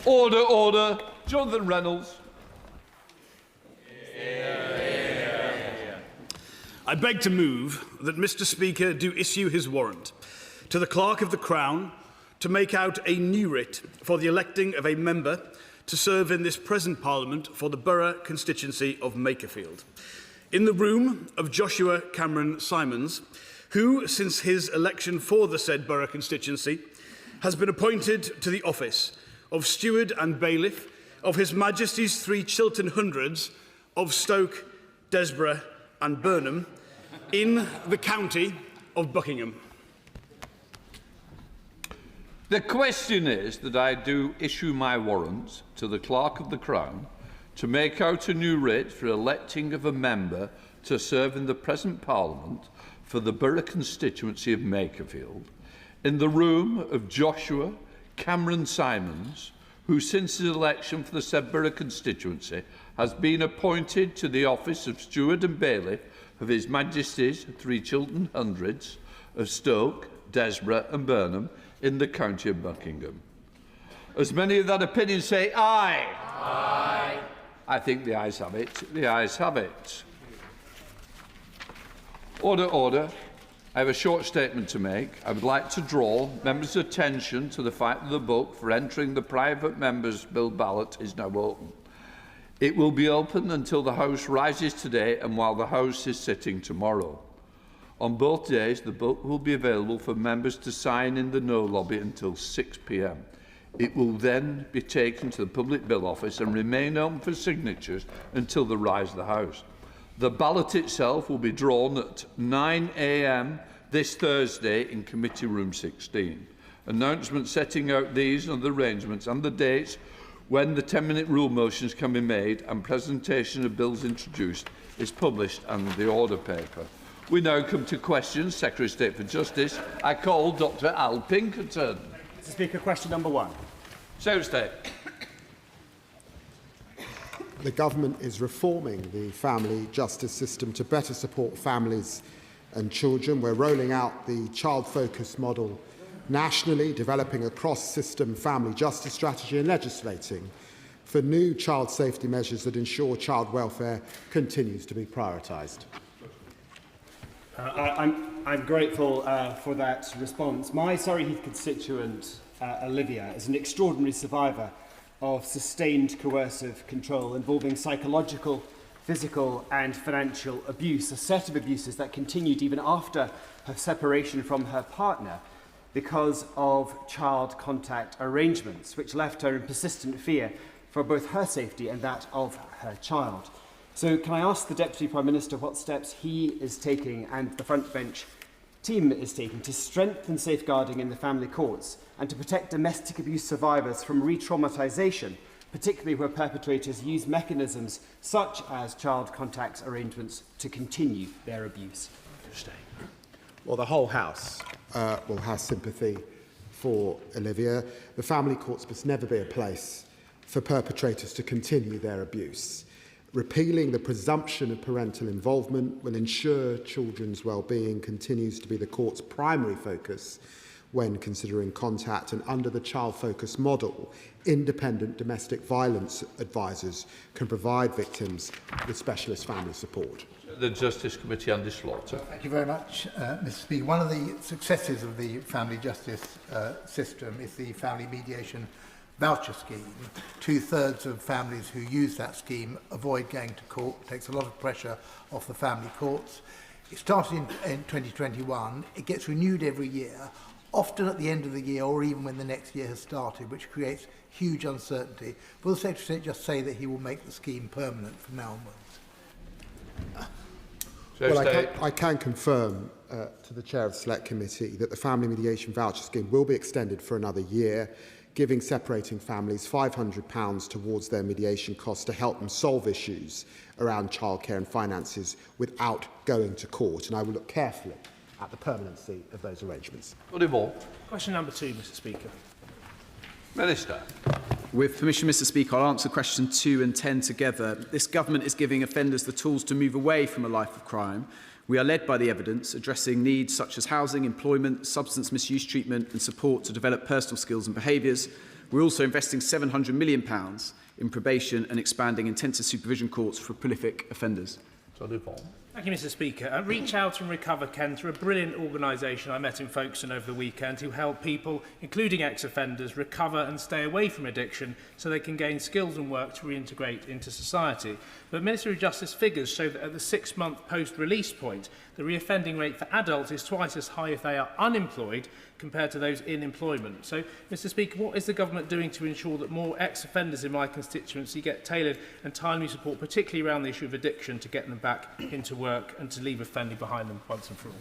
Order, order. Jonathan Reynolds. I beg to move that Mr. Speaker do issue his warrant to the Clerk of the Crown to make out a new writ for the electing of a member to serve in this present Parliament for the borough constituency of Makerfield, in the room of Joshua Cameron Simons, who, since his election for the said borough constituency, has been appointed to the office of Steward and Bailiff of His Majesty's 3 Chiltern Hundreds of Stoke, Desborough and Burnham in the county of Buckingham. The question is that I do issue my warrant to the Clerk of the Crown to make out a new writ for electing of a member to serve in the present Parliament for the borough constituency of Makerfield, in the room of Joshua Cameron Simons, who since his election for the said borough constituency has been appointed to the office of Steward and Bailiff of His Majesty's 3 Chiltern Hundreds of Stoke, Desborough and Burnham in the county of Buckingham. As many of that opinion say aye. Aye. I think the ayes have it. The ayes have it. Order, order. I have a short statement to make. I would like to draw members' attention to the fact that the book for entering the private members' bill ballot is now open. It will be open until the House rises today and while the House is sitting tomorrow. On both days, the book will be available for members to sign in the no lobby until 6 p.m. It will then be taken to the Public Bill Office and remain open for signatures until the rise of the House. The ballot itself will be drawn at 9 a.m. this Thursday in Committee Room 16. Announcements setting out these and the arrangements and the dates when the 10-minute rule motions can be made and presentation of bills introduced is published under the order paper. We now come to questions. Secretary of State for Justice. I call Dr Al Pinkerton. Mr. Speaker, question number 1. Secretary of State. The government is reforming the family justice system to better support families and children. We're rolling out the child-focused model nationally, developing a cross-system family justice strategy and legislating for new child safety measures that ensure child welfare continues to be prioritised. I'm grateful for that response. My Surrey Heath constituent, Olivia, is an extraordinary survivor of sustained coercive control involving psychological, physical and financial abuse, a set of abuses that continued even after her separation from her partner because of child contact arrangements, which left her in persistent fear for both her safety and that of her child. So can I ask the Deputy Prime Minister what steps he is taking and the front bench team is taking to strengthen safeguarding in the family courts and to protect domestic abuse survivors from re-traumatisation, particularly where perpetrators use mechanisms such as child contact arrangements to continue their abuse? Well, the whole House will have sympathy for Olivia. The family courts must never be a place for perpetrators to continue their abuse. Repealing the presumption of parental involvement will ensure children's well-being continues to be the court's primary focus when considering contact, and under the child-focused model, independent domestic violence advisors can provide victims with specialist family support. The Justice Committee, Andy Slaughter. Thank you very much, Mr. Speaker. One of the successes of the family justice system is the family mediation voucher scheme. 2/3 of families who use that scheme avoid going to court. It takes a lot of pressure off the family courts. It started in 2021. It gets renewed every year, often at the end of the year or even when the next year has started, which creates huge uncertainty. Will the Secretary of State just say that he will make the scheme permanent from now onwards? Well, I can confirm to the Chair of the Select Committee that the family mediation voucher scheme will be extended for another year, giving separating families £500 towards their mediation costs to help them solve issues around childcare and finances without going to court. And I will look carefully at the permanency of those arrangements. Question number 2, Mr. Speaker. Minister. With permission, Mr. Speaker, I'll answer question 2 and 10 together. This government is giving offenders the tools to move away from a life of crime. We are led by the evidence, addressing needs such as housing, employment, substance misuse treatment and support to develop personal skills and behaviours. We're also investing £700 million in probation and expanding intensive supervision courts for prolific offenders. Thank you, Mr. Speaker. Reach Out and Recover Kent are a brilliant organisation I met in Folkestone over the weekend who help people, including ex-offenders, recover and stay away from addiction so they can gain skills and work to reintegrate into society. But Ministry of Justice figures show that at the 6-month post-release point, the reoffending rate for adults is twice as high if they are unemployed compared to those in employment. So, Mr. Speaker, what is the government doing to ensure that more ex-offenders in my constituency get tailored and timely support, particularly around the issue of addiction, to get them back into work and to leave offending behind them once and for all?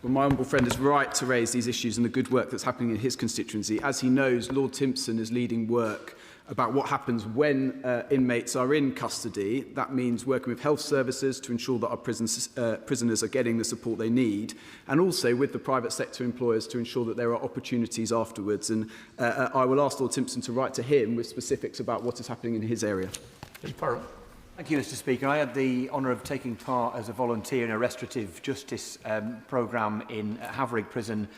Well, my honourable friend is right to raise these issues and the good work that's happening in his constituency. As he knows, Lord Timpson is leading work about what happens when inmates are in custody. That means working with health services to ensure that our prisoners are getting the support they need, and also with the private sector employers to ensure that there are opportunities afterwards. And I will ask Lord Timpson to write to him with specifics about what is happening in his area. Thank you, Mr. Speaker. I had the honour of taking part as a volunteer in a restorative justice programme in Havering Prison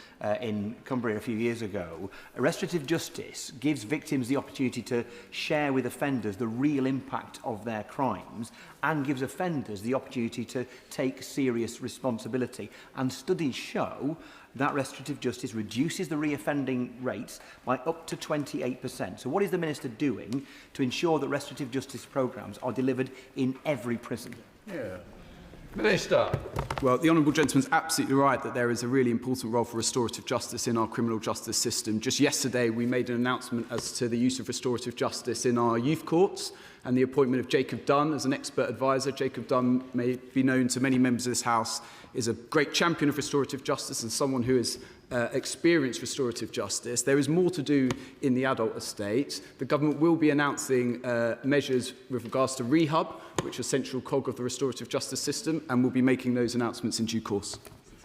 in Cumbria a few years ago. Restorative justice gives victims the opportunity to share with offenders the real impact of their crimes and gives offenders the opportunity to take serious responsibility. And studies show that restorative justice reduces the reoffending rates by up to 28%. So what is the Minister doing to ensure that restorative justice programmes are delivered in every prison? Minister. Well, the honourable gentleman's absolutely right that there is a really important role for restorative justice in our criminal justice system. Just yesterday, we made an announcement as to the use of restorative justice in our youth courts and the appointment of Jacob Dunn as an expert advisor. Jacob Dunn may be known to many members of this House, is a great champion of restorative justice and someone who has experienced restorative justice. There is more to do in the adult estate. The government will be announcing measures with regards to rehab, which is a central cog of the restorative justice system, and we'll be making those announcements in due course.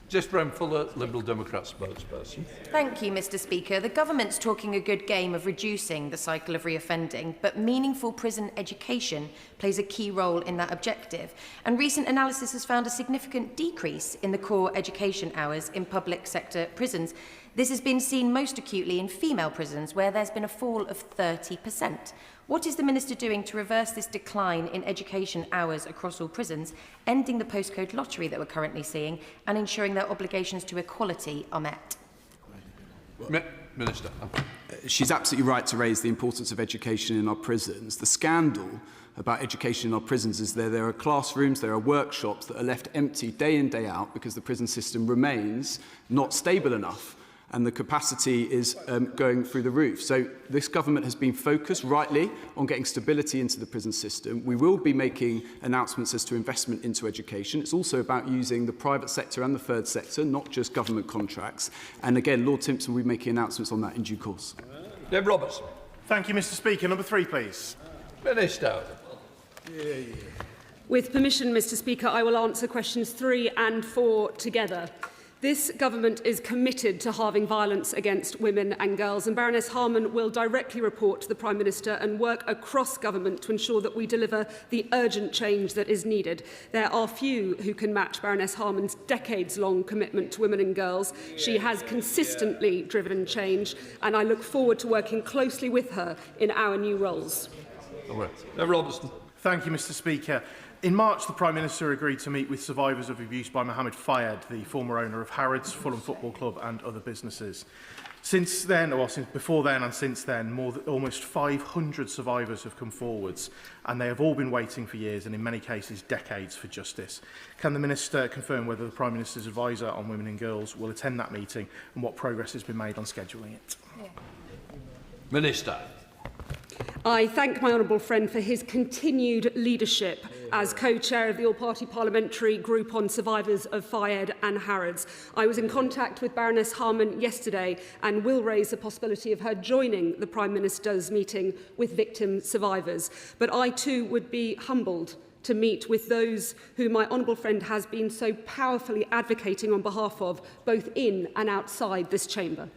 Just Brent Fuller, Liberal Democrat spokesperson. Thank you, Mr. Speaker. The government's talking a good game of reducing the cycle of reoffending, but meaningful prison education plays a key role in that objective. And recent analysis has found a significant decrease in the core education hours in public sector prisons. This has been seen most acutely in female prisons, where there's been a fall of 30%. What is the Minister doing to reverse this decline in education hours across all prisons, ending the postcode lottery that we're currently seeing, and ensuring their obligations to equality are met? Minister. She's absolutely right to raise the importance of education in our prisons. The scandal about education in our prisons is there are classrooms, there are workshops that are left empty day in, day out because the prison system remains not stable enough. And the capacity is going through the roof. So this government has been focused, rightly, on getting stability into the prison system. We will be making announcements as to investment into education. It's also about using the private sector and the third sector, not just government contracts. And again, Lord Timpson will be making announcements on that in due course. Deb Roberts. Thank you, Mr. Speaker. Number 3, please. Minister. With permission, Mr. Speaker, I will answer questions 3 and 4 together. This government is committed to halving violence against women and girls, and Baroness Harman will directly report to the Prime Minister and work across government to ensure that we deliver the urgent change that is needed. There are few who can match Baroness Harman's decades-long commitment to women and girls. She has consistently driven change, and I look forward to working closely with her in our new roles. Robertson. Thank you, Mr. Speaker. In March, the Prime Minister agreed to meet with survivors of abuse by Mohammed Fayed, the former owner of Harrods, Fulham Football Club and other businesses. Since then, or since before then and since then, almost 500 survivors have come forwards, and they have all been waiting for years and in many cases decades for justice. Can the Minister confirm whether the Prime Minister's advisor on women and girls will attend that meeting and what progress has been made on scheduling it? Minister. I thank my honourable friend for his continued leadership as co-chair of the all-party parliamentary group on survivors of Fayed and Harrods. I was in contact with Baroness Harman yesterday and will raise the possibility of her joining the Prime Minister's meeting with victim survivors. But I too would be humbled to meet with those who my honourable friend has been so powerfully advocating on behalf of, both in and outside this chamber.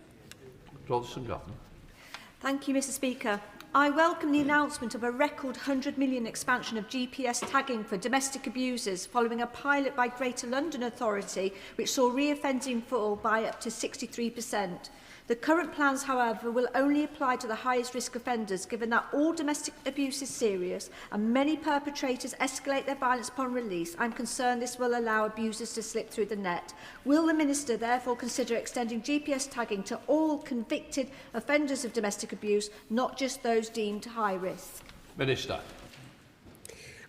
Thank you, Mr. Speaker. I welcome the announcement of a record £100 million expansion of GPS tagging for domestic abusers following a pilot by Greater London Authority which saw reoffending fall by up to 63%. The current plans, however, will only apply to the highest risk offenders, given that all domestic abuse is serious and many perpetrators escalate their violence upon release. I'm concerned this will allow abusers to slip through the net. Will the Minister therefore consider extending GPS tagging to all convicted offenders of domestic abuse, not just those deemed high risk? Minister.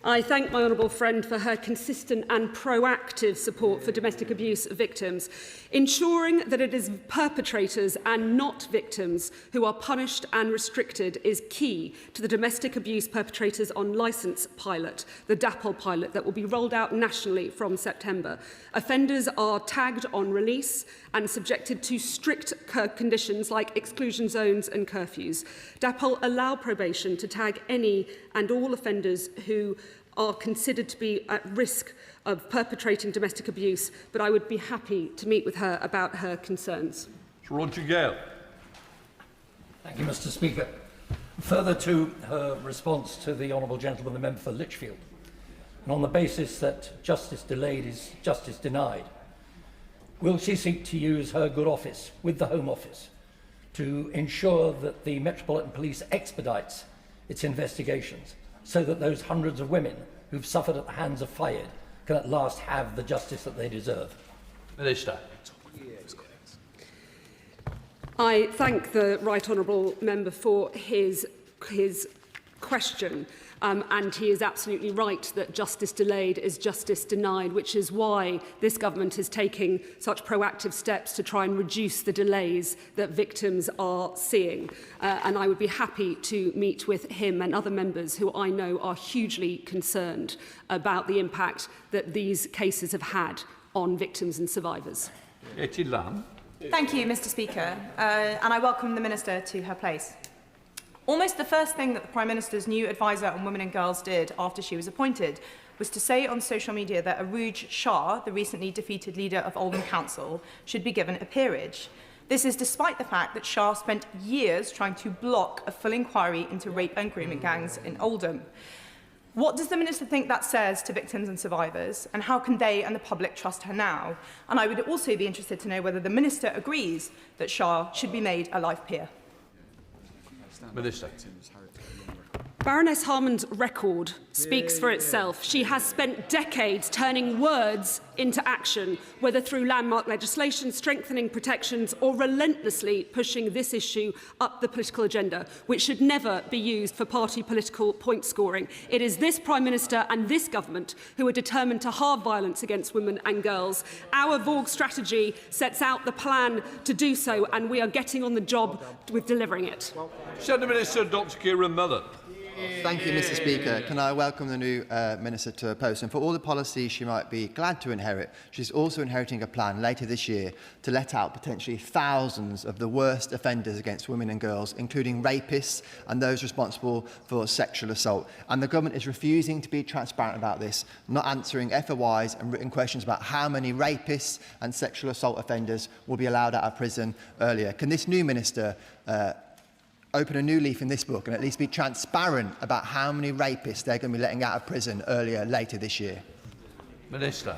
I thank my honourable friend for her consistent and proactive support for domestic abuse victims. Ensuring that it is perpetrators and not victims who are punished and restricted is key to the Domestic Abuse Perpetrators on Licence pilot, the DAPL pilot that will be rolled out nationally from September. Offenders are tagged on release and subjected to strict conditions like exclusion zones and curfews. DAPL allow probation to tag any and all offenders who are considered to be at risk of perpetrating domestic abuse, but I would be happy to meet with her about her concerns. Roger Gale. Thank you, Mr. Speaker. Further to her response to the Honourable Gentleman, the Member for Lichfield, and on the basis that justice delayed is justice denied, will she seek to use her good office with the Home Office to ensure that the Metropolitan Police expedites its investigations so that those hundreds of women who've suffered at the hands of Fayed can at last have the justice that they deserve? Minister. I thank the Right Honourable Member for his question. And he is absolutely right that justice delayed is justice denied, which is why this government is taking such proactive steps to try and reduce the delays that victims are seeing. And I would be happy to meet with him and other members who I know are hugely concerned about the impact that these cases have had on victims and survivors. Katie Lamb. Thank you, Mr. Speaker, and I welcome the Minister to her place. Almost the first thing that the Prime Minister's new advisor on women and girls did after she was appointed was to say on social media that Arooj Shah, the recently defeated leader of Oldham Council, should be given a peerage. This is despite the fact that Shah spent years trying to block a full inquiry into rape and grooming gangs in Oldham. What does the Minister think that says to victims and survivors, and how can they and the public trust her now? And I would also be interested to know whether the Minister agrees that Shah should be made a life peer. Minister. Baroness Harman's record speaks for itself. She has spent decades turning words into action, whether through landmark legislation, strengthening protections, or relentlessly pushing this issue up the political agenda, which should never be used for party political point scoring. It is this Prime Minister and this government who are determined to halve violence against women and girls. Our Vorg strategy sets out the plan to do so, and we are getting on the job with delivering it. Centre Minister Dr. Kieran Millen. Thank you, Mr. Speaker. Can I welcome the new Minister to her post? And for all the policies she might be glad to inherit, she's also inheriting a plan later this year to let out potentially thousands of the worst offenders against women and girls, including rapists and those responsible for sexual assault. And the government is refusing to be transparent about this, not answering FOIs and written questions about how many rapists and sexual assault offenders will be allowed out of prison earlier. Can this new Minister open a new leaf in this book and at least be transparent about how many rapists they're going to be letting out of prison later this year? Minister.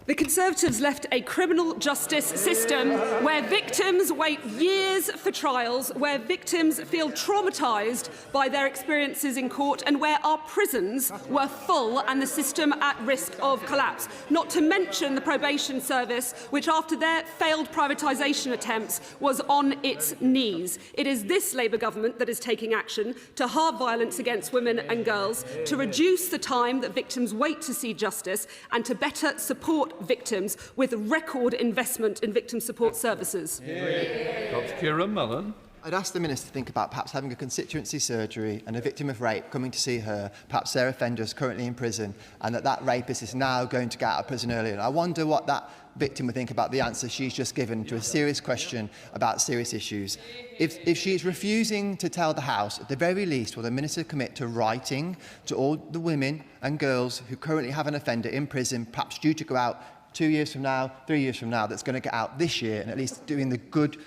The Conservatives left a criminal justice system where victims wait years for trials, where victims feel traumatised by their experiences in court, and where our prisons were full and the system at risk of collapse. Not to mention the probation service, which after their failed privatisation attempts was on its knees. It is this Labour government that is taking action to halve violence against women and girls, to reduce the time that victims wait to see justice, and to better support victims with record investment in victim support services. Dr. Kieran Millen. I'd ask the Minister to think about perhaps having a constituency surgery and a victim of rape coming to see her, perhaps their offender is currently in prison, and that rapist is now going to get out of prison earlier. And I wonder what that victim would think about the answer she's just given to a serious question about serious issues. If she is refusing to tell the House, at the very least, will the Minister commit to writing to all the women and girls who currently have an offender in prison, perhaps due to go out 2 years from now, 3 years from now, that's going to get out this year, and at least doing the good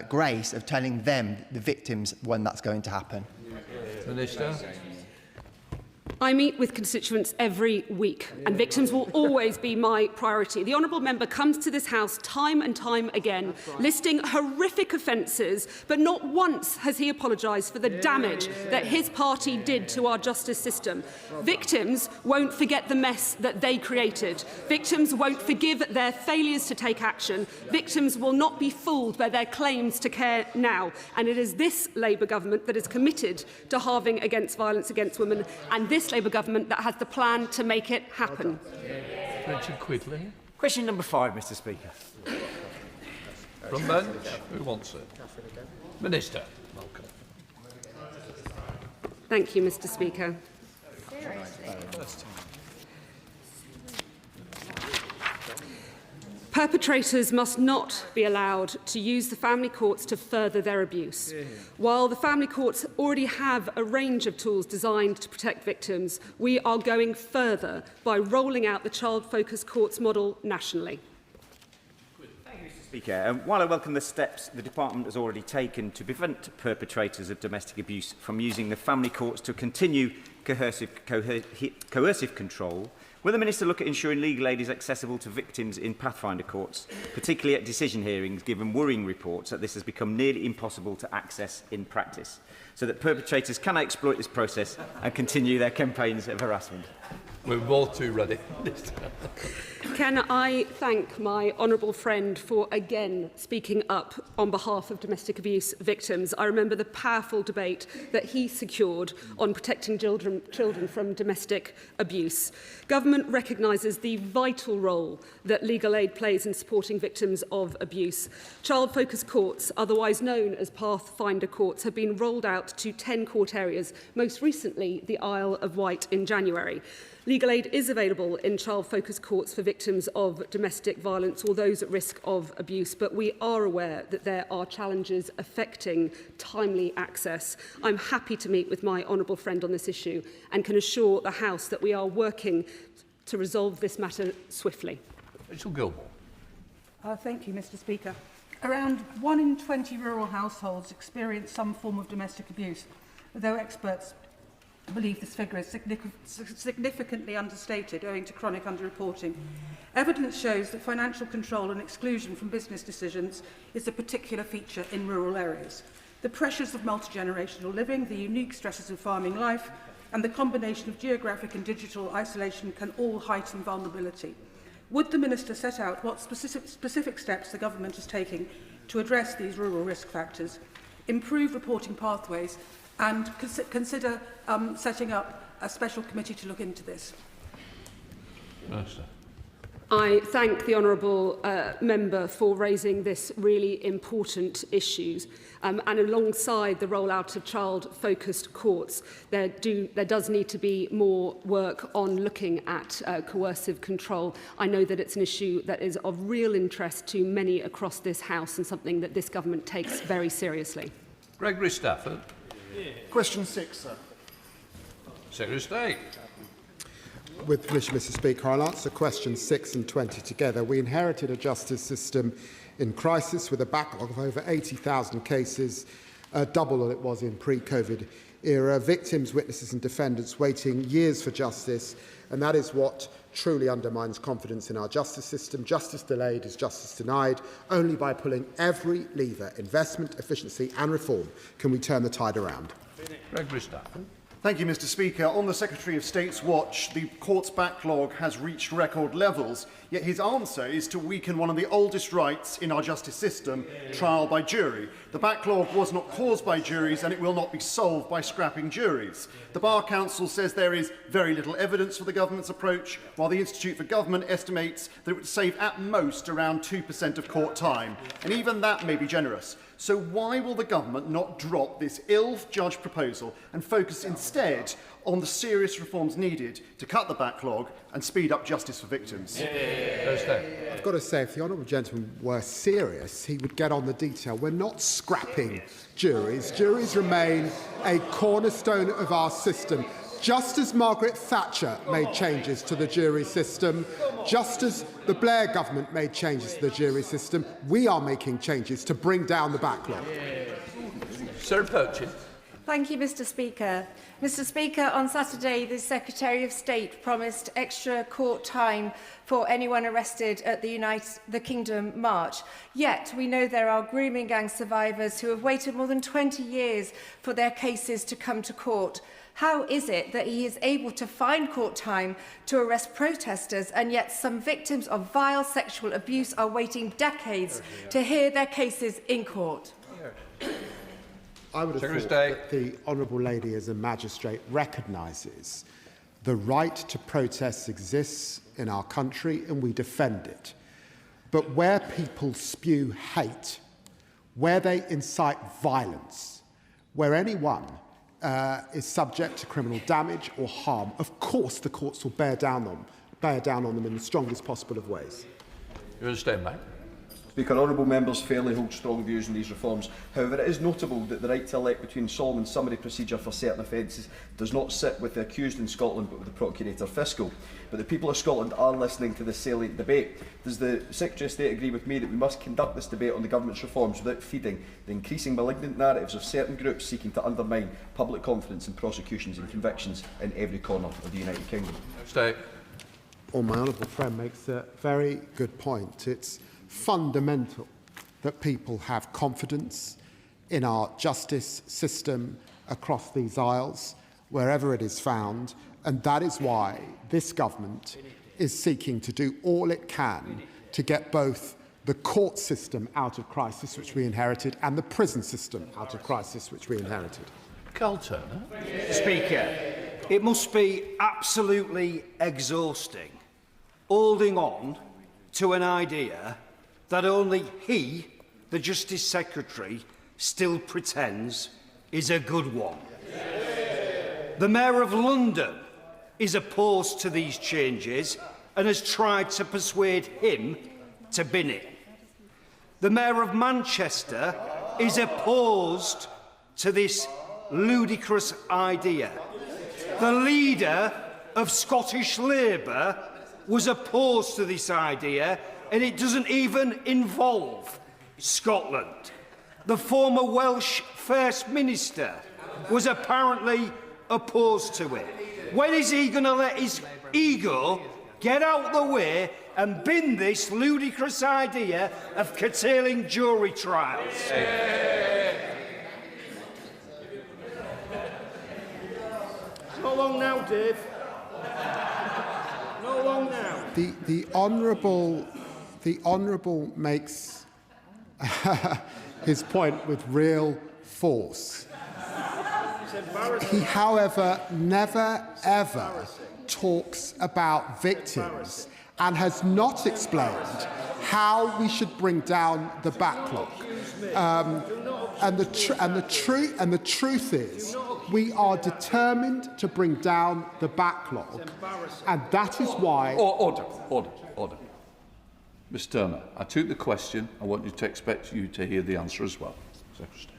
grace of telling them, the victims, when that's going to happen? Minister. I meet with constituents every week, and victims will always be my priority. The honourable member comes to this House time and time again, listing horrific offences, but not once has he apologised for the damage that his party did to our justice system. Victims won't forget the mess that they created. Victims won't forgive their failures to take action. Victims will not be fooled by their claims to care now. And it is this Labour government that is committed to halving against violence against women, and this Labour government that has the plan to make it happen. Richard Quigley. Question number 5, Mr. Speaker. From bench, who wants it? Minister. Welcome. Thank you, Mr. Speaker. Perpetrators must not be allowed to use the family courts to further their abuse. While the family courts already have a range of tools designed to protect victims, we are going further by rolling out the child-focused courts model nationally. Speaker, while I welcome the steps the Department has already taken to prevent perpetrators of domestic abuse from using the family courts to continue coercive control, will the Minister look at ensuring legal aid is accessible to victims in Pathfinder courts, particularly at decision hearings, given worrying reports that this has become nearly impossible to access in practice, so that perpetrators cannot exploit this process and continue their campaigns of harassment? We're both too ready. Can I thank my honourable friend for again speaking up on behalf of domestic abuse victims? I remember the powerful debate that he secured on protecting children from domestic abuse. Government recognises the vital role that legal aid plays in supporting victims of abuse. Child-focused courts, otherwise known as Pathfinder courts, have been rolled out to 10 court areas, most recently the Isle of Wight in January. Legal aid is available in child-focused courts for victims of domestic violence or those at risk of abuse, but we are aware that there are challenges affecting timely access. I'm happy to meet with my honourable friend on this issue and can assure the House that we are working to resolve this matter swiftly. Rachel Gilmore. Thank you, Mr. Speaker. Around 1 in 20 rural households experience some form of domestic abuse, though experts believe this figure is significantly understated owing to chronic underreporting. Evidence shows that financial control and exclusion from business decisions is a particular feature in rural areas. The pressures of multi-generational living, the unique stresses of farming life, and the combination of geographic and digital isolation can all heighten vulnerability. Would the Minister set out what specific steps the Government is taking to address these rural risk factors, improve reporting pathways, and consider setting up a special committee to look into this? Minister. I thank the honourable member for raising this really important issues. And alongside the rollout of child-focused courts, there does need to be more work on looking at coercive control. I know that it's an issue that is of real interest to many across this House and something that this government takes very seriously. Gregory Stafford. Question 6, sir. Secretary of State. With permission, Mr. Speaker, I'll answer questions 6 and 20 together. We inherited a justice system in crisis with a backlog of over 80,000 cases, double what it was in pre-COVID era. Victims, witnesses and defendants waiting years for justice, and that is what truly undermines confidence in our justice system. Justice delayed is justice denied. Only by pulling every lever, investment, efficiency and reform, can we turn the tide around. Gregory Stafford. Thank you, Mr. Speaker. On the Secretary of State's watch, the court's backlog has reached record levels, yet his answer is to weaken one of the oldest rights in our justice system, trial by jury. The backlog was not caused by juries, and it will not be solved by scrapping juries. The Bar Council says there is very little evidence for the government's approach, while the Institute for Government estimates that it would save at most around 2% of court time, and even that may be generous. So why will the government not drop this ill-judged proposal and focus instead on the serious reforms needed to cut the backlog and speed up justice for victims? I've got to say, if the honourable gentleman were serious, he would get on the detail. We're not scrapping juries. Juries remain a cornerstone of our system. Just as Margaret Thatcher made changes to the jury system, just as the Blair government made changes to the jury system, we are making changes to bring down the backlog. Sarah Purchase. Thank you, Mr. Speaker. Mr. Speaker, on Saturday, the Secretary of State promised extra court time for anyone arrested at the Kingdom March. Yet, we know there are grooming gang survivors who have waited more than 20 years for their cases to come to court. How is it that he is able to find court time to arrest protesters, and yet some victims of vile sexual abuse are waiting decades to hear their cases in court? I would have thought that the Honourable Lady, as a magistrate, recognises the right to protest exists in our country and we defend it. But where people spew hate, where they incite violence, where anyone is subject to criminal damage or harm, of course the courts will bear down on them in the strongest possible of ways. You understand, mate? Speaker, honourable members fairly hold strong views on these reforms. However, it is notable that the right to elect between solemn and summary procedure for certain offences does not sit with the accused in Scotland but with the Procurator Fiscal. But the people of Scotland are listening to this salient debate. Does the Secretary of State agree with me that we must conduct this debate on the government's reforms without feeding the increasing malignant narratives of certain groups seeking to undermine public confidence in prosecutions and convictions in every corner of the United Kingdom? Stay. Well, my honourable friend makes a very good point. It's fundamental that people have confidence in our justice system across these aisles, wherever it is found, and that is why this government is seeking to do all it can to get both the court system out of crisis, which we inherited, and the prison system out of crisis, which we inherited. Carl Turner. Speaker, it must be absolutely exhausting holding on to an idea that only he, the Justice Secretary, still pretends is a good one. The Mayor of London is opposed to these changes and has tried to persuade him to bin it. The Mayor of Manchester is opposed to this ludicrous idea. The leader of Scottish Labour was opposed to this idea, and it doesn't even involve Scotland. The former Welsh First Minister was apparently opposed to it. When is he going to let his ego get out the way and bin this ludicrous idea of curtailing jury trials? Not long now, Dave. Not long now. The Honourable makes his point with real force. He, however, never ever talks about victims and has not explained how we should bring down the backlog. And the truth is, we are determined to bring down the backlog, and that is why. Order. Ms Turner, I took the question. I want you to expect you to hear the answer as well. Secretary.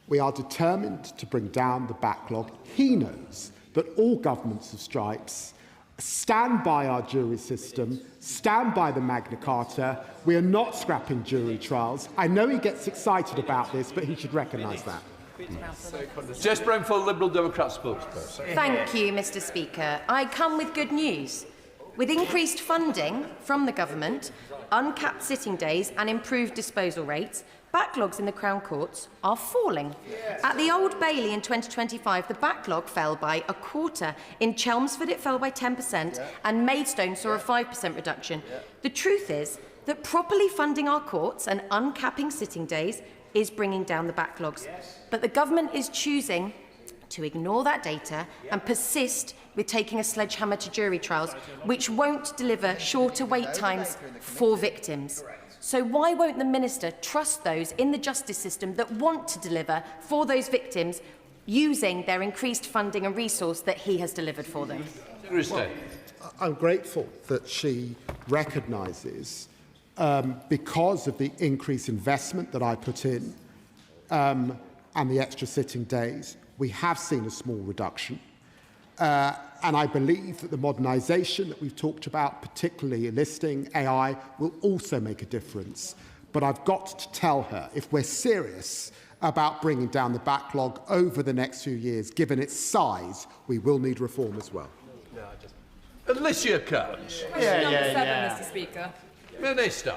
We are determined to bring down the backlog. He knows that all governments of stripes stand by our jury system, stand by the Magna Carta. We are not scrapping jury trials. I know he gets excited about this, but he should recognise that. Jess Brown for Liberal Democrat spokesperson. Thank you, Mr. Speaker. I come with good news. With increased funding from the government, uncapped sitting days and improved disposal rates, backlogs in the Crown Courts are falling. At the Old Bailey in 2025, the backlog fell by a quarter. In Chelmsford, it fell by 10%, and Maidstone saw a 5% reduction. The truth is that properly funding our courts and uncapping sitting days is bringing down the backlogs. But the government is choosing to ignore that data and persist with taking a sledgehammer to jury trials, which won't deliver shorter wait times for victims. So why won't the Minister trust those in the justice system that want to deliver for those victims using their increased funding and resource that he has delivered for them? Well, I'm grateful that she recognises, because of the increased investment that I put in and the extra sitting days, we have seen a small reduction. And I believe that the modernisation that we've talked about, particularly enlisting AI, will also make a difference. But I've got to tell her, if we're serious about bringing down the backlog over the next few years. Given its size, we will need reform as well. Alicia Kearns. Mr. Speaker. Minister.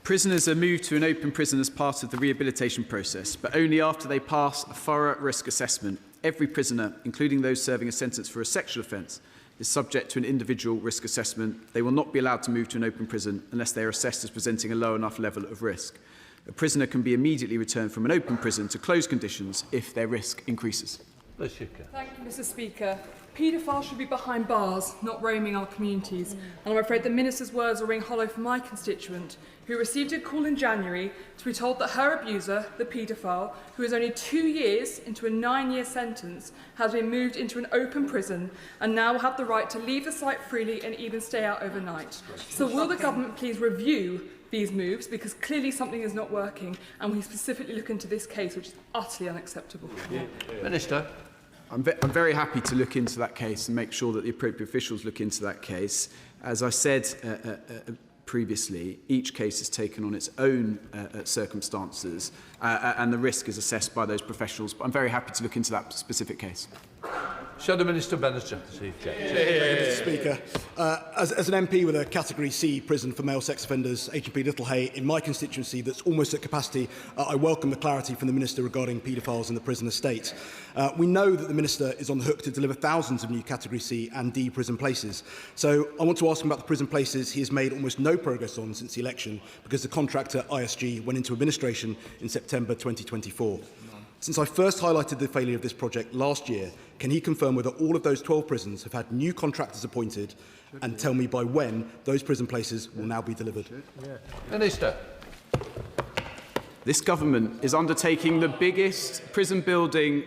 Prisoners are moved to an open prison as part of the rehabilitation process, but only after they pass a thorough risk assessment. Every prisoner, including those serving a sentence for a sexual offence, is subject to an individual risk assessment. They will not be allowed to move to an open prison unless they are assessed as presenting a low enough level of risk. A prisoner can be immediately returned from an open prison to closed conditions if their risk increases. Thank you, Mr. Speaker. Paedophiles should be behind bars, not roaming our communities. And I'm afraid the Minister's words will ring hollow for my constituent, who received a call in January to be told that her abuser, the paedophile, who is only 2 years into a 9-year sentence, has been moved into an open prison and now will have the right to leave the site freely and even stay out overnight. So will the government please review these moves, because clearly something is not working, and we specifically look into this case, which is utterly unacceptable. Minister. I'm very happy to look into that case and make sure that the appropriate officials look into that case. As I said previously, each case is taken on its own circumstances and the risk is assessed by those professionals. But I'm very happy to look into that specific case. Shadow Minister Benedict. Mr. Speaker, as an MP with a Category C prison for male sex offenders, HMP Littlehay, in my constituency that's almost at capacity, I welcome the clarity from the Minister regarding paedophiles in the prison estate. We know that the Minister is on the hook to deliver thousands of new Category C and D prison places. So I want to ask him about the prison places he has made almost no progress on since the election, because the contractor ISG went into administration in September 2024. Since I first highlighted the failure of this project last year, can he confirm whether all of those 12 prisons have had new contractors appointed, and tell me by when those prison places will now be delivered? Minister. This government is undertaking the biggest prison building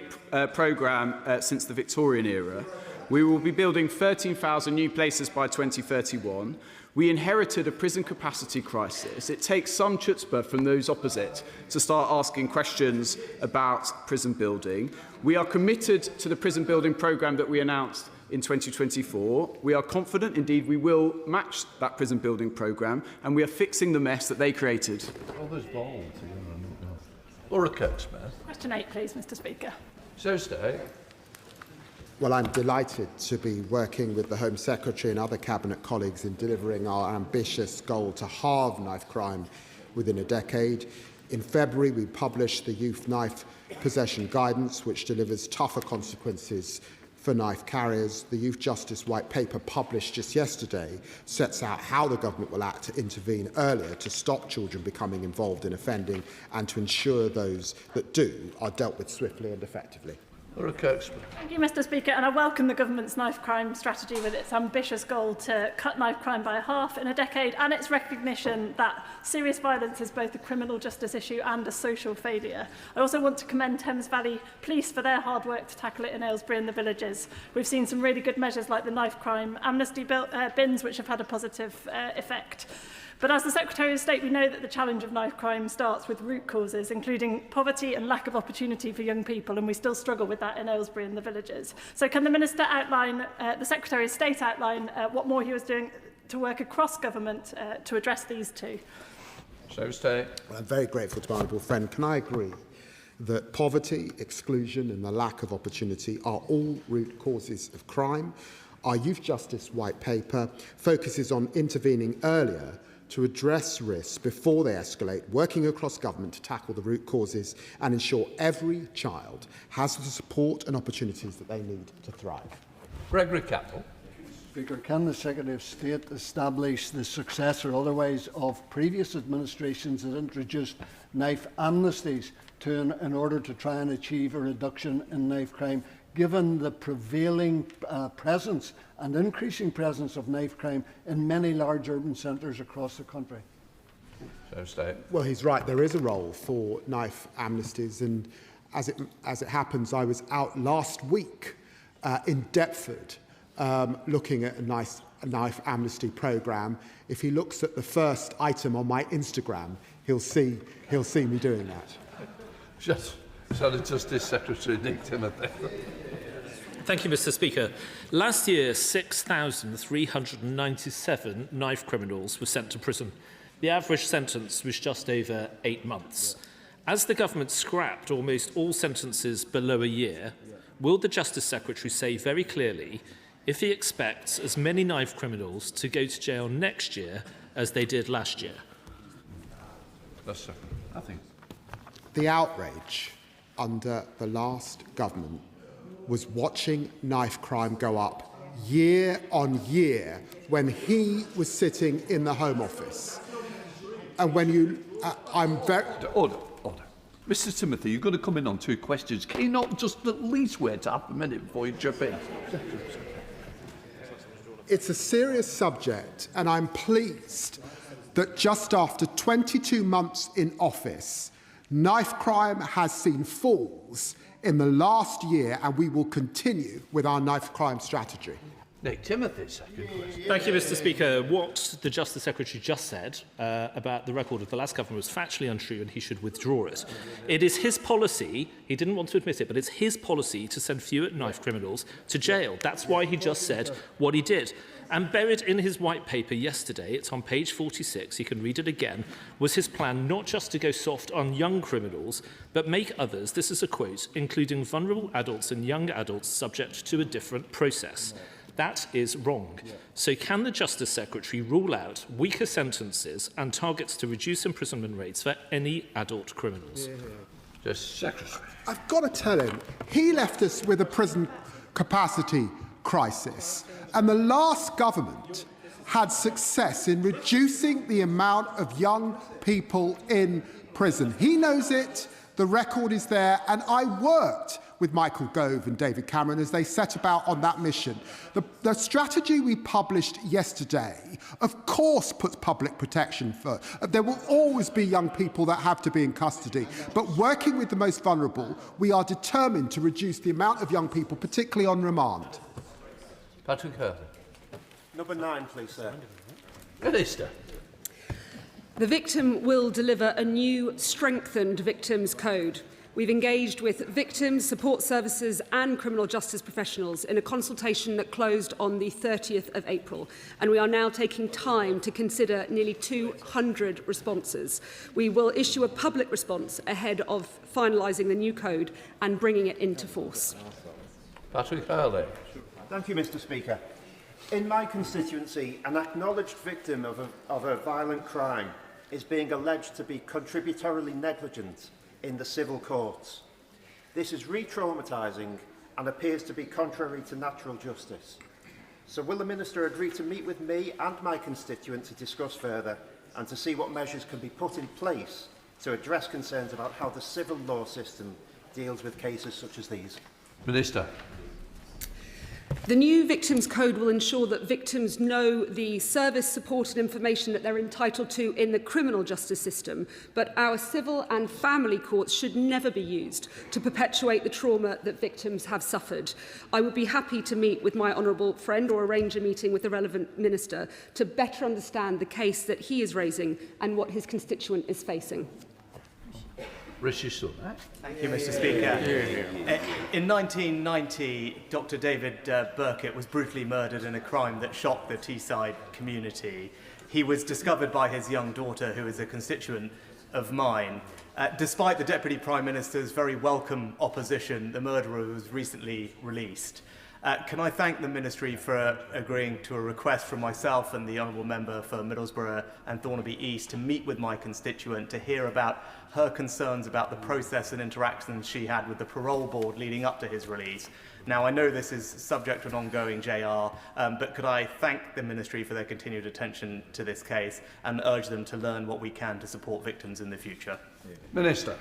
programme since the Victorian era. We will be building 13,000 new places by 2031. We inherited a prison capacity crisis. It takes some chutzpah from those opposite to start asking questions about prison building. We are committed to the prison building programme that we announced in 2024. We are confident, indeed, we will match that prison building programme, and we are fixing the mess that they created. Laura Kirk-Smith. Question 8, please, Mr. Speaker. So stay. Well, I'm delighted to be working with the Home Secretary and other Cabinet colleagues in delivering our ambitious goal to halve knife crime within a decade. In February, we published the Youth Knife Possession Guidance, which delivers tougher consequences for knife carriers. The Youth Justice White Paper, published just yesterday, sets out how the government will act to intervene earlier to stop children becoming involved in offending and to ensure those that do are dealt with swiftly and effectively. Thank you, Mr. Speaker, and I welcome the government's knife crime strategy with its ambitious goal to cut knife crime by half in a decade, and its recognition that serious violence is both a criminal justice issue and a social failure. I also want to commend Thames Valley Police for their hard work to tackle it in Aylesbury and the villages. We've seen some really good measures like the knife crime amnesty bins, which have had a positive effect. But as the Secretary of State, we know that the challenge of knife crime starts with root causes, including poverty and lack of opportunity for young people, and we still struggle with that in Aylesbury and the villages. So can the Minister outline, the Secretary of State outline what more he was doing to work across government to address these two? So stay. Well, I'm very grateful to my honourable friend. Can I agree that poverty, exclusion and the lack of opportunity are all root causes of crime? Our Youth Justice White Paper focuses on intervening earlier to address risks before they escalate, working across government to tackle the root causes and ensure every child has the support and opportunities that they need to thrive. Gregory Campbell. Speaker, can the Secretary of State establish the success or otherwise of previous administrations that introduced knife amnesties in order to try and achieve a reduction in knife crime, given the prevailing presence and increasing presence of knife crime in many large urban centres across the country? So stay. Well, he's right. There is a role for knife amnesties, and as it happens, I was out last week in Deptford looking at a knife amnesty programme. If he looks at the first item on my Instagram, he'll see me doing that. Justice Secretary Nick Timothy. Thank you, Mr. Speaker. Last year, 6,397 knife criminals were sent to prison. The average sentence was just over 8 months. As the government scrapped almost all sentences below a year, will the Justice Secretary say very clearly if he expects as many knife criminals to go to jail next year as they did last year? Yes, sir. I think. The outrage under the last government was watching knife crime go up year on year when he was sitting in the Home Office. And when you... I'm very... Order. Mr Timothy, you're going to come in on 2 questions. Can you not just at least wait half a minute before you jump in? It's a serious subject, and I'm pleased that just after 22 months in office, knife crime has seen falls in the last year, and we will continue with our knife crime strategy. Nick Timothy, second question. Thank you, Mr Speaker. What the Justice Secretary just said about the record of the last government was factually untrue and he should withdraw it. It is his policy, he didn't want to admit it, but it's his policy to send fewer knife criminals to jail. That's why he just said what he did. And buried in his white paper yesterday, it's on page 46, you can read it again, was his plan not just to go soft on young criminals, but make others, this is a quote, including vulnerable adults and young adults subject to a different process. That is wrong. So can the Justice Secretary rule out weaker sentences and targets to reduce imprisonment rates for any adult criminals? Justice Secretary. I've got to tell him, he left us with a prison capacity crisis, and the last government had success in reducing the amount of young people in prison. He knows it, the record is there, and I worked with Michael Gove and David Cameron as they set about on that mission. The strategy we published yesterday, of course, puts public protection first. There will always be young people that have to be in custody, but working with the most vulnerable, we are determined to reduce the amount of young people, particularly on remand. Patrick Hurley. Number 9, please, sir. Minister. The victim will deliver a new, strengthened victims' code. We've engaged with victims, support services and criminal justice professionals in a consultation that closed on the 30th of April, and we are now taking time to consider nearly 200 responses. We will issue a public response ahead of finalising the new code and bringing it into force. Patrick Hurley. Thank you, Mr Speaker. In my constituency, an acknowledged victim of a violent crime is being alleged to be contributorily negligent in the civil courts. This is re-traumatising and appears to be contrary to natural justice. So will the Minister agree to meet with me and my constituent to discuss further and to see what measures can be put in place to address concerns about how the civil law system deals with cases such as these? Minister. The new Victims Code will ensure that victims know the service, support and information that they're entitled to in the criminal justice system, but our civil and family courts should never be used to perpetuate the trauma that victims have suffered. I would be happy to meet with my honourable friend or arrange a meeting with the relevant minister to better understand the case that he is raising and what his constituent is facing. Rishi Sunak. Thank you, Mr Speaker. In 1990, Dr David Burkitt was brutally murdered in a crime that shocked the Teesside community. He was discovered by his young daughter, who is a constituent of mine. Despite the Deputy Prime Minister's very welcome opposition, the murderer was recently released. Can I thank the Ministry for agreeing to a request from myself and the Honourable Member for Middlesbrough and Thornaby East to meet with my constituent to hear about her concerns about the process and interactions she had with the parole board leading up to his release. Now, I know this is subject to an ongoing JR, but could I thank the Ministry for their continued attention to this case and urge them to learn what we can to support victims in the future? Minister.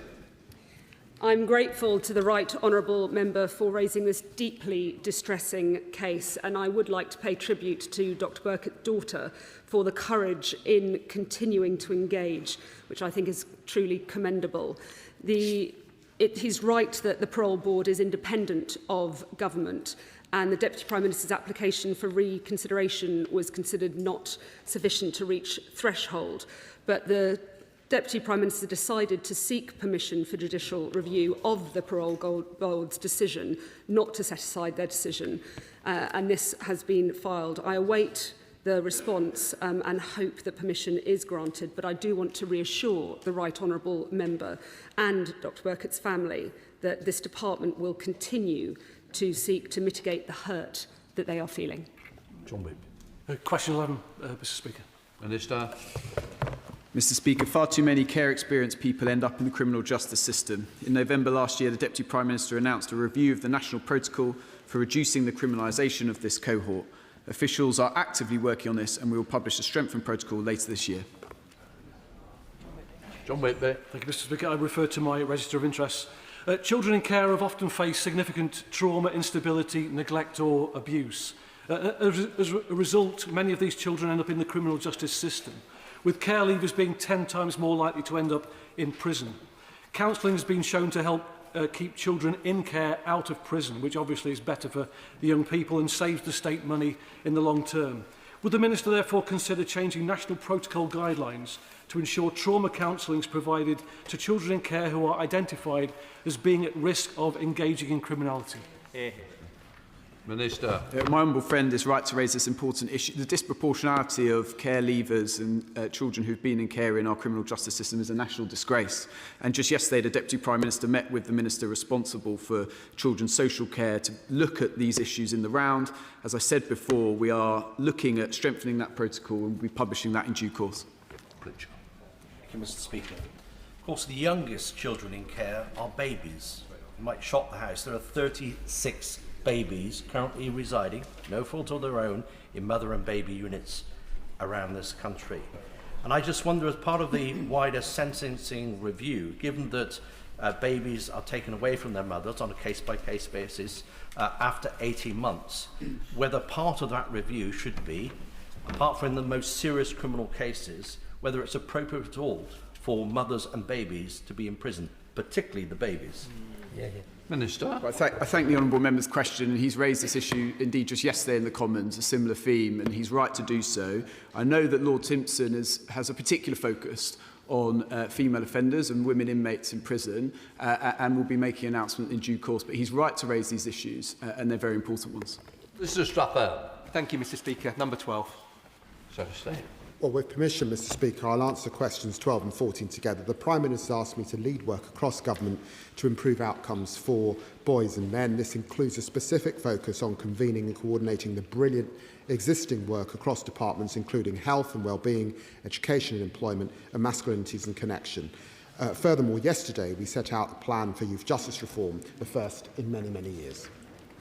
I'm grateful to the Right Honourable Member for raising this deeply distressing case, and I would like to pay tribute to Dr Burkitt's daughter for the courage in continuing to engage, which I think is truly commendable. He's right that the parole board is independent of government, and the Deputy Prime Minister's application for reconsideration was considered not sufficient to reach threshold, but the Deputy Prime Minister decided to seek permission for judicial review of the parole board's decision, not to set aside their decision, and this has been filed. I await the response and hope that permission is granted, but I do want to reassure the Right Honourable Member and Dr Burkett's family that this department will continue to seek to mitigate the hurt that they are feeling. John Whip. Question 11, Mr Speaker. Minister. Mr Speaker, far too many care-experienced people end up in the criminal justice system. In November last year, the Deputy Prime Minister announced a review of the National Protocol for reducing the criminalisation of this cohort. Officials are actively working on this and we will publish a strengthened protocol later this year. John Whitby. Thank you, Mr Speaker. I refer to my register of interests. Children in care have often faced significant trauma, instability, neglect or abuse. As a result, many of these children end up in the criminal justice system, with care leavers being 10 times more likely to end up in prison. Counselling has been shown to help keep children in care out of prison, which obviously is better for the young people and saves the state money in the long term. Would the Minister therefore consider changing national protocol guidelines to ensure trauma counselling is provided to children in care who are identified as being at risk of engaging in criminality? Minister. My honourable friend is right to raise this important issue. The disproportionality of care leavers and children who've been in care in our criminal justice system is a national disgrace. And just yesterday, the Deputy Prime Minister met with the Minister responsible for children's social care to look at these issues in the round. As I said before, we are looking at strengthening that protocol and we'll be publishing that in due course. Thank you, Mr Speaker. Of course, the youngest children in care are babies. You might shock the House. There are 36 babies currently residing, no fault of their own, in mother and baby units around this country. And I just wonder, as part of the wider sentencing review, given that babies are taken away from their mothers on a case-by-case basis after 18 months, whether part of that review should be, apart from the most serious criminal cases, whether it's appropriate at all for mothers and babies to be in prison, particularly the babies. Minister. I thank the honourable member's question, and he's raised this issue indeed just yesterday in the Commons, a similar theme, and he's right to do so. I know that Lord Timpson has a particular focus on female offenders and women inmates in prison, and will be making an announcement in due course, but he's right to raise these issues, and they're very important ones. Mr Strathern. Thank you, Mr Speaker. Number 12. Secretary. Well, with permission, Mr Speaker, I'll answer questions 12 and 14 together. The Prime Minister asked me to lead work across government to improve outcomes for boys and men. This includes a specific focus on convening and coordinating the brilliant existing work across departments, including health and well-being, education and employment, and masculinities and connection. Furthermore, yesterday we set out a plan for youth justice reform, the first in many, many years.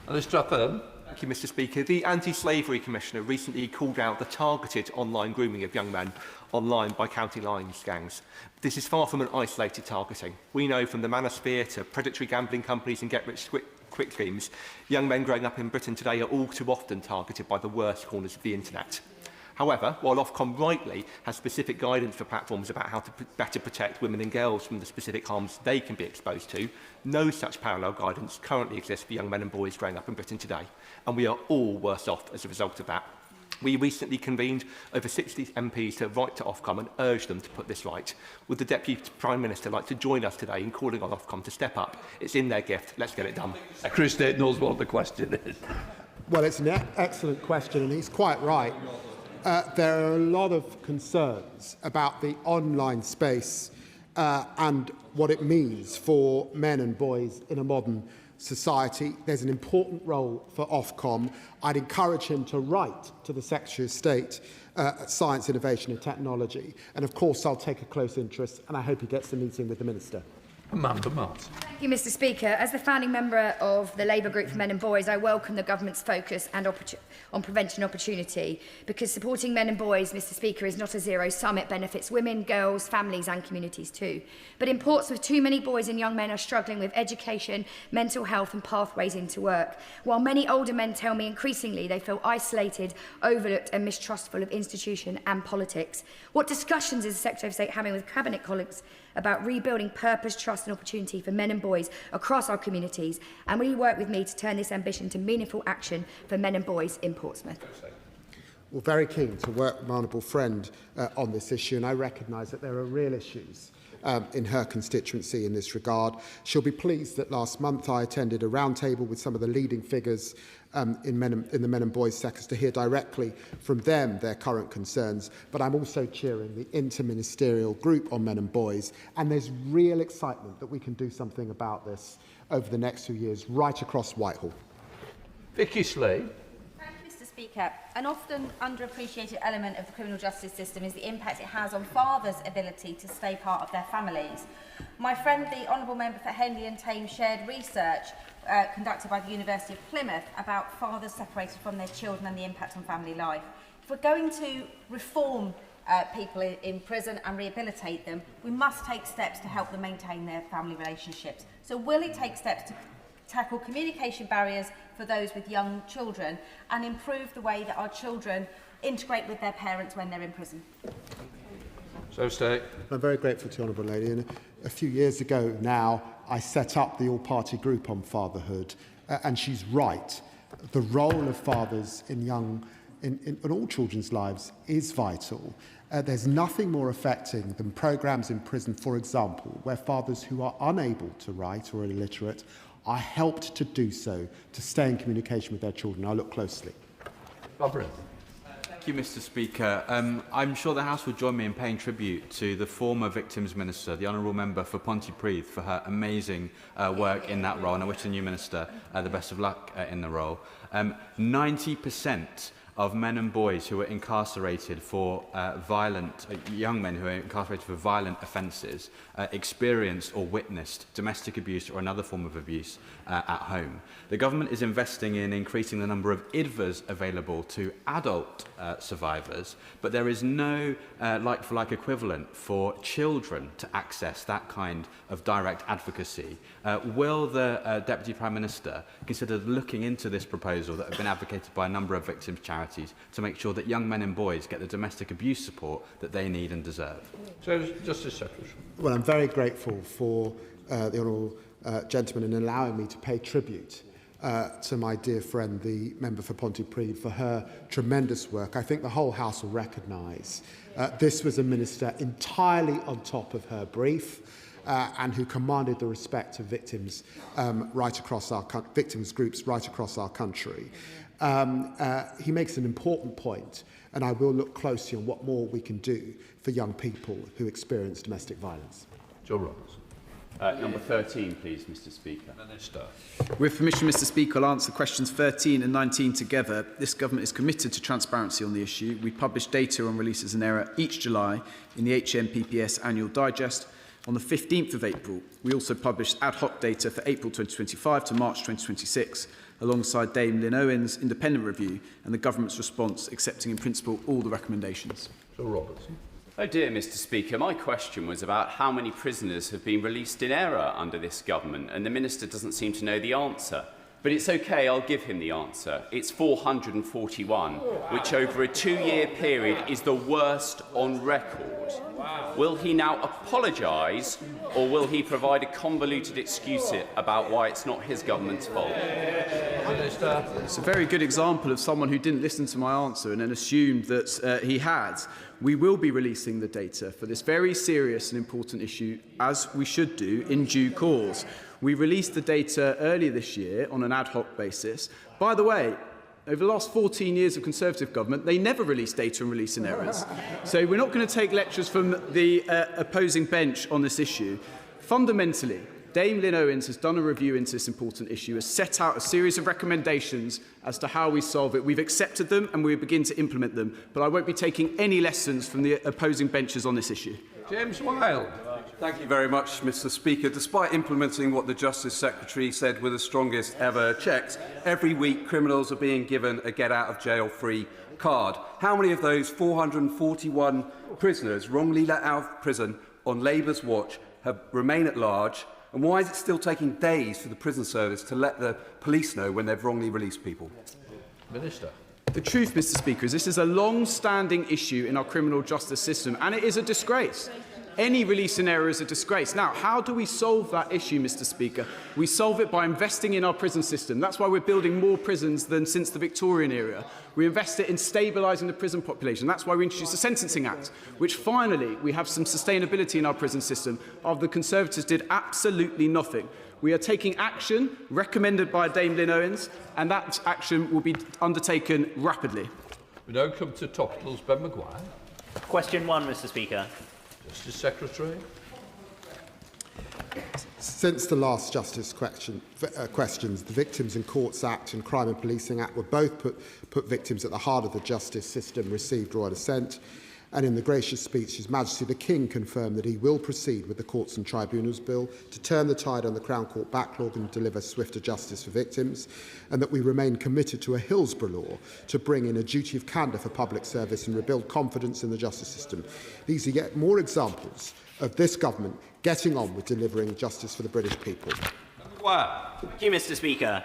Mr Strathern. Thank you, Mr Speaker. The Anti-Slavery Commissioner recently called out the targeted online grooming of young men online by county lines gangs. This is far from an isolated targeting. We know from the manosphere to predatory gambling companies and get-rich-quick schemes, young men growing up in Britain today are all too often targeted by the worst corners of the internet. However, while Ofcom rightly has specific guidance for platforms about how to better protect women and girls from the specific harms they can be exposed to, no such parallel guidance currently exists for young men and boys growing up in Britain today, and we are all worse off as a result of that. We recently convened over 60 MPs to write to Ofcom and urge them to put this right. Would the Deputy Prime Minister like to join us today in calling on Ofcom to step up? It's in their gift. Let's get it done. Secretary of State knows what the question is. Well, it's an excellent question, and he's quite right. There are a lot of concerns about the online space and what it means for men and boys in a modern society. There's an important role for Ofcom. I'd encourage him to write to the Secretary of State Science, Innovation and Technology. And of course, I'll take a close interest, and I hope he gets a meeting with the Minister. Amanda Martin. Thank you, Mr Speaker. As the founding member of the Labour Group for Men and Boys, I welcome the government's focus and on prevention opportunity, because supporting men and boys, Mr Speaker, is not a zero-sum. It benefits women, girls, families and communities too. But in Portsmouth, too many boys and young men are struggling with education, mental health and pathways into work, while many older men tell me increasingly they feel isolated, overlooked and mistrustful of institution and politics. What discussions is the Secretary of State having with Cabinet colleagues about rebuilding purpose, trust and opportunity for men and boys across our communities, and will you work with me to turn this ambition to meaningful action for men and boys in Portsmouth? Well, very keen to work with my honourable friend on this issue, and I recognise that there are real issues in her constituency in this regard. She'll be pleased that last month I attended a roundtable with some of the leading figures in the men and boys sectors to hear directly from them their current concerns. But I'm also chairing the interministerial group on men and boys, and there's real excitement that we can do something about this over the next few years right across Whitehall. Vicky Slade. Thank you, Mr. Speaker. An often underappreciated element of the criminal justice system is the impact it has on fathers' ability to stay part of their families. My friend, the Honourable Member for Henley and Thames, shared research conducted by the University of Plymouth about fathers separated from their children and the impact on family life. If we're going to reform people in prison and rehabilitate them, we must take steps to help them maintain their family relationships. So will it take steps to tackle communication barriers for those with young children and improve the way that our children integrate with their parents when they're in prison? So stay. I'm very grateful to the Honourable Lady. And a few years ago now, I set up the all-party group on fatherhood, and she's right. The role of fathers in all children's lives is vital. There's nothing more affecting than programmes in prison, for example, where fathers who are unable to write or illiterate are helped to do so, to stay in communication with their children. I look closely. Robert. Thank you, Mr. Speaker. I'm sure the House will join me in paying tribute to the former Victims Minister, the Honourable Member for Pontypridd, for her amazing work in that role, and I wish the new Minister the best of luck in the role. 90% of men and boys who are incarcerated for young men who are incarcerated for violent offences experienced or witnessed domestic abuse or another form of abuse at home. The government is investing in increasing the number of IDVAs available to adult survivors, but there is no like-for-like equivalent for children to access that kind of direct advocacy. Will the Deputy Prime Minister consider looking into this proposal that has been advocated by a number of victims' charities to make sure that young men and boys get the domestic abuse support that they need and deserve? So, Justice Secretary. Well, I'm very grateful for the Honourable gentleman in allowing me to pay tribute to my dear friend, the member for Pontypridd, for her tremendous work. I think the whole House will recognise this was a minister entirely on top of her brief and who commanded the respect of victims victims groups right across our country. He makes an important point, and I will look closely on what more we can do for young people who experience domestic violence. Joe Roberts. Number 13, please, Mr. Speaker. Minister. With permission, Mr. Speaker, I'll answer questions 13 and 19 together. This government is committed to transparency on the issue. We publish data on releases in error each July in the HMPPS Annual Digest. On the 15th of April, we also published ad hoc data for April 2025 to March 2026, alongside Dame Lynn Owen's independent review and the government's response, accepting in principle all the recommendations. Joe Roberts. Oh dear, Mr. Speaker, my question was about how many prisoners have been released in error under this government, and the Minister doesn't seem to know the answer. But it's okay, I'll give him the answer. It's 441, which over a 2-year period is the worst on record. Will he now apologise, or will he provide a convoluted excuse about why it's not his government's fault? It's a very good example of someone who didn't listen to my answer and then assumed that he had. We will be releasing the data for this very serious and important issue, as we should do, in due course. We released the data earlier this year on an ad hoc basis. By the way, over the last 14 years of Conservative government, they never released data on releasing errors. So we're not going to take lectures from the opposing bench on this issue. Fundamentally, Dame Lynn Owens has done a review into this important issue, has set out a series of recommendations as to how we solve it. We've accepted them and we begin to implement them. But I won't be taking any lessons from the opposing benches on this issue. James Wilde. Thank you very much, Mr. Speaker. Despite implementing what the Justice Secretary said were the strongest ever checks, every week criminals are being given a get-out-of-jail-free card. How many of those 441 prisoners wrongly let out of prison on Labour's watch remain at large? And why is it still taking days for the prison service to let the police know when they've wrongly released people? Minister. The truth, Mr. Speaker, is this is a long-standing issue in our criminal justice system, and it is a disgrace. Any release in error is a disgrace. Now, how do we solve that issue, Mr. Speaker? We solve it by investing in our prison system. That's why we're building more prisons than since the Victorian era. We invest it in stabilising the prison population. That's why we introduced the Sentencing Act, which finally we have some sustainability in our prison system, after the Conservatives did absolutely nothing. We are taking action recommended by Dame Lynn Owens, and that action will be undertaken rapidly. We now come to topicals. Ben Maguire. Question 1, Mr. Speaker. Justice Secretary. Since the last Justice questions, the Victims in Courts Act and Crime and Policing Act were both put victims at the heart of the justice system, received royal assent, and in the gracious speech His Majesty the King confirmed that he will proceed with the Courts and Tribunals Bill to turn the tide on the Crown Court backlog and deliver swifter justice for victims, and that we remain committed to a Hillsborough law to bring in a duty of candour for public service and rebuild confidence in the justice system. These are yet more examples of this government getting on with delivering justice for the British people. Thank you, Mr. Speaker.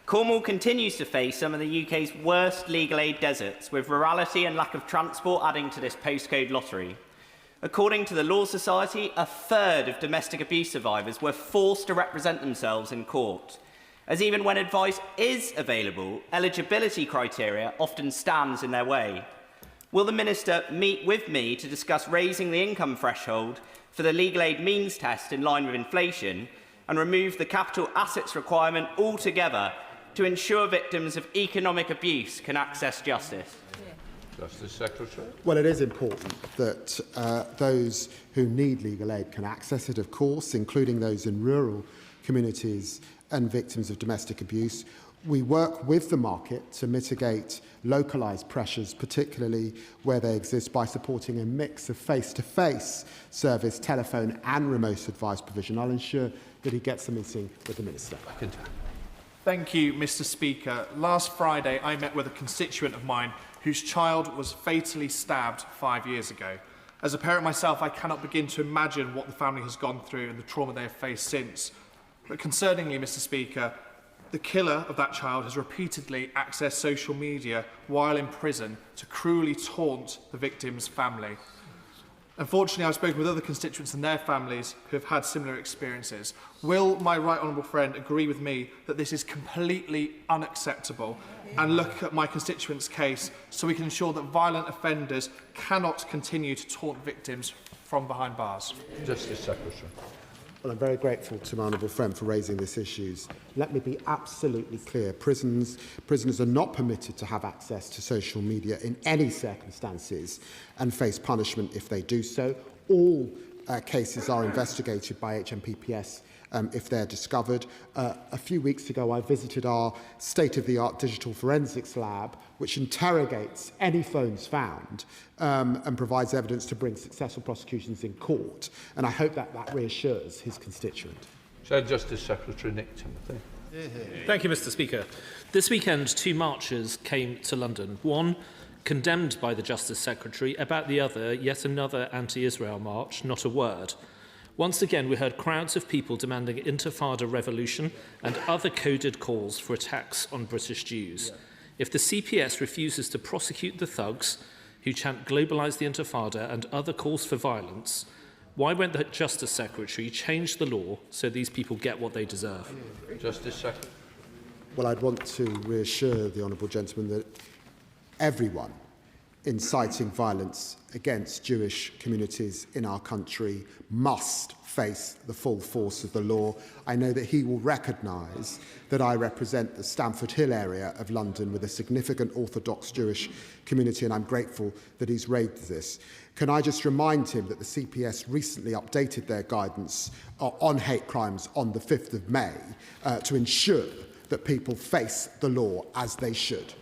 Cornwall continues to face some of the UK's worst legal aid deserts, with rurality and lack of transport adding to this postcode lottery. According to the Law Society, a third of domestic abuse survivors were forced to represent themselves in court, as even when advice is available, eligibility criteria often stands in their way. Will the Minister meet with me to discuss raising the income threshold for the legal aid means test in line with inflation and remove the capital assets requirement altogether to ensure victims of economic abuse can access justice? Justice Secretary. Well, it is important that those who need legal aid can access it, of course, including those in rural communities and victims of domestic abuse. We work with the market to mitigate localised pressures, particularly where they exist, by supporting a mix of face-to-face service, telephone and remote advice provision. I'll ensure that he gets a meeting with the Minister. Thank you, Mr. Speaker. Last Friday, I met with a constituent of mine whose child was fatally stabbed 5 years ago. As a parent myself, I cannot begin to imagine what the family has gone through and the trauma they have faced since. But concerningly, Mr. Speaker, the killer of that child has repeatedly accessed social media while in prison to cruelly taunt the victim's family. Unfortunately, I've spoken with other constituents and their families who have had similar experiences. Will my right honourable friend agree with me that this is completely unacceptable and look at my constituent's case so we can ensure that violent offenders cannot continue to taunt victims from behind bars? Justice Secretary. Well, I'm very grateful to my honourable friend for raising these issues. Let me be absolutely clear. Prisoners are not permitted to have access to social media in any circumstances and face punishment if they do so. All cases are investigated by HMPPS if they're discovered. A few weeks ago, I visited our state-of-the-art digital forensics lab, which interrogates any phones found and provides evidence to bring successful prosecutions in court. And I hope that reassures his constituent. Justice Secretary Nick Timothy. Thank you, Mr. Speaker. This weekend, 2 marchers came to London. One condemned by the Justice Secretary, about the other, yet another anti-Israel march, not a word. Once again, we heard crowds of people demanding Intifada revolution and other coded calls for attacks on British Jews. If the CPS refuses to prosecute the thugs who chant globalise the Intifada and other calls for violence, why won't the Justice Secretary change the law so these people get what they deserve? Justice Secretary. Well, I'd want to reassure the honourable gentleman that everyone inciting violence against Jewish communities in our country must face the full force of the law. I know that he will recognise that I represent the Stamford Hill area of London with a significant Orthodox Jewish community, and I'm grateful that he's raised this. Can I just remind him that the CPS recently updated their guidance on hate crimes on the 5th of May to ensure that people face the law as they should.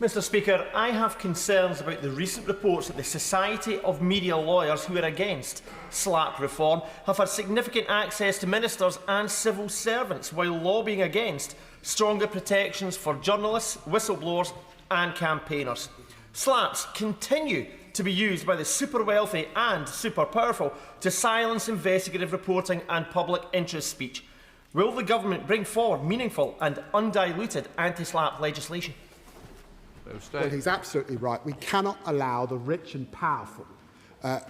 Mr. Speaker, I have concerns about the recent reports that the Society of Media Lawyers, who are against SLAPP reform, have had significant access to ministers and civil servants while lobbying against stronger protections for journalists, whistleblowers and campaigners. SLAPPs continue to be used by the super wealthy and super powerful to silence investigative reporting and public interest speech. Will the government bring forward meaningful and undiluted anti-SLAPP legislation? Well, he's absolutely right. We cannot allow the rich and powerful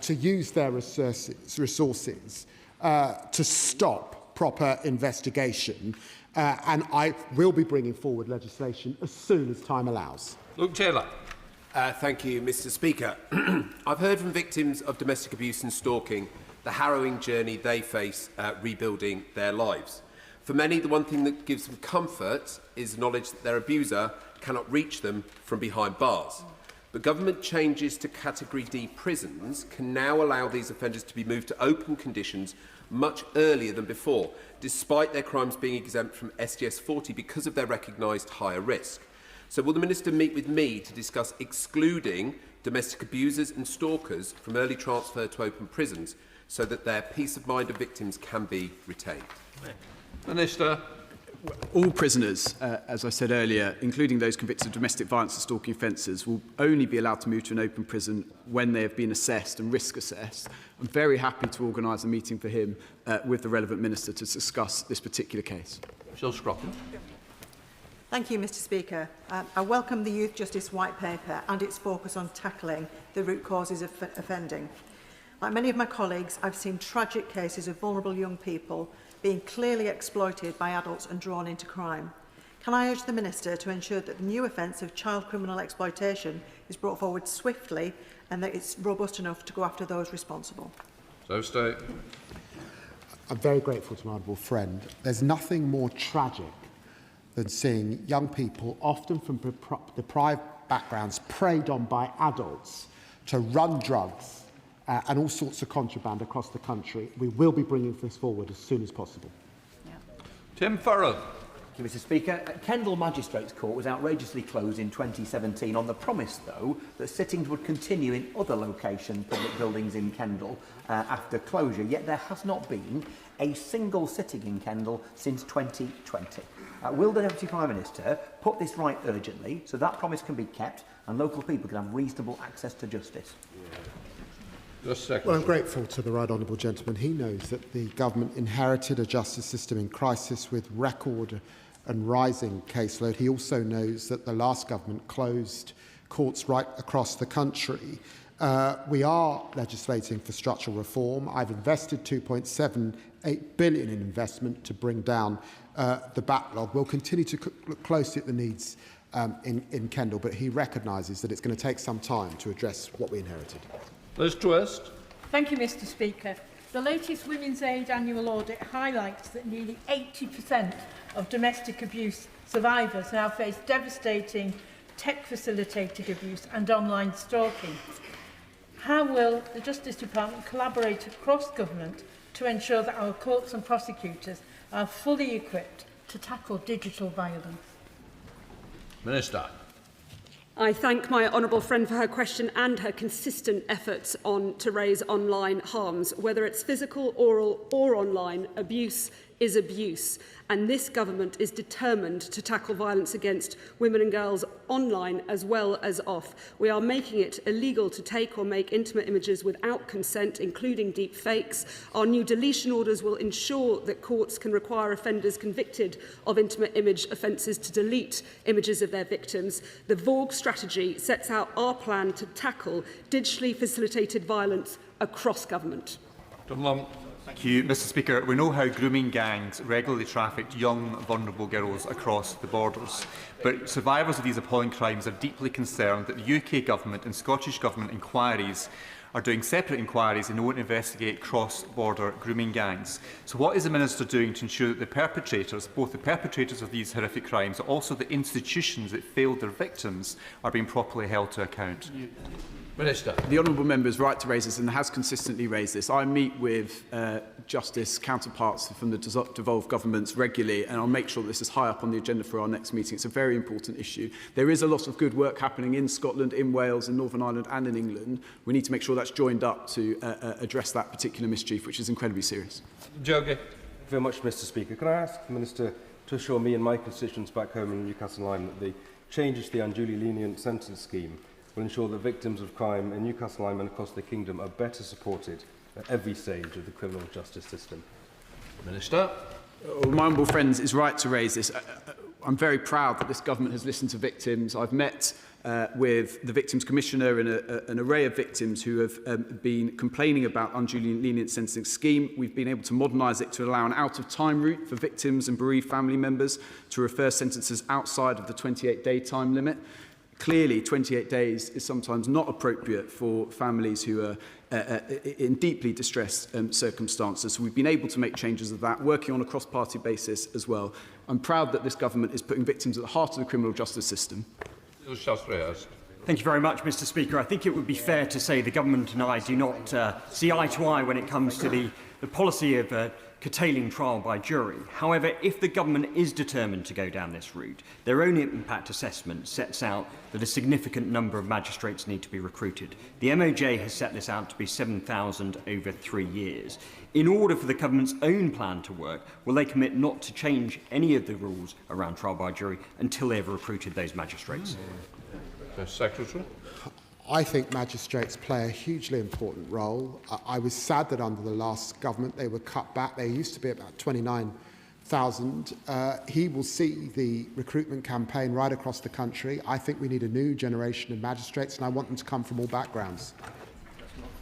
to use their resources to stop proper investigation, and I will be bringing forward legislation as soon as time allows. Luke Taylor. Thank you, Mr. Speaker. I've heard from victims of domestic abuse and stalking the harrowing journey they face rebuilding their lives. For many, the one thing that gives them comfort is the knowledge that their abuser cannot reach them from behind bars. But government changes to Category D prisons can now allow these offenders to be moved to open conditions much earlier than before, despite their crimes being exempt from STS 40 because of their recognised higher risk. So will the Minister meet with me to discuss excluding domestic abusers and stalkers from early transfer to open prisons so that their peace of mind of victims can be retained? Minister. All prisoners, as I said earlier, including those convicted of domestic violence and stalking offences, will only be allowed to move to an open prison when they have been assessed and risk assessed. I'm very happy to organise a meeting for him with the relevant minister to discuss this particular case. Jill Scroppen. Thank you, Mr. Speaker. I welcome the Youth Justice White Paper and its focus on tackling the root causes of offending. Like many of my colleagues, I've seen tragic cases of vulnerable young people being clearly exploited by adults and drawn into crime. Can I urge the Minister to ensure that the new offence of child criminal exploitation is brought forward swiftly and that it's robust enough to go after those responsible? So stay. I'm very grateful to my honourable friend. There's nothing more tragic than seeing young people, often from deprived backgrounds, preyed on by adults to run drugs and all sorts of contraband across the country. We will be bringing this forward as soon as possible. Tim Farrell. Thank you, Mr. Speaker. Kendal Magistrates Court was outrageously closed in 2017 on the promise, though, that sittings would continue in other location public buildings in Kendal after closure, yet there has not been a single sitting in Kendal since 2020. Will the Deputy Prime Minister put this right urgently so that promise can be kept and local people can have reasonable access to justice? Well, I'm grateful to the right honourable gentleman. He knows that the government inherited a justice system in crisis with record and rising caseload. He also knows that the last government closed courts right across the country. We are legislating for structural reform. I've invested £2.78 billion in investment to bring down the backlog. We'll continue to look closely at the needs in Kendal, but he recognises that it's going to take some time to address what we inherited. Liz Twist. Thank you, Mr. Speaker. The latest Women's Aid annual audit highlights that nearly 80% of domestic abuse survivors now face devastating tech-facilitated abuse and online stalking. How will the Justice Department collaborate across government to ensure that our courts and prosecutors are fully equipped to tackle digital violence? Minister. I thank my honourable friend for her question and her consistent efforts to raise online harms. Whether it's physical, oral or online, abuse is abuse, and this government is determined to tackle violence against women and girls online as well as off. We are making it illegal to take or make intimate images without consent, including deep fakes. Our new deletion orders will ensure that courts can require offenders convicted of intimate image offences to delete images of their victims. The VOG strategy sets out our plan to tackle digitally facilitated violence across government. Thank you, Mr. Speaker. We know how grooming gangs regularly trafficked young, vulnerable girls across the borders. But survivors of these appalling crimes are deeply concerned that the UK Government and Scottish Government inquiries are doing separate inquiries and won't investigate cross-border grooming gangs. So what is the Minister doing to ensure that the perpetrators, both the perpetrators of these horrific crimes, but also the institutions that failed their victims, are being properly held to account? Minister. The honourable member is right to raise this and has consistently raised this. I meet with Justice counterparts from the devolved governments regularly, and I'll make sure that this is high up on the agenda for our next meeting. It's a very important issue. There is a lot of good work happening in Scotland, in Wales, in Northern Ireland and in England. We need to make sure that's joined up to address that particular mischief, which is incredibly serious. Jogi. Thank you very much, Mr. Speaker. Can I ask the Minister to assure me and my constituents back home in Newcastle Lyme that the changes to the unduly lenient sentence scheme will ensure that victims of crime in Newcastle Lyme and across the Kingdom are better supported at every stage of the criminal justice system? Minister. My honourable friend is right to raise this. I'm very proud that this government has listened to victims. I've met with the Victims Commissioner and an array of victims who have been complaining about unduly lenient sentencing scheme. We've been able to modernise it to allow an out-of-time route for victims and bereaved family members to refer sentences outside of the 28-day time limit. Clearly, 28 days is sometimes not appropriate for families who are in deeply distressed circumstances. So we've been able to make changes of that, working on a cross-party basis as well. I'm proud that this government is putting victims at the heart of the criminal justice system. Thank you very much, Mr. Speaker. I think it would be fair to say the government and I do not see eye to eye when it comes to the policy of curtailing trial by jury. However, if the government is determined to go down this route, their own impact assessment sets out that a significant number of magistrates need to be recruited. The MOJ has set this out to be 7,000 over 3 years. In order for the government's own plan to work, will they commit not to change any of the rules around trial by jury until they have recruited those magistrates? Secretary. I think magistrates play a hugely important role. I was sad that under the last government they were cut back. They used to be about 29,000. He will see the recruitment campaign right across the country. I think we need a new generation of magistrates, and I want them to come from all backgrounds.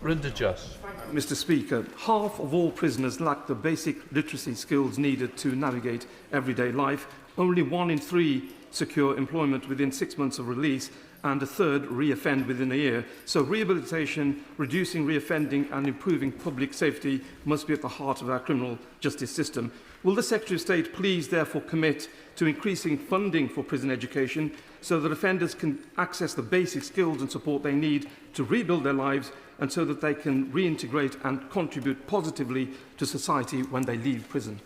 Mr. Speaker, half of all prisoners lack the basic literacy skills needed to navigate everyday life. Only 1 in 3 secure employment within 6 months of release, and a third re-offend within a year. So rehabilitation, reducing re-offending and improving public safety must be at the heart of our criminal justice system. Will the Secretary of State please therefore commit to increasing funding for prison education so that offenders can access the basic skills and support they need to rebuild their lives, and so that they can reintegrate and contribute positively to society when they leave prison?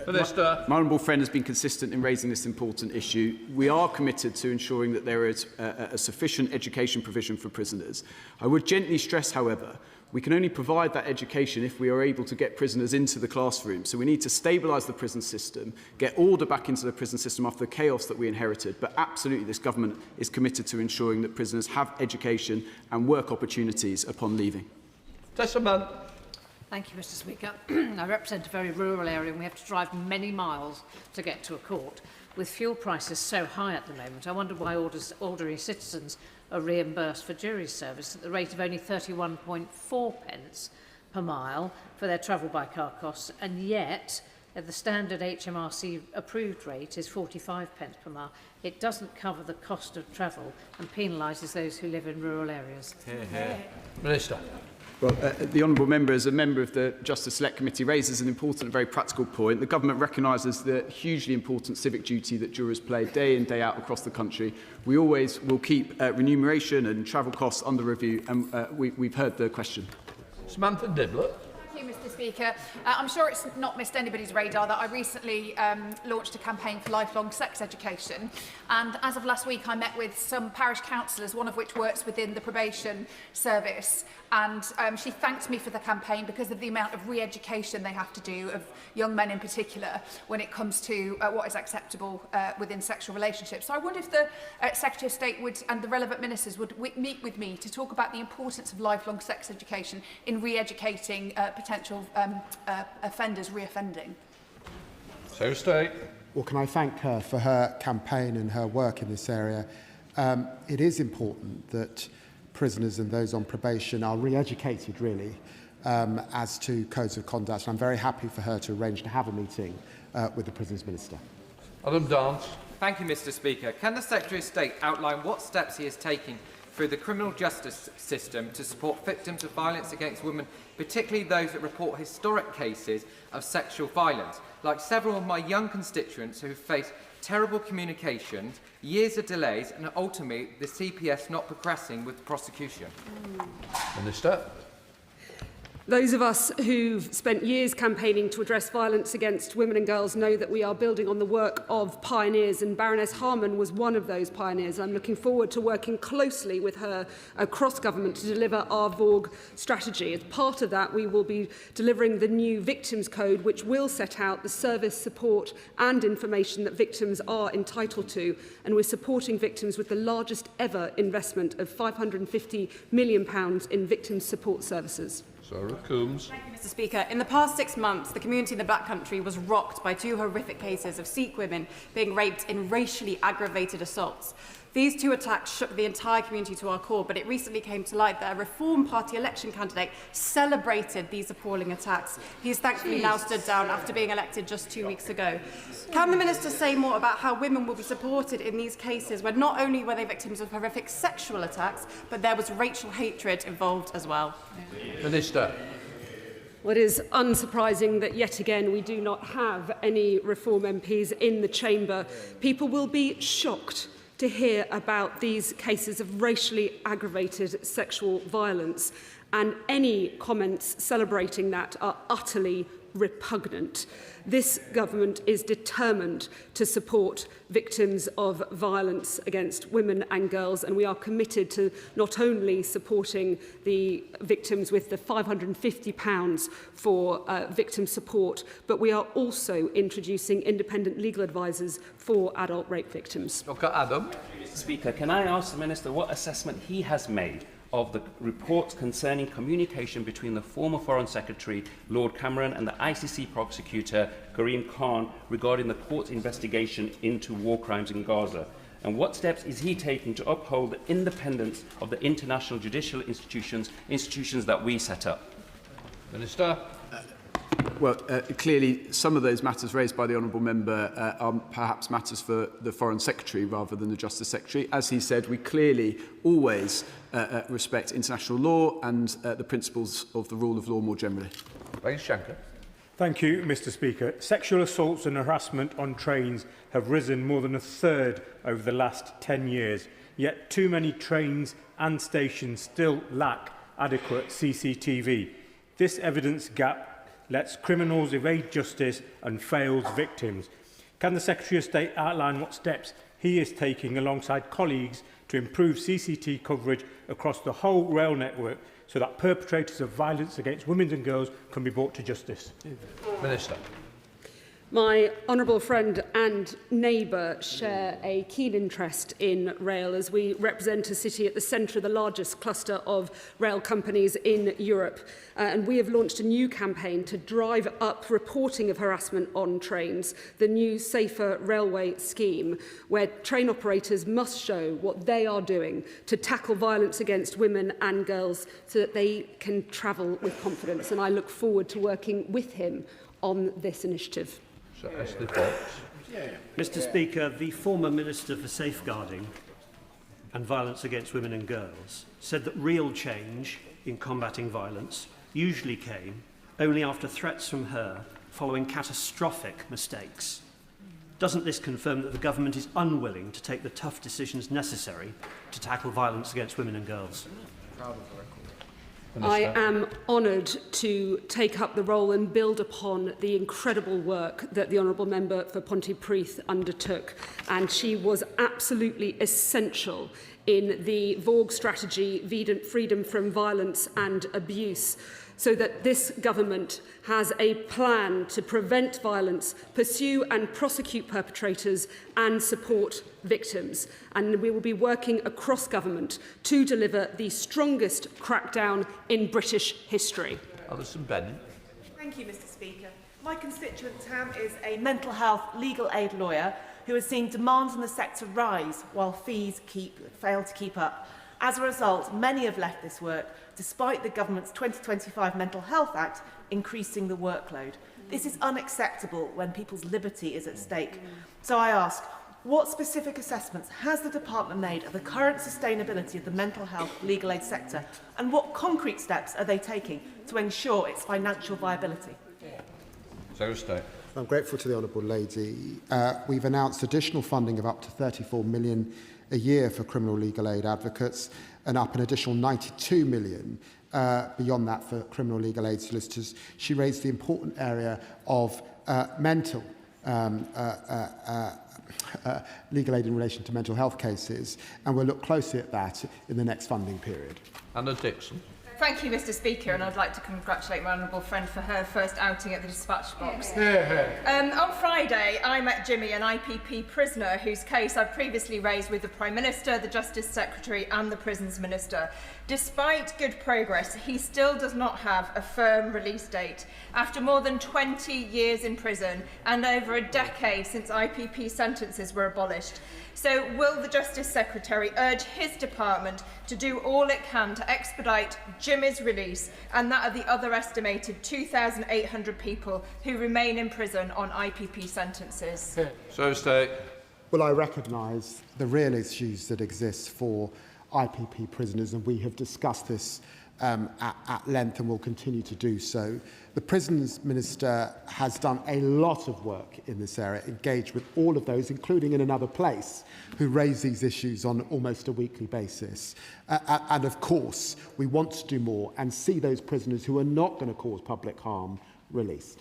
My honourable friend has been consistent in raising this important issue. We are committed to ensuring that there is a sufficient education provision for prisoners. I would gently stress, however, we can only provide that education if we are able to get prisoners into the classroom. So we need to stabilise the prison system, get order back into the prison system after the chaos that we inherited. But absolutely, this government is committed to ensuring that prisoners have education and work opportunities upon leaving. Thank you, Mr. Speaker. I represent a very rural area and we have to drive many miles to get to a court. With fuel prices so high at the moment, I wonder why ordinary citizens are reimbursed for jury service at the rate of only 31.4 pence per mile for their travel by car costs, and yet the standard HMRC approved rate is 45 pence per mile. It doesn't cover the cost of travel and penalises those who live in rural areas. Minister. Well, the honourable member, as a member of the Justice Select Committee, raises an important and very practical point. The government recognises the hugely important civic duty that jurors play day in, day out across the country. We always will keep remuneration and travel costs under review, and we've heard the question. Samantha Dibblett. Thank you, Mr. Speaker. I'm sure it's not missed anybody's radar that I recently launched a campaign for lifelong sex education, and as of last week I met with some parish councillors, one of which works within the probation service, and she thanked me for the campaign because of the amount of re-education they have to do, of young men in particular, when it comes to what is acceptable within sexual relationships. So I wonder if the Secretary of State would, and the relevant ministers would meet with me to talk about the importance of lifelong sex education in re-educating potential offenders re-offending. So State. Well, can I thank her for her campaign and her work in this area. It is important that prisoners and those on probation are re-educated, really, as to codes of conduct. And I'm very happy for her to arrange to have a meeting with the Prisons Minister. Adam Dance. Thank you, Mr. Speaker. Can the Secretary of State outline what steps he is taking through the criminal justice system to support victims of violence against women, particularly those that report historic cases of sexual violence, like several of my young constituents who face terrible communications, years of delays, and ultimately the CPS not progressing with the prosecution? Minister. Those of us who've spent years campaigning to address violence against women and girls know that we are building on the work of pioneers, and Baroness Harman was one of those pioneers. I'm looking forward to working closely with her across government to deliver our VOG strategy. As part of that, we will be delivering the new Victims Code, which will set out the service, support and information that victims are entitled to, and we're supporting victims with the largest ever investment of £550 million in victim support services. Sarah Coombs. Thank you, Mr. Speaker. In the past 6 months, the community in the Black Country was rocked by 2 horrific cases of Sikh women being raped in racially aggravated assaults. These 2 attacks shook the entire community to our core, but it recently came to light that a Reform Party election candidate celebrated these appalling attacks. He's thankfully now stood down after being elected just 2 weeks ago. Can the Minister say more about how women will be supported in these cases when not only were they victims of horrific sexual attacks, but there was racial hatred involved as well? Minister. Well, it is unsurprising that yet again we do not have any Reform MPs in the chamber. People will be shocked to hear about these cases of racially aggravated sexual violence, and any comments celebrating that are utterly repugnant. This government is determined to support victims of violence against women and girls, and we are committed to not only supporting the victims with the £550 for victim support, but we are also introducing independent legal advisors for adult rape victims. Dr. Adam. Mr. Speaker, can I ask the Minister what assessment he has made of the reports concerning communication between the former Foreign Secretary, Lord Cameron, and the ICC prosecutor, Karim Khan, regarding the court's investigation into war crimes in Gaza? And what steps is he taking to uphold the independence of the international judicial institutions that we set up? Minister. Well, clearly, some of those matters raised by the honourable member are perhaps matters for the Foreign Secretary rather than the Justice Secretary. As he said, we clearly always respect international law and the principles of the rule of law more generally. Shankar. Thank you, Mr. Speaker. Sexual assaults and harassment on trains have risen more than a third over the last 10 years, yet too many trains and stations still lack adequate CCTV. This evidence gap lets criminals evade justice and fails victims. Can the Secretary of State outline what steps he is taking alongside colleagues to improve CCTV coverage across the whole rail network so that perpetrators of violence against women and girls can be brought to justice? Minister. My honourable friend and neighbour share a keen interest in rail as we represent a city at the centre of the largest cluster of rail companies in Europe. And we have launched a new campaign to drive up reporting of harassment on trains, the new Safer Railway scheme, where train operators must show what they are doing to tackle violence against women and girls so that they can travel with confidence. And I look forward to working with him on this initiative. Mr. Speaker, the former Minister for Safeguarding and Violence Against Women and Girls said that real change in combating violence usually came only after threats from her following catastrophic mistakes. Doesn't this confirm that the government is unwilling to take the tough decisions necessary to tackle violence against women and girls? I am honoured to take up the role and build upon the incredible work that the Honourable Member for Pontypridd undertook, and she was absolutely essential in the Vorg strategy, Freedom from Violence and Abuse, so that this government has a plan to prevent violence, pursue and prosecute perpetrators and support victims. And we will be working across government to deliver the strongest crackdown in British history. Alison Bennett. Thank you, Mr. Speaker. My constituent Tam is a mental health legal aid lawyer who has seen demands in the sector rise while fees fail to keep up. As a result, many have left this work, despite the government's 2025 Mental Health Act increasing the workload. This is unacceptable when people's liberty is at stake. So I ask, what specific assessments has the department made of the current sustainability of the mental health legal aid sector, and what concrete steps are they taking to ensure its financial viability? Secretary of State. I'm grateful to the Honourable Lady. We've announced additional funding of up to £34 million a year for criminal legal aid advocates, and up an additional £92 million beyond that for criminal legal aid solicitors. She raised the important area of mental legal aid in relation to mental health cases, and we'll look closely at that in the next funding period. Anna Dixon. Thank you, Mr. Speaker, and I'd like to congratulate my honourable friend for her first outing at the dispatch box. On Friday, I met Jimmy, an IPP prisoner whose case I've previously raised with the Prime Minister, the Justice Secretary and the Prisons Minister. Despite good progress, he still does not have a firm release date. After more than 20 years in prison and over a decade since IPP sentences were abolished. So will the Justice Secretary urge his department to do all it can to expedite Jimmy's release and that of the other estimated 2,800 people who remain in prison on IPP sentences? So state. Well, I recognise the real issues that exist for IPP prisoners, and we have discussed this at length and will continue to do so. The Prisons Minister has done a lot of work in this area, engaged with all of those, including in another place, who raise these issues on almost a weekly basis. And of course, we want to do more and see those prisoners who are not going to cause public harm released.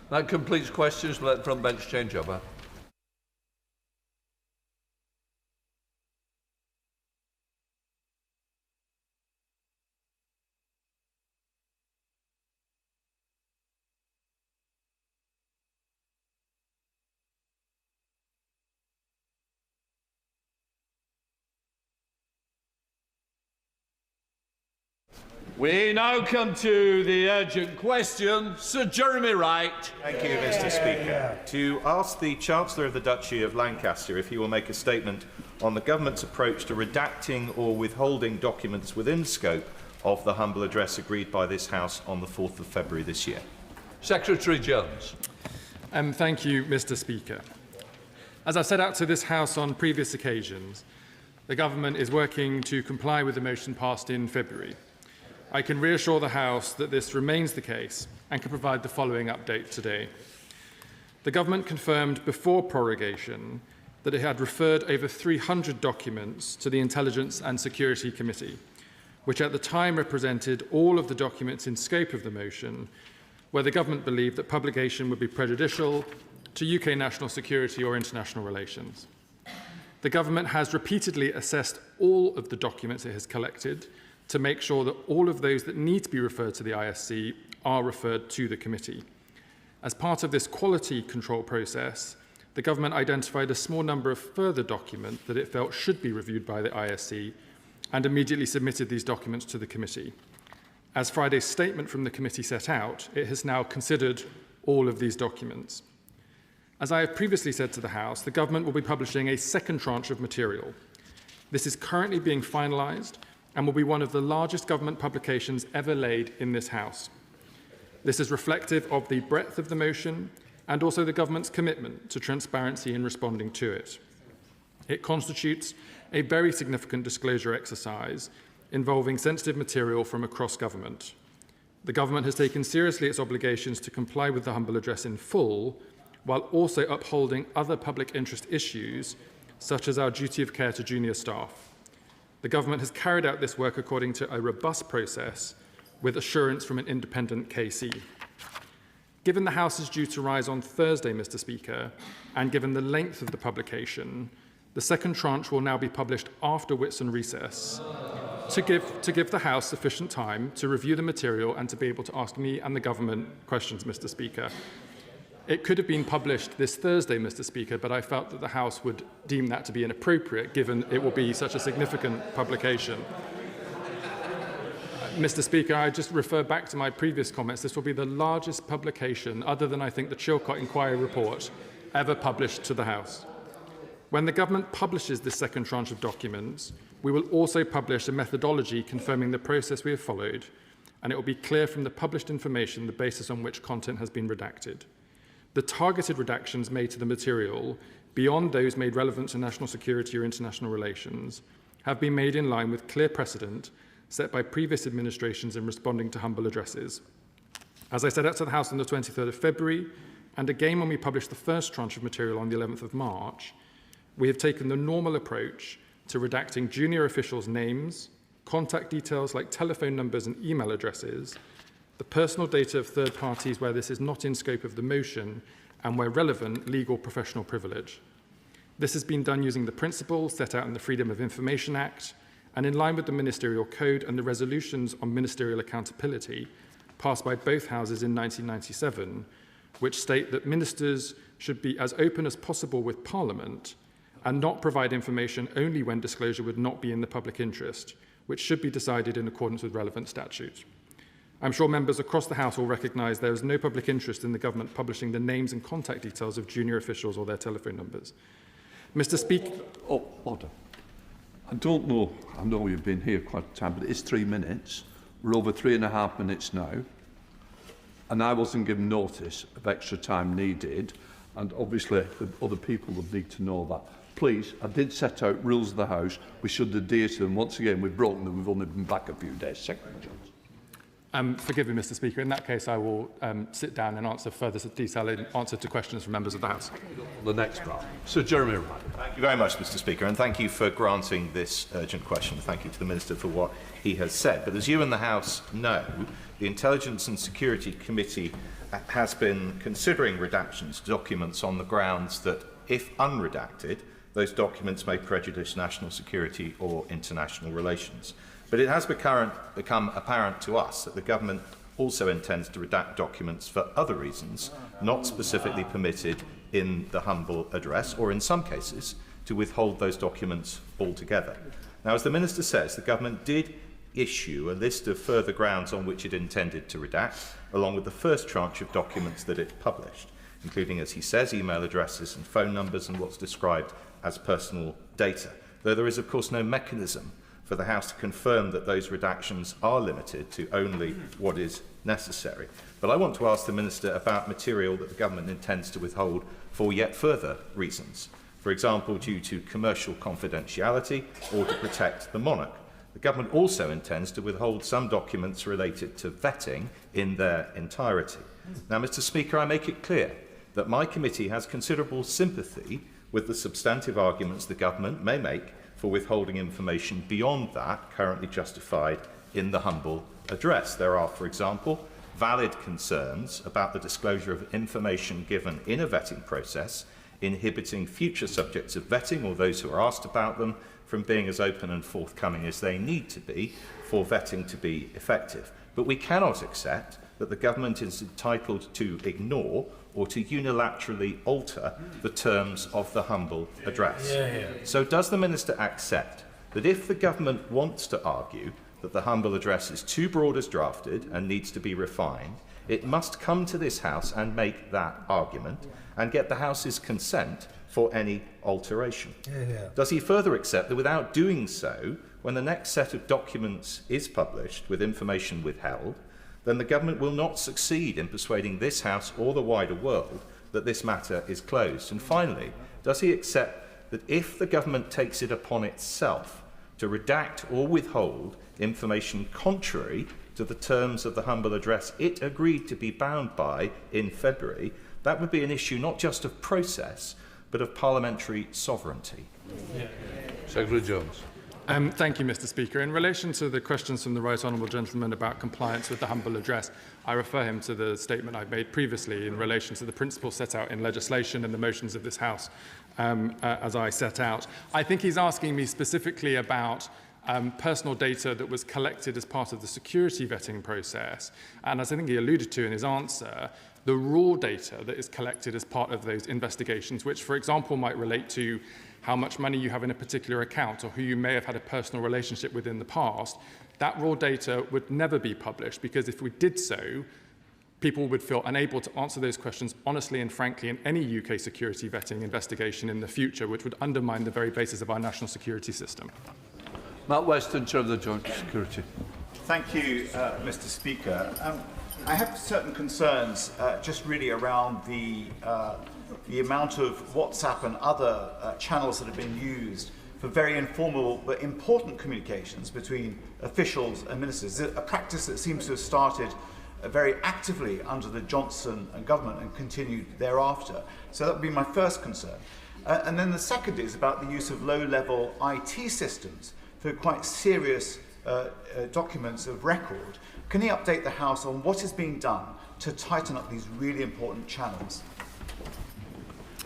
That completes questions. Let the front bench change over. We now come to the urgent question. Sir Jeremy Wright. Thank you, Mr. Speaker. To ask the Chancellor of the Duchy of Lancaster if he will make a statement on the government's approach to redacting or withholding documents within scope of the humble address agreed by this House on the 4th of February this year. Secretary Jones. Thank you, Mr. Speaker. As I've set out to this House on previous occasions, the government is working to comply with the motion passed in February. I can reassure the House that this remains the case and can provide the following update today. The government confirmed before prorogation that it had referred over 300 documents to the Intelligence and Security Committee, which at the time represented all of the documents in scope of the motion, where the government believed that publication would be prejudicial to UK national security or international relations. The government has repeatedly assessed all of the documents it has collected to make sure that all of those that need to be referred to the ISC are referred to the committee. As part of this quality control process, the government identified a small number of further documents that it felt should be reviewed by the ISC and immediately submitted these documents to the committee. As Friday's statement from the committee set out, it has now considered all of these documents. As I have previously said to the House, the government will be publishing a second tranche of material. This is currently being finalised and will be one of the largest government publications ever laid in this House. This is reflective of the breadth of the motion and also the government's commitment to transparency in responding to it. It constitutes a very significant disclosure exercise involving sensitive material from across government. The government has taken seriously its obligations to comply with the humble address in full, while also upholding other public interest issues, such as our duty of care to junior staff. The government has carried out this work according to a robust process with assurance from an independent KC. Given the House is due to rise on Thursday, Mr. Speaker, and given the length of the publication, the second tranche will now be published after Whitsun recess to give the House sufficient time to review the material and to be able to ask me and the government questions, Mr. Speaker. It could have been published this Thursday, Mr. Speaker, but I felt that the House would deem that to be inappropriate, given it will be such a significant publication. Mr. Speaker, I just refer back to my previous comments. This will be the largest publication, other than I think the Chilcot Inquiry report, ever published to the House. When the government publishes this second tranche of documents, we will also publish a methodology confirming the process we have followed, and it will be clear from the published information the basis on which content has been redacted. The targeted redactions made to the material, beyond those made relevant to national security or international relations, have been made in line with clear precedent set by previous administrations in responding to humble addresses. As I said out to the House on the 23rd of February, and again when we published the first tranche of material on the 11th of March, we have taken the normal approach to redacting junior officials' names, contact details like telephone numbers and email addresses, the personal data of third parties where this is not in scope of the motion, and where relevant, legal professional privilege. This has been done using the principles set out in the Freedom of Information Act and in line with the Ministerial Code and the resolutions on ministerial accountability passed by both houses in 1997, which state that ministers should be as open as possible with Parliament and not provide information only when disclosure would not be in the public interest, which should be decided in accordance with relevant statutes. I'm sure members across the House will recognise there is no public interest in the government publishing the names and contact details of junior officials or their telephone numbers. Mr. Speaker... Order. I don't know, I know you've been here quite a time, but it's 3 minutes. We're over 3.5 minutes now. And I wasn't given notice of extra time needed. And obviously, the other people would need to know that. Please, I did set out rules of the House. We should adhere to them. Once again, we've broken them. We've only been back a few days. Secretary Jones. Forgive me, Mr. Speaker. In that case, I will sit down and answer further detail in answer to questions from members of the House. The next part. Sir Jeremy Wright. Thank you very much, Mr. Speaker, and thank you for granting this urgent question. Thank you to the Minister for what he has said. But as you and the House know, the Intelligence and Security Committee has been considering redactions to documents on the grounds that, if unredacted, those documents may prejudice national security or international relations. But it has become apparent to us that the government also intends to redact documents for other reasons, not specifically permitted in the humble address, or in some cases, to withhold those documents altogether. Now, as the Minister says, the government did issue a list of further grounds on which it intended to redact, along with the first tranche of documents that it published, including, as he says, email addresses and phone numbers and what's described as personal data, though there is, of course, no mechanism for the House to confirm that those redactions are limited to only what is necessary. But I want to ask the Minister about material that the government intends to withhold for yet further reasons, for example, due to commercial confidentiality or to protect the monarch. The government also intends to withhold some documents related to vetting in their entirety. Now, Mr. Speaker, I make it clear that my committee has considerable sympathy with the substantive arguments the government may make for withholding information beyond that currently justified in the humble address. There are, for example, valid concerns about the disclosure of information given in a vetting process, inhibiting future subjects of vetting or those who are asked about them from being as open and forthcoming as they need to be for vetting to be effective. But we cannot accept that the government is entitled to ignore or to unilaterally alter the terms of the humble address. So does the Minister accept that if the government wants to argue that the humble address is too broad as drafted and needs to be refined, it must come to this House and make that argument and get the House's consent for any alteration? Does he further accept that without doing so, when the next set of documents is published with information withheld, then the government will not succeed in persuading this House or the wider world that this matter is closed? And finally, does he accept that if the government takes it upon itself to redact or withhold information contrary to the terms of the humble address it agreed to be bound by in February, that would be an issue not just of process, but of parliamentary sovereignty? Secretary Jones. Thank you, Mr. Speaker. In relation to the questions from the Right Honourable Gentleman about compliance with the humble address, I refer him to the statement I've made previously in relation to the principles set out in legislation and the motions of this House, as I set out. I think he's asking me specifically about personal data that was collected as part of the security vetting process. And as I think he alluded to in his answer, the raw data that is collected as part of those investigations, which, for example, might relate to how much money you have in a particular account or who you may have had a personal relationship with in the past, that raw data would never be published, because if we did so, people would feel unable to answer those questions honestly and frankly in any UK security vetting investigation in the future, which would undermine the very basis of our national security system. Matt Weston, Chair of the Joint Security. Thank you, Mr. Speaker. I have certain concerns just really around the amount of WhatsApp and other channels that have been used for very informal but important communications between officials and ministers, a practice that seems to have started very actively under the Johnson government and continued thereafter. So that would be my first concern. And then the second is about the use of low-level IT systems for quite serious documents of record. Can he update the House on what is being done to tighten up these really important channels?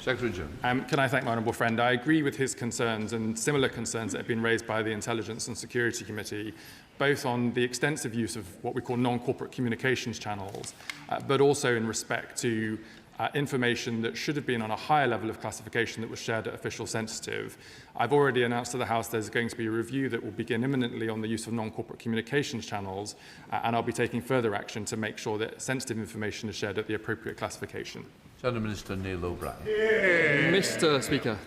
Secretary General. Can I thank my honourable friend? I agree with his concerns and similar concerns that have been raised by the Intelligence and Security Committee, both on the extensive use of what we call non-corporate communications channels, but also in respect to information that should have been on a higher level of classification that was shared at official sensitive. I've already announced to the House there's going to be a review that will begin imminently on the use of non-corporate communications channels, and I'll be taking further action to make sure that sensitive information is shared at the appropriate classification. Senator Minister Neil O'Brien. Mr. Speaker,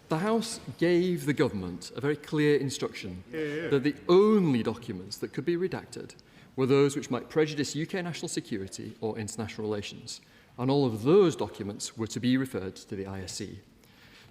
the House gave the government a very clear instruction that the only documents that could be redacted were those which might prejudice UK national security or international relations, and all of those documents were to be referred to the ISC.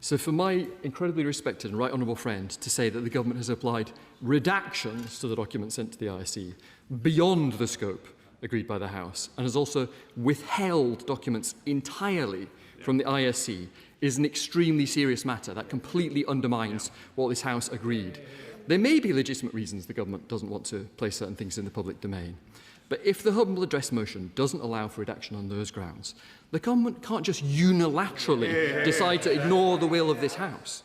So for my incredibly respected and right honourable friend to say that the government has applied redactions to the documents sent to the ISC beyond the scope agreed by the House, and has also withheld documents entirely from the ISC, is an extremely serious matter that completely undermines what this House agreed. There may be legitimate reasons the government doesn't want to place certain things in the public domain, but if the humble address motion doesn't allow for redaction on those grounds, the government can't just unilaterally decide to ignore the will of this House.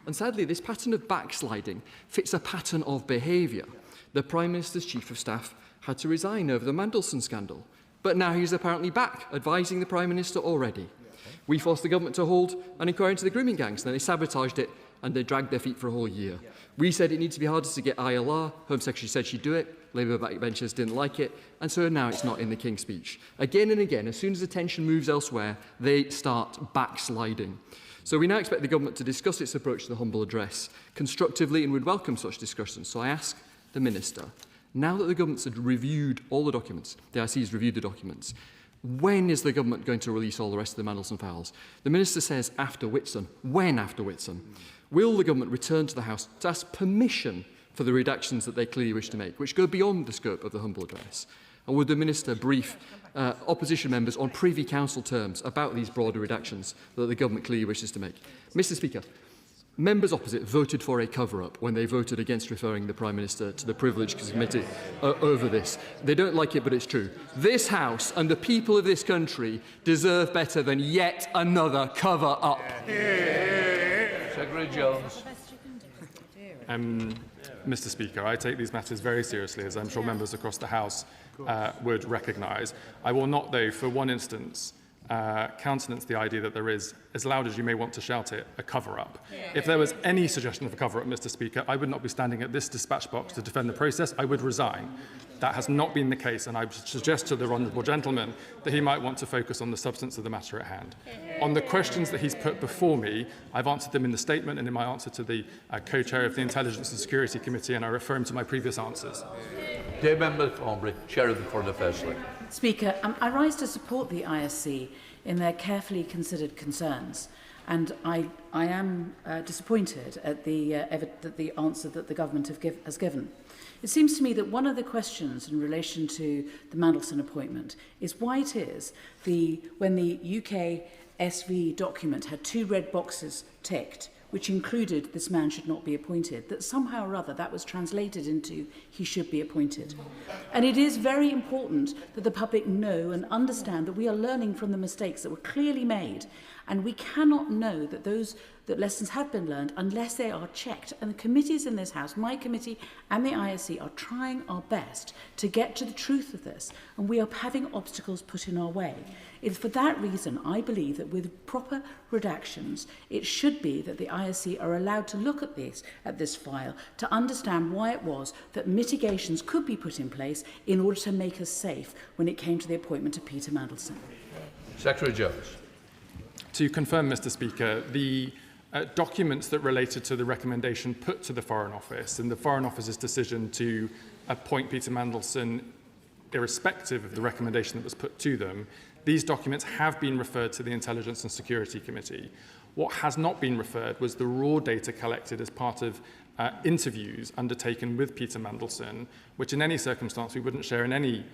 And sadly, this pattern of backsliding fits a pattern of behaviour. The Prime Minister's Chief of Staff had to resign over the Mandelson scandal, but now he's apparently back, advising the Prime Minister already. We forced the government to hold an inquiry into the grooming gangs, and then they sabotaged it and they dragged their feet for a whole year. We said it needs to be harder to get ILR, Home Secretary said she'd do it, Labour backbenchers didn't like it, and so now it's not in the King's Speech. Again and again, as soon as attention moves elsewhere, they start backsliding. So we now expect the government to discuss its approach to the humble address constructively, and would welcome such discussions. So I ask the Minister, now that the government's had reviewed all the documents, the IC has reviewed the documents, when is the government going to release all the rest of the Mandelson files? The Minister says after Whitsun. When after Whitsun? Will the government return to the House to ask permission for the redactions that they clearly wish to make, which go beyond the scope of the humble address? And would the Minister brief opposition members on Privy Council terms about these broader redactions that the government clearly wishes to make? Mr. Speaker, members opposite voted for a cover-up when they voted against referring the Prime Minister to the Privilege Committee over this. They don't like it, but it's true. This House and the people of this country deserve better than yet another cover-up. Secretary Jones. Mr. Speaker, I take these matters very seriously, as I'm sure members across the House would recognise. I will not, though, for one instance, countenance the idea that there is, as loud as you may want to shout it, a cover-up. If there was any suggestion of a cover-up, Mr. Speaker, I would not be standing at this dispatch box to defend the process. I would resign. That has not been the case, and I would suggest to the honourable gentleman that he might want to focus on the substance of the matter at hand. On the questions that he's put before me, I've answered them in the statement and in my answer to the co-chair of the Intelligence and Security Committee, and I refer him to my previous answers. Dear Member Thornbury, Chair of the Foreign Affairs Select. Speaker, I rise to support the ISC in their carefully considered concerns, and I am disappointed at the answer that the government has given. It seems to me that one of the questions in relation to the Mandelson appointment is why it is when the UK SV document had 2 red boxes ticked, which included this man should not be appointed, that somehow or other that was translated into he should be appointed. And it is very important that the public know and understand that we are learning from the mistakes that were clearly made, and we cannot know that that lessons have been learned unless they are checked. And the committees in this House, my committee and the ISC, are trying our best to get to the truth of this, and we are having obstacles put in our way. It's for that reason I believe that with proper redactions, it should be that the ISC are allowed to look at this file to understand why it was that mitigations could be put in place in order to make us safe when it came to the appointment of Peter Mandelson. Secretary Jones. To confirm, Mr. Speaker, the documents that related to the recommendation put to the Foreign Office and the Foreign Office's decision to appoint Peter Mandelson irrespective of the recommendation that was put to them, these documents have been referred to the Intelligence and Security Committee. What has not been referred was the raw data collected as part of interviews undertaken with Peter Mandelson, which in any circumstance we wouldn't share in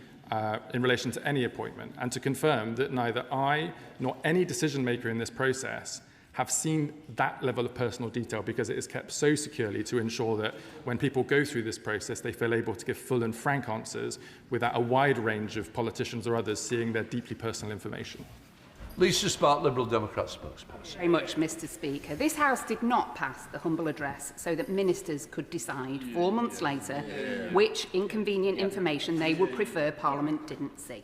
relation to any appointment, and to confirm that neither I nor any decision maker in this process have seen that level of personal detail, because it is kept so securely to ensure that when people go through this process, they feel able to give full and frank answers without a wide range of politicians or others seeing their deeply personal information. Lisa Spark, Liberal Democrat spokesperson. Very much, Mr. Speaker. This House did not pass the humble address so that ministers could decide 4 months later which inconvenient information they would prefer Parliament didn't see.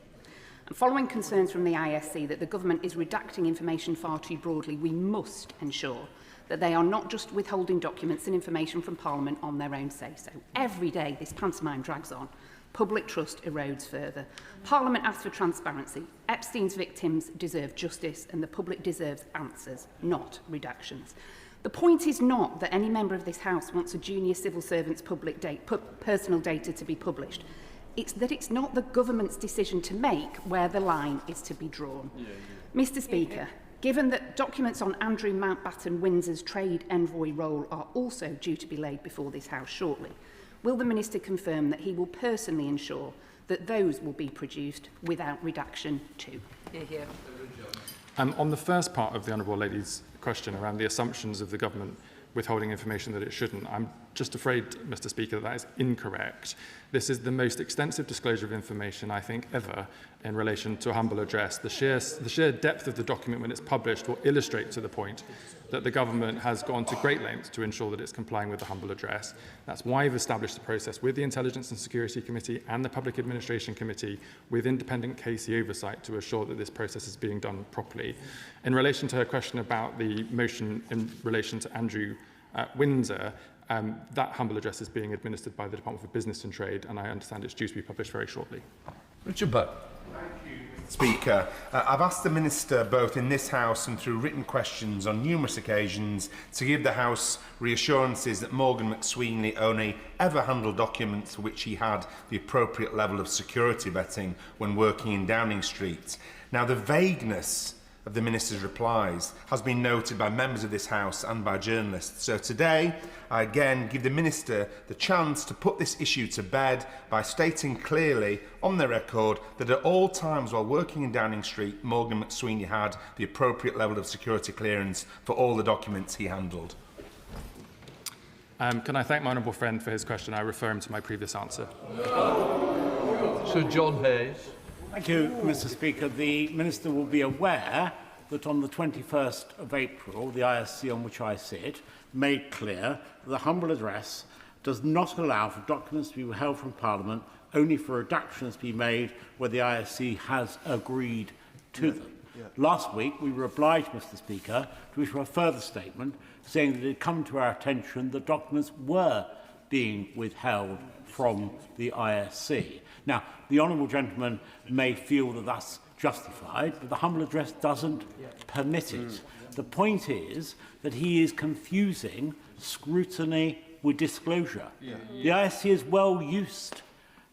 And following concerns from the ISC that the government is redacting information far too broadly, we must ensure that they are not just withholding documents and information from Parliament on their own say-so. Every day this pantomime drags on. Public trust erodes further. Parliament asks for transparency. Epstein's victims deserve justice and the public deserves answers, not redactions. The point is not that any member of this House wants a junior civil servant's personal data to be published. It's that it's not the government's decision to make where the line is to be drawn. Mr. Speaker, given that documents on Andrew Mountbatten Windsor's trade envoy role are also due to be laid before this House shortly, will the Minister confirm that he will personally ensure that those will be produced without redaction too? Hear, hear. On the first part of the Honourable Lady's question around the assumptions of the government withholding information that it shouldn't, I'm just afraid, Mr. Speaker, that is incorrect. This is the most extensive disclosure of information, I think, ever in relation to a humble address. The sheer depth of the document when it's published will illustrate to the point that the government has gone to great lengths to ensure that it's complying with the humble address. That's why we've established a process with the Intelligence and Security Committee and the Public Administration Committee with independent KC oversight to assure that this process is being done properly. In relation to her question about the motion in relation to Andrew Windsor, that humble address is being administered by the Department for Business and Trade, and I understand it's due to be published very shortly. Richard Buck. Speaker, I've asked the Minister both in this House and through written questions on numerous occasions to give the House reassurances that Morgan McSweeney only ever handled documents for which he had the appropriate level of security vetting when working in Downing Street. Now, the vagueness of the Minister's replies has been noted by members of this House and by journalists. So today, I again give the Minister the chance to put this issue to bed by stating clearly on the record that at all times while working in Downing Street, Morgan McSweeney had the appropriate level of security clearance for all the documents he handled. Can I thank my honourable friend for his question? I refer him to my previous answer. Sir John Hayes. Thank you, Mr. Speaker. The Minister will be aware that on the 21st of April, the ISC on which I sit made clear that the humble address does not allow for documents to be withheld from Parliament, only for redactions to be made where the ISC has agreed to them. Last week, we were obliged, Mr. Speaker, to issue a further statement saying that it had come to our attention that documents were being withheld from the ISC. Now, the honourable gentleman may feel that that's justified, but the humble address doesn't permit it. The point is that he is confusing scrutiny with disclosure. The ISC is well used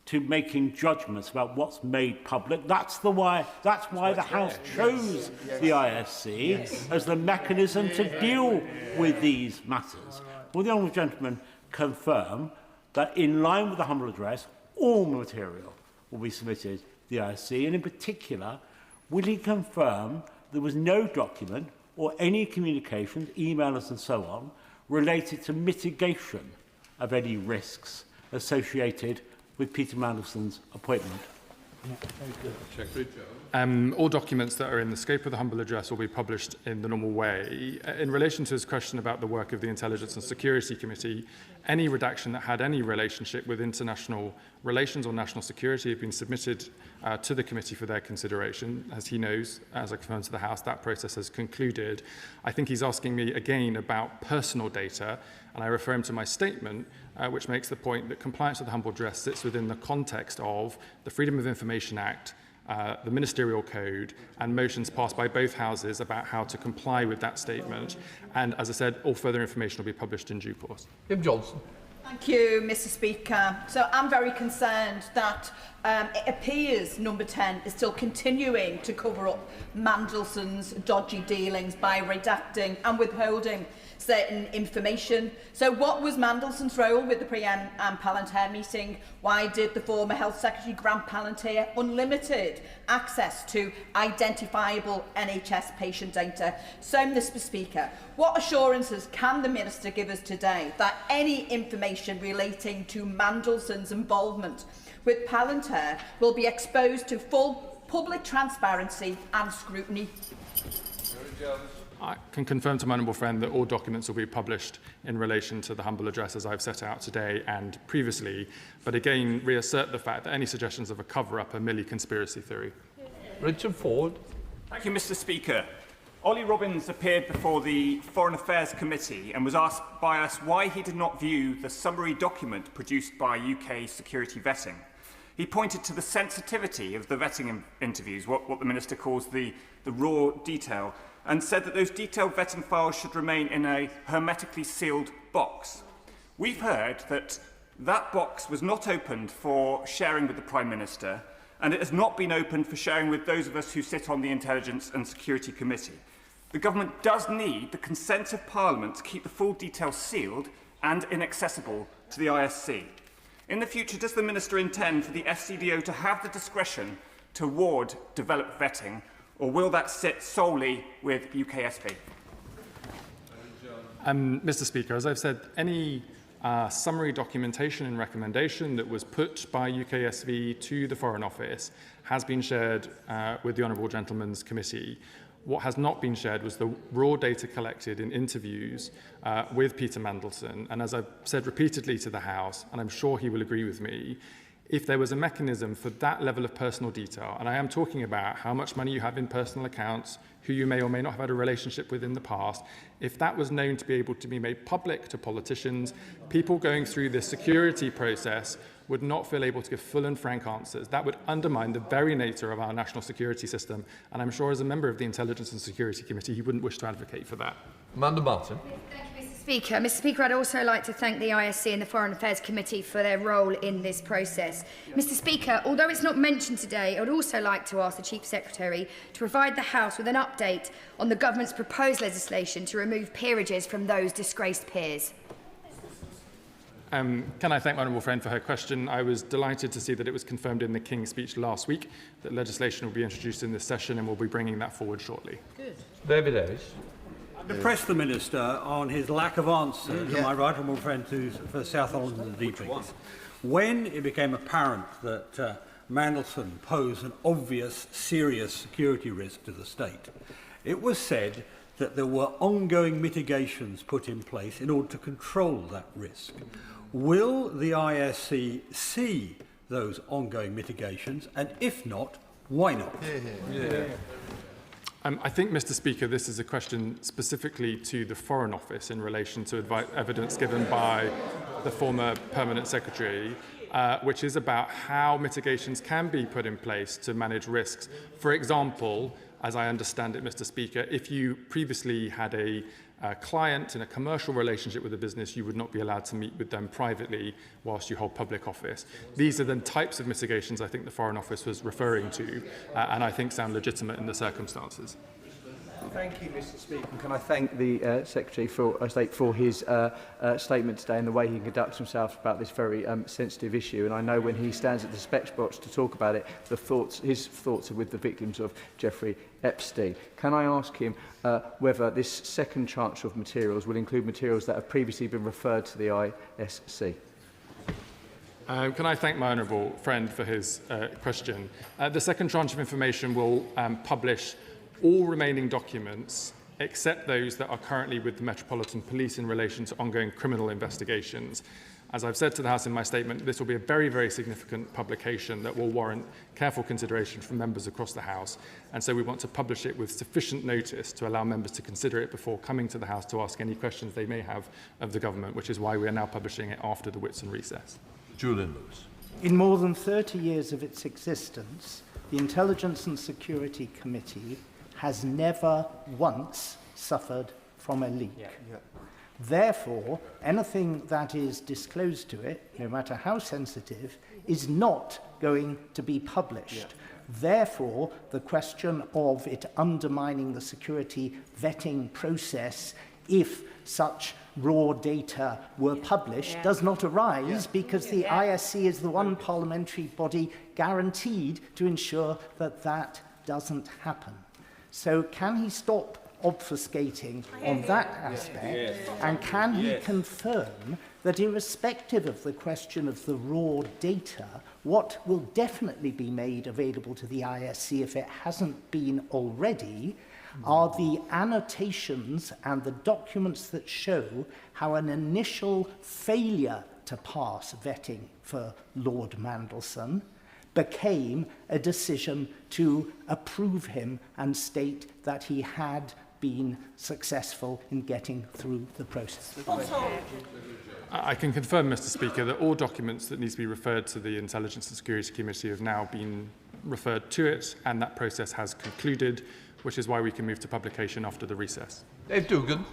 to making judgments about what's made public. That's why the House chose the ISC as the mechanism to deal with these matters. Will the honourable gentleman confirm that in line with the humble address, all material will be submitted to the ISC, and in particular, will he confirm there was no document or any communications, emailers and so on, related to mitigation of any risks associated with Peter Mandelson's appointment? All documents that are in the scope of the humble address will be published in the normal way. In relation to his question about the work of the Intelligence and Security Committee, any redaction that had any relationship with international relations or national security have been submitted to the committee for their consideration. As he knows, as I confirmed to the House, that process has concluded. I think he's asking me again about personal data, and I refer him to my statement, which makes the point that compliance with the humble address sits within the context of the Freedom of Information Act, the Ministerial Code, and motions passed by both houses about how to comply with that statement. And as I said, all further information will be published in due course. Kim Johnson. Thank you, Mr. Speaker. So I'm very concerned that it appears Number 10 is still continuing to cover up Mandelson's dodgy dealings by redacting and withholding certain information. So what was Mandelson's role with the pre-Anne Palantir meeting? Why did the former Health Secretary grant Palantir unlimited access to identifiable NHS patient data? So, Mr. Speaker, what assurances can the Minister give us today that any information relating to Mandelson's involvement with Palantir will be exposed to full public transparency and scrutiny. I can confirm to my honourable friend that all documents will be published in relation to the humble address as I've set out today and previously, but again reassert the fact that any suggestions of a cover-up are merely conspiracy theory. Richard Ford. Thank you, Mr. Speaker. Ollie Robbins appeared before the Foreign Affairs Committee and was asked by us why he did not view the summary document produced by UK security vetting. He pointed to the sensitivity of the vetting interviews, what the Minister calls the raw detail, and said that those detailed vetting files should remain in a hermetically sealed box. We've heard that that box was not opened for sharing with the Prime Minister, and it has not been opened for sharing with those of us who sit on the Intelligence and Security Committee. The government does need the consent of Parliament to keep the full details sealed and inaccessible to the ISC. In the future, does the Minister intend for the FCDO to have the discretion to award developed vetting, or will that sit solely with UKSV? Mr. Speaker, as I've said, any summary documentation and recommendation that was put by UKSV to the Foreign Office has been shared with the Honourable Gentleman's Committee. What has not been shared was the raw data collected in interviews with Peter Mandelson. And as I've said repeatedly to the House, and I'm sure he will agree with me, if there was a mechanism for that level of personal detail, and I am talking about how much money you have in personal accounts, who you may or may not have had a relationship with in the past, if that was known to be able to be made public to politicians, people going through this security process would not feel able to give full and frank answers. That would undermine the very nature of our national security system, and I'm sure as a member of the Intelligence and Security Committee, he wouldn't wish to advocate for that. Amanda Martin. Speaker. Mr. Speaker, I'd also like to thank the ISC and the Foreign Affairs Committee for their role in this process. Mr. Speaker, although it's not mentioned today, I would also like to ask the Chief Secretary to provide the House with an update on the government's proposed legislation to remove peerages from those disgraced peers. Can I thank my honourable friend for her question? I was delighted to see that it was confirmed in the King's speech last week that legislation will be introduced in this session, and we'll be bringing that forward shortly. Good. David Davis. To press the Minister on his lack of answer to my right honourable friend for South Holland and the Deeplings. When it became apparent that Mandelson posed an obvious, serious security risk to the state, it was said that there were ongoing mitigations put in place in order to control that risk. Will the ISC see those ongoing mitigations, and if not, why not? I think, Mr. Speaker, this is a question specifically to the Foreign Office in relation to evidence given by the former Permanent Secretary, which is about how mitigations can be put in place to manage risks. For example, as I understand it, Mr. Speaker, if you previously had a client in a commercial relationship with a business, you would not be allowed to meet with them privately whilst you hold public office. These are the types of mitigations I think the Foreign Office was referring to, and I think sound legitimate in the circumstances. Thank you, Mr. Speaker. Can I thank the Secretary for his statement today and the way he conducts himself about this very sensitive issue. And I know when he stands at the specs box to talk about it, his thoughts are with the victims of Jeffrey Epstein. Can I ask him whether this second tranche of materials will include materials that have previously been referred to the ISC? Can I thank my honourable friend for his question? The second tranche of information will publish all remaining documents except those that are currently with the Metropolitan Police in relation to ongoing criminal investigations. As I've said to the House in my statement, this will be a very, very significant publication that will warrant careful consideration from members across the House, and so we want to publish it with sufficient notice to allow members to consider it before coming to the House to ask any questions they may have of the government, which is why we are now publishing it after the Whitsun recess. Julian Lewis. In more than 30 years of its existence, the Intelligence and Security Committee has never once suffered from a leak. Therefore, anything that is disclosed to it, no matter how sensitive, is not going to be published. Therefore, the question of it undermining the security vetting process, if such raw data were published, does not arise because the ISC is the one parliamentary body guaranteed to ensure that that doesn't happen. So can he stop obfuscating on that aspect, and can he confirm that irrespective of the question of the raw data, what will definitely be made available to the ISC if it hasn't been already are the annotations and the documents that show how an initial failure to pass vetting for Lord Mandelson became a decision to approve him and state that he had been successful in getting through the process. I can confirm, Mr. Speaker, that all documents that need to be referred to the Intelligence and Security Committee have now been referred to it, and that process has concluded, which is why we can move to publication after the recess. Dave Dugan.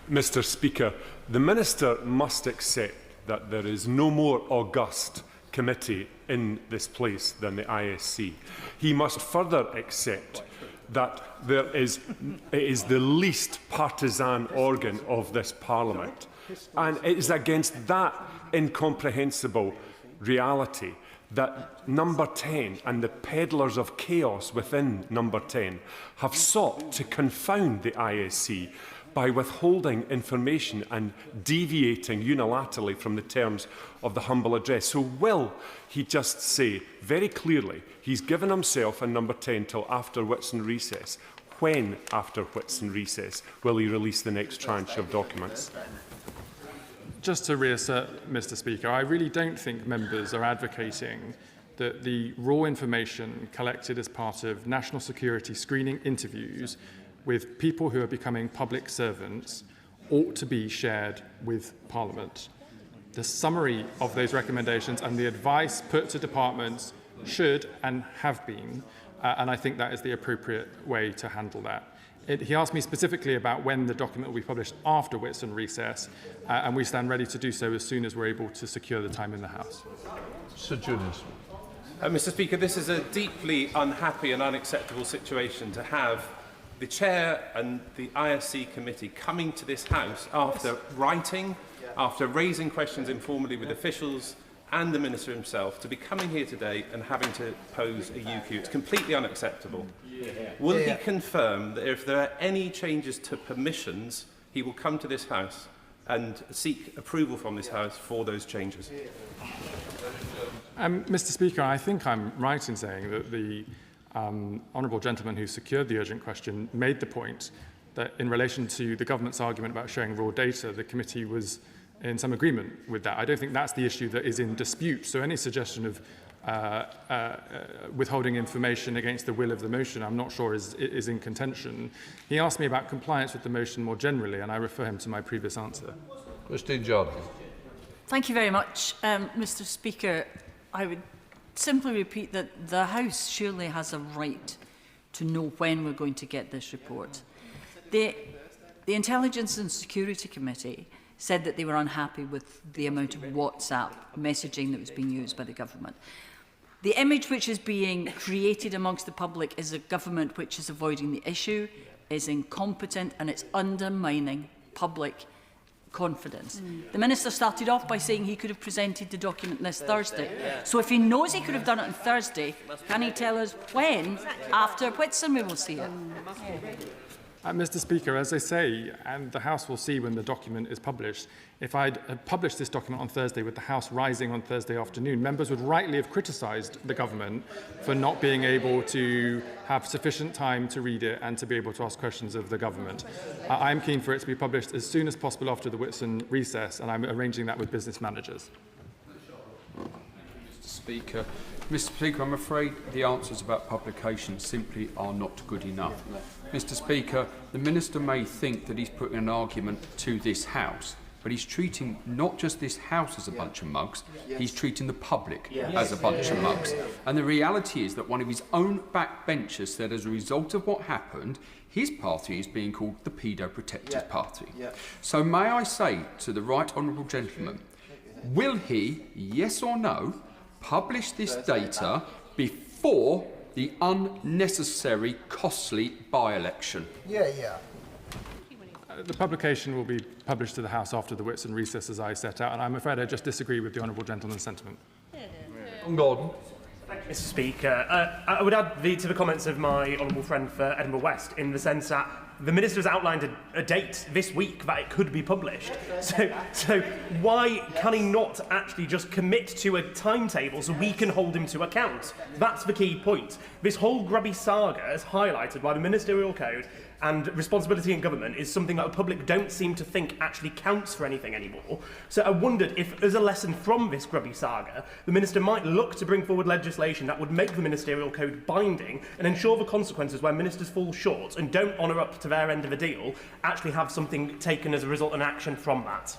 Mr. Speaker, the Minister must accept that there is no more august committee in this place than the ISC. He must further accept that it is the least partisan organ of this Parliament. And it is against that incomprehensible reality that Number 10 and the peddlers of chaos within Number 10 have sought to confound the ISC by withholding information and deviating unilaterally from the terms of the humble address. So will he just say very clearly he's given himself and Number 10 till after Whitsun recess? When after Whitsun recess will he release the next tranche of documents? Just to reassert, Mr. Speaker, I really don't think members are advocating that the raw information collected as part of national security screening interviews with people who are becoming public servants ought to be shared with Parliament. The summary of those recommendations and the advice put to departments should and have been, and I think that is the appropriate way to handle that. He asked me specifically about when the document will be published after Whitsun recess, and we stand ready to do so as soon as we're able to secure the time in the House. Sir Junius. Mr. Speaker, this is a deeply unhappy and unacceptable situation to have the Chair and the ISC Committee coming to this House after writing, after raising questions informally with officials and the Minister himself, to be coming here today and having to pose a UQ. It's completely unacceptable. Will he confirm that if there are any changes to permissions, he will come to this House and seek approval from this House for those changes? Mr. Speaker, I think I'm right in saying that the honourable gentleman who secured the urgent question made the point that in relation to the government's argument about showing raw data, the committee was in some agreement with that. I don't think that's the issue that is in dispute. So any suggestion of withholding information against the will of the motion, I'm not sure is in contention. He asked me about compliance with the motion more generally, and I refer him to my previous answer. Christine Jordan. Thank you very much, Mr. Speaker. I would simply repeat that the House surely has a right to know when we're going to get this report. The Intelligence and Security Committee said that they were unhappy with the amount of WhatsApp messaging that was being used by the government. The image which is being created amongst the public is a government which is avoiding the issue, is incompetent, and it's undermining public confidence. The Minister started off by saying he could have presented the document this Thursday. So if he knows he could have done it on Thursday, can he tell us when, after Whitsun, we will see it? Mr. Speaker, as I say, and the House will see when the document is published, if I'd published this document on Thursday with the House rising on Thursday afternoon, members would rightly have criticised the government for not being able to have sufficient time to read it and to be able to ask questions of the government. I'm keen for it to be published as soon as possible after the Whitsun recess, and I'm arranging that with business managers. Mr. Speaker, I'm afraid the answers about publication simply are not good enough. Mr. Speaker, the Minister may think that he's putting an argument to this House, but he's treating not just this House as a bunch of mugs, he's treating the public as a bunch of mugs. And the reality is that one of his own backbenchers said as a result of what happened, his party is being called the Pedo Protectors Party. So may I say to the right honourable gentleman, will he, yes or no, publish this data before the unnecessary, costly by-election? The publication will be published to the House after the Whitsun recess, as I set out, and I'm afraid I just disagree with the honourable gentleman's sentiment. Gordon. Thank you, Mr. Speaker. I would add to the comments of my honourable friend for Edinburgh West, in the sense that the Minister's outlined a date this week that it could be published. So why can he not actually just commit to a timetable so we can hold him to account? That's the key point. This whole grubby saga is highlighted by the Ministerial Code, and responsibility in government is something that the public don't seem to think actually counts for anything anymore. So I wondered if, as a lesson from this grubby saga, the Minister might look to bring forward legislation that would make the Ministerial Code binding and ensure the consequences where ministers fall short and don't honour up to their end of a deal actually have something taken as a result and action from that.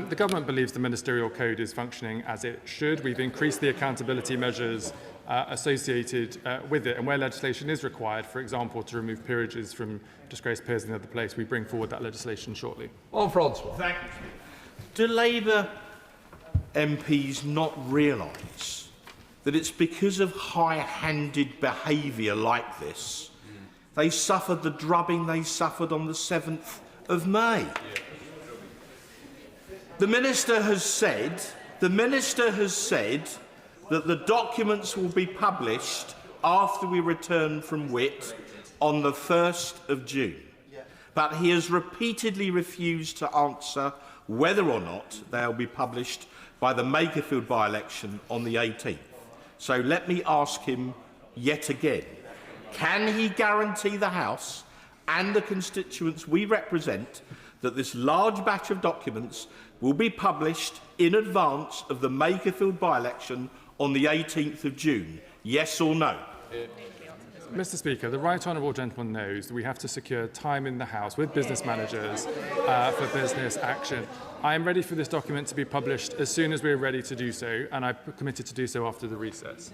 The Government believes the Ministerial Code is functioning as it should. We've increased the accountability measures associated with it, and where legislation is required, for example, to remove peerages from disgraced peers in the other place, we bring forward that legislation shortly. Francois. Thank you. Do Labour MPs not realise that it's because of high-handed behaviour like this they suffered the drubbing they suffered on the 7th of May? The Minister has said that the documents will be published after we return from Wit on the 1st of June. But he has repeatedly refused to answer whether or not they will be published by the Makerfield by-election on the 18th. So let me ask him yet again, can he guarantee the House and the constituents we represent that this large batch of documents will be published in advance of the Makerfield by-election on the 18th of June? Yes or no? Mr. Speaker, the Right Honourable Gentleman knows that we have to secure time in the House with business managers for business action. I am ready for this document to be published as soon as we are ready to do so, and I'm committed to do so after the recess.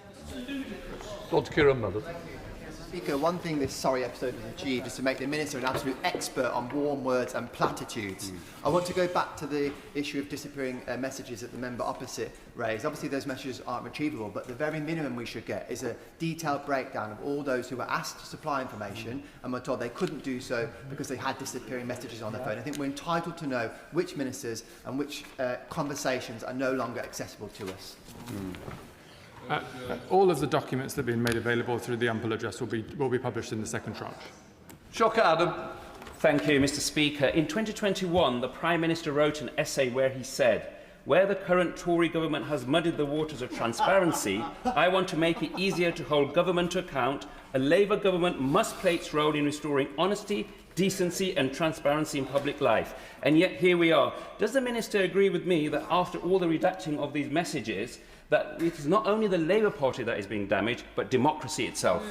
Dr. Kieran Mother. Speaker, one thing this sorry episode has achieved is to make the Minister an absolute expert on warm words and platitudes. I want to go back to the issue of disappearing messages that the member opposite raised. Obviously those messages aren't retrievable, but the very minimum we should get is a detailed breakdown of all those who were asked to supply information and were told they couldn't do so because they had disappearing messages on their phone. I think we're entitled to know which ministers and which conversations are no longer accessible to us. All of the documents that have been made available through the Ample Address will be published in the second tranche. Shocker Adam. Thank you, Mr. Speaker. In 2021, the Prime Minister wrote an essay where he said, "Where the current Tory government has muddied the waters of transparency, I want to make it easier to hold government to account. A Labour government must play its role in restoring honesty, decency and transparency in public life." And yet here we are. Does the Minister agree with me that after all the redacting of these messages, that it is not only the Labour Party that is being damaged, but democracy itself?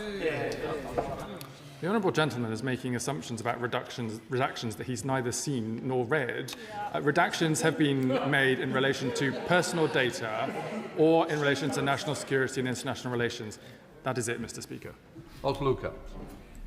The Honourable Gentleman is making assumptions about redactions that he's neither seen nor read. Redactions have been made in relation to personal data or in relation to national security and international relations. That is it, Mr. Speaker. Luca.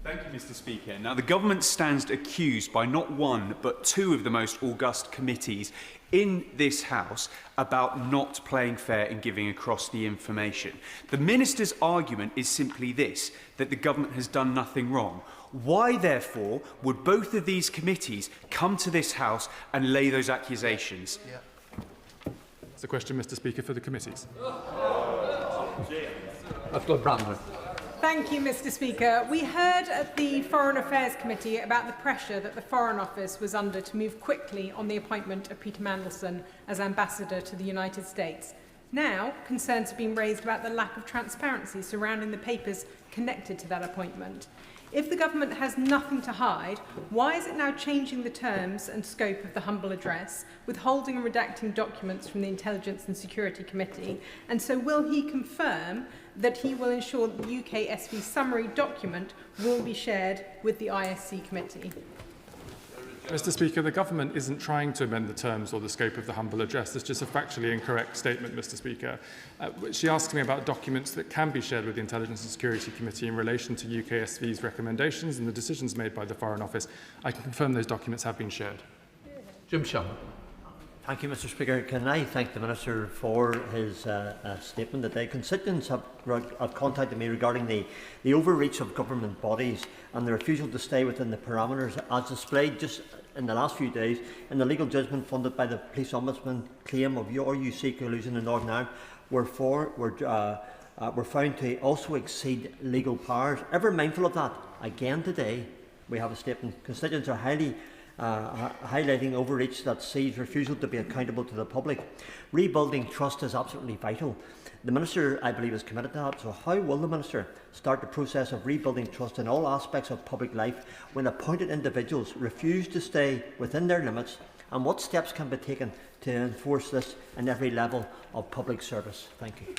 Thank you, Mr. Speaker. Now, the government stands accused by not one, but two of the most august committees in this House about not playing fair and giving across the information. The Minister's argument is simply this, that the government has done nothing wrong. Why, therefore, would both of these committees come to this House and lay those accusations? It's a question, Mr. Speaker, for the committees. Thank you, Mr. Speaker. We heard at the Foreign Affairs Committee about the pressure that the Foreign Office was under to move quickly on the appointment of Peter Mandelson as Ambassador to the United States. Now, concerns have been raised about the lack of transparency surrounding the papers connected to that appointment. If the government has nothing to hide, why is it now changing the terms and scope of the humble address, withholding and redacting documents from the Intelligence and Security Committee? And so will he confirm that he will ensure that the UKSV summary document will be shared with the ISC committee? Mr. Speaker, the government isn't trying to amend the terms or the scope of the humble address. It's just a factually incorrect statement, Mr. Speaker. She asked me about documents that can be shared with the Intelligence and Security Committee in relation to UKSV's recommendations and the decisions made by the Foreign Office. I can confirm those documents have been shared. Jim Sherman. Thank you, Mr. Speaker. Can I thank the Minister for his statement today? Constituents have contacted me regarding the overreach of government bodies and the refusal to stay within the parameters as displayed just in the last few days in the legal judgment funded by the Police Ombudsman claim of RUC collusion in Northern Ireland were found to also exceed legal powers. Ever mindful of that, again today, we have a statement. Constituents are highlighting overreach that sees refusal to be accountable to the public. Rebuilding trust is absolutely vital. The Minister, I believe, is committed to that. So how will the Minister start the process of rebuilding trust in all aspects of public life when appointed individuals refuse to stay within their limits, and what steps can be taken to enforce this in every level of public service? Thank you.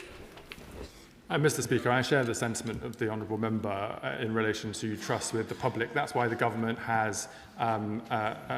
Mr Speaker, I share the sentiment of the Honourable Member in relation to trust with the public. That's why the Government has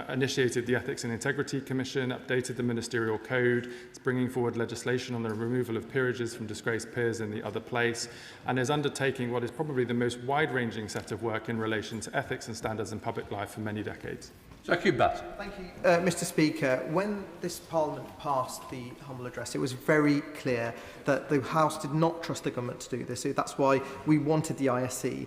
initiated the Ethics and Integrity Commission, updated the Ministerial Code, it's bringing forward legislation on the removal of peerages from disgraced peers in the other place, and is undertaking what is probably the most wide-ranging set of work in relation to ethics and standards in public life for many decades. Thank you, Bat. Thank you, Mr Speaker. When this Parliament passed the humble address, it was very clear that the House did not trust the government to do this. So that's why we wanted the ISC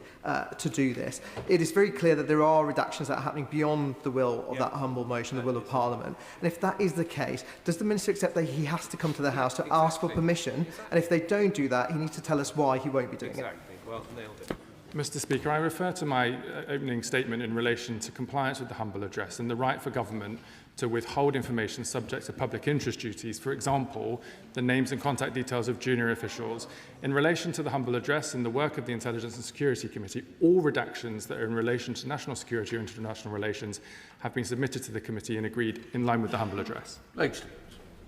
to do this. It is very clear that there are redactions that are happening beyond the will of that humble motion, the will of Parliament. And if that is the case, does the Minister accept that he has to come to the House to ask for permission? And if they don't do that, he needs to tell us why he won't be doing it. Well, nailed it. Mr Speaker, I refer to my opening statement in relation to compliance with the humble address and the right for government to withhold information subject to public interest duties, for example, the names and contact details of junior officials. In relation to the humble address and the work of the Intelligence and Security Committee, all redactions that are in relation to national security or international relations have been submitted to the committee and agreed in line with the humble address. Thanks.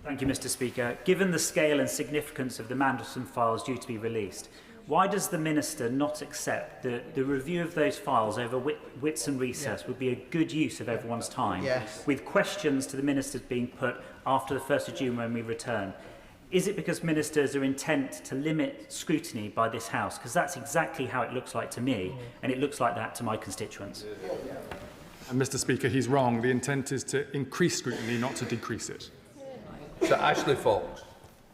Thank you, Mr Speaker. Given the scale and significance of the Mandelson files due to be released, why does the Minister not accept that the review of those files over wits and recess would be a good use of everyone's time, with questions to the Ministers being put after the 1st of June when we return? Is it because Ministers are intent to limit scrutiny by this House? Because that's exactly how it looks like to me, and it looks like that to my constituents. And Mr Speaker, he's wrong. The intent is to increase scrutiny, not to decrease it. So Ashley Fox.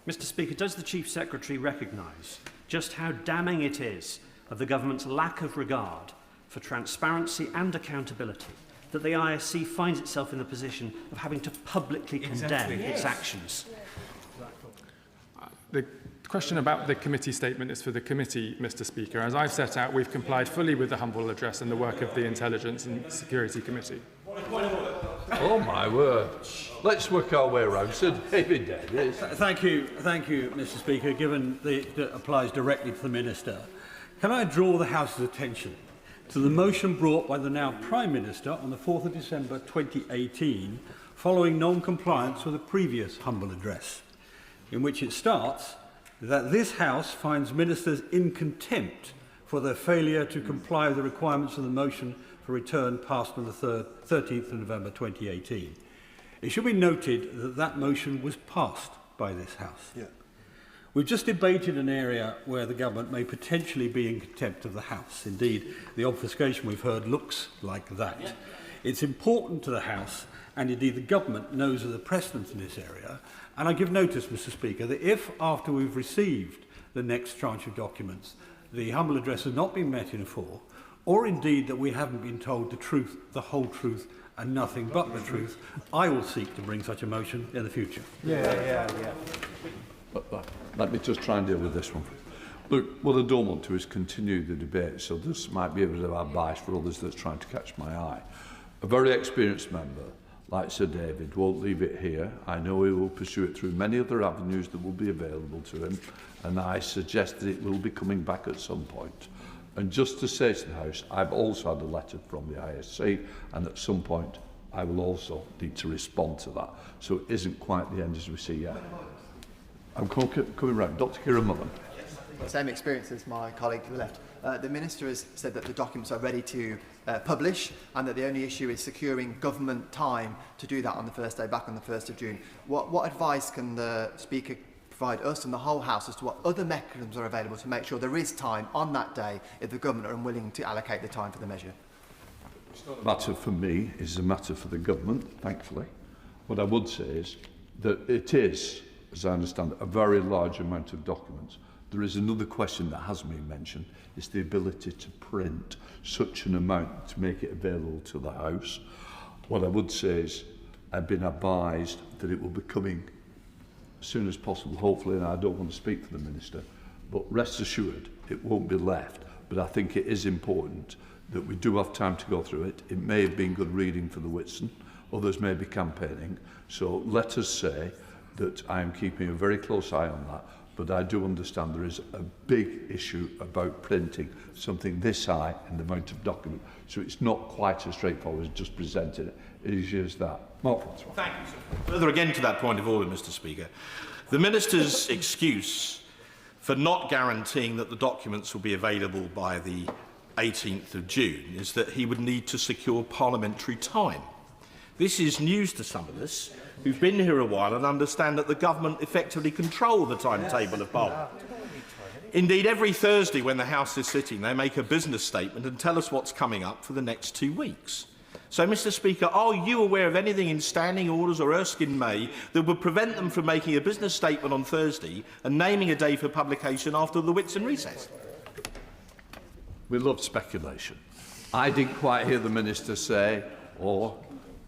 Mr Speaker, does the Chief Secretary recognise just how damning it is of the government's lack of regard for transparency and accountability that the ISC finds itself in the position of having to publicly condemn its actions? The question about the committee statement is for the committee, Mr Speaker. As I've set out, we've complied fully with the humble address and the work of the Intelligence and Security Committee. Oh my word. Let's work our way around. Sir David Davies. Thank you, Mr Speaker. Given that it applies directly to the Minister, can I draw the House's attention to the motion brought by the now Prime Minister on the 4th of December 2018 following non-compliance with a previous humble address, in which it starts that this House finds ministers in contempt for their failure to comply with the requirements of the motion for return passed on the 13th of November 2018. It should be noted that that motion was passed by this House. We've just debated an area where the government may potentially be in contempt of the House. Indeed, the obfuscation we've heard looks like that. It's important to the House, and indeed the government knows of the precedent in this area, and I give notice, Mr Speaker, that if after we've received the next tranche of documents, the humble address has not been met in full, or indeed that we haven't been told the truth, the whole truth, and nothing but the truth, I will seek to bring such a motion in the future. But let me just try and deal with this one. Look, what I don't want to is continue the debate, so this might be a bit of advice for others that's trying to catch my eye. A very experienced member, like Sir David, won't leave it here. I know he will pursue it through many other avenues that will be available to him, and I suggest that it will be coming back at some point. And just to say to the House, I've also had a letter from the ISC, and at some point I will also need to respond to that. So it isn't quite the end as we see yet. I'm coming round. Dr. Kieran Mullen. Same experience as my colleague to the left. The Minister has said that the documents are ready to publish, and that the only issue is securing government time to do that on the first day back on the 1st of June. What advice can the Speaker provide us and the whole House as to what other mechanisms are available to make sure there is time on that day if the government are unwilling to allocate the time for the measure? It's not a matter for me, it's a matter for the government, thankfully. What I would say is that it is, as I understand it, a very large amount of documents. There is another question that has been mentioned, is the ability to print such an amount to make it available to the House. What I would say is I've been advised that it will be coming as soon as possible, hopefully, and I don't want to speak for the Minister, but rest assured it won't be left. But I think it is important that we do have time to go through it. It may have been good reading for the Whitsun, others may be campaigning. So let us say that I am keeping a very close eye on that, but I do understand there is a big issue about printing something this high in the amount of document. So it's not quite as straightforward as just presenting it. It is just that. Mark Francois. Thank you, sir. Further again to that point of order, Mr. Speaker. The Minister's excuse for not guaranteeing that the documents will be available by the 18th of June is that he would need to secure parliamentary time. This is news to some of us who've been here a while and understand that the government effectively control the timetable of Parliament. Indeed, every Thursday when the House is sitting, they make a business statement and tell us what's coming up for the next 2 weeks. So, Mr. Speaker, are you aware of anything in standing orders or Erskine May that would prevent them from making a business statement on Thursday and naming a day for publication after the Whitsun recess? We love speculation. I didn't quite hear the Minister say, or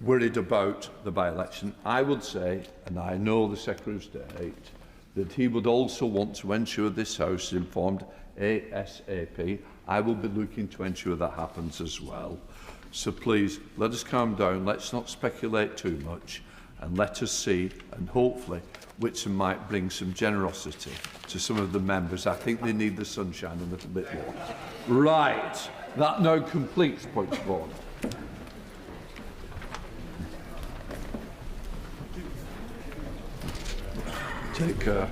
worried about the by-election. I would say, and I know the Secretary of State, that he would also want to ensure this House is informed ASAP. I will be looking to ensure that happens as well. So please, let us calm down, let's not speculate too much, and let us see, and hopefully Whitsun might bring some generosity to some of the members. I think they need the sunshine a little bit more. Right, that now completes point of order. Take care.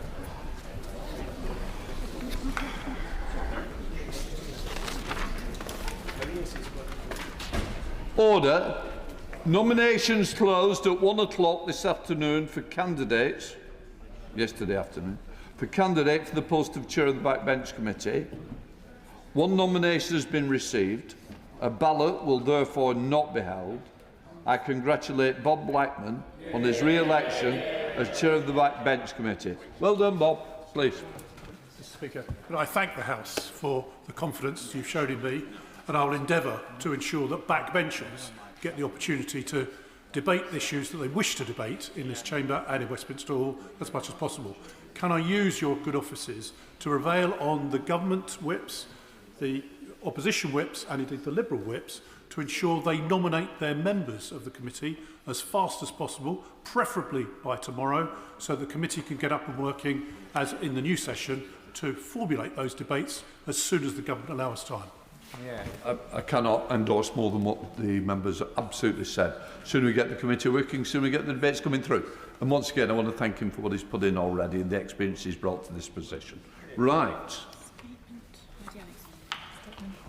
Order. Nominations closed at 1 o'clock this afternoon for candidates, yesterday afternoon, for candidate for the post of Chair of the Backbench Committee. One nomination has been received. A ballot will therefore not be held. I congratulate Bob Blackman on his re-election as Chair of the Backbench Committee. Well done, Bob. Please. Mr. Speaker, can I thank the House for the confidence you've shown in me, and I will endeavour to ensure that backbenchers get the opportunity to debate issues that they wish to debate in this chamber and in Westminster Hall as much as possible. Can I use your good offices to prevail on the government whips, the opposition whips and indeed the Liberal whips to ensure they nominate their members of the committee as fast as possible, preferably by tomorrow, so the committee can get up and working as in the new session to formulate those debates as soon as the government allows time. Yeah. I cannot endorse more than what the members absolutely said. Sooner we get the committee working, sooner we get the debates coming through. And once again, I want to thank him for what he's put in already and the experience he's brought to this position. Right.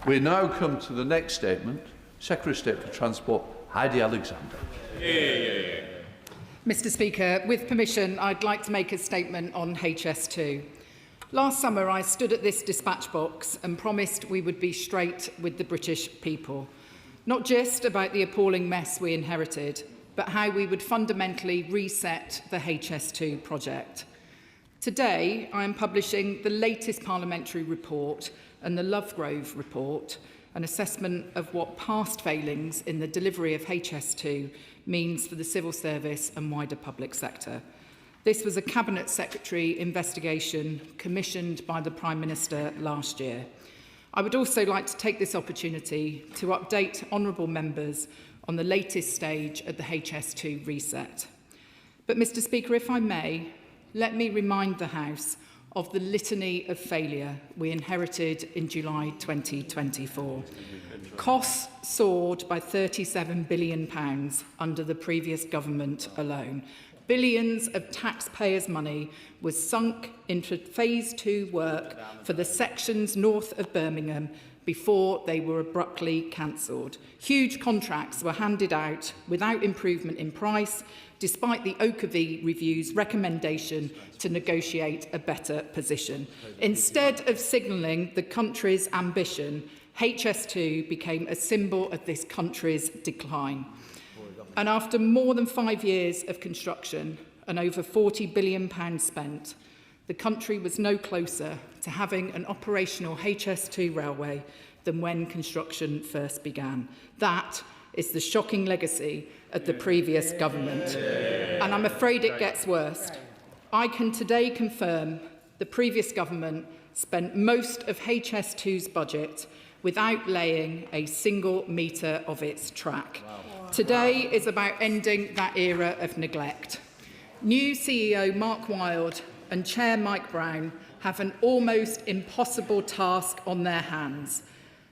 We now come to the next statement. Secretary of State for Transport, Heidi Alexander. Mr. Speaker, with permission, I'd like to make a statement on HS2. Last summer, I stood at this dispatch box and promised we would be straight with the British people. Not just about the appalling mess we inherited, but how we would fundamentally reset the HS2 project. Today, I am publishing the latest parliamentary report and the Lovegrove report, an assessment of what past failings in the delivery of HS2 means for the civil service and wider public sector. This was a Cabinet Secretary investigation commissioned by the Prime Minister last year. I would also like to take this opportunity to update honourable members on the latest stage of the HS2 reset. But, Mr. Speaker, if I may, let me remind the House of the litany of failure we inherited in July 2024. Costs soared by £37 billion under the previous government alone. Billions of taxpayers' money was sunk into Phase 2 work for the sections north of Birmingham before they were abruptly cancelled. Huge contracts were handed out without improvement in price, despite the Oakervee Review's recommendation to negotiate a better position. Instead of signalling the country's ambition, HS2 became a symbol of this country's decline. And after more than 5 years of construction and over £40 billion spent, the country was no closer to having an operational HS2 railway than when construction first began. That is the shocking legacy of the previous government. And I'm afraid it gets worse. I can today confirm the previous government spent most of HS2's budget without laying a single metre of its track. Today is about ending that era of neglect. New CEO Mark Wilde and Chair Mike Brown have an almost impossible task on their hands.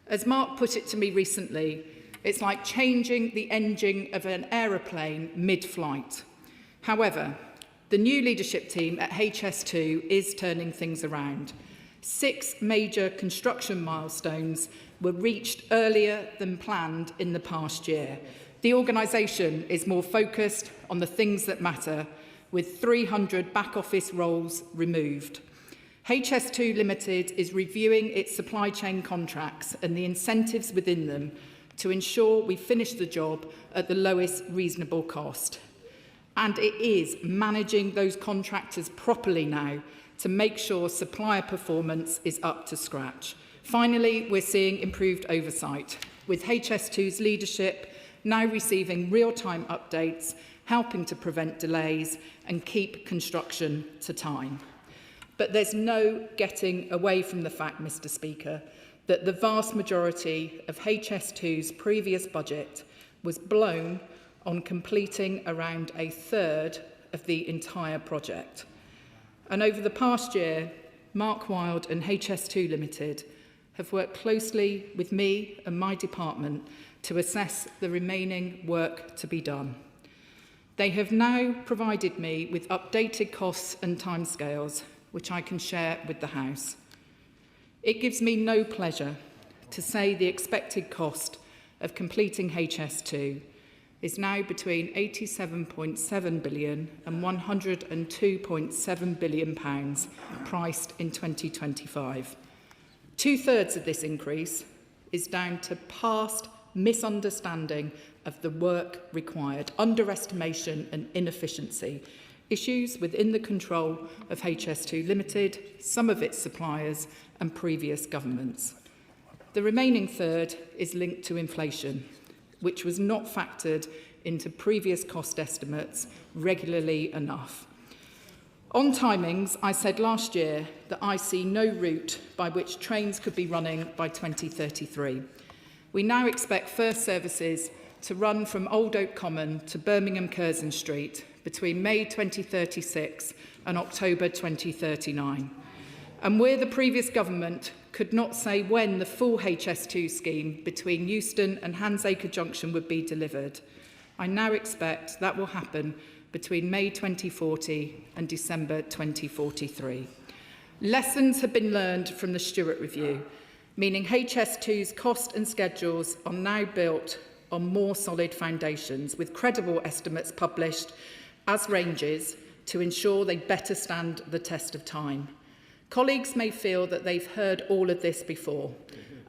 As Mark put it to me recently, it's like changing the engine of an aeroplane mid-flight. However, the new leadership team at HS2 is turning things around. 6 major construction milestones were reached earlier than planned in the past year. The organisation is more focused on the things that matter, with 300 back office roles removed. HS2 Limited is reviewing its supply chain contracts and the incentives within them to ensure we finish the job at the lowest reasonable cost. And it is managing those contractors properly now to make sure supplier performance is up to scratch. Finally, we're seeing improved oversight, with HS2's leadership now receiving real-time updates, helping to prevent delays and keep construction to time. But there's no getting away from the fact, Mr. Speaker, that the vast majority of HS2's previous budget was blown on completing around a third of the entire project. And over the past year, Mark Wilde and HS2 Limited have worked closely with me and my department to assess the remaining work to be done. They have now provided me with updated costs and timescales, which I can share with the House. It gives me no pleasure to say the expected cost of completing HS2 is now between £87.7 billion and £102.7 billion priced in 2025. 2/3 of this increase is down to past misunderstanding of the work required, underestimation and inefficiency, issues within the control of HS2 Limited, some of its suppliers and previous governments. The remaining third is linked to inflation, which was not factored into previous cost estimates regularly enough. On timings, I said last year that I see no route by which trains could be running by 2033. We now expect first services to run from Old Oak Common to Birmingham Curzon Street between May 2036 and October 2039. And where the previous government could not say when the full HS2 scheme between Euston and Handsacre Junction would be delivered, I now expect that will happen between May 2040 and December 2043. Lessons have been learned from the Stewart Review, meaning HS2's cost and schedules are now built on more solid foundations, with credible estimates published as ranges to ensure they better stand the test of time. Colleagues may feel that they've heard all of this before,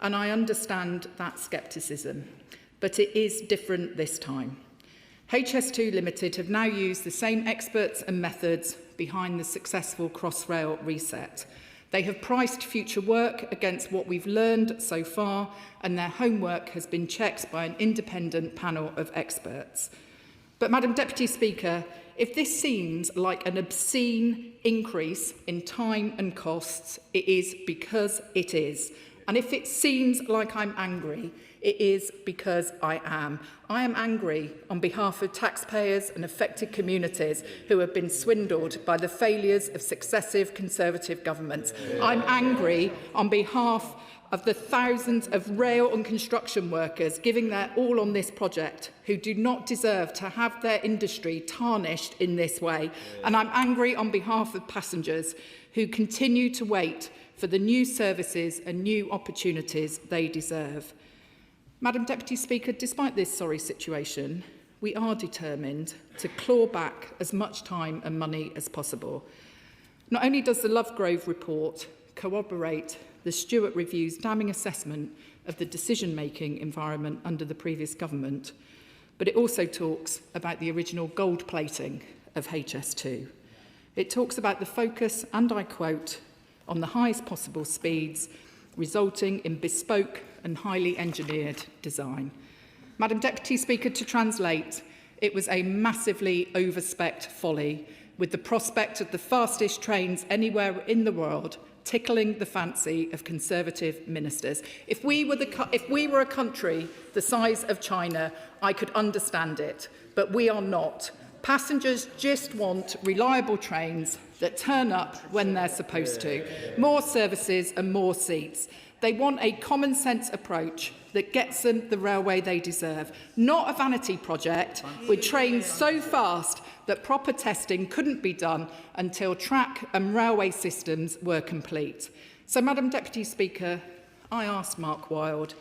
and I understand that scepticism, but it is different this time. HS2 Limited have now used the same experts and methods behind the successful Crossrail reset. They have priced future work against what we've learned so far, and their homework has been checked by an independent panel of experts. But, Madam Deputy Speaker, if this seems like an obscene increase in time and costs, it is because it is. And if it seems like I'm angry, it is because I am. I am angry on behalf of taxpayers and affected communities who have been swindled by the failures of successive Conservative governments. I'm angry on behalf of the thousands of rail and construction workers giving their all on this project, who do not deserve to have their industry tarnished in this way. And I'm angry on behalf of passengers who continue to wait for the new services and new opportunities they deserve. Madam Deputy Speaker, despite this sorry situation, we are determined to claw back as much time and money as possible. Not only does the Lovegrove report corroborate the Stewart Review's damning assessment of the decision-making environment under the previous government, but it also talks about the original gold plating of HS2. It talks about the focus, and I quote, on the highest possible speeds, resulting in bespoke and highly engineered design. Madam Deputy Speaker, to translate, it was a massively overspec'd folly with the prospect of the fastest trains anywhere in the world tickling the fancy of Conservative ministers. If we were a country the size of China, I could understand it, but we are not. Passengers just want reliable trains that turn up when they're supposed to, more services and more seats. They want a common sense approach that gets them the railway they deserve, not a vanity project with trains so fast that proper testing couldn't be done until track and railway systems were complete. So, Madam Deputy Speaker, I asked Mark Wilde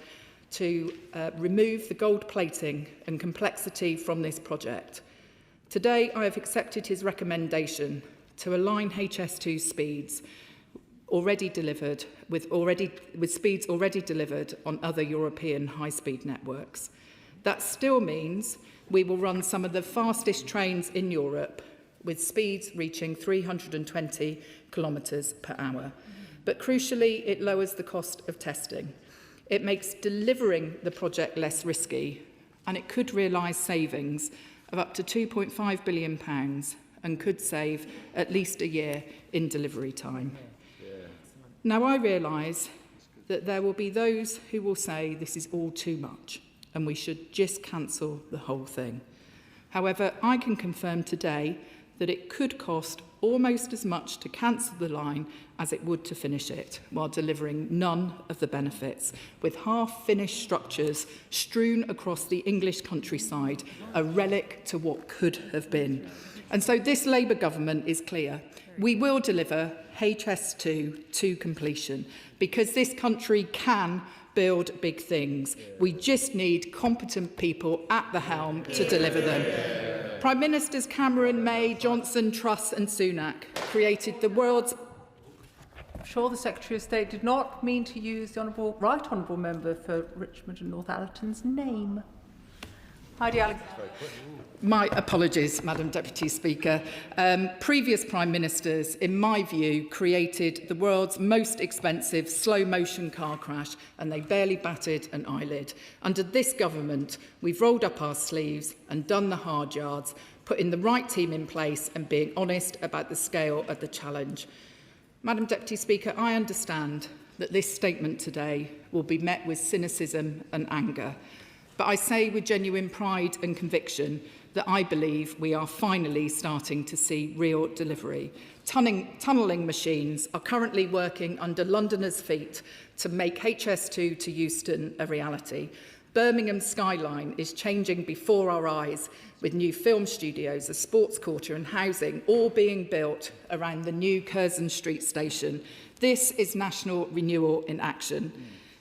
to remove the gold plating and complexity from this project. Today, I have accepted his recommendation to align HS2 speeds already delivered with speeds already delivered on other European high-speed networks. That still means we will run some of the fastest trains in Europe with speeds reaching 320 kilometres per hour. But crucially, it lowers the cost of testing. It makes delivering the project less risky, and it could realise savings of up to £2.5 billion and could save at least a year in delivery time. Now, I realise that there will be those who will say this is all too much and we should just cancel the whole thing. However, I can confirm today that it could cost almost as much to cancel the line as it would to finish it, while delivering none of the benefits, with half-finished structures strewn across the English countryside, a relic to what could have been. And so this Labour government is clear. We will deliver HS2 to completion because this country can build big things. We just need competent people at the helm to deliver them. Prime Ministers Cameron, May, Johnson, Truss and Sunak created the world's... I'm sure the Secretary of State did not mean to use the Right Honourable Member for Richmond and Northallerton's name. My apologies, Madam Deputy Speaker. Previous Prime Ministers, in my view, created the world's most expensive slow-motion car crash, and they barely batted an eyelid. Under this government, we've rolled up our sleeves and done the hard yards, putting the right team in place and being honest about the scale of the challenge. Madam Deputy Speaker, I understand that this statement today will be met with cynicism and anger. But I say with genuine pride and conviction that I believe we are finally starting to see real delivery. Tunnelling machines are currently working under Londoners' feet to make HS2 to Euston a reality. Birmingham's skyline is changing before our eyes, with new film studios, a sports quarter and housing all being built around the new Curzon Street station. This is national renewal in action.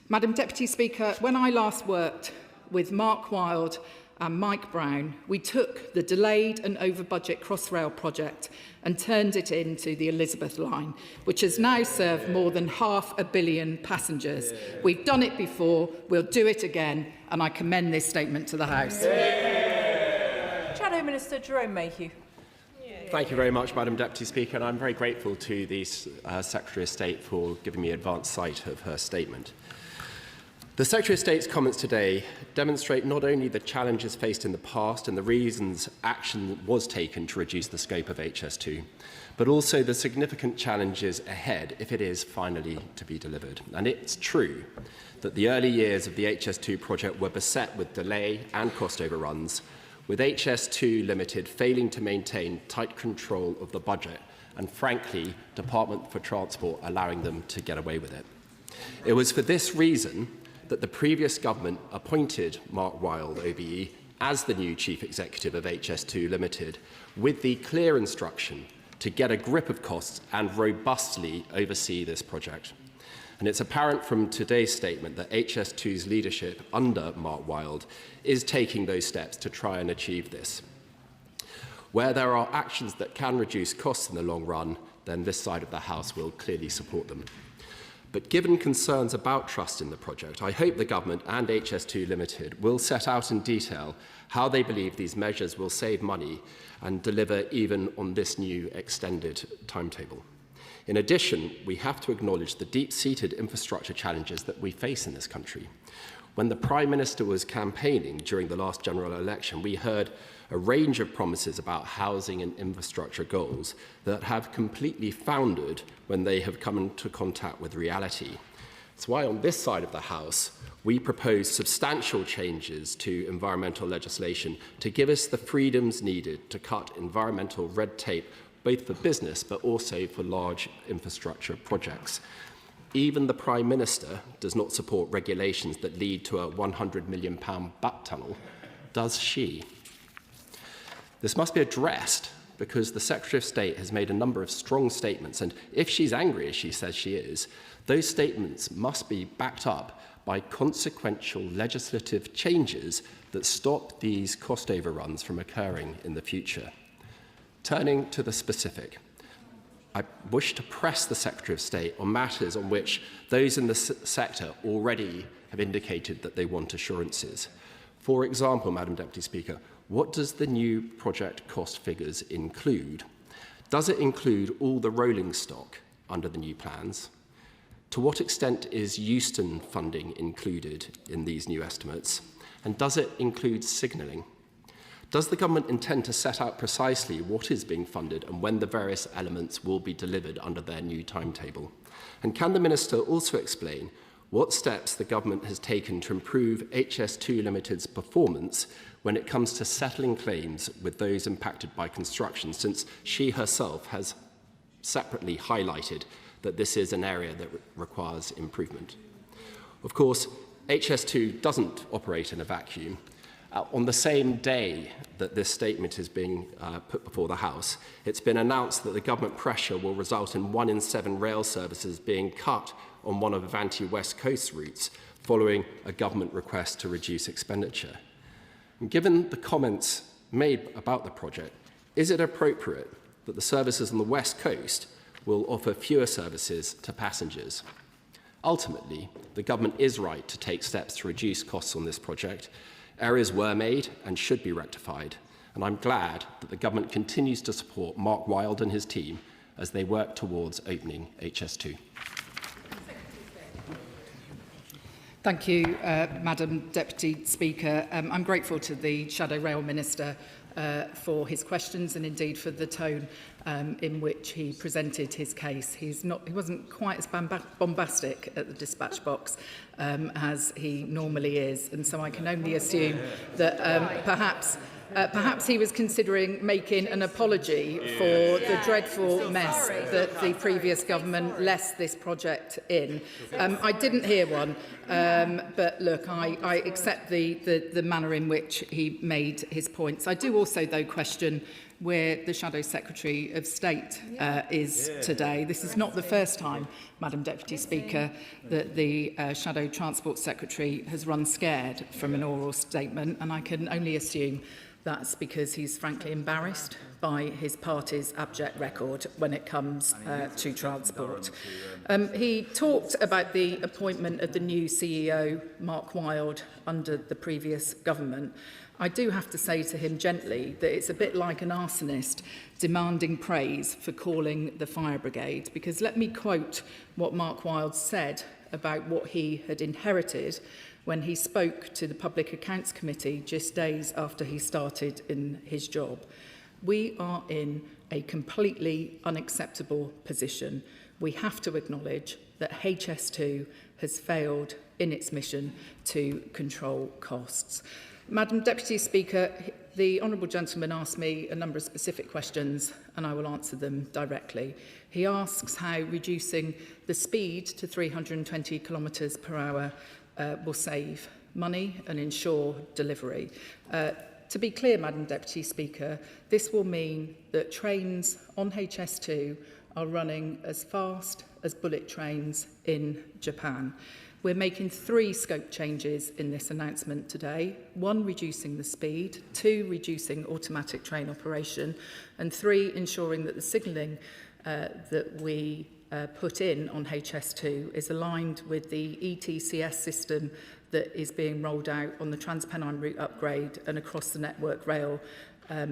Madam Deputy Speaker, when I last worked with Mark Wilde and Mike Brown, we took the delayed and over-budget Crossrail project and turned it into the Elizabeth line, which has now served more than 500 million passengers. We've done it before, we'll do it again, and I commend this statement to the House. Shadow Minister Jerome Mayhew. Thank you very much, Madam Deputy Speaker, and I'm very grateful to the Secretary of State for giving me advance sight of her statement. The Secretary of State's comments today demonstrate not only the challenges faced in the past and the reasons action was taken to reduce the scope of HS2, but also the significant challenges ahead if it is finally to be delivered. And it's true that the early years of the HS2 project were beset with delay and cost overruns, with HS2 Limited failing to maintain tight control of the budget and, frankly, Department for Transport allowing them to get away with it. It was for this reason that the previous government appointed Mark Wilde, OBE, as the new Chief Executive of HS2 Limited, with the clear instruction to get a grip of costs and robustly oversee this project. And it's apparent from today's statement that HS2's leadership under Mark Wilde is taking those steps to try and achieve this. Where there are actions that can reduce costs in the long run, then this side of the House will clearly support them. But given concerns about trust in the project, I hope the Government and HS2 Limited will set out in detail how they believe these measures will save money and deliver even on this new extended timetable. In addition, we have to acknowledge the deep-seated infrastructure challenges that we face in this country. When the Prime Minister was campaigning during the last general election, we heard a range of promises about housing and infrastructure goals that have completely foundered when they have come into contact with reality. That's why on this side of the House, we propose substantial changes to environmental legislation to give us the freedoms needed to cut environmental red tape, both for business but also for large infrastructure projects. Even the Prime Minister does not support regulations that lead to a £100 million bat tunnel, does she? This must be addressed because the Secretary of State has made a number of strong statements, and if she's angry, as she says she is, those statements must be backed up by consequential legislative changes that stop these cost overruns from occurring in the future. Turning to the specific, I wish to press the Secretary of State on matters on which those in the sector already have indicated that they want assurances. For example, Madam Deputy Speaker, what does the new project cost figures include? Does it include all the rolling stock under the new plans? To what extent is Euston funding included in these new estimates? And does it include signalling? Does the government intend to set out precisely what is being funded and when the various elements will be delivered under their new timetable? And can the Minister also explain what steps the government has taken to improve HS2 Limited's performance when it comes to settling claims with those impacted by construction, since she herself has separately highlighted that this is an area that requires improvement? Of course, HS2 doesn't operate in a vacuum. On the same day that this statement is being put before the House, it's been announced that the government pressure will result in 1 in 7 rail services being cut on one of Avanti West Coast routes, following a government request to reduce expenditure. And given the comments made about the project, is it appropriate that the services on the West Coast will offer fewer services to passengers? Ultimately, the government is right to take steps to reduce costs on this project. Errors were made and should be rectified, and I'm glad that the government continues to support Mark Wilde and his team as they work towards opening HS2. Thank you, Madam Deputy Speaker. I'm grateful to the Shadow Rail Minister for his questions and indeed for the tone in which he presented his case. He wasn't quite as bombastic at the dispatch box as he normally is, and so I can only assume that perhaps he was considering making an apology for the dreadful mess that the previous government left this project in. I didn't hear one, but look, I accept the manner in which he made his points. I do also, though, question where the Shadow Secretary of State is today. This is not the first time, Madam Deputy Speaker, that the Shadow Transport Secretary has run scared from an oral statement, and I can only assume that's because he's frankly embarrassed by his party's abject record when it comes to transport. He talked about the appointment of the new CEO, Mark Wilde, under the previous government. I do have to say to him gently that it's a bit like an arsonist demanding praise for calling the fire brigade, because let me quote what Mark Wilde said about what he had inherited when he spoke to the Public Accounts Committee just days after he started in his job. We are in a completely unacceptable position. We have to acknowledge that HS2 has failed in its mission to control costs. Madam Deputy Speaker, the Honourable Gentleman asked me a number of specific questions and I will answer them directly. He asks how reducing the speed to 320 kilometres per hour will save money and ensure delivery. To be clear, Madam Deputy Speaker, this will mean that trains on HS2 are running as fast as bullet trains in Japan. We're making 3 scope changes in this announcement today. 1, reducing the speed, 2, reducing automatic train operation, and 3, ensuring that the signalling that we put in on HS2 is aligned with the ETCS system that is being rolled out on the Transpennine route upgrade and across the Network Rail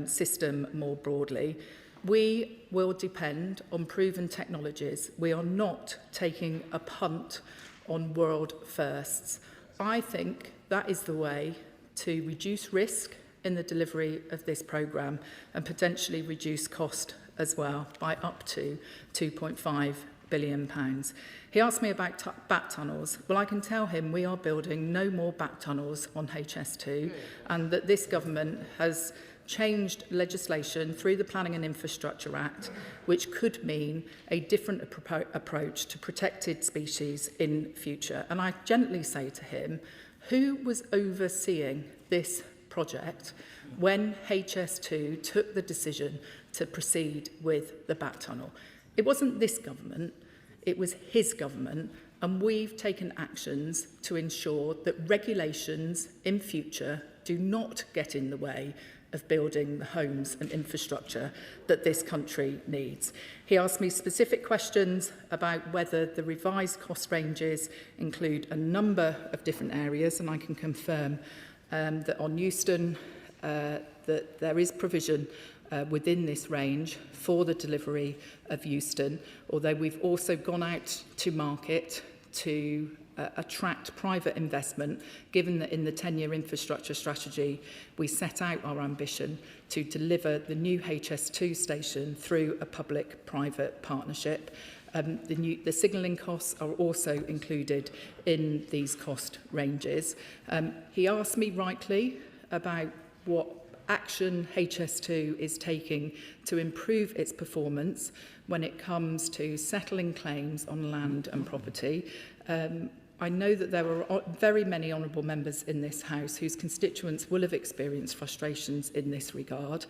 system more broadly. We will depend on proven technologies. We are not taking a punt on world firsts. I think that is the way to reduce risk in the delivery of this programme and potentially reduce cost as well by up to £2.5 billion. He asked me about bat tunnels. Well, I can tell him we are building no more bat tunnels on HS2 and that this government has changed legislation through the Planning and Infrastructure Act, which could mean a different approach to protected species in future. And I gently say to him, who was overseeing this project when HS2 took the decision to proceed with the bat tunnel? It wasn't this government, it was his government, and we've taken actions to ensure that regulations in future do not get in the way of building the homes and infrastructure that this country needs. He asked me specific questions about whether the revised cost ranges include a number of different areas, and I can confirm that on Euston that there is provision within this range for the delivery of Euston, although we've also gone out to market to attract private investment, given that in the 10-year infrastructure strategy we set out our ambition to deliver the new HS2 station through a public-private partnership. The signalling costs are also included in these cost ranges. He asked me rightly about what action HS2 is taking to improve its performance when it comes to settling claims on land and property. I know that there are very many honourable members in this House whose constituents will have experienced frustrations in this regard.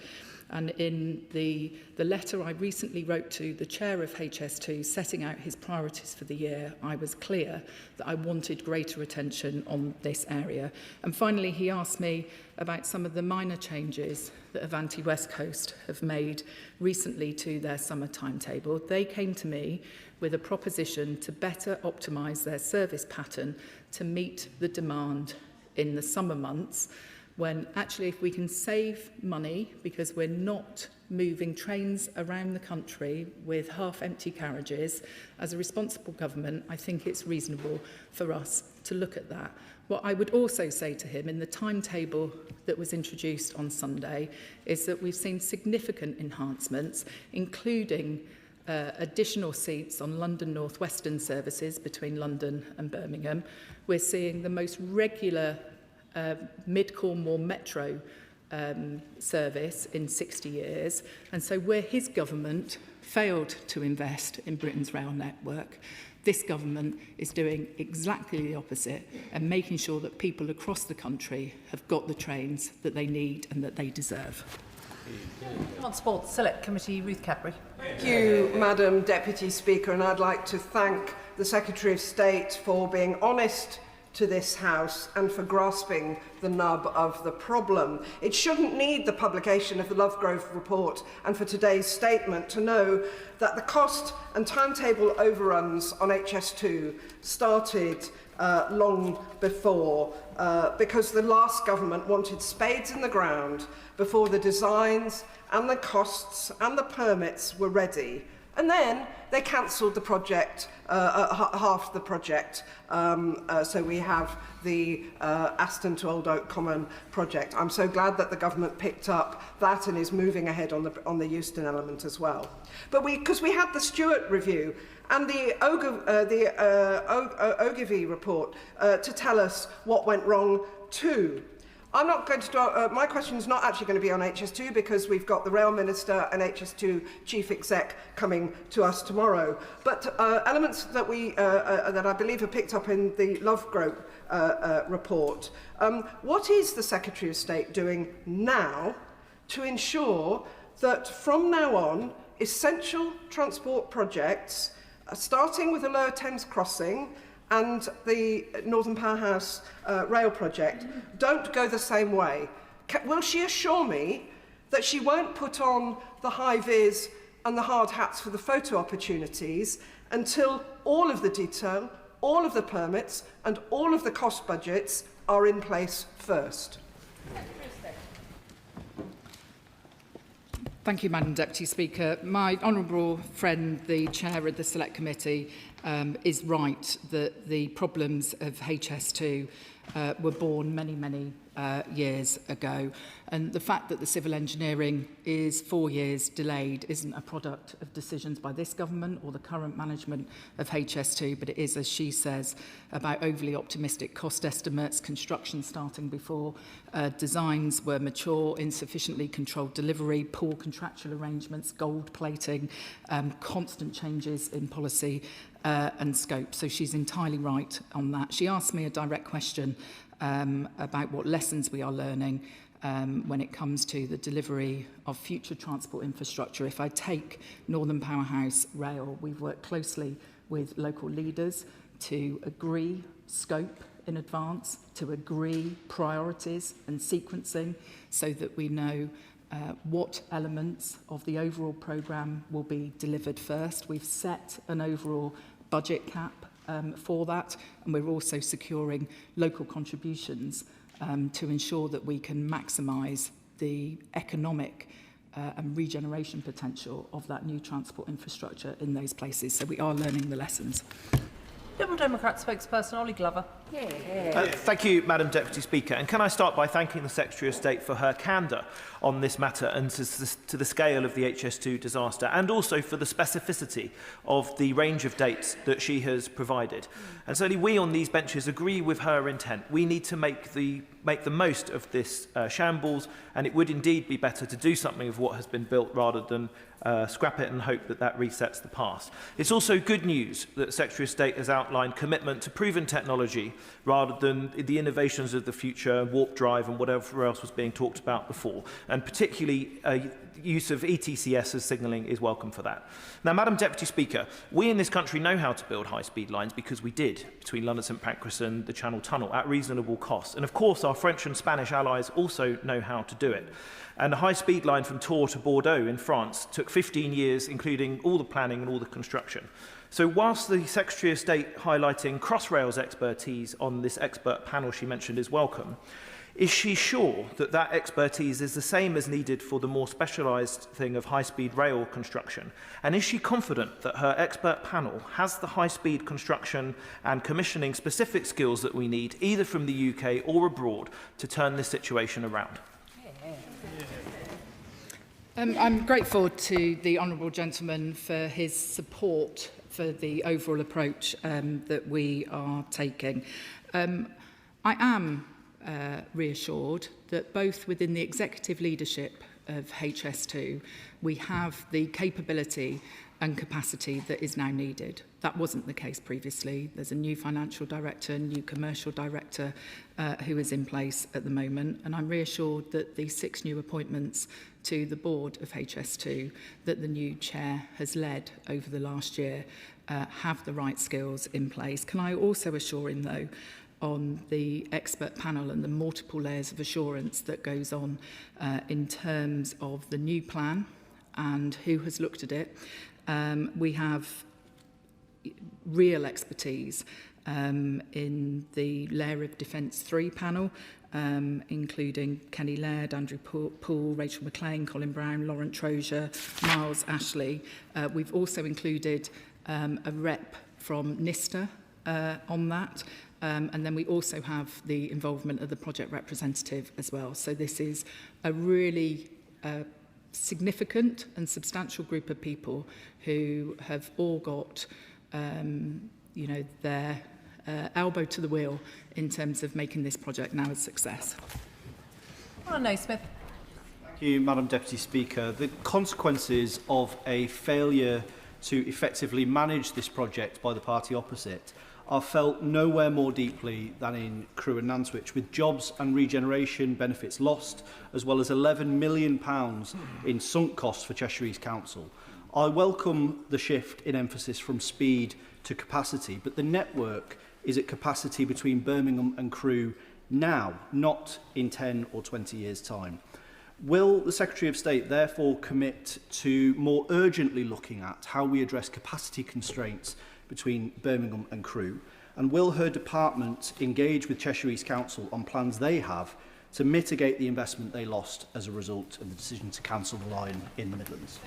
And in the letter I recently wrote to the chair of HS2 setting out his priorities for the year, I was clear that I wanted greater attention on this area. And finally, he asked me about some of the minor changes that Avanti West Coast have made recently to their summer timetable. They came to me with a proposition to better optimise their service pattern to meet the demand in the summer months, when actually if we can save money because we're not moving trains around the country with half-empty carriages, as a responsible government, I think it's reasonable for us to look at that. What I would also say to him in the timetable that was introduced on Sunday is that we've seen significant enhancements, including additional seats on London North Western services between London and Birmingham. We're seeing the most regular Mid-Cornwall Metro service in 60 years. And so where his government failed to invest in Britain's rail network, this government is doing exactly the opposite and making sure that people across the country have got the trains that they need and that they deserve. Transport Select Committee, Ruth Cadbury. Thank you, Madam Deputy Speaker, and I'd like to thank the Secretary of State for being honest to this House and for grasping the nub of the problem. It shouldn't need the publication of the Lovegrove report and for today's statement to know that the cost and timetable overruns on HS2 started long before because the last government wanted spades in the ground before the designs and the costs and the permits were ready. And then they cancelled the project, half the project. So we have the Aston to Old Oak Common project. I'm so glad that the government picked up that and is moving ahead on the Euston element as well. But because we had the Stewart review and the Ogilvy report to tell us what went wrong too. I'm not going to my question is not actually going to be on HS2 because we've got the Rail Minister and HS2 Chief Exec coming to us tomorrow. But elements that that I believe are picked up in the Lovegrove report. What is the Secretary of State doing now to ensure that from now on essential transport projects, starting with the Lower Thames Crossing and the Northern Powerhouse rail project, don't go the same way? Will she assure me that she won't put on the high-vis and the hard hats for the photo opportunities until all of the detail, all of the permits and all of the cost budgets are in place first? Thank you, Madam Deputy Speaker. My honourable friend, the Chair of the Select Committee, is right that the problems of HS2 were born many years ago. And the fact that the civil engineering is 4 years delayed isn't a product of decisions by this government or the current management of HS2, but it is, as she says, about overly optimistic cost estimates, construction starting before designs were mature, insufficiently controlled delivery, poor contractual arrangements, gold plating, constant changes in policy and scope. So she's entirely right on that. She asked me a direct question about what lessons we are learning when it comes to the delivery of future transport infrastructure. If I take Northern Powerhouse Rail, we've worked closely with local leaders to agree scope in advance, to agree priorities and sequencing so that we know what elements of the overall programme will be delivered first. We've set an overall budget cap for that, and we're also securing local contributions to ensure that we can maximise the economic and regeneration potential of that new transport infrastructure in those places. So we are learning the lessons. Liberal Democrat spokesperson Ollie Glover. Thank you, Madam Deputy Speaker. And can I start by thanking the Secretary of State for her candour on this matter and to the scale of the HS2 disaster, and also for the specificity of the range of dates that she has provided. And certainly we on these benches agree with her intent. We need to make the most of this shambles, and it would indeed be better to do something of what has been built rather than scrap it and hope that that resets the past. It's also good news that the Secretary of State has outlined commitment to proven technology rather than the innovations of the future, warp drive and whatever else was being talked about before. And particularly use of ETCS as signalling is welcome for that. Now, Madam Deputy Speaker, we in this country know how to build high-speed lines because we did between London St Pancras and the Channel Tunnel at reasonable cost. And of course, our French and Spanish allies also know how to do it. And a high-speed line from Tours to Bordeaux in France took 15 years, including all the planning and all the construction. So whilst the Secretary of State highlighting Crossrail's expertise on this expert panel she mentioned is welcome, is she sure that that expertise is the same as needed for the more specialised thing of high-speed rail construction? And is she confident that her expert panel has the high-speed construction and commissioning specific skills that we need, either from the UK or abroad, to turn this situation around? I'm grateful to the honourable gentleman for his support for the overall approach that we are taking. I am reassured that both within the executive leadership of HS2, we have the capability and capacity that is now needed. That wasn't the case previously. There's a new financial director, new commercial director who is in place at the moment, and I'm reassured that the 6 new appointments to the board of HS2 that the new chair has led over the last year have the right skills in place. Can I also assure him, though, on the expert panel and the multiple layers of assurance that goes on in terms of the new plan and who has looked at it. We have real expertise in the Layer of Defence 3 panel, including Kenny Laird, Andrew Poole, Rachel McLean, Colin Brown, Laurent Trozier, Miles Ashley. We've also included a rep from NISTA on that. And then we also have the involvement of the project representative as well. So this is a really significant and substantial group of people who have all got, their elbow to the wheel in terms of making this project now a success. Naismith. Thank you, Madam Deputy Speaker. The consequences of a failure to effectively manage this project by the party opposite are felt nowhere more deeply than in Crewe and Nantwich, with jobs and regeneration benefits lost, as well as £11 million in sunk costs for Cheshire East Council. I welcome the shift in emphasis from speed to capacity, but the network is at capacity between Birmingham and Crewe now, not in 10 or 20 years' time. Will the Secretary of State therefore commit to more urgently looking at how we address capacity constraints between Birmingham and Crewe? And will her department engage with Cheshire East Council on plans they have to mitigate the investment they lost as a result of the decision to cancel the line in the Midlands?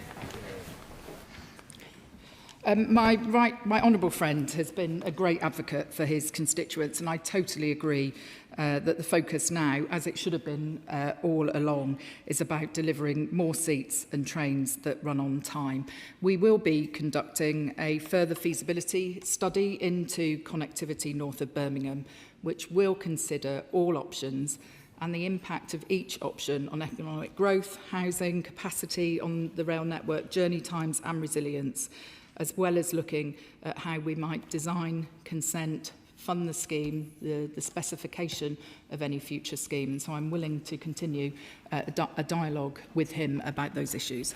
My honourable friend has been a great advocate for his constituents, and I totally agree that the focus now, as it should have been all along, is about delivering more seats and trains that run on time. We will be conducting a further feasibility study into connectivity north of Birmingham, which will consider all options and the impact of each option on economic growth, housing, capacity on the rail network, journey times and resilience, as well as looking at how we might design, consent, fund the scheme, the specification of any future scheme. And so I'm willing to continue a dialogue with him about those issues.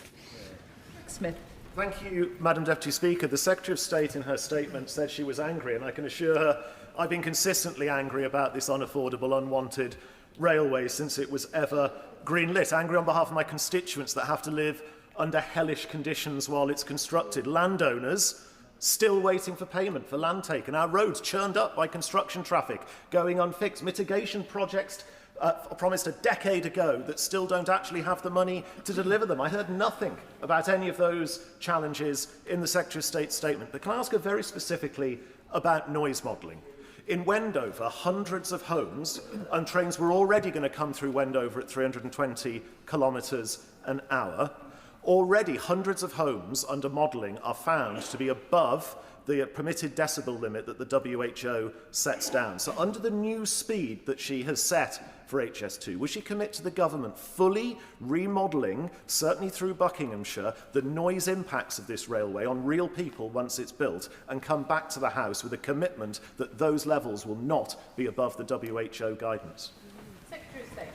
Smith. Thank you, Madam Deputy Speaker. The Secretary of State in her statement said she was angry, and I can assure her I've been consistently angry about this unaffordable, unwanted railway since it was ever greenlit. Angry on behalf of my constituents that have to live under hellish conditions while it's constructed. Landowners still waiting for payment for land taken. Our roads churned up by construction traffic going unfixed. Mitigation projects promised a decade ago that still don't actually have the money to deliver them. I heard nothing about any of those challenges in the Secretary of State's statement. But can I ask her very specifically about noise modelling? In Wendover, hundreds of homes and trains were already going to come through Wendover at 320 kilometres an hour. Already, hundreds of homes under modelling are found to be above the permitted decibel limit that the WHO sets down. So under the new speed that she has set for HS2, will she commit to the government fully remodelling, certainly through Buckinghamshire, the noise impacts of this railway on real people once it's built, and come back to the House with a commitment that those levels will not be above the WHO guidance? Secretary of State.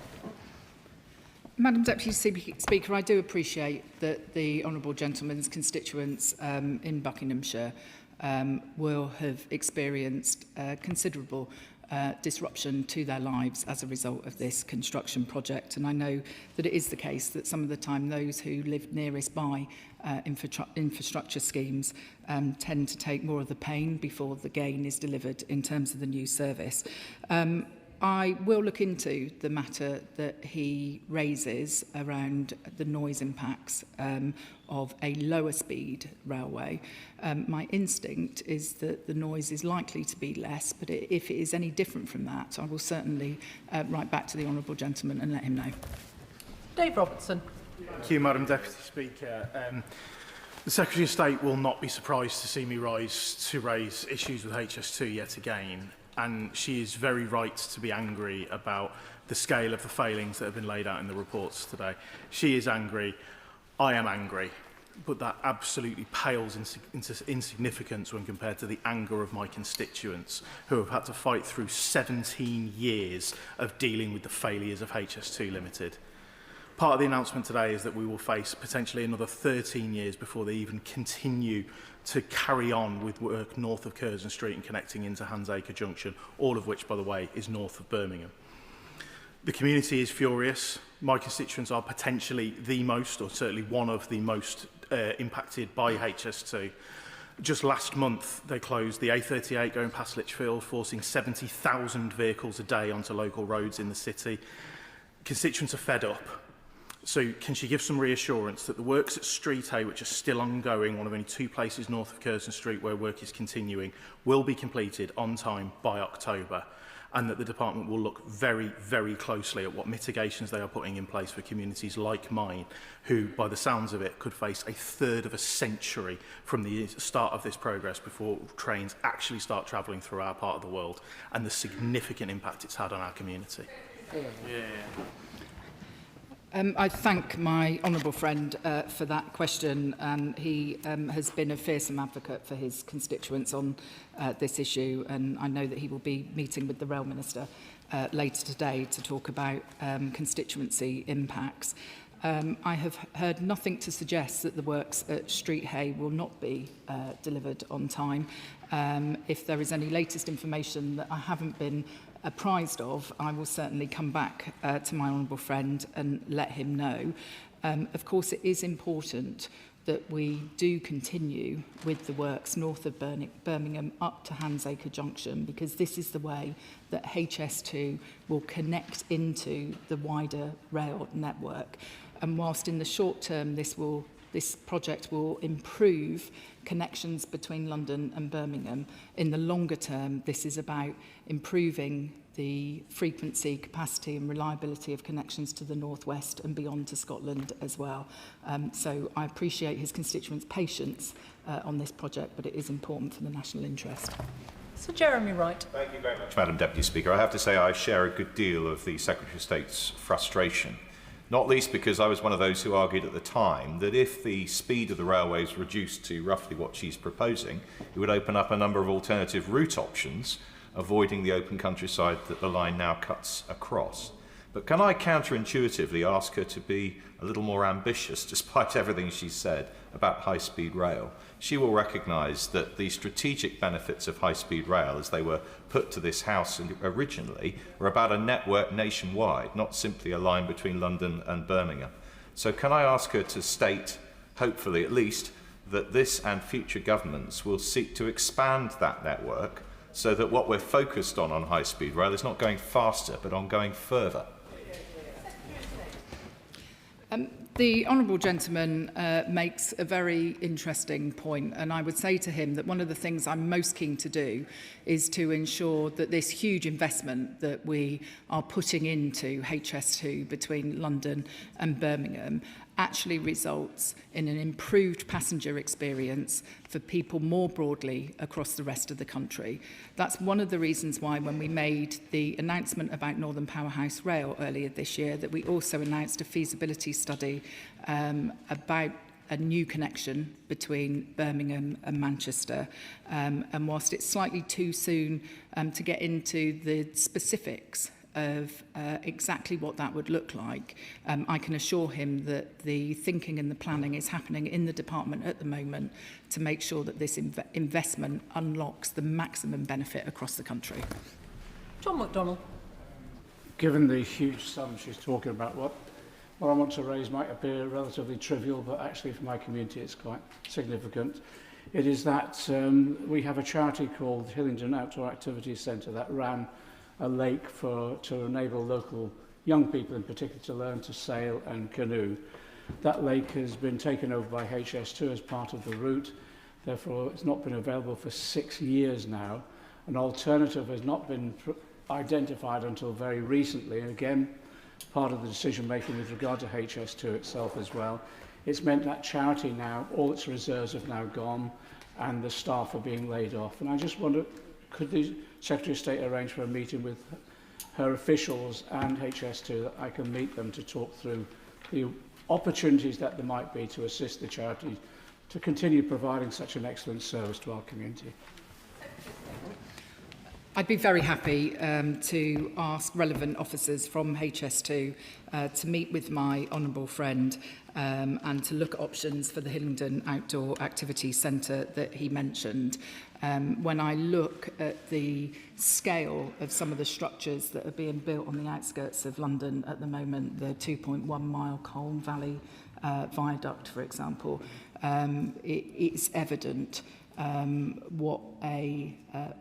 Madam Deputy Speaker, I do appreciate that the honourable gentleman's constituents in Buckinghamshire will have experienced considerable disruption to their lives as a result of this construction project. And I know that it is the case that some of the time those who live nearest by infrastructure schemes tend to take more of the pain before the gain is delivered in terms of the new service. I will look into the matter that he raises around the noise impacts of a lower speed railway. My instinct is that the noise is likely to be less, but if it is any different from that, I will certainly write back to the honourable gentleman and let him know. Dave Robertson. Thank you, Madam Deputy Speaker. The Secretary of State will not be surprised to see me raise issues with HS2 yet again. And she is very right to be angry about the scale of the failings that have been laid out in the reports today. She is angry. I am angry. But that absolutely pales into insignificance when compared to the anger of my constituents who have had to fight through 17 years of dealing with the failures of HS2 Limited. Part of the announcement today is that we will face potentially another 13 years before they even continue to carry on with work north of Curzon Street and connecting into Handsacre Junction, all of which, by the way, is north of Birmingham. The community is furious. My constituents are potentially the most, or certainly one of the most, impacted by HS2. Just last month, they closed the A38 going past Lichfield, forcing 70,000 vehicles a day onto local roads in the city. Constituents are fed up. So can she give some reassurance that the works at Street A, which are still ongoing, one of only 2 places north of Curzon Street where work is continuing, will be completed on time by October, and that the department will look very, very closely at what mitigations they are putting in place for communities like mine, who, by the sounds of it, could face a third of a century from the start of this progress before trains actually start travelling through our part of the world, and the significant impact it's had on our community. I thank my honourable friend for that question, and he has been a fearsome advocate for his constituents on this issue, and I know that he will be meeting with the Rail Minister later today to talk about constituency impacts. I have heard nothing to suggest that the works at Street Hay will not be delivered on time. If there is any latest information that I haven't been apprised of, I will certainly come back to my honourable friend and let him know. Of course, it is important that we do continue with the works north of Birmingham up to Handsacre Junction, because this is the way that HS2 will connect into the wider rail network. And whilst in the short term this will this project will improve connections between London and Birmingham. In the longer term, this is about improving the frequency, capacity and reliability of connections to the northwest and beyond to Scotland as well. So I appreciate his constituents' patience on this project, but it is important for the national interest. Sir Jeremy Wright. Thank you very much, Madam Deputy Speaker. I have to say I share a good deal of the Secretary of State's frustration, not least because I was one of those who argued at the time that if the speed of the railway is reduced to roughly what she's proposing, it would open up a number of alternative route options, avoiding the open countryside that the line now cuts across. But can I counterintuitively ask her to be a little more ambitious, despite everything she's said about high-speed rail? She will recognise that the strategic benefits of high-speed rail, as they were put to this House originally, were about a network nationwide, not simply a line between London and Birmingham. So can I ask her to state, hopefully at least, that this and future governments will seek to expand that network so that what we're focused on high-speed rail is not going faster, but on going further? The honourable gentleman makes a very interesting point, and I would say to him that one of the things I'm most keen to do is to ensure that this huge investment that we are putting into HS2 between London and Birmingham actually results in an improved passenger experience for people more broadly across the rest of the country. That's one of the reasons why when we made the announcement about Northern Powerhouse Rail earlier this year, that we also announced a feasibility study about a new connection between Birmingham and Manchester. And whilst it's slightly too soon to get into the specifics of exactly what that would look like, I can assure him that the thinking and the planning is happening in the department at the moment to make sure that this investment unlocks the maximum benefit across the country. John McDonnell. Given the huge sum she's talking about, what I want to raise might appear relatively trivial, but actually for my community it's quite significant. It is that we have a charity called Hillingdon Outdoor Activities Centre that ran a lake to enable local young people in particular to learn to sail and canoe. That lake has been taken over by HS2 as part of the route, therefore it's not been available for 6 years now. An alternative has not been identified until very recently, and again part of the decision making with regard to HS2 itself as well. It's meant that charity now, all its reserves have now gone and the staff are being laid off. And I just wonder, could the Secretary of State arrange for a meeting with her officials and HS2 that I can meet them to talk through the opportunities that there might be to assist the charity to continue providing such an excellent service to our community? I'd be very happy to ask relevant officers from HS2 to meet with my honourable friend and to look at options for the Hillingdon Outdoor Activities Centre that he mentioned. When I look at the scale of some of the structures that are being built on the outskirts of London at the moment, the 2.1 mile Colne Valley viaduct, for example, it's evident what a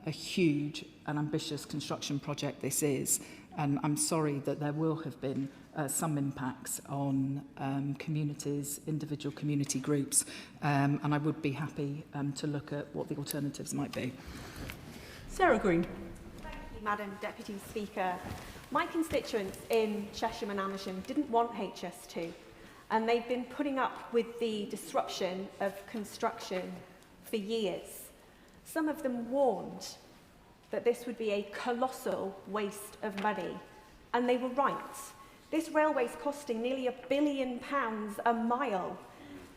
huge and ambitious construction project this is. And I'm sorry that there will have been some impacts on communities, individual community groups, and I would be happy to look at what the alternatives might be. Sarah Green. Thank you, Madam Deputy Speaker. My constituents in Cheshire and Amersham didn't want HS2, and they've been putting up with the disruption of construction for years. Some of them warned that this would be a colossal waste of money, and they were right. This railway is costing nearly £1 billion a mile.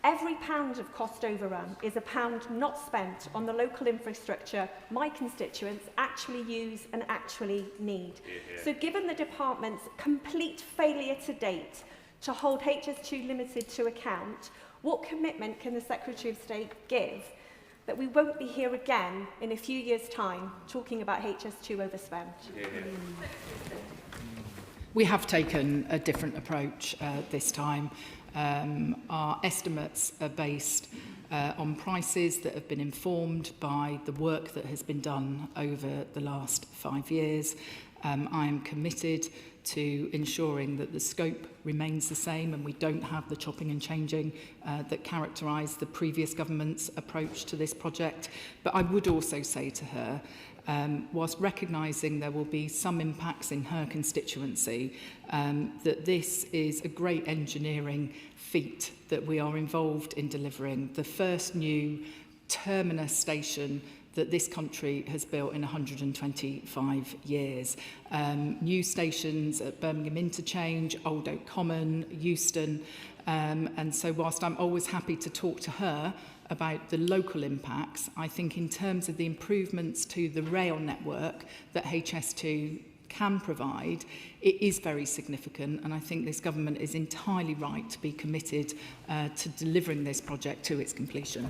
Every pound of cost overrun is a pound not spent on the local infrastructure my constituents actually use and actually need. So given the department's complete failure to date to hold HS2 Limited to account, what commitment can the Secretary of State give that we won't be here again in a few years' time talking about HS2 overspend? We have taken a different approach this time. Our estimates are based on prices that have been informed by the work that has been done over the last 5 years. I am committed to ensuring that the scope remains the same and we don't have the chopping and changing that characterised the previous government's approach to this project. But I would also say to her, whilst recognising there will be some impacts in her constituency, that this is a great engineering feat that we are involved in delivering. The first new terminus station that this country has built in 125 years. New stations at Birmingham Interchange, Old Oak Common, Euston. And so whilst I'm always happy to talk to her about the local impacts, I think in terms of the improvements to the rail network that HS2 can provide, it is very significant, and I think this government is entirely right to be committed to delivering this project to its completion.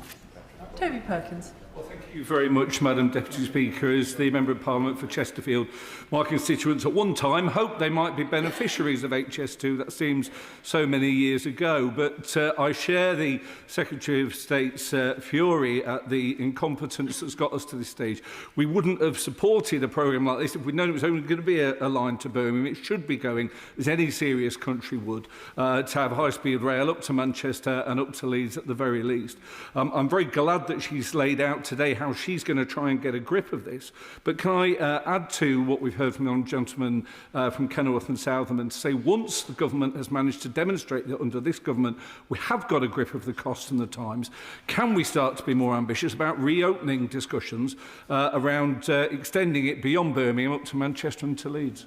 Toby Perkins. Well, thank you very much, Madam Deputy Speaker. As the Member of Parliament for Chesterfield, my constituents at one time hoped they might be beneficiaries of HS2. That seems so many years ago. But I share the Secretary of State's fury at the incompetence that's got us to this stage. We wouldn't have supported a programme like this if we'd known it was only going to be a line to Birmingham. It should be going, as any serious country would, to have high-speed rail up to Manchester and up to Leeds at the very least. I'm very glad that she's laid out today how she's going to try and get a grip of this. But can I add to what we've heard from the honourable gentleman from Kenilworth and Southam to say once the government has managed to demonstrate that under this government we have got a grip of the costs and the times, can we start to be more ambitious about reopening discussions around extending it beyond Birmingham up to Manchester and to Leeds?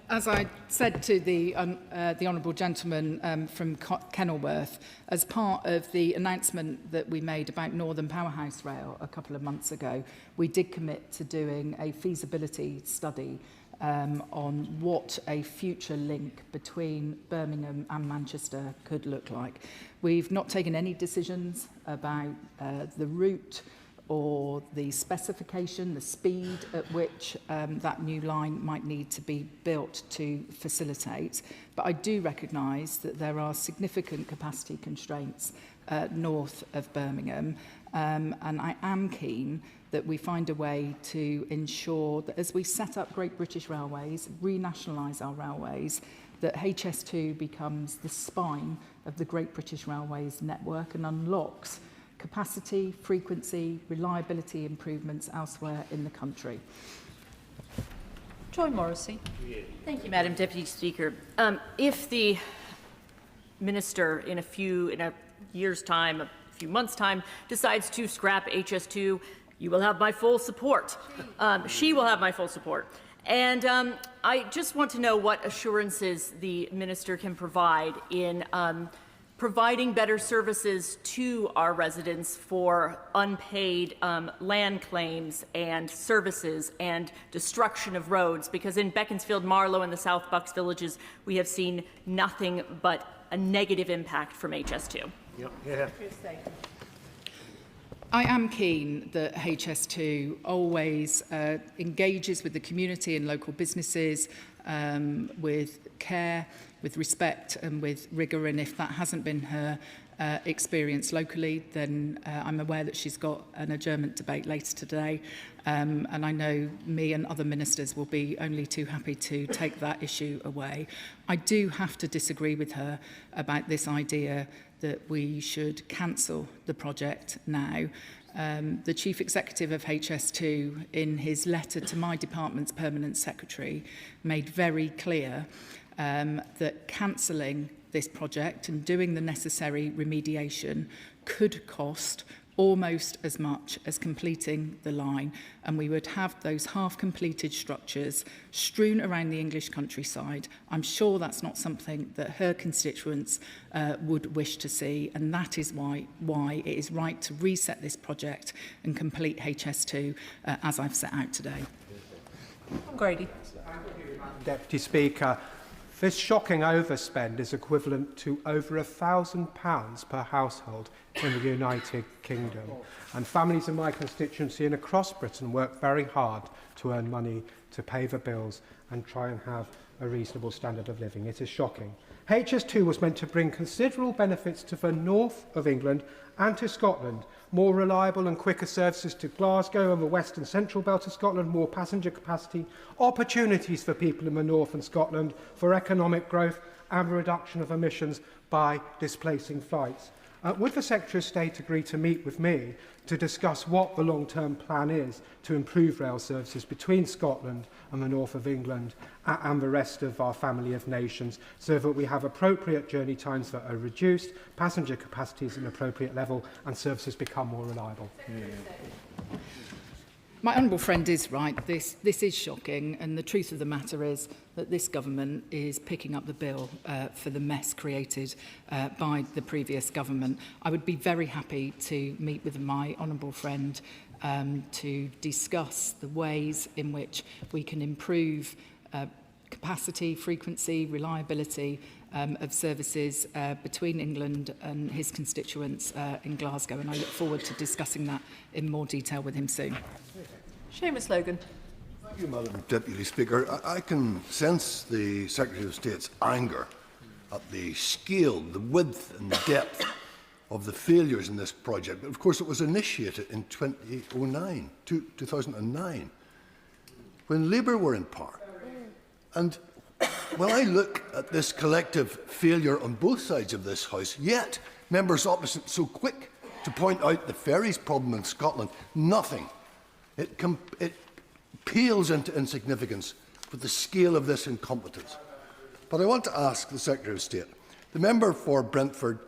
As I said to the honourable gentleman from Kenilworth, as part of the announcement that we made about Northern Powerhouse Rail a couple of months ago, we did commit to doing a feasibility study on what a future link between Birmingham and Manchester could look like. We've not taken any decisions about the route or the specification, the speed at which that new line might need to be built to facilitate. But I do recognise that there are significant capacity constraints north of Birmingham, and I am keen that we find a way to ensure that as we set up Great British Railways, renationalise our railways, that HS2 becomes the spine of the Great British Railways network and unlocks capacity, frequency, reliability improvements elsewhere in the country. Joy Morrissey. Thank you, Madam Deputy Speaker. If the Minister in a year's time, a few months' time, decides to scrap HS2, you will have my full support. She will have my full support. And I just want to know what assurances the Minister can provide in providing better services to our residents for unpaid land claims and services and destruction of roads, because in Beaconsfield, Marlow and the South Bucks villages, we have seen nothing but a negative impact from HS2. Yep. Yeah. I am keen that HS2 always engages with the community and local businesses with care, with respect and with rigour, and if that hasn't been her experience locally, then I'm aware that she's got an adjournment debate later today, and I know me and other ministers will be only too happy to take that issue away. I do have to disagree with her about this idea that we should cancel the project now. The Chief Executive of HS2, in his letter to my department's Permanent Secretary, made very clear that cancelling this project and doing the necessary remediation could cost almost as much as completing the line, and we would have those half-completed structures strewn around the English countryside. I'm sure that's not something that her constituents would wish to see, and that is why it is right to reset this project and complete HS2 as I've set out today. Grady. Deputy Speaker, this shocking overspend is equivalent to over £1,000 per household in the United Kingdom. And families in my constituency and across Britain work very hard to earn money to pay the bills and try and have a reasonable standard of living. It is shocking. HS2 was meant to bring considerable benefits to the north of England and to Scotland. More reliable and quicker services to Glasgow and the west and central belt of Scotland, more passenger capacity, opportunities for people in the north and Scotland for economic growth and reduction of emissions by displacing flights. Would the Secretary of State agree to meet with me to discuss what the long-term plan is to improve rail services between Scotland and the north of England and the rest of our family of nations, so that we have appropriate journey times that are reduced, passenger capacities at an appropriate level, and services become more reliable? My honourable friend is right. This is shocking, and the truth of the matter is that this government is picking up the bill for the mess created by the previous government. I would be very happy to meet with my honourable friend to discuss the ways in which we can improve capacity, frequency, reliability of services between England and his constituents in Glasgow, and I look forward to discussing that in more detail with him soon. Seamus Logan. Thank you, Madam Deputy Speaker. I can sense the Secretary of State's anger at the scale, the width and depth of the failures in this project. But of course it was initiated in 2009, when Labour were in power. And when I look at this collective failure on both sides of this House, yet members opposite so quick to point out the ferries problem in Scotland, nothing. It pales into insignificance with the scale of this incompetence. But I want to ask the Secretary of State, the member for Brentford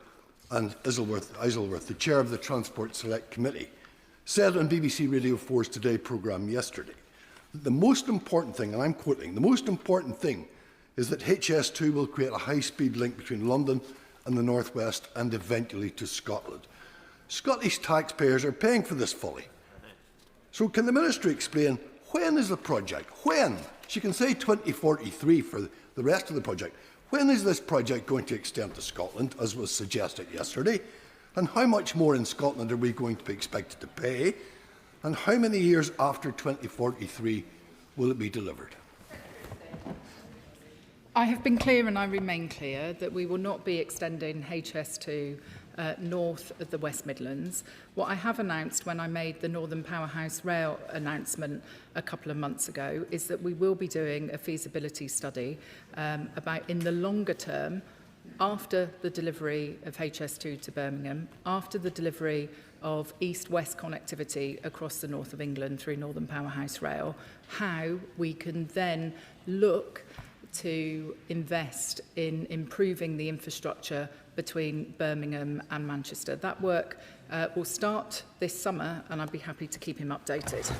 and Isleworth, the chair of the Transport Select Committee, said on BBC Radio 4's Today programme yesterday that the most important thing, and I'm quoting, the most important thing is that HS2 will create a high-speed link between London and the North West and eventually to Scotland. Scottish taxpayers are paying for this folly. So can the Ministry explain when is the project? When? She can say 2043 for the rest of the project. When is this project going to extend to Scotland, as was suggested yesterday? And how much more in Scotland are we going to be expected to pay? And how many years after 2043 will it be delivered? I have been clear, and I remain clear, that we will not be extending HS2 north of the West Midlands. What I have announced when I made the Northern Powerhouse Rail announcement a couple of months ago is that we will be doing a feasibility study about, in the longer term, after the delivery of HS2 to Birmingham, after the delivery of east-west connectivity across the north of England through Northern Powerhouse Rail, how we can then look to invest in improving the infrastructure between Birmingham and Manchester. That work will start this summer, and I'd be happy to keep him updated.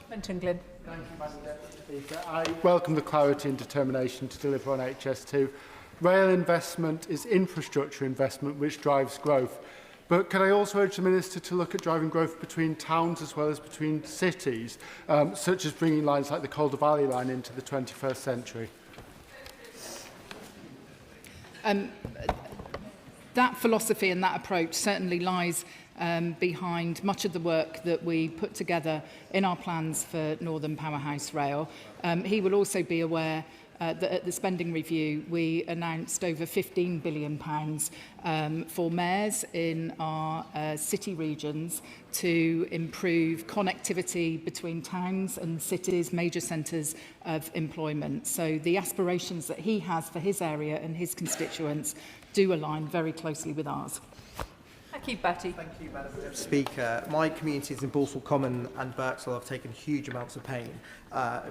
Menton Glyn. Thank you, Madam Deputy Speaker. I welcome the clarity and determination to deliver on HS2. Rail investment is infrastructure investment which drives growth. But can I also urge the Minister to look at driving growth between towns as well as between cities, such as bringing lines like the Calder Valley line into the 21st century? That philosophy and that approach certainly lies behind much of the work that we put together in our plans for Northern Powerhouse Rail. He will also be aware that at the spending review we announced over £15 billion for mayors in our city regions to improve connectivity between towns and cities, major centres of employment. So the aspirations that he has for his area and his constituents do align very closely with ours. Thank you, Batty. Thank you, Madam Speaker. My communities in Balsall Common and Birksall have taken huge amounts of pain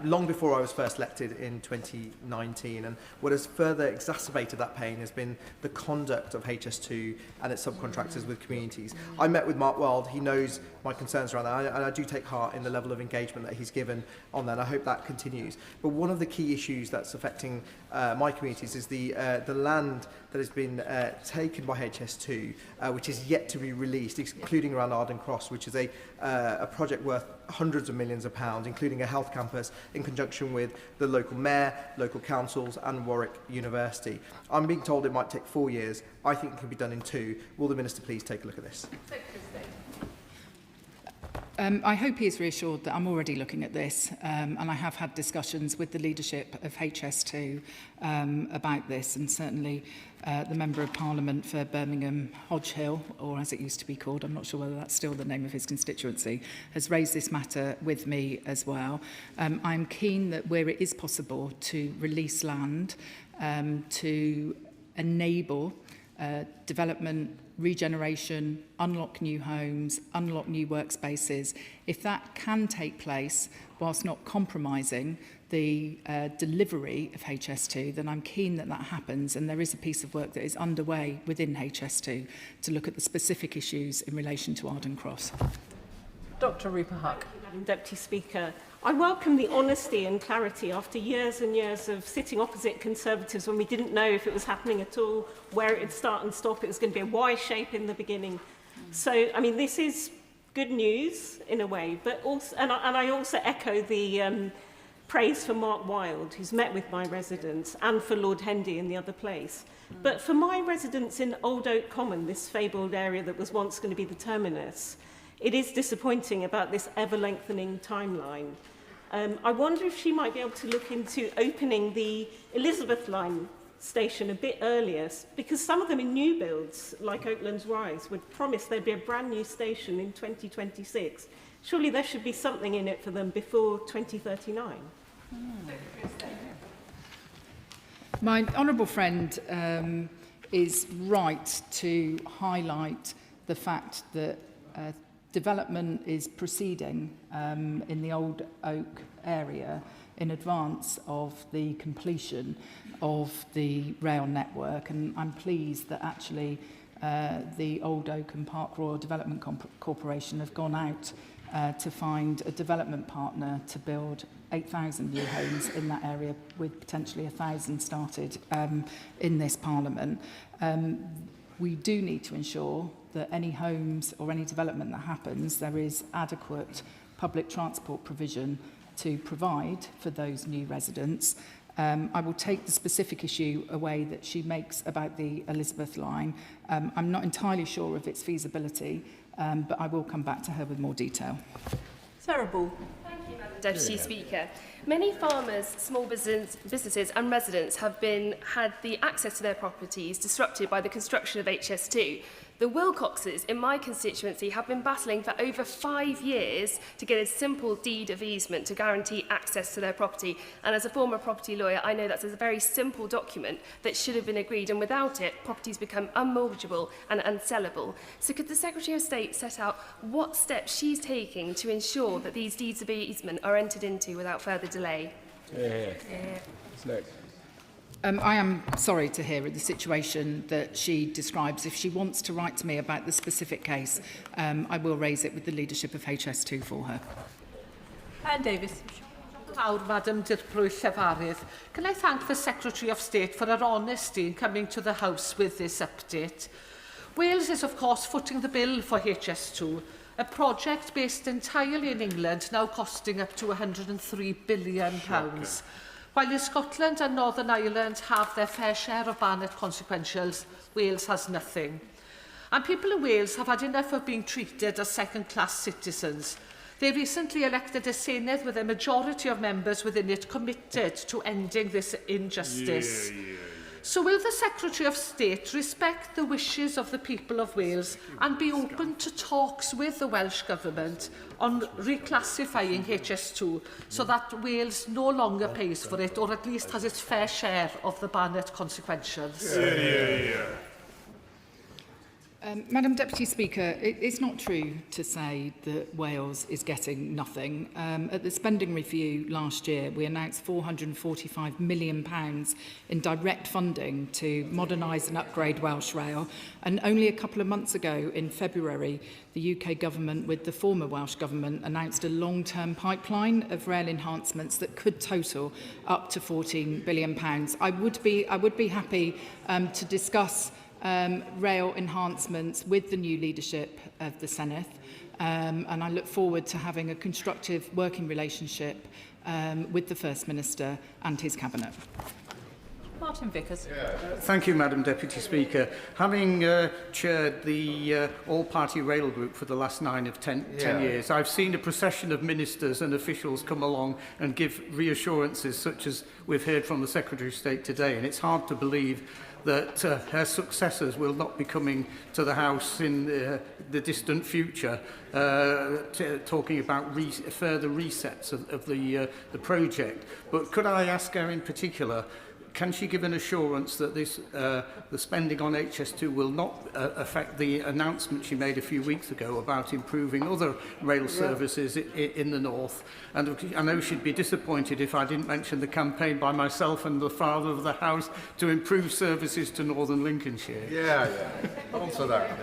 long before I was first elected in 2019, and what has further exacerbated that pain has been the conduct of HS2 and its subcontractors with communities. I met with Mark Wild. He knows my concerns around that, and I do take heart in the level of engagement that he's given on that, and I hope that continues. But one of the key issues that's affecting my communities is the land that has been taken by HS2, which is yet to be released, including around Arden Cross, which is a project worth hundreds of millions of pounds, including a health campus in conjunction with the local mayor, local councils and Warwick University. I'm being told it might take 4 years. I think it can be done in 2. Will the Minister please take a look at this? I hope he is reassured that I'm already looking at this, and I have had discussions with the leadership of HS2 about this, and certainly the Member of Parliament for Birmingham Hodge Hill, or as it used to be called, I'm not sure whether that's still the name of his constituency, has raised this matter with me as well. I'm keen that where it is possible to release land to enable development, regeneration, unlock new homes, unlock new workspaces. If that can take place whilst not compromising the delivery of HS2, then I'm keen that that happens, and there is a piece of work that is underway within HS2 to look at the specific issues in relation to Arden Cross. Dr Rupert Huck. Madam Deputy Speaker, I welcome the honesty and clarity after years and years of sitting opposite Conservatives when we didn't know if it was happening at all, where it would start and stop. It was going to be a Y shape in the beginning. So, I mean, this is good news in a way, but also, and I also echo the praise for Mark Wilde, who's met with my residents, and for Lord Hendy in the other place. But for my residents in Old Oak Common, this fabled area that was once going to be the terminus, it is disappointing about this ever-lengthening timeline. I wonder if she might be able to look into opening the Elizabeth Line station a bit earlier, because some of them in new builds, like Oaklands Rise, would promise there'd be a brand new station in 2026. Surely there should be something in it for them before 2039. My honourable friend is right to highlight the fact that development is proceeding in the Old Oak area in advance of the completion of the rail network, and I'm pleased that actually the Old Oak and Park Royal Development Corporation have gone out to find a development partner to build 8,000 new homes in that area, with potentially 1,000 started in this Parliament. We do need to ensure that any homes or any development that happens, there is adequate public transport provision to provide for those new residents. I will take the specific issue away that she makes about the Elizabeth Line. I'm not entirely sure of its feasibility, but I will come back to her with more detail. Sarah Ball. Thank you, Madam Deputy Speaker. Many farmers, small businesses and residents have had the access to their properties disrupted by the construction of HS2. The Wilcoxes in my constituency have been battling for over 5 years to get a simple deed of easement to guarantee access to their property. And as a former property lawyer, I know that's a very simple document that should have been agreed, and without it, properties become unmortgageable and unsellable. So could the Secretary of State set out what steps she's taking to ensure that these deeds of easement are entered into without further delay? I am sorry to hear the situation that she describes. If she wants to write to me about the specific case, I will raise it with the leadership of HS2 for her. Anne Davis. Madam Llefarydd. Can I thank the Secretary of State for her honesty in coming to the House with this update? Wales is of course footing the bill for HS2, a project based entirely in England, now costing up to £103 billion. While in Scotland and Northern Ireland have their fair share of Barnett consequentials, Wales has nothing. And people in Wales have had enough of being treated as second-class citizens. They recently elected a Senedd with a majority of members within it committed to ending this injustice. So will the Secretary of State respect the wishes of the people of Wales and be open to talks with the Welsh Government on reclassifying HS2 so that Wales no longer pays for it, or at least has its fair share of the Barnett consequentials? Madam Deputy Speaker, it's not true to say that Wales is getting nothing. At the spending review last year, we announced £445 million in direct funding to modernise and upgrade Welsh Rail. And only a couple of months ago, in February, the UK government, with the former Welsh government, announced a long-term pipeline of rail enhancements that could total up to £14 billion. I would be happy to discuss rail enhancements with the new leadership of the Senedd, and I look forward to having a constructive working relationship with the First Minister and his Cabinet. Martin Vickers. Thank you, Madam Deputy Speaker. Having chaired the all-party rail group for the last 9 of 10 years, I've seen a procession of ministers and officials come along and give reassurances such as we've heard from the Secretary of State today, and it's hard to believe that her successors will not be coming to the House in the distant future talking about further resets of the project. But could I ask her in particular, can she give an assurance that this, the spending on HS2 will not affect the announcement she made a few weeks ago about improving other rail services in the north? And I know she'd be disappointed if I didn't mention the campaign by myself and the Father of the House to improve services to northern Lincolnshire. Answer that.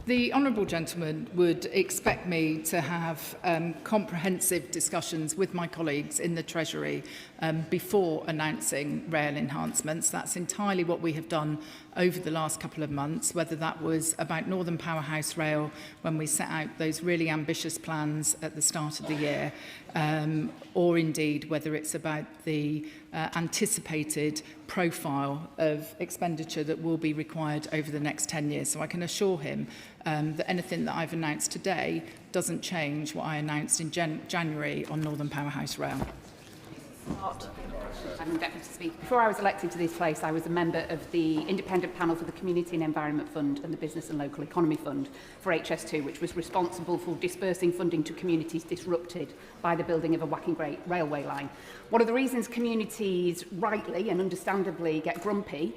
The honourable gentleman would expect me to have comprehensive discussions with my colleagues in the Treasury before announcing rail enhancements. That's entirely what we have done over the last couple of months, whether that was about Northern Powerhouse Rail when we set out those really ambitious plans at the start of the year, or indeed whether it's about the anticipated profile of expenditure that will be required over the next 10 years. So I can assure him that anything that I've announced today doesn't change what I announced in January on Northern Powerhouse Rail. Madam Deputy Speaker, before I was elected to this place, I was a member of the independent panel for the Community and Environment Fund and the Business and Local Economy Fund for HS2, which was responsible for dispersing funding to communities disrupted by the building of a Whacking Great railway line. One of the reasons communities rightly and understandably get grumpy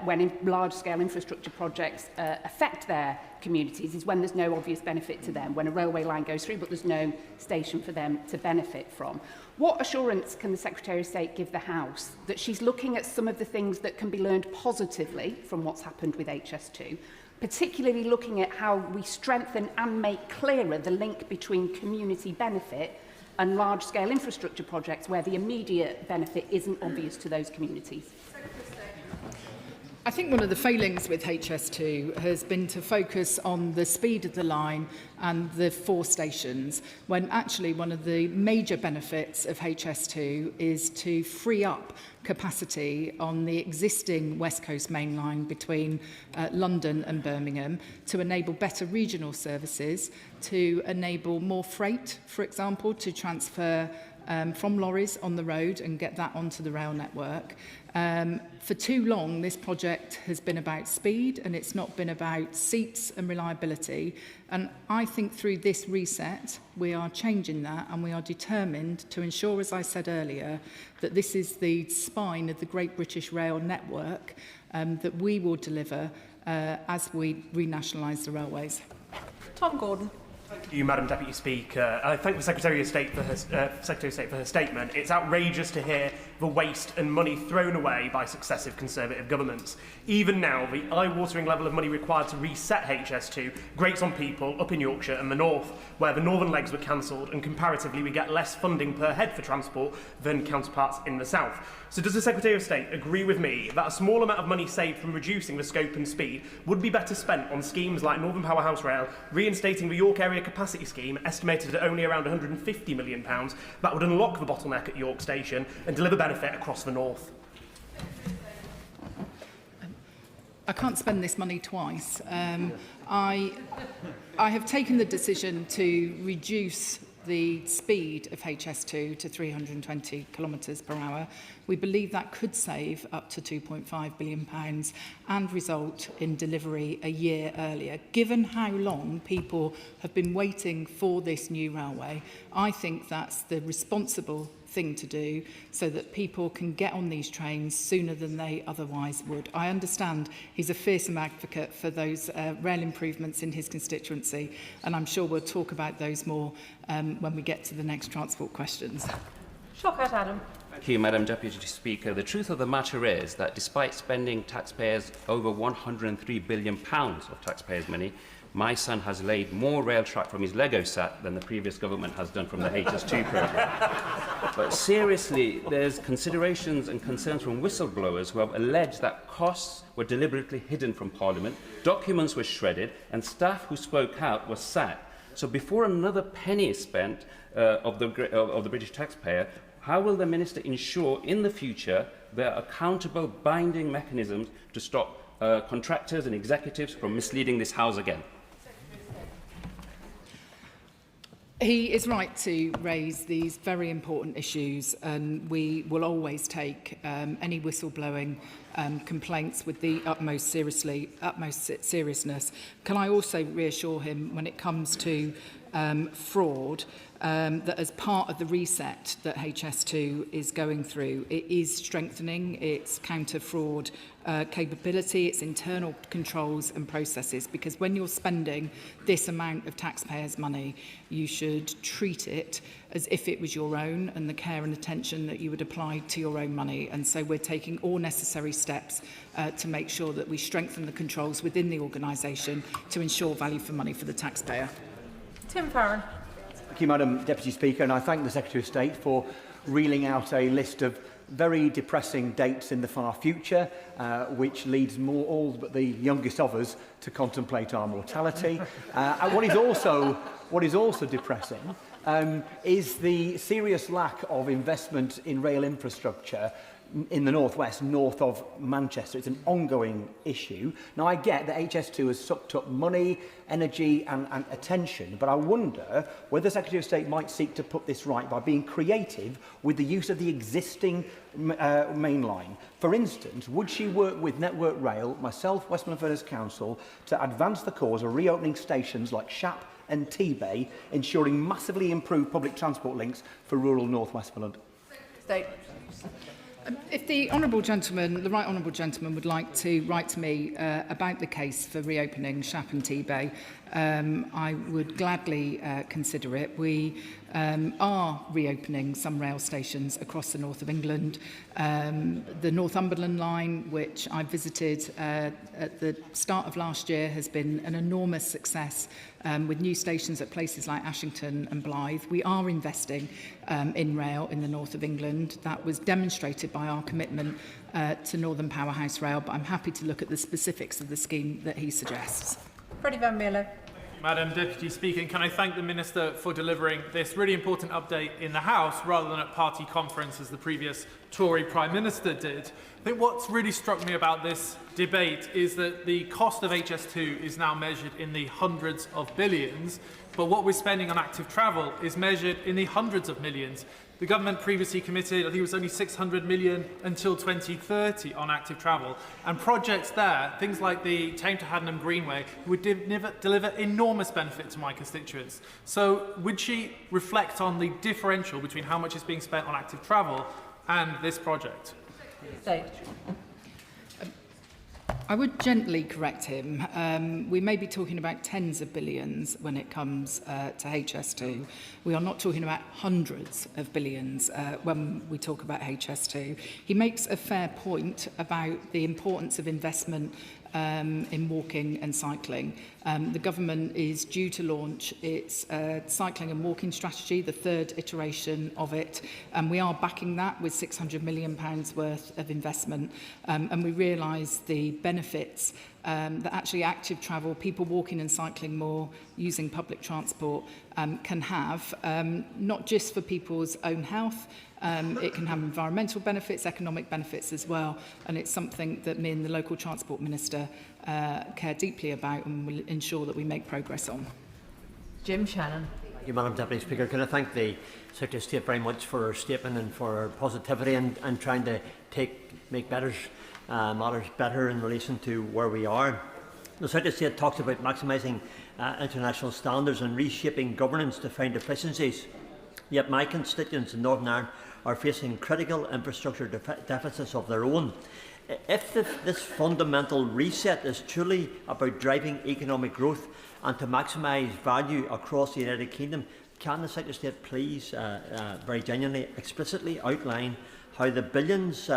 when large-scale infrastructure projects affect their communities is when there's no obvious benefit to them, when a railway line goes through but there's no station for them to benefit from. What assurance can the Secretary of State give the House that she's looking at some of the things that can be learned positively from what's happened with HS2, particularly looking at how we strengthen and make clearer the link between community benefit and large-scale infrastructure projects where the immediate benefit isn't obvious to those communities? I think one of the failings with HS2 has been to focus on the speed of the line and the 4 stations, when actually one of the major benefits of HS2 is to free up capacity on the existing West Coast main line between London and Birmingham to enable better regional services, to enable more freight, for example, to transfer from lorries on the road and get that onto the rail network. For too long, this project has been about speed and it's not been about seats and reliability. And I think through this reset, we are changing that and we are determined to ensure, as I said earlier, that this is the spine of the Great British Rail network that we will deliver as we renationalise the railways. Tom Gordon. Thank you, Madam Deputy Speaker. I thank the Secretary of State for her statement. It's outrageous to hear the waste and money thrown away by successive Conservative governments. Even now, the eye-watering level of money required to reset HS2 grates on people up in Yorkshire and the north, where the northern legs were cancelled and comparatively we get less funding per head for transport than counterparts in the south. So does the Secretary of State agree with me that a small amount of money saved from reducing the scope and speed would be better spent on schemes like Northern Powerhouse Rail, reinstating the York Area Capacity Scheme, estimated at only around £150 million, that would unlock the bottleneck at York Station and deliver benefit across the north? I can't spend this money twice. I have taken the decision to reduce the speed of HS2 to 320 kilometres per hour. We believe that could save up to £2.5 billion and result in delivery a year earlier. Given how long people have been waiting for this new railway, I think that's the responsible thing to do so that people can get on these trains sooner than they otherwise would. I understand he's a fearsome advocate for those rail improvements in his constituency, and I'm sure we'll talk about those more when we get to the next transport questions. Shockout Adam. Thank you, Madam Deputy Speaker. The truth of the matter is that despite spending taxpayers over £103 billion of taxpayers' money, my son has laid more rail track from his Lego set than the previous government has done from the HS2 programme. But seriously, there's considerations and concerns from whistleblowers who have alleged that costs were deliberately hidden from Parliament, documents were shredded, and staff who spoke out were sacked. So before another penny is spent of the British taxpayer, How will the Minister ensure in the future there are accountable binding mechanisms to stop contractors and executives from misleading this House again? He is right to raise these very important issues, and we will always take any whistleblowing complaints with the utmost seriousness. Can I also reassure him when it comes to fraud, that as part of the reset that HS2 is going through, it is strengthening its counter-fraud capability, its internal controls and processes, because when you're spending this amount of taxpayers' money, you should treat it as if it was your own, and the care and attention that you would apply to your own money. And so we're taking all necessary steps to make sure that we strengthen the controls within the organisation to ensure value for money for the taxpayer. Tim Farron. Thank you, Madam Deputy Speaker, and I thank the Secretary of State for reeling out a list of very depressing dates in the far future, which leads all but the youngest of us to contemplate our mortality. And what is also depressing is the serious lack of investment in rail infrastructure in the northwest, north of Manchester. It's an ongoing issue. Now, I get that HS2 has sucked up money, energy and attention, but I wonder whether the Secretary of State might seek to put this right by being creative with the use of the existing main line. For instance, would she work with Network Rail, myself, Westmorland Furness Council, to advance the cause of reopening stations like Shap and T-Bay, ensuring massively improved public transport links for rural North Westmorland? State. If the Honourable Gentleman, the Right Honourable Gentleman, would like to write to me about the case for reopening Shap and T-Bay, I would gladly consider it. We are reopening some rail stations across the north of England. The Northumberland line, which I visited at the start of last year, has been an enormous success with new stations at places like Ashington and Blythe. We are investing in rail in the north of England. That was demonstrated by our commitment to Northern Powerhouse Rail, but I'm happy to look at the specifics of the scheme that he suggests. Freddie Van Mierlo. Madam Deputy Speaker, can I thank the Minister for delivering this really important update in the House rather than at party conference as the previous Tory Prime Minister did. I think what's really struck me about this debate is that the cost of HS2 is now measured in the hundreds of billions, but what we're spending on active travel is measured in the hundreds of millions. The government previously committed, I think it was only 600 million until 2030 on active travel. And projects there, things like the Tame to Haddenham Greenway, would deliver enormous benefit to my constituents. So would she reflect on the differential between how much is being spent on active travel and this project? State. I would gently correct him. We may be talking about tens of billions when it comes to HS2. We are not talking about hundreds of billions when we talk about HS2. He makes a fair point about the importance of investment in walking and cycling. The government is due to launch its cycling and walking strategy, the third iteration of it, and we are backing that with £600 million worth of investment, and we realise the benefits that actually active travel, people walking and cycling more, using public transport, can have, not just for people's own health. It can have environmental benefits, economic benefits as well, and it's something that me and the local Transport Minister care deeply about and will ensure that we make progress on. Jim Shannon. Thank you, Madam Deputy Speaker. Can I thank the Secretary of State very much for her statement and for her positivity and trying to make matters better in relation to where we are. The Secretary of State talks about maximising international standards and reshaping governance to find efficiencies. Yet my constituents in Northern Ireland are facing critical infrastructure deficits of their own. If this fundamental reset is truly about driving economic growth and to maximise value across the United Kingdom, can the Secretary of State please very genuinely, explicitly outline how the billions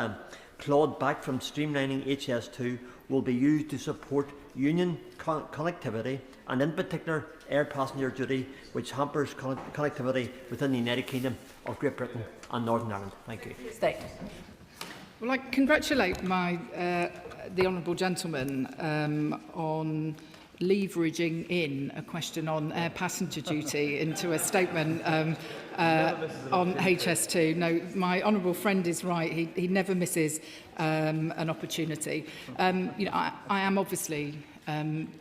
clawed back from streamlining HS2 will be used to support union connectivity and in particular air passenger duty, which hampers connectivity within the United Kingdom of Great Britain and Northern Ireland? Thank you. State. Well, I congratulate the Honourable Gentleman on leveraging in a question on air passenger duty into a statement on HS2. No, my honourable friend is right. He never misses an opportunity. I am obviously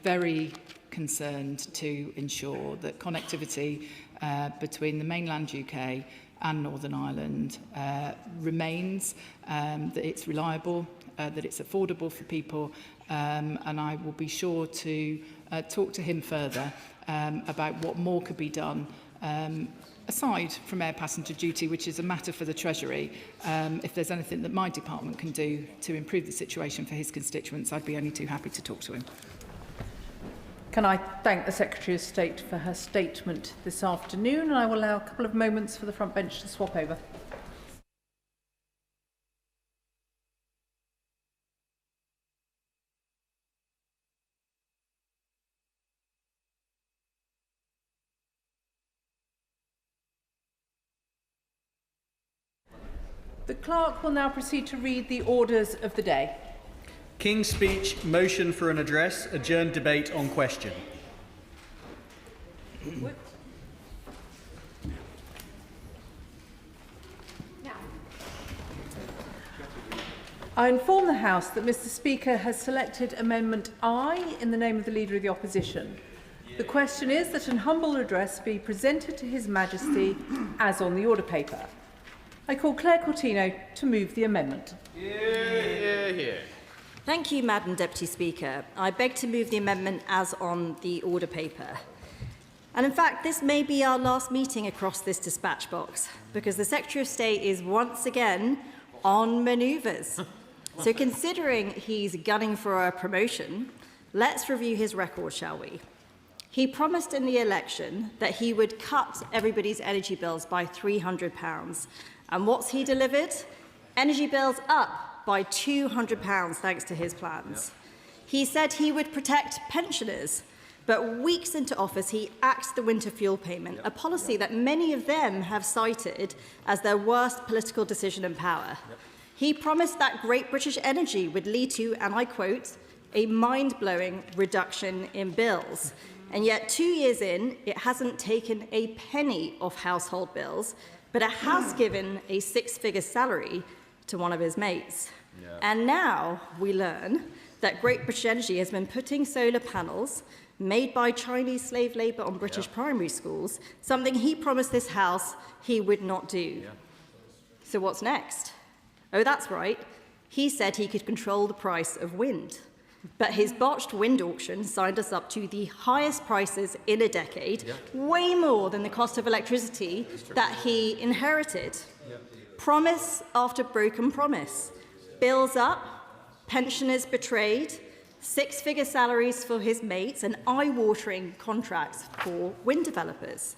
very concerned to ensure that connectivity between the mainland UK and Northern Ireland remains, that it's reliable, that it's affordable for people, and I will be sure to talk to him further about what more could be done aside from air passenger duty, which is a matter for the Treasury. If there's anything that my department can do to improve the situation for his constituents, I'd be only too happy to talk to him. Can I thank the Secretary of State for her statement this afternoon, and I will allow a couple of moments for the front bench to swap over. The clerk will now proceed to read the orders of the day. King's Speech, motion for an address, adjourned debate on question. I inform the House that Mr Speaker has selected Amendment I in the name of the Leader of the Opposition. The question is that an humble address be presented to His Majesty as on the order paper. I call Claire Cortino to move the amendment. Thank you, Madam Deputy Speaker. I beg to move the amendment as on the order paper. And in fact, this may be our last meeting across this dispatch box, because the Secretary of State is once again on manoeuvres. So considering he's gunning for a promotion, let's review his record, shall we? He promised in the election that he would cut everybody's energy bills by £300. And what's he delivered? Energy bills up by £200 thanks to his plans. He said he would protect pensioners, but weeks into office he axed the winter fuel payment, a policy that many of them have cited as their worst political decision in power. He promised that Great British Energy would lead to, and I quote, a mind-blowing reduction in bills. And yet 2 years in, it hasn't taken a penny off household bills, but it has given a six-figure salary to one of his mates. And now we learn that Great British Energy has been putting solar panels made by Chinese slave labour on British primary schools, something he promised this House he would not do. So what's next? Oh, that's right. He said he could control the price of wind. But his botched wind auction signed us up to the highest prices in a decade, way more than the cost of electricity that he inherited. Promise after broken promise. Bills up, pensioners betrayed, six-figure salaries for his mates, and eye-watering contracts for wind developers.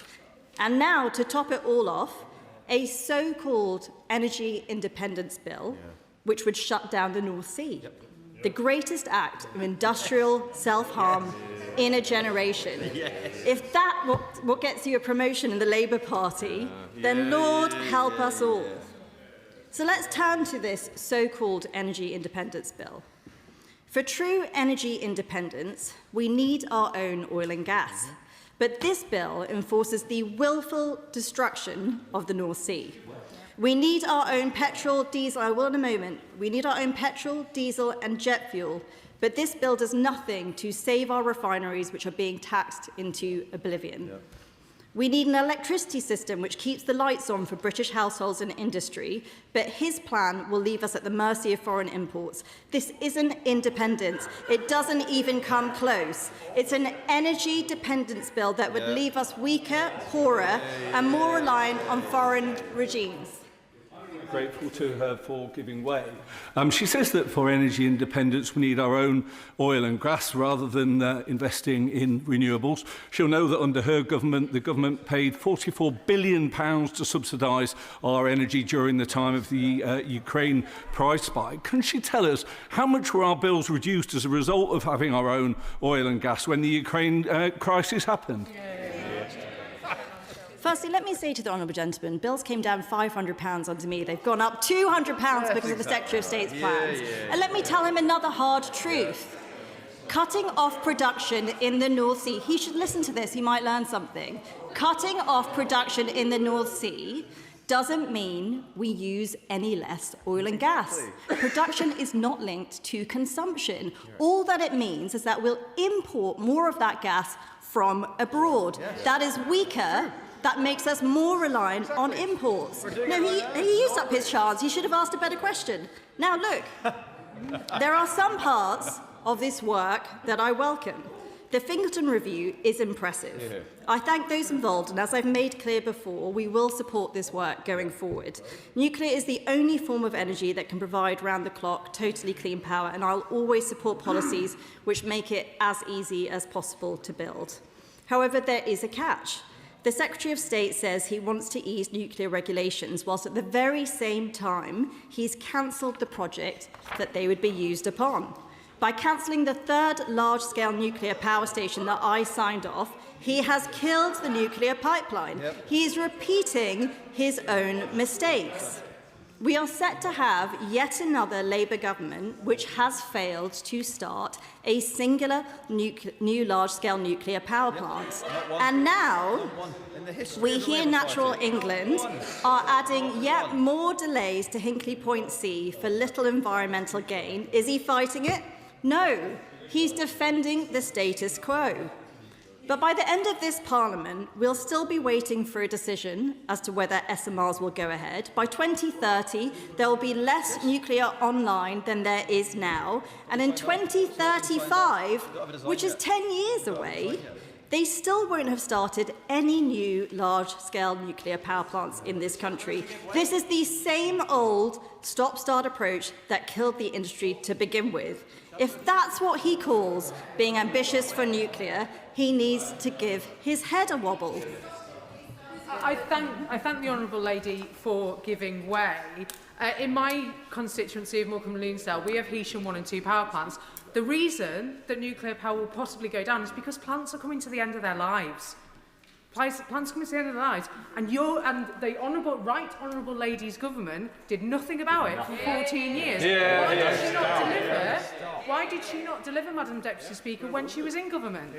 And now, to top it all off, a so-called energy independence bill, which would shut down the North Sea. The greatest act of industrial self-harm in a generation. If that's what gets you a promotion in the Labour Party, then Lord help us all. So let's turn to this so-called energy independence bill. For true energy independence, we need our own oil and gas. But this bill enforces the willful destruction of the North Sea. We need our own petrol, diesel, I will in a moment, we need our own petrol, diesel and jet fuel, but this bill does nothing to save our refineries, which are being taxed into oblivion. We need an electricity system which keeps the lights on for British households and industry, but his plan will leave us at the mercy of foreign imports. This isn't independence. It doesn't even come close. It's an energy dependence bill that would leave us weaker, poorer, and more reliant on foreign regimes. Grateful to her for giving way. She says that for energy independence we need our own oil and gas rather than investing in renewables. She'll know that under her government, the government paid £44 billion to subsidise our energy during the time of the Ukraine price spike. Can she tell us how much were our bills reduced as a result of having our own oil and gas when the Ukraine crisis happened? Firstly, let me say to the honourable gentleman, bills came down £500 under me. They've gone up £200 because of the Secretary of State's plans. And let me tell him another hard truth. Cutting off production in the North Sea, he should listen to this, he might learn something. Cutting off production in the North Sea doesn't mean we use any less oil and gas. Production is not linked to consumption. All that it means is that we'll import more of that gas from abroad. That is weaker. That makes us more reliant on imports. No, he used up his chance. He should have asked a better question. Now, look, there are some parts of this work that I welcome. The Fingleton Review is impressive. Yeah. I thank those involved, and as I've made clear before, we will support this work going forward. Nuclear is the only form of energy that can provide round-the-clock, totally clean power, and I'll always support policies which make it as easy as possible to build. However, there is a catch. The Secretary of State says he wants to ease nuclear regulations, whilst at the very same time he's cancelled the project that they would be used upon. By cancelling the third large-scale nuclear power station that I signed off, he has killed the nuclear pipeline. Yep. He is repeating his own mistakes. We are set to have yet another Labour government which has failed to start a singular new large-scale nuclear power plant. And now, we here in Natural England are adding yet more delays to Hinkley Point C for little environmental gain. Is he fighting it? No, he's defending the status quo. But by the end of this Parliament, we'll still be waiting for a decision as to whether SMRs will go ahead. By 2030, there will be less nuclear online than there is now. And in 2035, which is 10 years away, they still won't have started any new large-scale nuclear power plants in this country. This is the same old stop-start approach that killed the industry to begin with. If that's what he calls being ambitious for nuclear, he needs to give his head a wobble. I thank the honourable lady for giving way. In my constituency of Morecambe and Lunesdale, we have Heysham 1 and 2 power plants. The reason that nuclear power will possibly go down is because plants are coming to the end of their lives. Plants coming to the end of their lives, and the right honourable lady's government did nothing about it for 14 years. Why did she not deliver, Madam Deputy Speaker, when she was in government?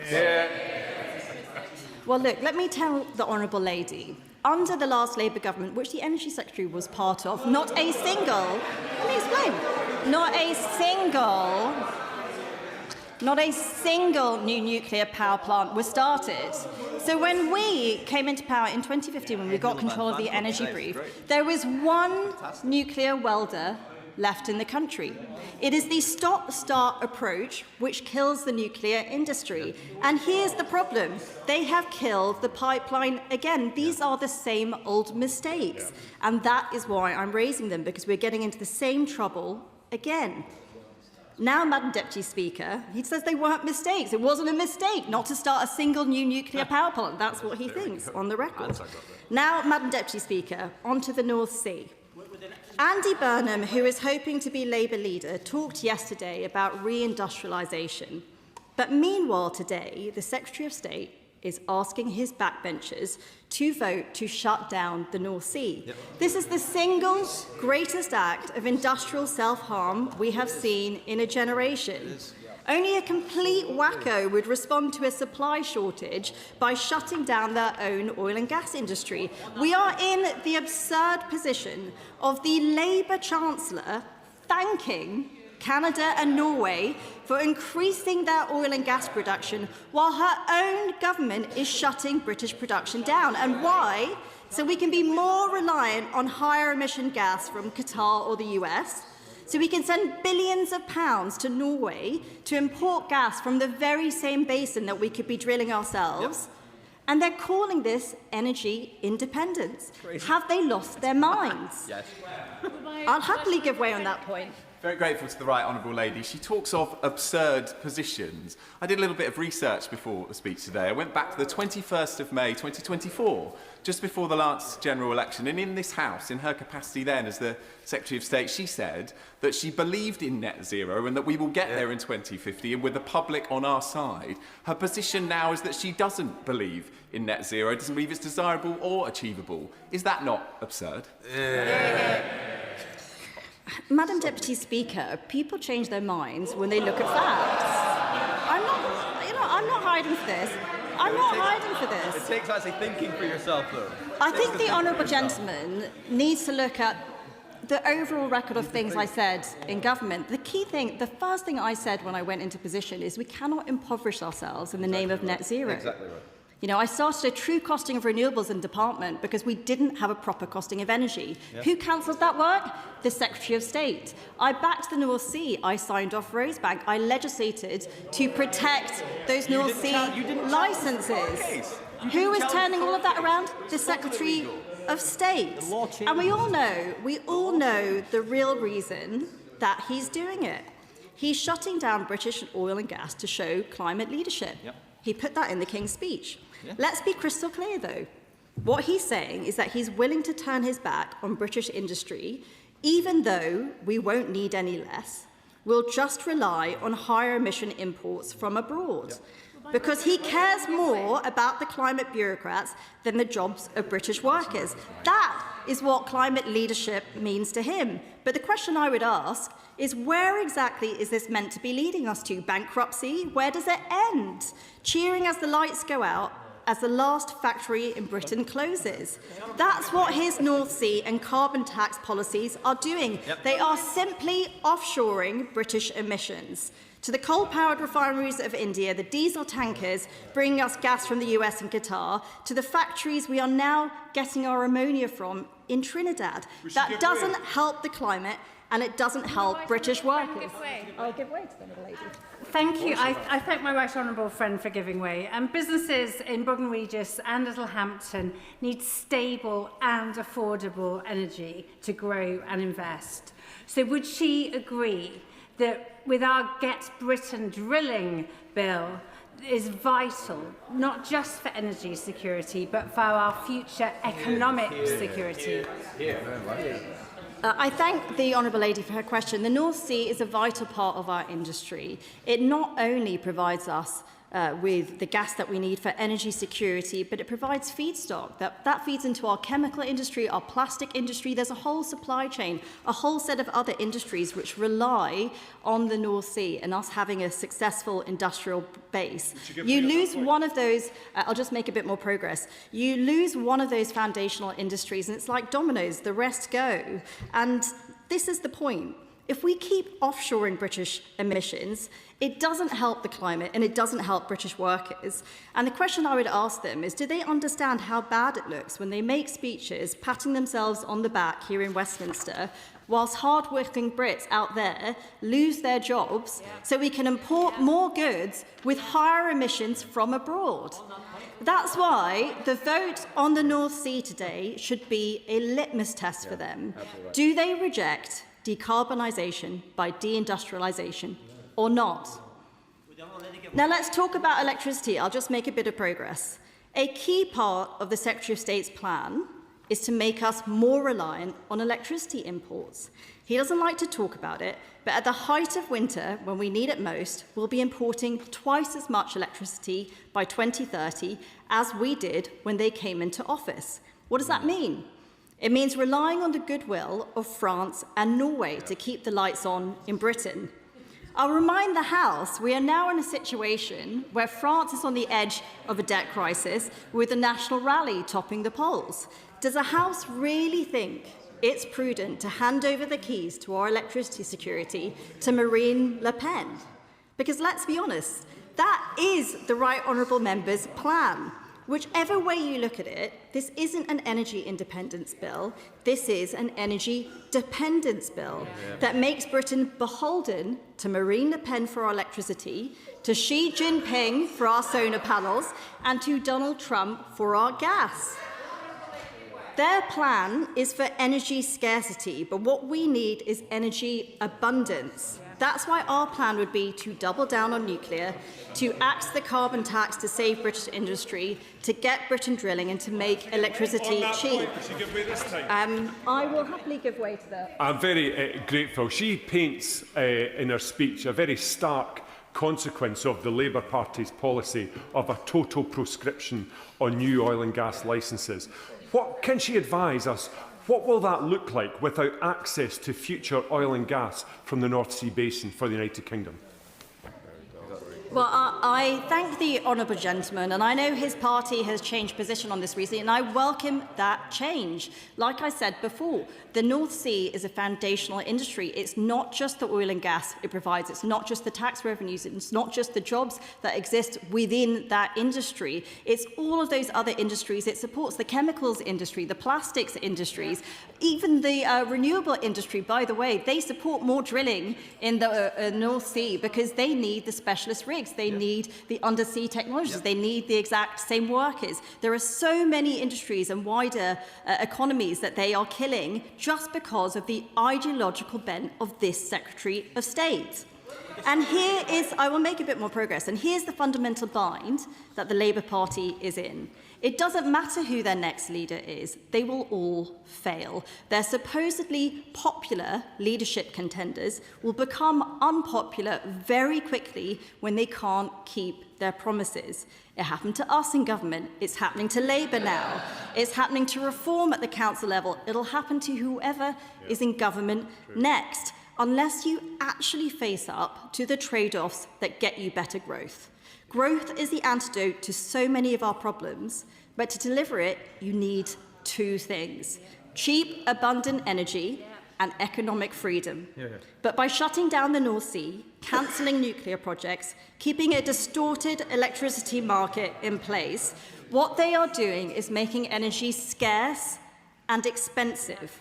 Well, look, let me tell the honourable lady. Under the last Labour government, which the Energy Secretary was part of, not a single new nuclear power plant was started. So when we came into power in 2015, when we got control of the energy brief, there was one nuclear welder left in the country. It is the stop-start approach which kills the nuclear industry. And here's the problem. They have killed the pipeline again. These are the same old mistakes. And that is why I'm raising them, because we're getting into the same trouble again. Now, Madam Deputy Speaker, he says they weren't mistakes. It wasn't a mistake not to start a single new nuclear power plant. That's what he thinks, on the record. Now, Madam Deputy Speaker, on to the North Sea. Andy Burnham, who is hoping to be Labour leader, talked yesterday about reindustrialisation. But meanwhile today, the Secretary of State is asking his backbenchers to vote to shut down the North Sea. Yep. This is the single greatest act of industrial self-harm we have seen in a generation. Only a complete wacko would respond to a supply shortage by shutting down their own oil and gas industry. We are in the absurd position of the Labour Chancellor thanking Canada and Norway for increasing their oil and gas production while her own government is shutting British production down. And why? So we can be more reliant on higher emission gas from Qatar or the US. So we can send billions of pounds to Norway to import gas from the very same basin that we could be drilling ourselves. Yep. And they're calling this energy independence. Crazy. Have they lost their minds? Yes. I'll happily give way on that point. Very grateful to the right honourable lady. She talks of absurd positions. I did a little bit of research before the speech today. I went back to the 21st of May 2024, just before the last general election. And in this House, in her capacity then as the Secretary of State, she said that she believed in net zero and that we will get there in 2050 and with the public on our side. Her position now is that she doesn't believe in net zero, doesn't believe it's desirable or achievable. Is that not absurd? Madam Deputy Speaker, people change their minds when they look at facts. hiding for this. I'm not hiding for this. It takes actually thinking for yourself, though. I think the honourable gentleman needs to look at the overall record of things I said in government. The key thing, the first thing I said when I went into position is we cannot impoverish ourselves in the name of net zero. Exactly right. You know, I started a true costing of renewables in department because we didn't have a proper costing of energy. Yep. Who cancelled that work? The Secretary of State. I backed the North Sea. I signed off Rosebank. I legislated to protect those North Sea licences. Who is turning all of that around? The Secretary of State. And we all know the real reason that he's doing it. He's shutting down British oil and gas to show climate leadership. Yep. He put that in the King's speech. Yeah. Let's be crystal clear, though. What he's saying is that he's willing to turn his back on British industry, even though we won't need any less. We'll just rely on higher emission imports from abroad. Yeah. Because he cares more about the climate bureaucrats than the jobs of British workers. That is what climate leadership means to him. But the question I would ask is, where exactly is this meant to be leading us to? Bankruptcy? Where does it end? Cheering as the lights go out, as the last factory in Britain closes. That's what his North Sea and carbon tax policies are doing. Yep. They are simply offshoring British emissions to the coal-powered refineries of India, the diesel tankers bringing us gas from the US and Qatar, to the factories we are now getting our ammonia from in Trinidad. That doesn't help the climate, and it doesn't help British workers. I'll give way to the middle lady. Thank you. I thank my right honourable friend for giving way. Businesses in Broughton Regis and Littlehampton need stable and affordable energy to grow and invest. So would she agree that with our Get Britain drilling bill is vital, not just for energy security, but for our future economic security? I thank the Honourable Lady for her question. The North Sea is a vital part of our industry. It not only provides us with the gas that we need for energy security, but it provides feedstock. That feeds into our chemical industry, our plastic industry. There's a whole supply chain, a whole set of other industries which rely on the North Sea and us having a successful industrial base. You lose one of those, I'll just make a bit more progress. You lose one of those foundational industries and it's like dominoes, the rest go. And this is the point. If we keep offshoring British emissions, it doesn't help the climate and it doesn't help British workers. And the question I would ask them is, do they understand how bad it looks when they make speeches patting themselves on the back here in Westminster, whilst hard-working Brits out there lose their jobs so we can import more goods with higher emissions from abroad? That's why the vote on the North Sea today should be a litmus test for them. Right. Do they reject decarbonisation by deindustrialisation or not? Now let's talk about electricity. I'll just make a bit of progress. A key part of the Secretary of State's plan is to make us more reliant on electricity imports. He doesn't like to talk about it, but at the height of winter, when we need it most, we'll be importing twice as much electricity by 2030 as we did when they came into office. What does that mean? It means relying on the goodwill of France and Norway to keep the lights on in Britain. I'll remind the House, we are now in a situation where France is on the edge of a debt crisis with a national rally topping the polls. Does the House really think it's prudent to hand over the keys to our electricity security to Marine Le Pen? Because let's be honest, that is the right honourable member's plan. Whichever way you look at it, this isn't an energy independence bill. This is an energy dependence bill that makes Britain beholden to Marine Le Pen for our electricity, to Xi Jinping for our solar panels, and to Donald Trump for our gas. Their plan is for energy scarcity, but what we need is energy abundance. That's why our plan would be to double down on nuclear, to axe the carbon tax to save British industry, to get Britain drilling and to make electricity cheap. I will happily give way to that. I'm very grateful. She paints in her speech a very stark consequence of the Labour Party's policy of a total proscription on new oil and gas licences. What can she advise us? What will that look like without access to future oil and gas from the North Sea Basin for the United Kingdom? Well, I thank the honourable gentleman, and I know his party has changed position on this recently, and I welcome that change. Like I said before, the North Sea is a foundational industry. It's not just the oil and gas it provides, it's not just the tax revenues, it's not just the jobs that exist within that industry. It's all of those other industries it supports, the chemicals industry, the plastics industries, even the renewable industry, by the way. They support more drilling in the North Sea because they need the specialist rigs. They need the undersea technologies. They need the exact same workers. There are so many industries and wider economies that they are killing just because of the ideological bent of this Secretary of State. And here is, I will make a bit more progress, and here's the fundamental bind that the Labour Party is in. It doesn't matter who their next leader is, they will all fail. Their supposedly popular leadership contenders will become unpopular very quickly when they can't keep their promises. It happened to us in government, it's happening to Labour now, it's happening to Reform at the council level, it'll happen to whoever is in government next, unless you actually face up to the trade-offs that get you better growth. Growth is the antidote to so many of our problems, but to deliver it, you need two things: cheap, abundant energy and economic freedom. But by shutting down the North Sea, cancelling nuclear projects, keeping a distorted electricity market in place, what they are doing is making energy scarce and expensive.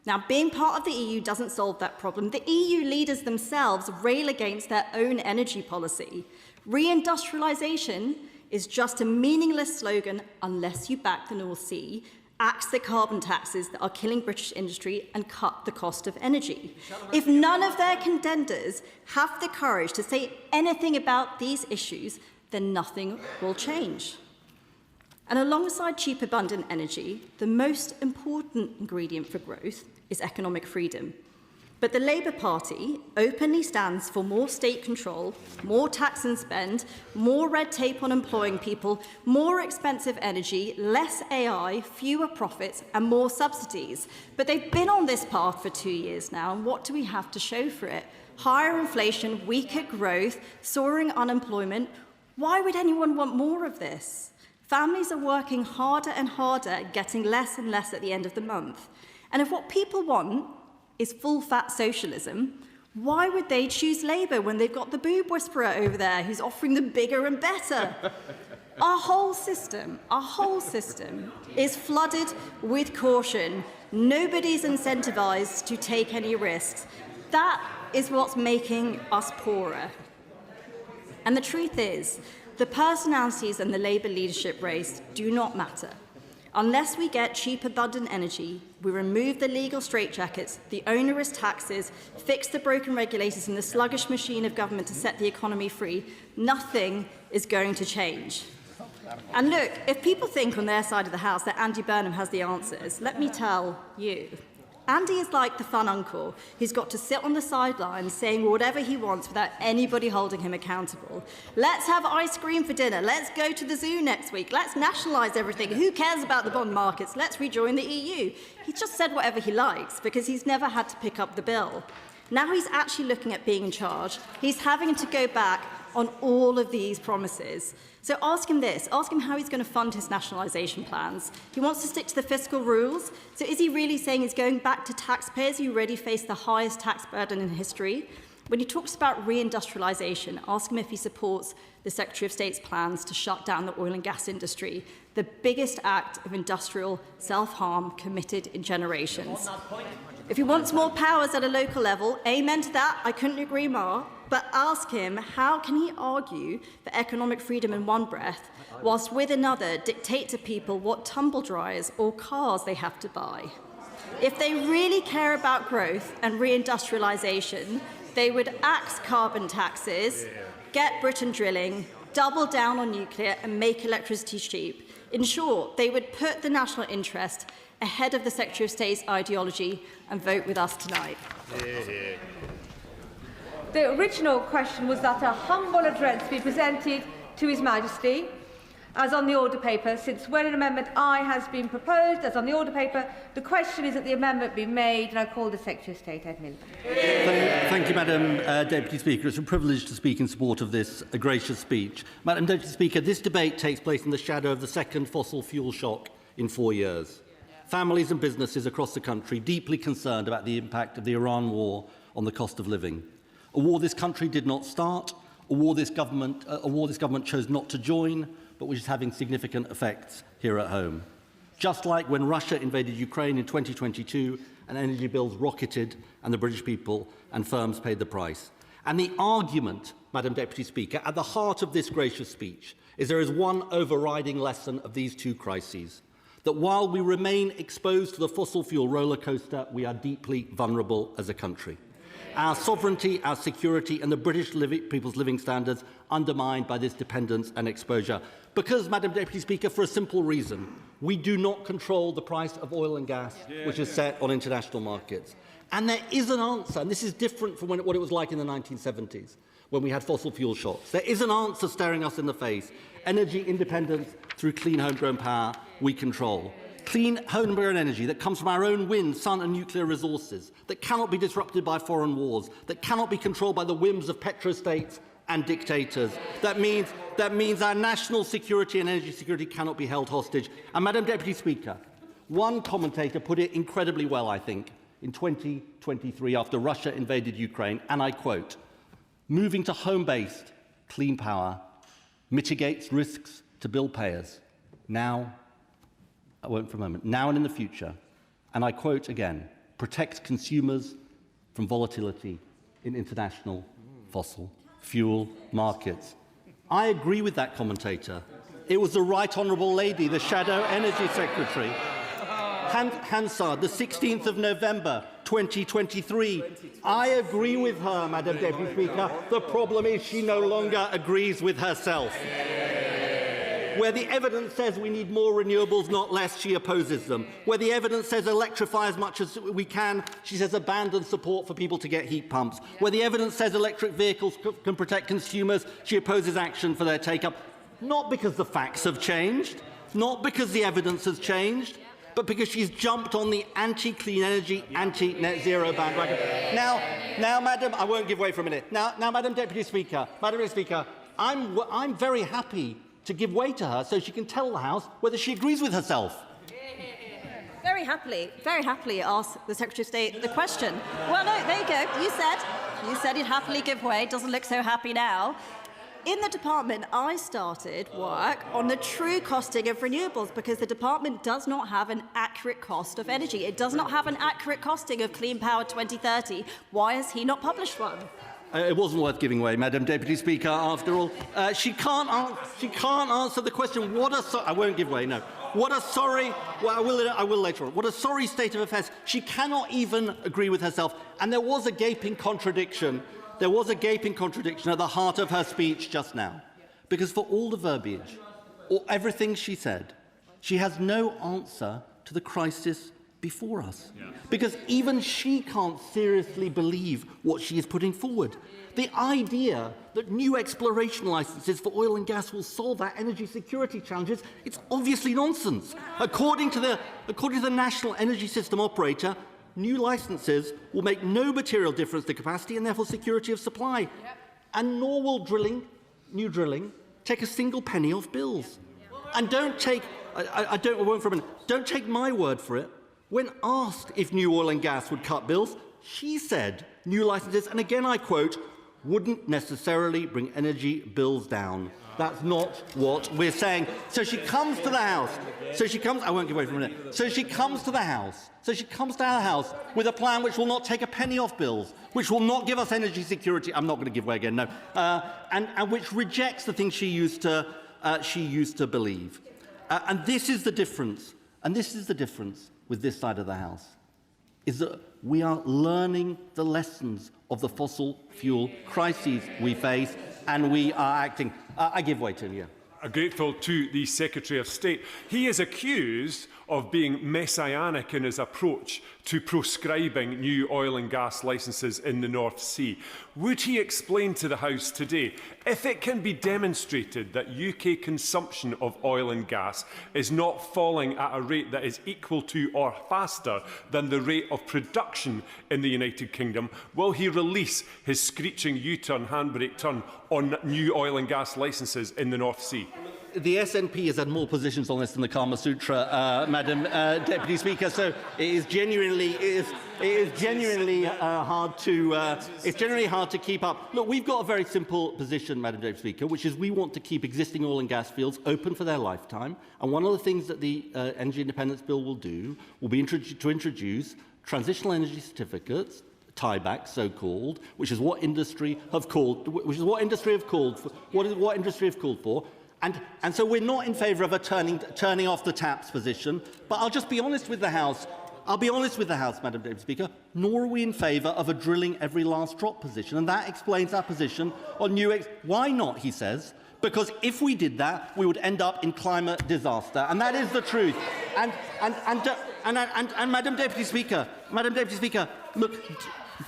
Now, being part of the EU doesn't solve that problem. The EU leaders themselves rail against their own energy policy. Reindustrialisation is just a meaningless slogan unless you back the North Sea, axe the carbon taxes that are killing British industry, and cut the cost of energy. If none of their contenders have the courage to say anything about these issues, then nothing will change. And alongside cheap, abundant energy, the most important ingredient for growth is economic freedom. But the Labour Party openly stands for more state control, more tax and spend, more red tape on employing people, more expensive energy, less AI, fewer profits, and more subsidies. But they've been on this path for 2 years now, and what do we have to show for it? Higher inflation, weaker growth, soaring unemployment. Why would anyone want more of this? Families are working harder and harder, getting less and less at the end of the month. And if what people want is full-fat socialism, why would they choose Labour when they've got the boob whisperer over there who's offering them bigger and better? Our whole system is flooded with caution. Nobody's incentivised to take any risks. That is what's making us poorer. And the truth is, the personalities in the Labour leadership race do not matter. Unless we get cheap, abundant energy, we remove the legal straitjackets, the onerous taxes, fix the broken regulators and the sluggish machine of government to set the economy free, nothing is going to change. And look, if people think on their side of the house that Andy Burnham has the answers, let me tell you. Andy is like the fun uncle who's got to sit on the sidelines saying whatever he wants without anybody holding him accountable. Let's have ice cream for dinner. Let's go to the zoo next week. Let's nationalise everything. Who cares about the bond markets? Let's rejoin the EU. He's just said whatever he likes because he's never had to pick up the bill. Now he's actually looking at being in charge. He's having to go back on all of these promises. So ask him this, ask him how he's going to fund his nationalisation plans. He wants to stick to the fiscal rules. So is he really saying he's going back to taxpayers who already face the highest tax burden in history? When he talks about reindustrialisation, ask him if he supports the Secretary of State's plans to shut down the oil and gas industry, the biggest act of industrial self-harm committed in generations. If he wants more powers at a local level, amen to that, I couldn't agree more. But ask him, how can he argue for economic freedom in one breath, whilst with another dictate to people what tumble dryers or cars they have to buy? If they really care about growth and reindustrialisation, they would axe carbon taxes, get Britain drilling, double down on nuclear and make electricity cheap. In short, they would put the national interest ahead of the Secretary of State's ideology and vote with us tonight. The original question was that a humble address be presented to His Majesty. as on the order paper, since when an amendment I has been proposed, as on the order paper, the question is that the amendment be made, and I call the Secretary of State, Ed Miliband. Thank you, Madam Deputy Speaker. It's a privilege to speak in support of this gracious speech. Madam Deputy Speaker, this debate takes place in the shadow of the second fossil fuel shock in 4 years. Families and businesses across the country deeply concerned about the impact of the Iran war on the cost of living. A war this country did not start, a war this government chose not to join, but which is having significant effects here at home. Just like when Russia invaded Ukraine in 2022 and energy bills rocketed and the British people and firms paid the price. And the argument, Madam Deputy Speaker, at the heart of this gracious speech is there is one overriding lesson of these two crises, that while we remain exposed to the fossil fuel roller coaster, we are deeply vulnerable as a country. Our sovereignty, our security and the British people's living standards undermined by this dependence and exposure. Because, Madam Deputy Speaker, for a simple reason, we do not control the price of oil and gas, which is set on international markets. And there is an answer, and this is different from what it was like in the 1970s, when we had fossil fuel shocks. There is an answer staring us in the face. Energy independence through clean homegrown power we control. Clean homegrown energy that comes from our own wind, sun and nuclear resources, that cannot be disrupted by foreign wars, that cannot be controlled by the whims of petrostates and dictators. That means our national security and energy security cannot be held hostage. And, Madam Deputy Speaker, one commentator put it incredibly well, I think, in 2023 after Russia invaded Ukraine, and I quote, "Moving to home-based clean power mitigates risks to bill payers now, I won't for a moment, now and in the future," and I quote again, "protects consumers from volatility in international fossil fuel markets." I agree with that commentator. It was the Right Honourable Lady, the Shadow Energy Secretary, Hansard, the 16th of November 2023. I agree with her, Madam Deputy Speaker. The problem is she no longer agrees with herself. Where the evidence says we need more renewables, not less, she opposes them. Where the evidence says electrify as much as we can, she says abandon support for people to get heat pumps. Where the evidence says electric vehicles can protect consumers, she opposes action for their take-up. Not because the facts have changed, not because the evidence has changed, but because she's jumped on the anti-clean energy, anti-net zero bandwagon. Now, Madam, I won't give way for a minute. Now, Madam Deputy Speaker, I'm very happy to give way to her so she can tell the House whether she agrees with herself. Very happily ask the Secretary of State the question. Well, no, there you go. You said you'd happily give way. Doesn't look so happy now. In the department, I started work on the true costing of renewables because the department does not have an accurate cost of energy. It does not have an accurate costing of Clean Power 2030. Why has he not published one? It wasn't worth giving way, Madam Deputy Speaker, after all. She can't answer the question. I won't give way, no. What a sorry... Well, I will later on. What a sorry state of affairs. She cannot even agree with herself. And there was a gaping contradiction. There was a gaping contradiction at the heart of her speech just now. Because for all the verbiage, or everything she said, she has no answer to the crisis before us. Because even she can't seriously believe what she is putting forward. The idea that new exploration licences for oil and gas will solve our energy security challenges, it's obviously nonsense. According to the National Energy System Operator, new licences will make no material difference to capacity and therefore security of supply. And nor will new drilling, take a single penny off bills. And don't take my word for it. When asked if new oil and gas would cut bills, she said new licences, and again I quote, wouldn't necessarily bring energy bills down. That's not what we're saying. So she comes to the House. I won't give way for a minute. So she comes to the House. Our House with a plan which will not take a penny off bills, which will not give us energy security. I'm not going to give way again, no. And which rejects the things she used to believe. And this is the difference. With this side of the House, is that we are learning the lessons of the fossil fuel crises we face, and we are acting. I give way to you. grateful to the Secretary of State. He is accused of being messianic in his approach to proscribing new oil and gas licences in the North Sea. Would he explain to the House today, if it can be demonstrated that UK consumption of oil and gas is not falling at a rate that is equal to or faster than the rate of production in the United Kingdom, will he release his screeching U-turn, handbrake turn on new oil and gas licences in the North Sea? The SNP has had more positions on this than the Kama Sutra, Madam Deputy Speaker. So it is genuinely hard to keep up. Look, we've got a very simple position, Madam Deputy Speaker, which is we want to keep existing oil and gas fields open for their lifetime. And one of the things that the Energy Independence Bill will do will be to introduce transitional energy certificates, tiebacks, so-called, which is what industry have called for. And so we're not in favour of a turning off the taps position. But I'll just be honest with the House. Madam Deputy Speaker, nor are we in favour of a drilling every last drop position. And that explains our position on new... Why not, he says? Because if we did that, we would end up in climate disaster. And that is the truth. And Madam Deputy Speaker, look,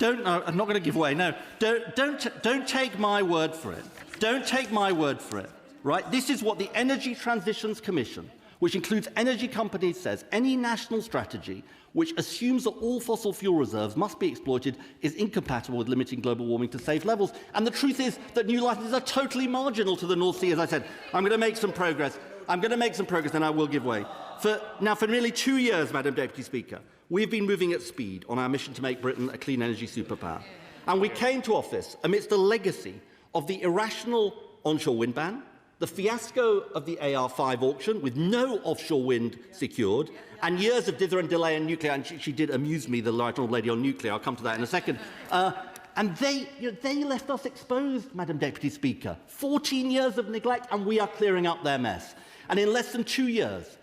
I'm not going to give way. No, don't take my word for it. Don't take my word for it. Right? This is what the Energy Transitions Commission, which includes energy companies, says. Any national strategy which assumes that all fossil fuel reserves must be exploited is incompatible with limiting global warming to safe levels. And the truth is that new licences are totally marginal to the North Sea, as I said. I'm going to make some progress. And I will give way. For nearly 2 years, Madam Deputy Speaker, we've been moving at speed on our mission to make Britain a clean energy superpower. And we came to office amidst the legacy of the irrational onshore wind ban, the fiasco of the AR5 auction with no offshore wind secured, and years of dither and delay in nuclear. And she did amuse me, the Right Honourable Lady on nuclear. I'll come to that in a second. And they left us exposed, Madam Deputy Speaker. 14 years of neglect, and we are clearing up their mess. And in less than 2 years,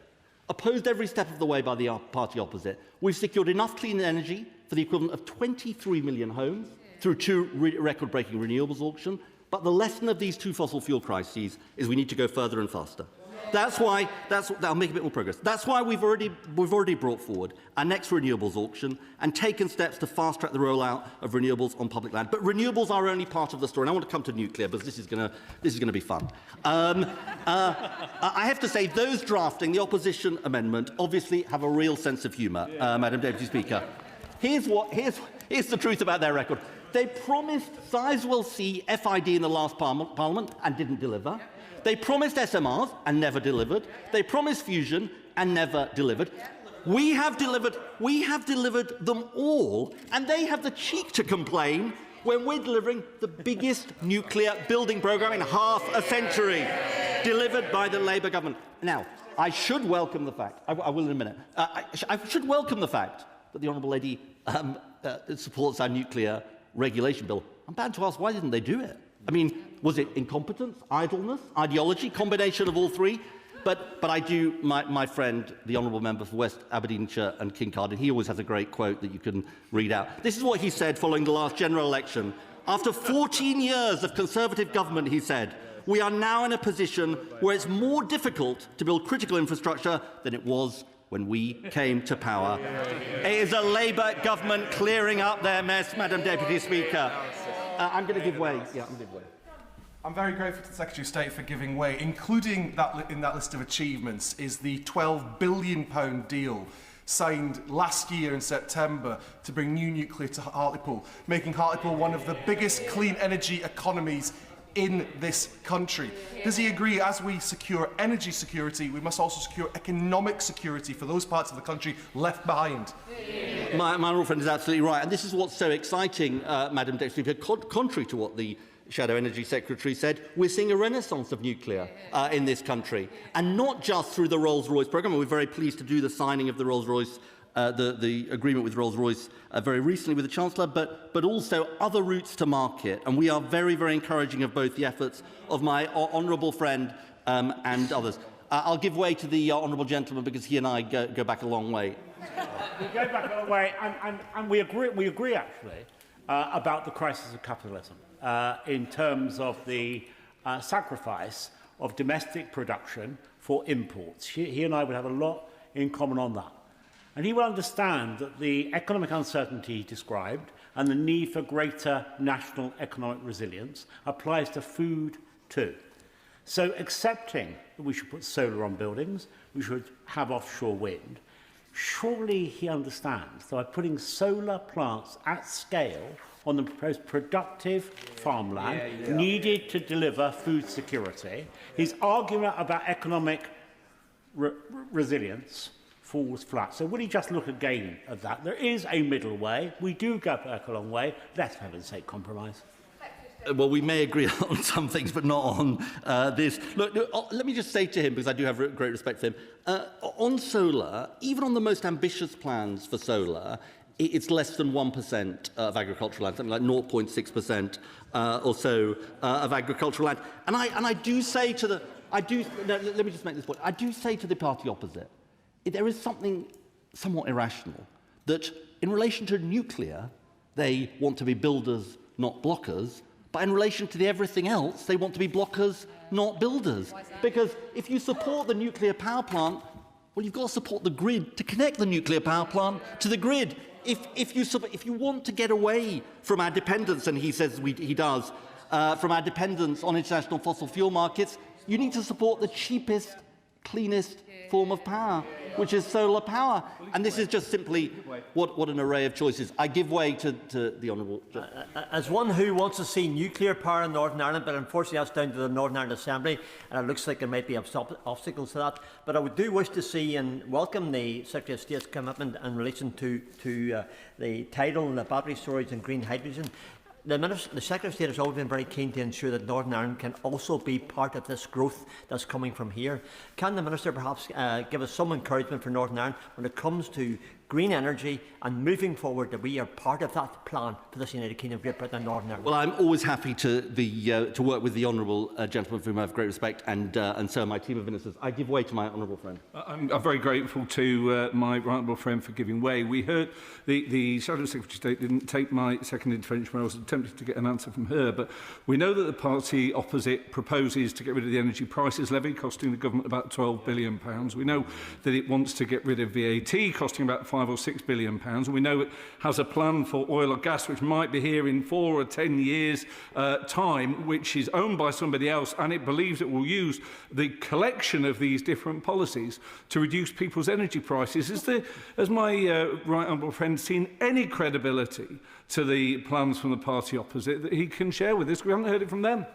opposed every step of the way by the party opposite, we've secured enough clean energy for the equivalent of 23 million homes through 2 record-breaking renewables auctions. But the lesson of these 2 fossil fuel crises is we need to go further and faster. That'll make a bit more progress. That's why we've already brought forward our next renewables auction and taken steps to fast-track the rollout of renewables on public land. But renewables are only part of the story. And I want to come to nuclear, because this is going to be fun. I have to say, those drafting the opposition amendment obviously have a real sense of humour, Madam Deputy Speaker. Here's the truth about their record. They promised Sizewell C FID in the last Parliament and didn't deliver. They promised SMRs and never delivered. They promised fusion and never delivered. We have delivered them all, and they have the cheek to complain when we're delivering the biggest nuclear building programme in half a century, delivered by the Labour government. Now, I should welcome the fact, I will in a minute, I should welcome the fact that the Honourable Lady supports our nuclear regulation bill. I'm bound to ask, why didn't they do it? I mean, was it incompetence, idleness, ideology, combination of all three? But I do, my friend, the Honourable Member for West Aberdeenshire and Kincardine, he always has a great quote that you can read out. This is what he said following the last general election. After 14 years of Conservative government, he said, we are now in a position where it's more difficult to build critical infrastructure than it was when we came to power. It is a Labour government clearing up their mess, Madam Deputy Speaker. I'm going to give way. I'm very grateful to the Secretary of State for giving way. Including in that list of achievements is the £12 billion deal signed last year in September to bring new nuclear to Hartlepool, making Hartlepool one of the biggest clean energy economies in this country. Does he agree, as we secure energy security, we must also secure economic security for those parts of the country left behind? My honourable friend is absolutely right. And this is what's so exciting, Madam Deputy Speaker. Contrary to what the Shadow Energy Secretary said, we're seeing a renaissance of nuclear in this country. And not just through the Rolls-Royce programme. We're very pleased to do the signing of the Rolls-Royce the agreement with Rolls-Royce very recently with the Chancellor, but also other routes to market. And we are very, very encouraging of both the efforts of my honourable friend and others. I'll give way to the honourable gentleman because he and I go back a long way. We go back a long way, and we agree actually about the crisis of capitalism in terms of the sacrifice of domestic production for imports. He and I would have a lot in common on that. And he will understand that the economic uncertainty he described and the need for greater national economic resilience applies to food too. So accepting that we should put solar on buildings, we should have offshore wind, surely he understands that by putting solar plants at scale on the most productive farmland needed to deliver food security, his argument about economic resilience falls flat. So will he just look again at that? There is a middle way. We do go back a long way. Let's, for heaven's sake, compromise. Well, we may agree on some things, but not on this. Look, let me just say to him, because I do have great respect for him, on solar, even on the most ambitious plans for solar, it's less than 1% of agricultural land, something like 0.6% or so of agricultural land. And I do say to the... let me just make this point. I do say to the party opposite, there is something somewhat irrational, that in relation to nuclear, they want to be builders, not blockers, but in relation to everything else, they want to be blockers, not builders. Because if you support the nuclear power plant, well, you've got to support the grid to connect the nuclear power plant to the grid. If you want to get away from our dependence, and he says he does, from our dependence on international fossil fuel markets, you need to support the cheapest, cleanest form of power, which is solar power. And this is just simply what an array of choices. I give way to the Honourable. As one who wants to see nuclear power in Northern Ireland, but unfortunately that's down to the Northern Ireland Assembly, and it looks like there might be obstacles to that. But I do wish to see and welcome the Secretary of State's commitment in relation to the tidal, the battery storage and green hydrogen. The Secretary of State has always been very keen to ensure that Northern Ireland can also be part of this growth that's coming from here. Can the Minister perhaps give us some encouragement for Northern Ireland when it comes to green energy and moving forward, that we are part of that plan for this United Kingdom, Great Britain and Northern Ireland? Well, I'm always happy to work with the honourable gentleman for whom I have great respect, and so my team of ministers. I give way to my honourable friend. I'm very grateful to my honourable friend for giving way. We heard the Shadow Secretary of State didn't take my second intervention when I was attempting to get an answer from her, but we know that the party opposite proposes to get rid of the energy prices levy, costing the government about £12 billion. We know that it wants to get rid of VAT, costing about £5 or £6 billion, and we know it has a plan for oil or gas which might be here in 4 or 10 years' time, which is owned by somebody else, and it believes it will use the collection of these different policies to reduce people's energy prices. Has my right honourable friend seen any credibility to the plans from the party opposite that he can share with us? We haven't heard it from them.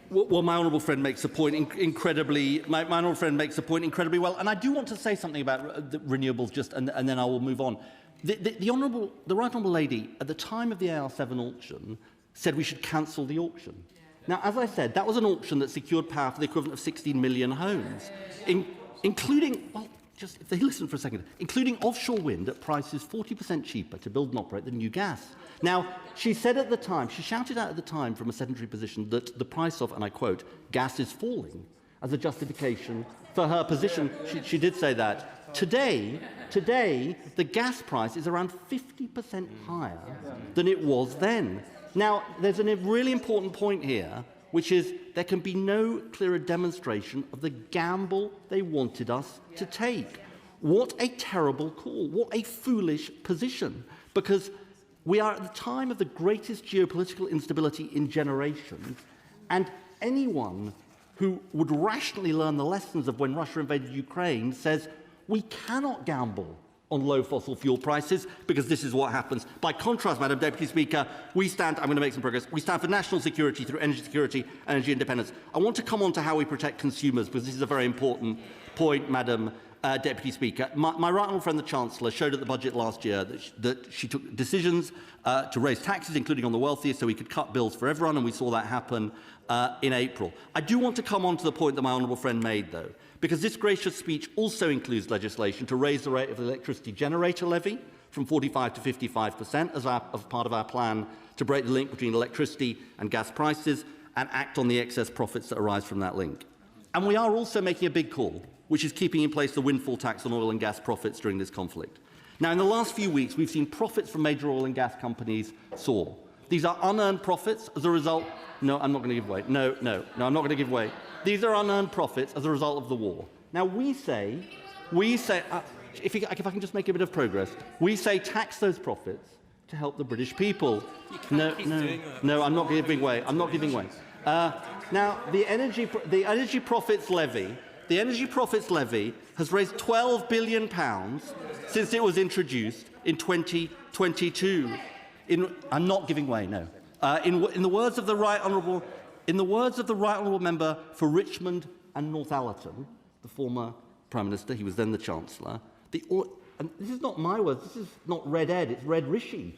Well, my honourable friend makes a point incredibly. My honourable friend makes a point incredibly well, and I do want to say something about the renewables, and then I will move on. The right honourable lady at the time of the AR7 auction said we should cancel the auction. Now, as I said, that was an auction that secured power for the equivalent of 16 million homes, including. Well, just if they listen for a second, including offshore wind at prices 40% cheaper to build and operate than new gas. Now, she said at the time, she shouted out at the time from a sedentary position that the price of, and I quote, gas is falling as a justification for her position. She did say that. Today, the gas price is around 50% higher than it was then. Now, there's a really important point here, which is there can be no clearer demonstration of the gamble they wanted us to take. What a terrible call. What a foolish position. Because we are at the time of the greatest geopolitical instability in generations, and anyone who would rationally learn the lessons of when Russia invaded Ukraine says we cannot gamble on low fossil fuel prices, because this is what happens. By contrast, Madam Deputy Speaker, we stand, I'm going to make some progress, we stand for national security through energy security and energy independence. I want to come on to how we protect consumers, because this is a very important point, Madam Deputy Speaker. My right honourable friend, the Chancellor, showed at the budget last year that she took decisions to raise taxes, including on the wealthiest, so we could cut bills for everyone, and we saw that happen in April. I do want to come on to the point that my honourable friend made, though, because this gracious speech also includes legislation to raise the rate of the electricity generator levy from 45 to 55% as part of our plan to break the link between electricity and gas prices and act on the excess profits that arise from that link. And we are also making a big call, which is keeping in place the windfall tax on oil and gas profits during this conflict. Now, in the last few weeks, we've seen profits from major oil and gas companies soar. These are unearned profits as a result... No, I'm not going to give way. No, I'm not going to give way. These are unearned profits as a result of the war. Now, we say, if I can just make a bit of progress, we say tax those profits to help the British people. No, I'm not giving way. I'm not giving way. Now, the energy profits levy has raised £12 billion since it was introduced in 2022. I'm not giving way. No. In the words of the right honourable member for Richmond and Northallerton, the former Prime Minister, he was then the Chancellor. And this is not my words. This is not Red Ed. It's Red Rishi,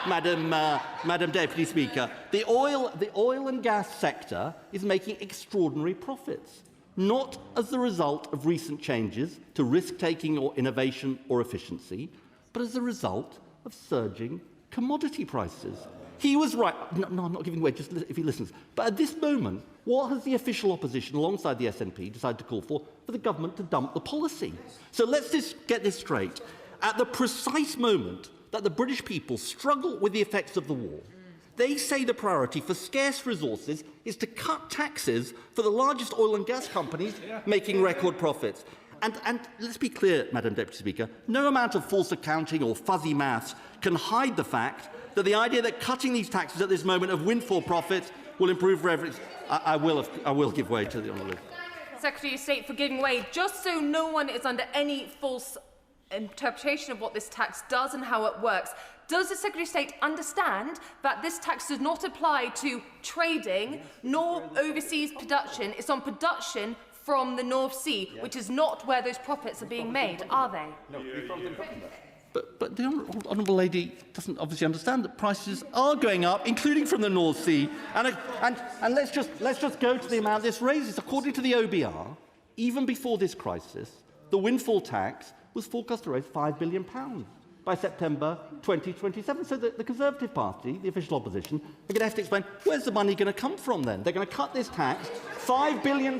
Madam Deputy Speaker. The oil and gas sector is making extraordinary profits, not as the result of recent changes to risk-taking or innovation or efficiency, but as a result of surging commodity prices. He was right. No, I'm not giving way, just if he listens. But at this moment, what has the official opposition, alongside the SNP, decided to call for the government to dump the policy? So let's just get this straight. At the precise moment that the British people struggle with the effects of the war, they say the priority for scarce resources is to cut taxes for the largest oil and gas companies making record profits. And let's be clear, Madam Deputy Speaker, no amount of false accounting or fuzzy maths can hide the fact that the idea that cutting these taxes at this moment of windfall profits will improve revenue. I will give way to the Honourable. Secretary of State, for giving way. Just so no one is under any false interpretation of what this tax does and how it works, does the Secretary of State understand that this tax does not apply to trading nor overseas production? It's on production from the North Sea, which is not where those profits are being made, are they? No, But the Honourable Lady doesn't obviously understand that prices are going up, including from the North Sea. And let's just go to the amount this raises. According to the OBR, even before this crisis, the windfall tax was forecast to raise £5 billion by September 2027. So the Conservative Party, the official opposition, are going to have to explain, where's the money going to come from then? They're going to cut this tax, £5 billion,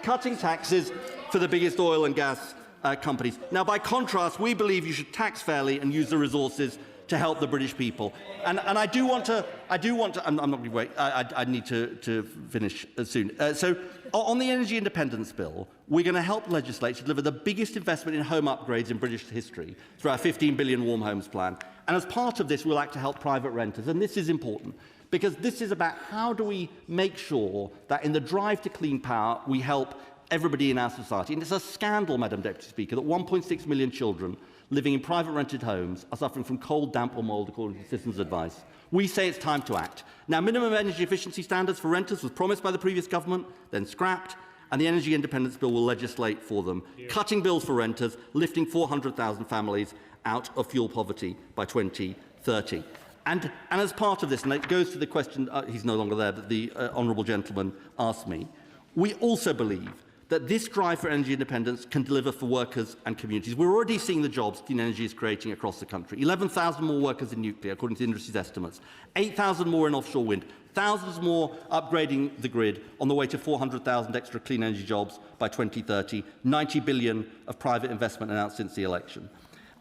cutting taxes for the biggest oil and gas companies. Now, by contrast, we believe you should tax fairly and use the resources to help the British people. And I do want to. I'm not going to wait. I need to finish soon. So, on the energy independence bill, we're going to help legislate to deliver the biggest investment in home upgrades in British history through our 15 billion warm homes plan. And as part of this, we'll act to help private renters. And this is important because this is about how do we make sure that in the drive to clean power, we help everybody in our society. And it's a scandal, Madam Deputy Speaker, that 1.6 million children living in private rented homes are suffering from cold, damp or mould, according to Citizens' Advice. We say it's time to act. Now, minimum energy efficiency standards for renters was promised by the previous government, then scrapped, and the Energy Independence Bill will legislate for them, cutting bills for renters, lifting 400,000 families out of fuel poverty by 2030. And as part of this, and it goes to the question, he's no longer there, that the honourable gentleman asked me, we also believe that this drive for energy independence can deliver for workers and communities. We're already seeing the jobs clean energy is creating across the country. 11,000 more workers in nuclear, according to the industry's estimates. 8,000 more in offshore wind. Thousands more upgrading the grid on the way to 400,000 extra clean energy jobs by 2030. 90 billion of private investment announced since the election.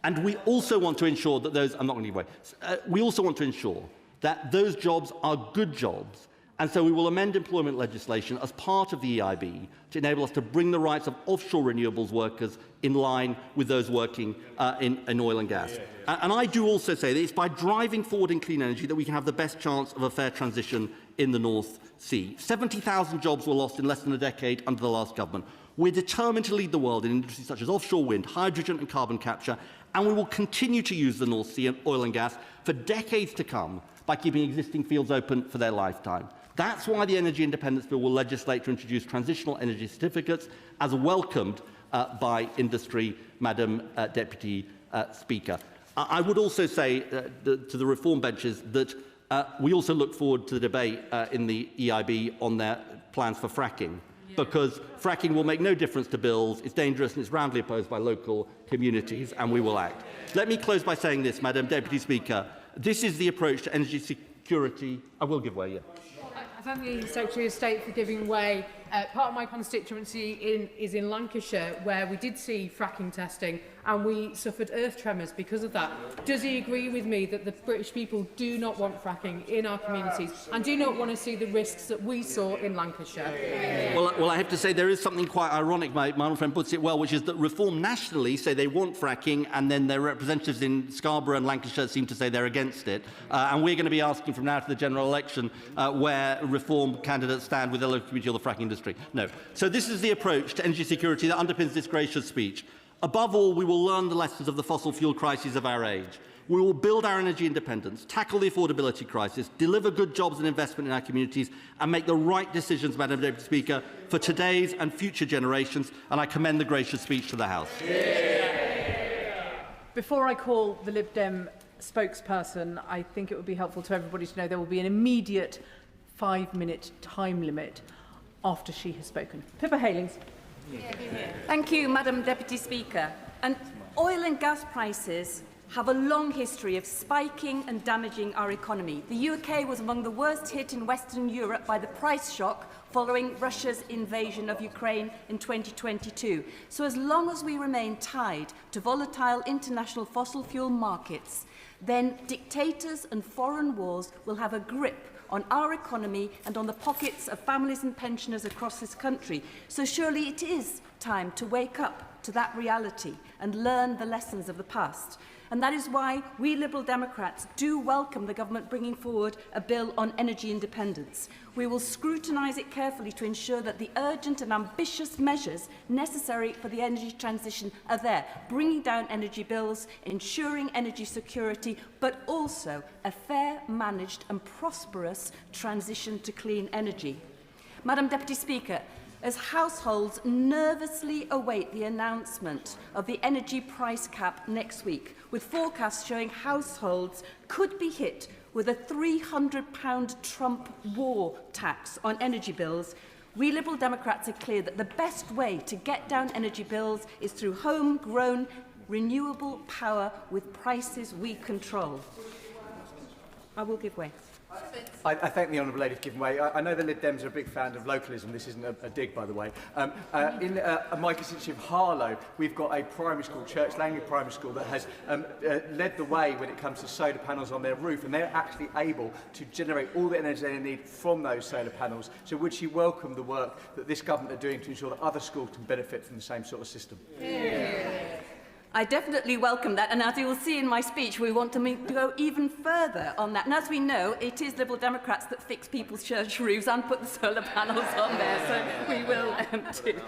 And we also want to ensure that those... I'm not going to give away. We also want to ensure that those jobs are good jobs. And so we will amend employment legislation as part of the EIB to enable us to bring the rights of offshore renewables workers in line with those working in oil and gas. And I do also say that it's by driving forward in clean energy that we can have the best chance of a fair transition in the North Sea. 70,000 jobs were lost in less than a decade under the last government. We're determined to lead the world in industries such as offshore wind, hydrogen and carbon capture, and we will continue to use the North Sea and oil and gas for decades to come by keeping existing fields open for their lifetime. That's why the Energy Independence Bill will legislate to introduce transitional energy certificates, as welcomed by industry, Madam Deputy Speaker. I would also say to the reform benches that we also look forward to the debate in the EIB on their plans for fracking, because fracking will make no difference to bills, it's dangerous and it's roundly opposed by local communities, and we will act. Let me close by saying this, Madam Deputy Speaker. This is the approach to energy security. I will give way, yeah. I thank the Secretary of State for giving way. Part of my constituency is in Lancashire, where we did see fracking testing and we suffered earth tremors because of that. Does he agree with me that the British people do not want fracking in our communities and do not want to see the risks that we saw in Lancashire? Well, I have to say there is something quite ironic. My old friend puts it well, which is that Reform nationally say they want fracking, and then their representatives in Scarborough and Lancashire seem to say they're against it. And we're going to be asking from now to the general election where Reform candidates stand with the local community or the fracking industry. No. So this is the approach to energy security that underpins this gracious speech. Above all, we will learn the lessons of the fossil fuel crises of our age. We will build our energy independence, tackle the affordability crisis, deliver good jobs and investment in our communities, and make the right decisions, Madam Deputy Speaker, for today's and future generations. And I commend the gracious speech to the House. Before I call the Lib Dem spokesperson, I think it would be helpful to everybody to know there will be an immediate 5-minute time limit after she has spoken. Pippa Halings. Thank you, Madam Deputy Speaker. And oil and gas prices have a long history of spiking and damaging our economy. The UK was among the worst hit in Western Europe by the price shock following Russia's invasion of Ukraine in 2022. So as long as we remain tied to volatile international fossil fuel markets, then dictators and foreign wars will have a grip on our economy and on the pockets of families and pensioners across this country. So surely it is time to wake up to that reality and learn the lessons of the past. And that is why we Liberal Democrats do welcome the government bringing forward a bill on energy independence. We will scrutinise it carefully to ensure that the urgent and ambitious measures necessary for the energy transition are there, bringing down energy bills, ensuring energy security, but also a fair, managed and prosperous transition to clean energy. Madam Deputy Speaker, as households nervously await the announcement of the energy price cap next week, with forecasts showing households could be hit with a £300 Trump war tax on energy bills, we Liberal Democrats are clear that the best way to get down energy bills is through home-grown renewable power with prices we control. I will give way. I thank the honourable lady for giving way. I know the Lib Dems are a big fan of localism. This isn't a dig, by the way. In my constituency of Harlow, we've got a primary school, Church Langley Primary School, that has led the way when it comes to solar panels on their roof, and they're actually able to generate all the energy they need from those solar panels. So would she welcome the work that this government are doing to ensure that other schools can benefit from the same sort of system? I definitely welcome that, and as you will see in my speech, we want to go even further on that. And as we know, it is Liberal Democrats that fix people's church roofs and put the solar panels on there, so we will too.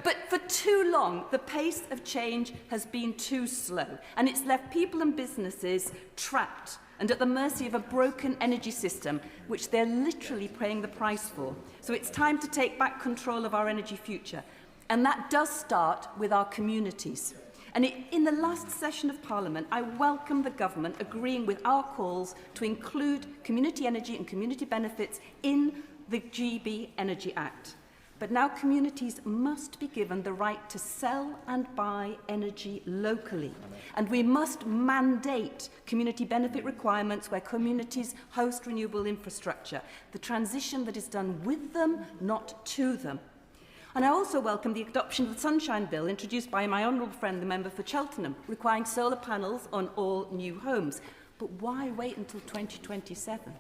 But for too long, the pace of change has been too slow, and it's left people and businesses trapped and at the mercy of a broken energy system, which they're literally paying the price for. So it's time to take back control of our energy future, and that does start with our communities. And in the last session of Parliament, I welcome the government agreeing with our calls to include community energy and community benefits in the GB Energy Act. But now communities must be given the right to sell and buy energy locally. And we must mandate community benefit requirements where communities host renewable infrastructure, the transition that is done with them, not to them. And I also welcome the adoption of the Sunshine Bill introduced by my honourable friend, the member for Cheltenham, requiring solar panels on all new homes. But why wait until 2027?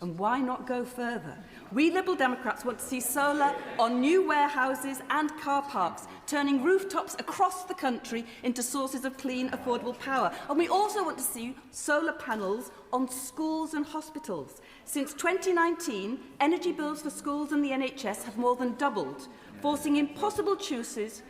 And why not go further? We Liberal Democrats want to see solar on new warehouses and car parks, turning rooftops across the country into sources of clean, affordable power. And we also want to see solar panels on schools and hospitals. Since 2019, energy bills for schools and the NHS have more than doubled, forcing impossible choices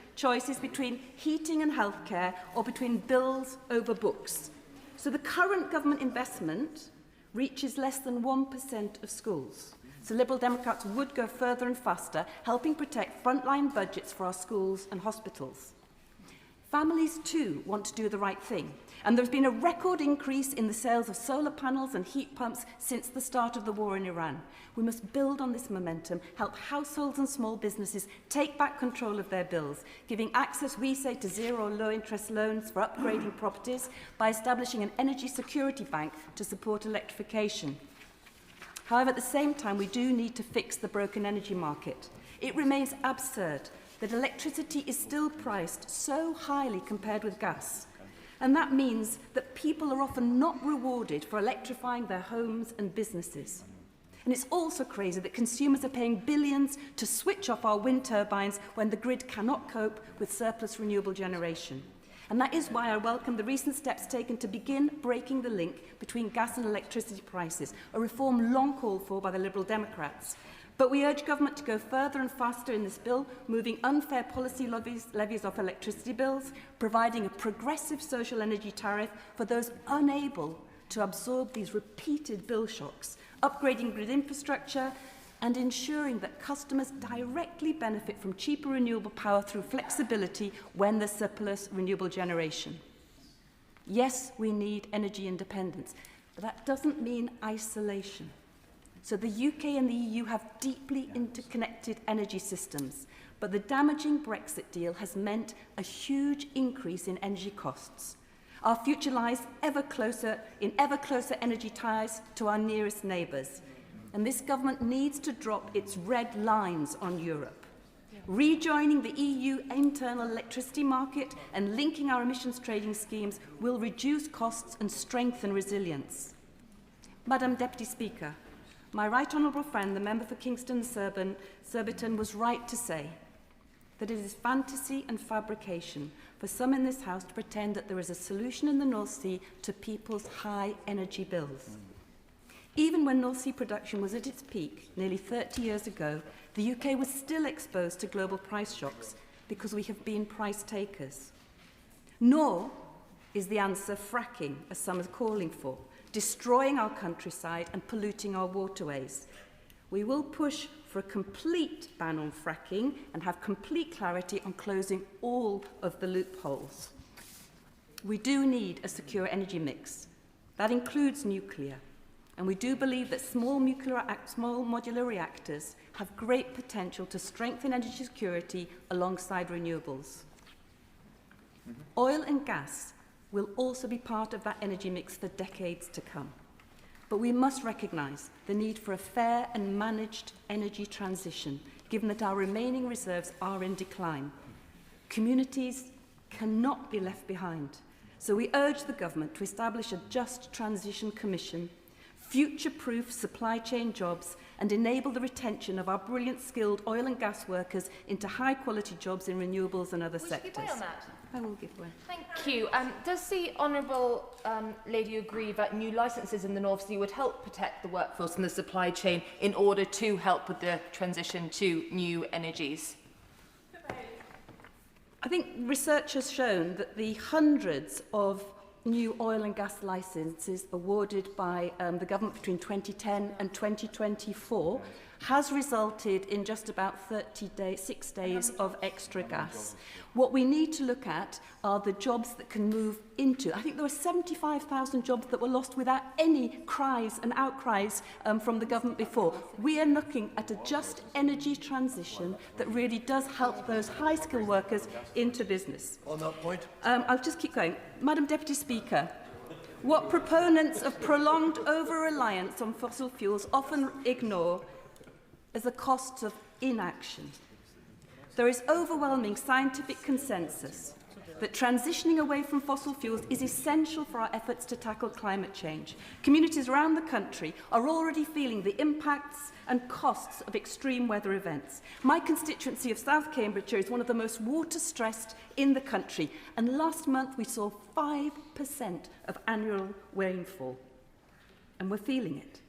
between heating and healthcare or between bills over books. So the current government investment reaches less than 1% of schools. So Liberal Democrats would go further and faster, helping protect frontline budgets for our schools and hospitals. Families too want to do the right thing, and there's been a record increase in the sales of solar panels and heat pumps since the start of the war in Iran. We must build on this momentum, help households and small businesses take back control of their bills, giving access, we say, to zero or low interest loans for upgrading properties by establishing an energy security bank to support electrification. However, at the same time, we do need to fix the broken energy market. It remains absurd that electricity is still priced so highly compared with gas. And that means that people are often not rewarded for electrifying their homes and businesses. And it's also crazy that consumers are paying billions to switch off our wind turbines when the grid cannot cope with surplus renewable generation. And that is why I welcome the recent steps taken to begin breaking the link between gas and electricity prices, a reform long called for by the Liberal Democrats. But we urge government to go further and faster in this bill, moving unfair policy levies off electricity bills, providing a progressive social energy tariff for those unable to absorb these repeated bill shocks, upgrading grid infrastructure, and ensuring that customers directly benefit from cheaper renewable power through flexibility when there's surplus renewable generation. Yes, we need energy independence, but that doesn't mean isolation. So the UK and the EU have deeply interconnected energy systems, but the damaging Brexit deal has meant a huge increase in energy costs. Our future lies in ever closer energy ties to our nearest neighbours. And this government needs to drop its red lines on Europe. Rejoining the EU internal electricity market and linking our emissions trading schemes will reduce costs and strengthen resilience. Madam Deputy Speaker, my right honourable friend, the member for Kingston Surbiton, was right to say that it is fantasy and fabrication for some in this House to pretend that there is a solution in the North Sea to people's high energy bills. Even when North Sea production was at its peak nearly 30 years ago, the UK was still exposed to global price shocks because we have been price takers. Nor is the answer fracking, as some are calling for, destroying our countryside and polluting our waterways. We will push for a complete ban on fracking and have complete clarity on closing all of the loopholes. We do need a secure energy mix. That includes nuclear. And we do believe that small modular reactors have great potential to strengthen energy security alongside renewables. Oil and gas will also be part of that energy mix for decades to come. But we must recognise the need for a fair and managed energy transition, given that our remaining reserves are in decline. Communities cannot be left behind. So we urge the government to establish a Just Transition Commission, future-proof supply chain jobs, and enable the retention of our brilliant skilled oil and gas workers into high-quality jobs in renewables and other sectors. Give way on that? I will give way. Thank you. Does the Honourable Lady agree that new licences in the North Sea would help protect the workforce and the supply chain in order to help with the transition to new energies? I think research has shown that the hundreds of new oil and gas licences awarded by the government between 2010 and 2024 has resulted in just about 6 days of extra gas. What we need to look at are the jobs that can move into. I think there were 75,000 jobs that were lost without any cries and outcries from the government before. We are looking at a just energy transition that really does help those high-skilled workers into business. On that point? I'll just keep going. Madam Deputy Speaker, what proponents of prolonged over-reliance on fossil fuels often ignore is the costs of inaction. There is overwhelming scientific consensus that transitioning away from fossil fuels is essential for our efforts to tackle climate change. Communities around the country are already feeling the impacts and costs of extreme weather events. My constituency of South Cambridgeshire is one of the most water-stressed in the country, and last month we saw 5% of annual rainfall, and we're feeling it.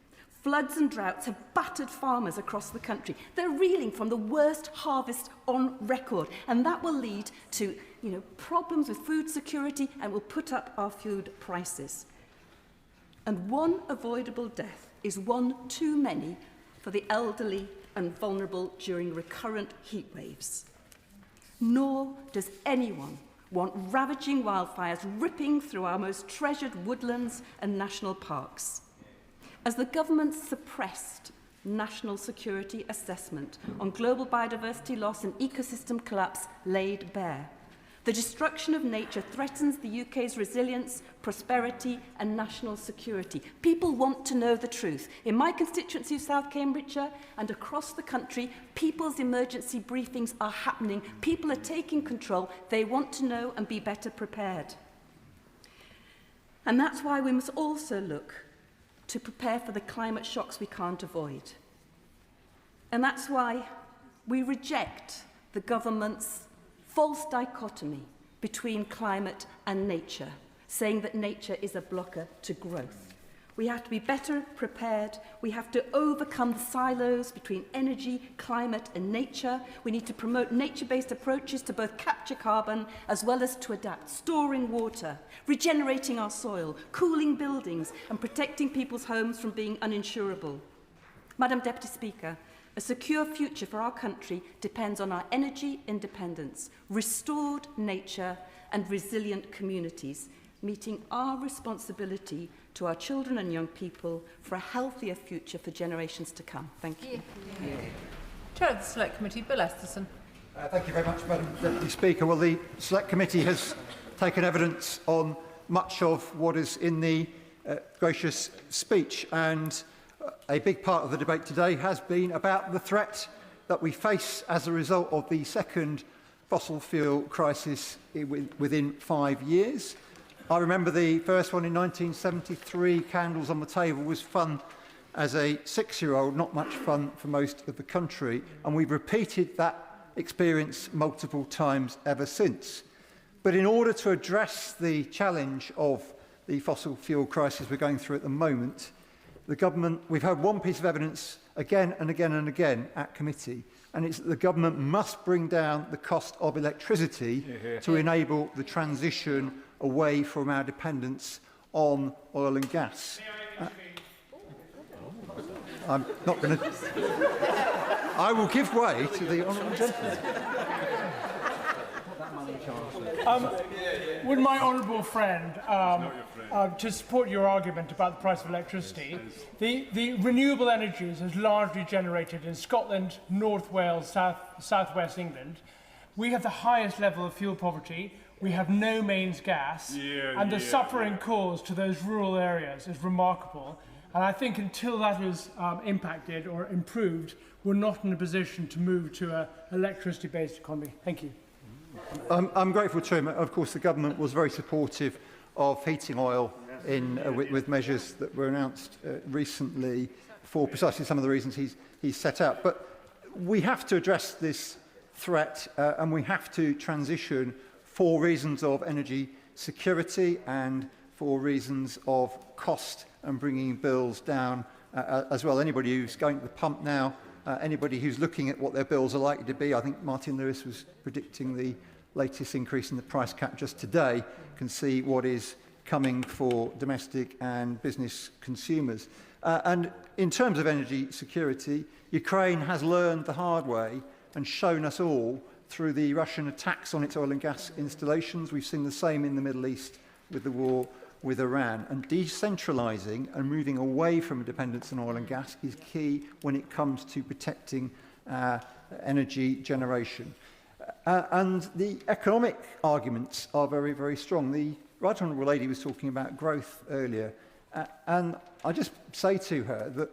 Floods and droughts have battered farmers across the country. They're reeling from the worst harvest on record, and that will lead to problems with food security and will put up our food prices. And one avoidable death is one too many for the elderly and vulnerable during recurrent heat waves. Nor does anyone want ravaging wildfires ripping through our most treasured woodlands and national parks. As the government's suppressed national security assessment on global biodiversity loss and ecosystem collapse laid bare, The destruction of nature threatens the UK's resilience, prosperity and national security. People want to know the truth. In my constituency of South Cambridgeshire and across the country, people's emergency briefings are happening. People are taking control. They want to know and be better prepared. And that's why we must also look to prepare for the climate shocks we can't avoid. And that's why we reject the government's false dichotomy between climate and nature, saying that nature is a blocker to growth. We have to be better prepared. We have to overcome the silos between energy, climate and nature. We need to promote nature-based approaches to both capture carbon as well as to adapt, storing water, regenerating our soil, cooling buildings and protecting people's homes from being uninsurable. Madam Deputy Speaker, a secure future for our country depends on our energy independence, restored nature and resilient communities, meeting our responsibility to our children and young people for a healthier future for generations to come. Thank you. Chair of the Select Committee, Bill Esterson. Thank you very much, Madam Deputy Speaker. Well, the Select Committee has taken evidence on much of what is in the gracious speech, and a big part of the debate today has been about the threat that we face as a result of the second fossil fuel crisis within 5 years. I remember the first one in 1973, Candles on the Table, was fun as a 6-year-old, not much fun for most of the country, and we've repeated that experience multiple times ever since. But in order to address the challenge of the fossil fuel crisis we're going through at the moment, the government, we've had one piece of evidence again and again and again at committee, and it's that the government must bring down the cost of electricity to enable the transition away from our dependence on oil and gas. I'm not going to... I will give way to the honourable gentleman. Would my honourable friend, to support your argument about the price of electricity, the renewable energies is largely generated in Scotland, North Wales, southwest England. We have the highest level of fuel poverty. We have no mains gas, and the suffering caused to those rural areas is remarkable. And I think until that is impacted or improved, we're not in a position to move to an electricity-based economy. Thank you. I'm grateful to him. Of course, the government was very supportive of heating oil with measures that were announced recently for precisely some of the reasons he's set out. But we have to address this threat, and we have to transition for reasons of energy security and for reasons of cost and bringing bills down as well. Anybody who's going to the pump now, anybody who's looking at what their bills are likely to be, I think Martin Lewis was predicting the latest increase in the price cap just today, can see what is coming for domestic and business consumers. And in terms of energy security, Ukraine has learned the hard way and shown us all through the Russian attacks on its oil and gas installations. We've seen the same in the Middle East with the war with Iran. And decentralising and moving away from a dependence on oil and gas is key when it comes to protecting energy generation. And the economic arguments are very, very strong. The Right Honourable Lady was talking about growth earlier. And I just say to her that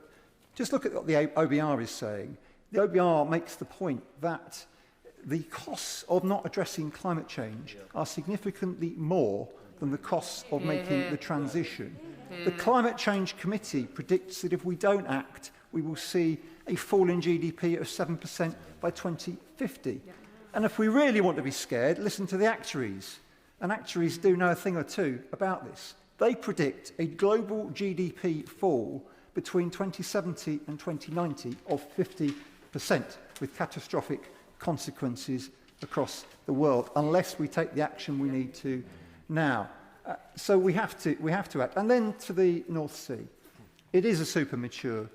just look at what the OBR is saying. The OBR makes the point that the costs of not addressing climate change are significantly more than the costs of making the transition. The Climate Change Committee predicts that if we don't act, we will see a fall in GDP of 7% by 2050. And if we really want to be scared, listen to the actuaries. And actuaries do know a thing or two about this. They predict a global GDP fall between 2070 and 2090 of 50%, with catastrophic consequences across the world, unless we take the action we need to now. So we have to act. And then to the North Sea. It is a super mature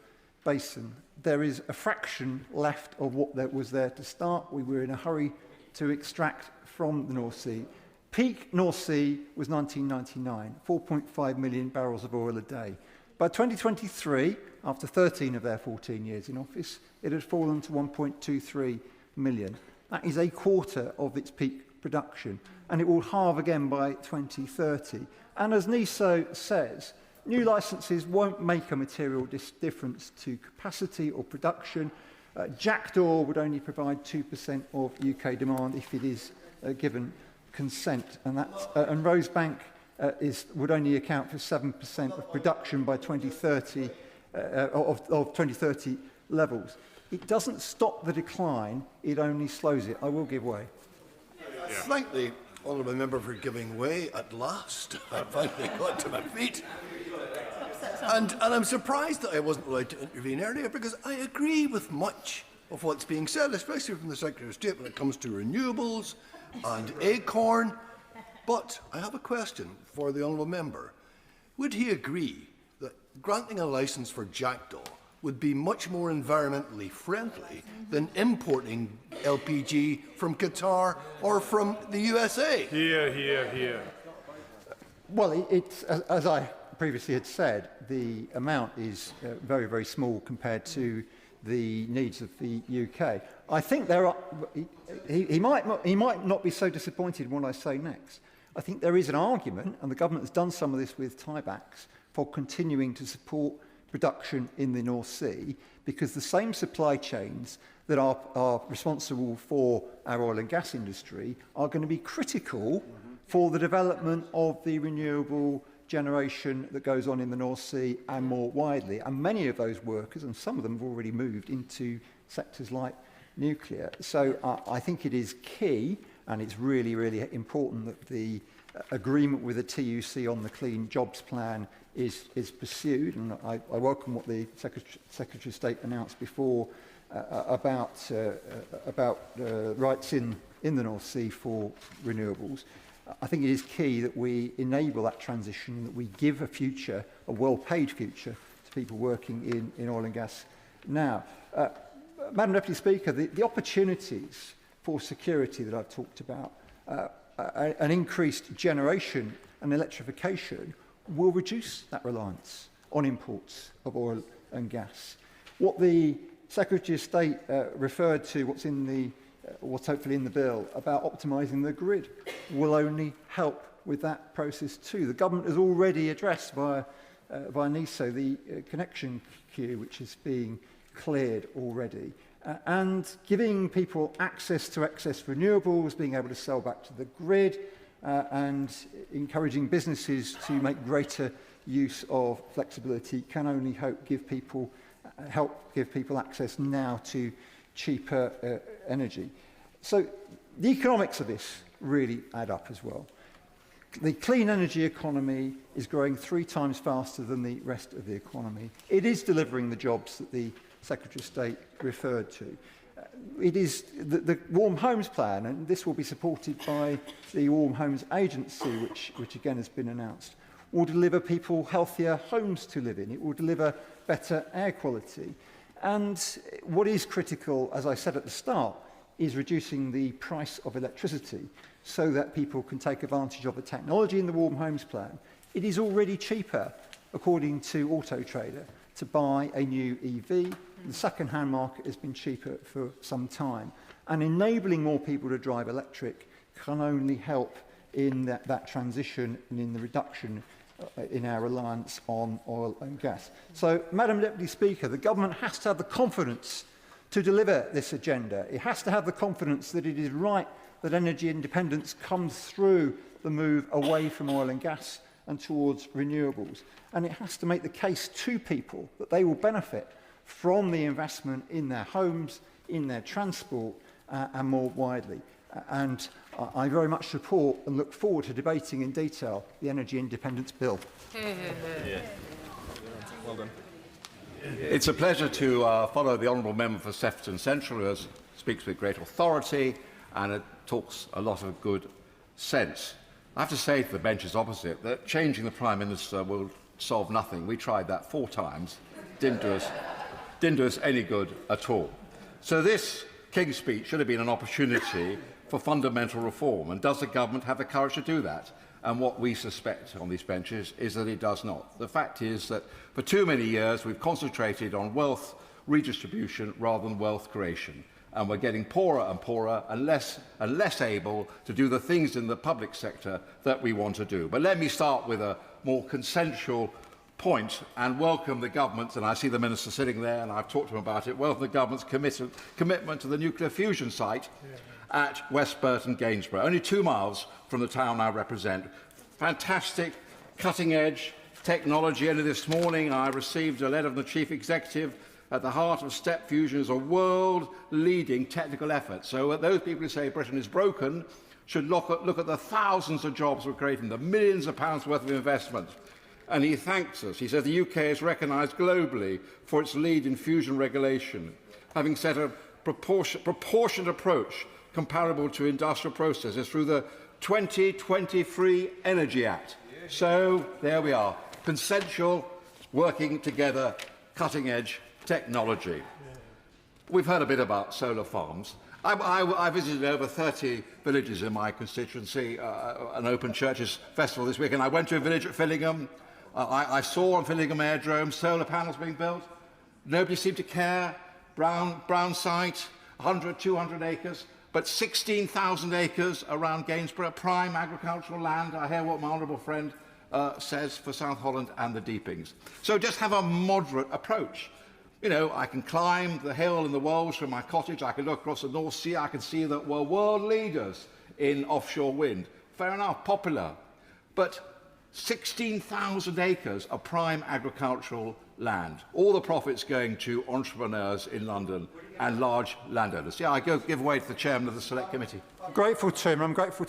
basin. There is a fraction left of what was there to start. We were in a hurry to extract from the North Sea. Peak North Sea was 1999, 4.5 million barrels of oil a day. By 2023, after 13 of their 14 years in office, it had fallen to 1.23 million. That is a quarter of its peak production, and it will halve again by 2030. And as NISO says, new licences won't make a material difference to capacity or production. Jackdaw would only provide 2% of UK demand if it is given consent, and Rosebank would only account for 7% of production by 2030 of 2030 levels. It doesn't stop the decline; it only slows it. I will give way. Thank the honourable member for giving way at last. I finally got to my feet. And I'm surprised that I wasn't allowed to intervene earlier, because I agree with much of what's being said, especially from the Secretary of State when it comes to renewables and acorn. But I have a question for the honourable member. Would he agree that granting a licence for jackdaw would be much more environmentally friendly than importing LPG from Qatar or from the USA? Here, here, here. Well, it's as I previously had said, the amount is very, very small compared to the needs of the UK. I think there are. He might not be so disappointed in what I say next. I think there is an argument, and the government has done some of this with tiebacks, for continuing to support production in the North Sea, because the same supply chains that are responsible for our oil and gas industry are going to be critical for the development of the renewable generation that goes on in the North Sea and more widely. And many of those workers, and some of them have already moved into sectors like nuclear. So I think it is key, and it's really, really important that the agreement with the TUC on the Clean Jobs Plan is pursued. And I welcome what the Secretary of State announced before about rights in the North Sea for renewables. I think it is key that we enable that transition, that we give a future, a well-paid future, to people working in oil and gas now. Madam Deputy Speaker, the opportunities for security that I've talked about, an increased generation and electrification will reduce that reliance on imports of oil and gas. What the Secretary of State referred to, what's hopefully in the bill, about optimising the grid, will only help with that process too. The government has already addressed via NISO the connection queue, which is being cleared already. And giving people access to excess renewables, being able to sell back to the grid, and encouraging businesses to make greater use of flexibility can only help give people access now to cheaper energy. So the economics of this really add up as well. The clean energy economy is growing 3 times faster than the rest of the economy. It is delivering the jobs that the Secretary of State referred to. It is the Warm Homes Plan, and this will be supported by the Warm Homes Agency, which again has been announced, will deliver people healthier homes to live in. It will deliver better air quality. And what is critical, as I said at the start, is reducing the price of electricity so that people can take advantage of the technology in the Warm Homes Plan. It is already cheaper, according to Auto Trader, to buy a new EV. The second-hand market has been cheaper for some time. And enabling more people to drive electric can only help in that transition and in the reduction in our reliance on oil and gas. So, Madam Deputy Speaker, the government has to have the confidence to deliver this agenda. It has to have the confidence that it is right that energy independence comes through the move away from oil and gas and towards renewables. And it has to make the case to people that they will benefit from the investment in their homes, in their transport, and more widely. And I very much support and look forward to debating in detail the Energy Independence Bill. Well done. It's a pleasure to follow the Honourable Member for Sefton Central, who speaks with great authority and it talks a lot of good sense. I have to say to the benches opposite that changing the Prime Minister will solve nothing. We tried that 4 times, didn't do us any good at all. So this King's speech should have been an opportunity for fundamental reform. And does the government have the courage to do that? And what we suspect on these benches is that it does not. The fact is that for too many years we've concentrated on wealth redistribution rather than wealth creation. and we're getting poorer and poorer and less able to do the things in the public sector that we want to do. But let me start with a more consensual point and welcome the government, and I see the Minister sitting there and I've talked to him about it, welcome the government's commitment to the nuclear fusion site at West Burton, Gainsborough, only 2 miles from the town I represent. Fantastic, cutting-edge technology. Only this morning I received a letter from the Chief Executive. At the heart of step fusion is a world-leading technical effort. So those people who say Britain is broken should look at the thousands of jobs we're creating, the millions of pounds worth of investment. And he thanks us. He says the UK is recognised globally for its lead in fusion regulation, having set a proportionate approach comparable to industrial processes through the 2023 Energy Act. So there we are, consensual, working together, cutting-edge technology. We've heard a bit about solar farms. I visited over 30 villages in my constituency, an open churches festival this week, and I went to a village at Fillingham. I saw on Fillingham Airdrome solar panels being built. Nobody seemed to care. Brown site, 100, 200 acres, but 16,000 acres around Gainsborough, prime agricultural land. I hear what my honourable friend says for South Holland and the Deepings. So just have a moderate approach. You know, I can climb the hill in the Wells from my cottage, I can look across the North Sea, I can see that we're world leaders in offshore wind. Fair enough, popular. But 16,000 acres of prime agricultural land. All the profits going to entrepreneurs in London and large landowners. Yeah, I give way to the chairman of the Select Committee. I'm grateful to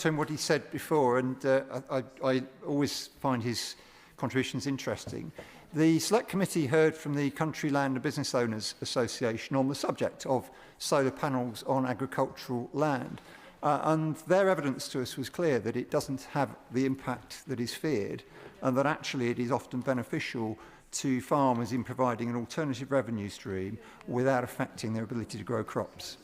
him what he said before, and I always find his contributions interesting. The Select Committee heard from the Country Land and Business Owners Association on the subject of solar panels on agricultural land. And their evidence to us was clear that it doesn't have the impact that is feared, and that actually it is often beneficial to farmers in providing an alternative revenue stream without affecting their ability to grow crops.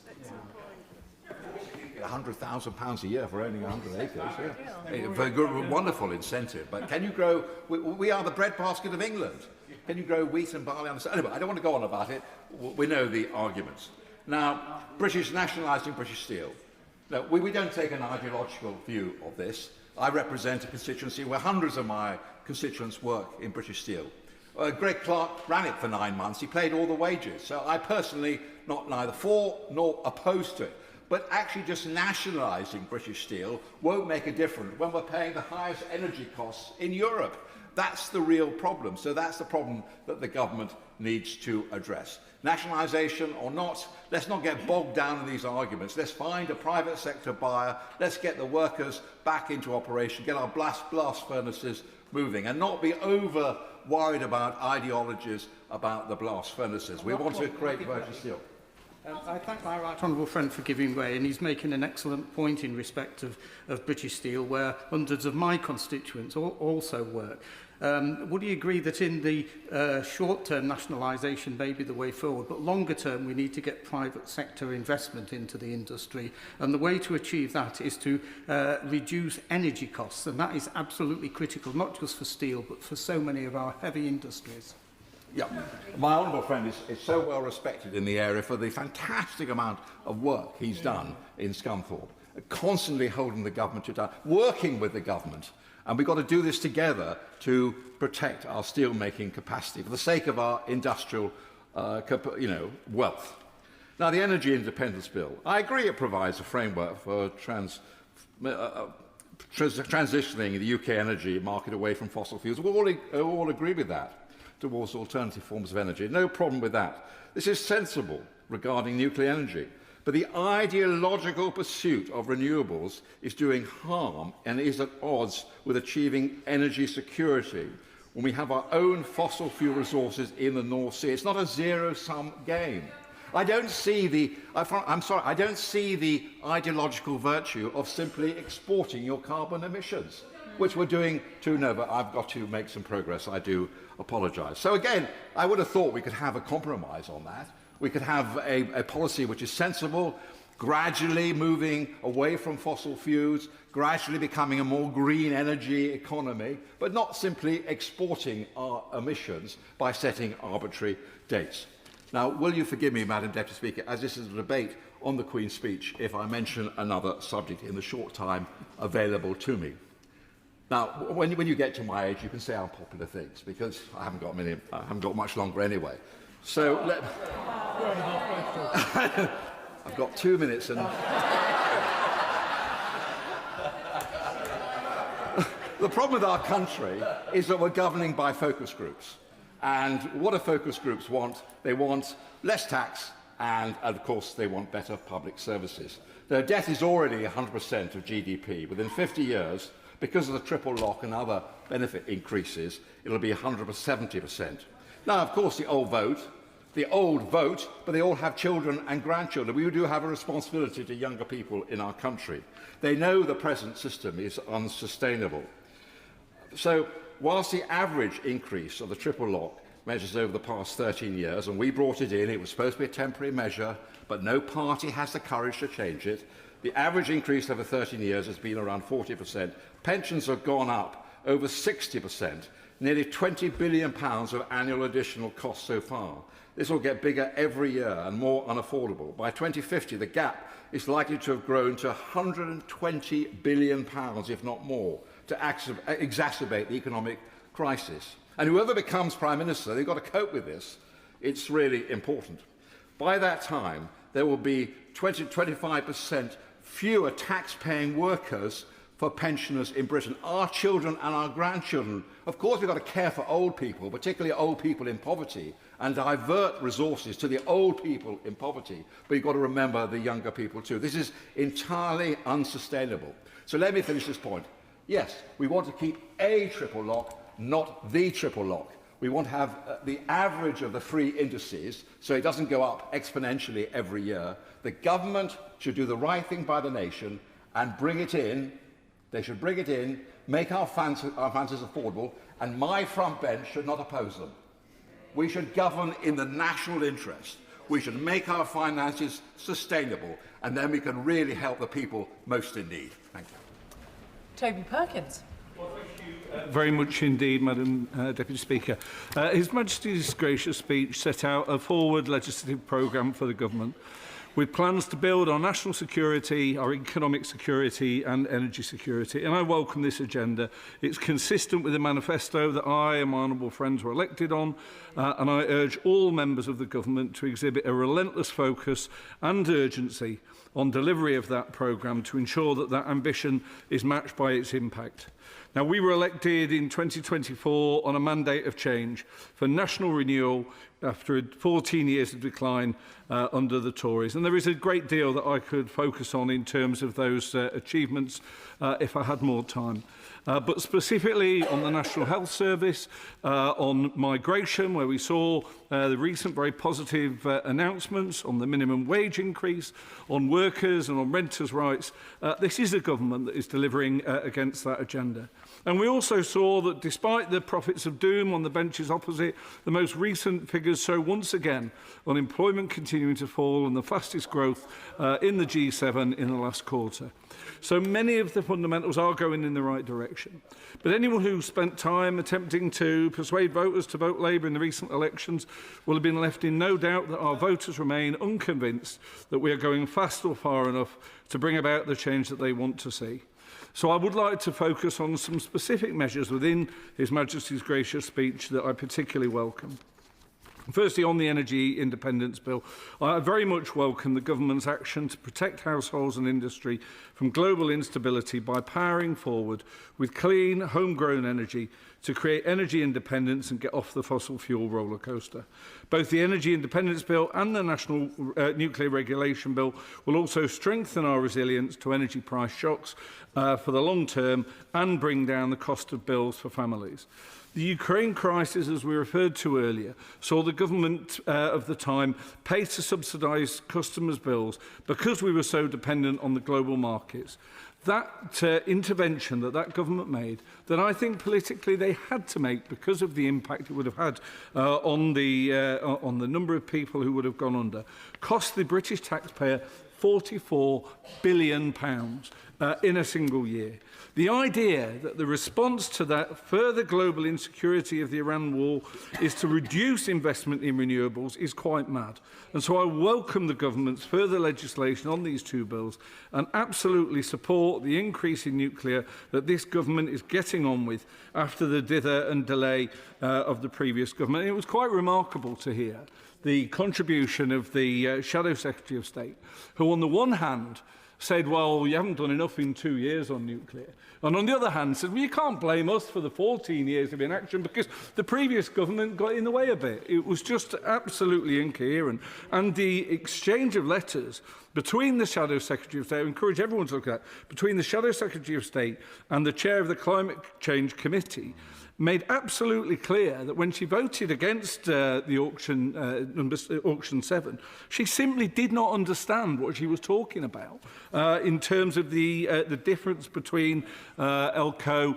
£100,000 a year for owning 100 acres. Yeah. Very good, wonderful incentive. But can you grow? We are the breadbasket of England. Can you grow wheat and barley? Anyway, I don't want to go on about it. We know the arguments. Now, British nationalising British Steel. No, we don't take an ideological view of this. I represent a constituency where hundreds of my constituents work in British Steel. Greg Clark ran it for 9 months. He paid all the wages. So I personally, neither for nor opposed to it. But actually just nationalising British Steel won't make a difference when we're paying the highest energy costs in Europe. That's the real problem. So that's the problem that the government needs to address. Nationalisation or not, let's not get bogged down in these arguments. Let's find a private sector buyer. Let's get the workers back into operation, get our blast furnaces moving, and not be over worried about ideologies about the blast furnaces. We want to create virgin steel. I thank my right honourable friend for giving way, and he's making an excellent point in respect of British Steel, where hundreds of my constituents also work. Would he agree that in the short-term nationalisation may be the way forward, but longer-term we need to get private sector investment into the industry, and the way to achieve that is to reduce energy costs, and that is absolutely critical, not just for steel, but for so many of our heavy industries. Yeah, my honourable friend is so well respected in the area for the fantastic amount of work he's done in Scunthorpe, constantly holding the government to account, working with the government. And we've got to do this together to protect our steel-making capacity for the sake of our industrial wealth. Now, the Energy Independence Bill, I agree it provides a framework for transitioning the UK energy market away from fossil fuels. We all agree with that, towards alternative forms of energy. No problem with that. This is sensible regarding nuclear energy. But the ideological pursuit of renewables is doing harm and is at odds with achieving energy security when we have our own fossil fuel resources in the North Sea. It's not a zero-sum game. I don't see the ideological virtue of simply exporting your carbon emissions, which we're doing too. No, but I've got to make some progress. I do apologise. So again, I would have thought we could have a compromise on that. We could have a policy which is sensible, gradually moving away from fossil fuels, gradually becoming a more green energy economy, but not simply exporting our emissions by setting arbitrary dates. Now, will you forgive me, Madam Deputy Speaker, as this is a debate on the Queen's speech if I mention another subject in the short time available to me. Now, when you get to my age, you can say unpopular things, because I haven't got much longer anyway. So I've got 2 minutes and... The problem with our country is that we're governing by focus groups. And what do focus groups want? They want less tax and of course, they want better public services. Their debt is already 100% of GDP. Within 50 years, because of the triple lock and other benefit increases, it'll be 170%. Now, of course, the old vote, but they all have children and grandchildren. We do have a responsibility to younger people in our country. They know the present system is unsustainable. So, whilst the average increase of the triple lock measures over the past 13 years, and we brought it in, it was supposed to be a temporary measure, but no party has the courage to change it. The average increase over 13 years has been around 40%. Pensions have gone up over 60%, nearly £20 billion of annual additional costs so far. This will get bigger every year and more unaffordable. By 2050, the gap is likely to have grown to £120 billion, if not more, to exacerbate the economic crisis. And whoever becomes Prime Minister, they've got to cope with this. It's really important. By that time, there will be 25% fewer tax-paying workers for pensioners in Britain. Our children and our grandchildren. Of course, we've got to care for old people, particularly old people in poverty, and divert resources to the old people in poverty. But you've got to remember the younger people too. This is entirely unsustainable. So let me finish this point. Yes, we want to keep a triple lock, not the triple lock. We want to have the average of the three indices so it doesn't go up exponentially every year. The government should do the right thing by the nation and bring it in. They should bring it in, make our finances affordable, and my front bench should not oppose them. We should govern in the national interest. We should make our finances sustainable, and then we can really help the people most in need. Thank you. Toby Perkins. Very much indeed, Madam Deputy Speaker. His Majesty's gracious speech set out a forward legislative programme for the government with plans to build our national security, our economic security and energy security. And I welcome this agenda. It's consistent with the manifesto that I and my honourable friends were elected on, and I urge all members of the government to exhibit a relentless focus and urgency on delivery of that programme to ensure that that ambition is matched by its impact. Now, we were elected in 2024 on a mandate of change for national renewal after 14 years of decline under the Tories. And there is a great deal that I could focus on in terms of those achievements if I had more time. But specifically on the National Health Service, on migration, where we saw the recent very positive announcements on the minimum wage increase, on workers and on renters' rights, this is a government that is delivering against that agenda. And we also saw that despite the prophets of doom on the benches opposite, the most recent figures show once again unemployment continuing to fall and the fastest growth in the G7 in the last quarter. So many of the fundamentals are going in the right direction. But anyone who spent time attempting to persuade voters to vote Labour in the recent elections will have been left in no doubt that our voters remain unconvinced that we are going fast or far enough to bring about the change that they want to see. So I would like to focus on some specific measures within His Majesty's gracious speech that I particularly welcome. Firstly, on the Energy Independence Bill, I very much welcome the government's action to protect households and industry from global instability by powering forward with clean, homegrown energy to create energy independence and get off the fossil fuel roller coaster. Both the Energy Independence Bill and the National Nuclear Regulation Bill will also strengthen our resilience to energy price shocks for the long term and bring down the cost of bills for families. The Ukraine crisis, as we referred to earlier, saw the government of the time pay to subsidise customers' bills because we were so dependent on the global markets. That intervention that government made, that I think politically they had to make because of the impact it would have had on the number of people who would have gone under, cost the British taxpayer £44 billion. in a single year. The idea that the response to that further global insecurity of the Iran war is to reduce investment in renewables is quite mad. And so I welcome the government's further legislation on these two bills and absolutely support the increase in nuclear that this government is getting on with after the dither and delay of the previous government. And it was quite remarkable to hear the contribution of the Shadow Secretary of State, who on the one hand said, well, you haven't done enough in 2 years on nuclear. And on the other hand, said, well, you can't blame us for the 14 years of inaction because the previous government got in the way a bit. It was just absolutely incoherent. And the exchange of letters between the Shadow Secretary of State, I encourage everyone to look at that, between the Shadow Secretary of State and the Chair of the Climate Change Committee, made absolutely clear that when she voted against the auction 7, she simply did not understand what she was talking about in terms of the difference between ELCO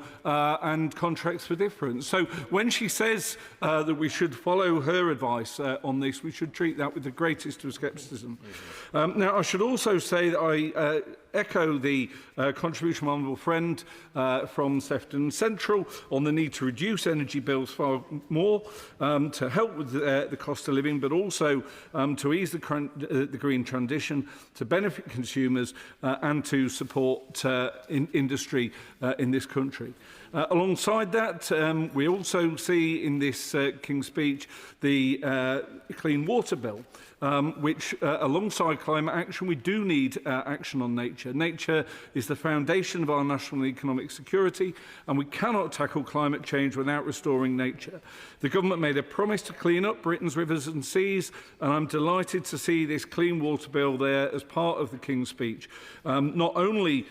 and contracts for difference. So when she says that we should follow her advice on this, we should treat that with the greatest of scepticism. Now, I should also say that I echo the contribution of my honourable friend from Sefton Central on the need to reduce energy bills far more to help with the cost of living, but also to ease the green transition, to benefit consumers and to support industry in this country. Alongside that, we also see in this King's speech the Clean Water Bill, which, alongside climate action, we do need action on nature. Nature is the foundation of our national economic security, and we cannot tackle climate change without restoring nature. The government made a promise to clean up Britain's rivers and seas, and I'm delighted to see this Clean Water Bill there as part of the King's speech. Not only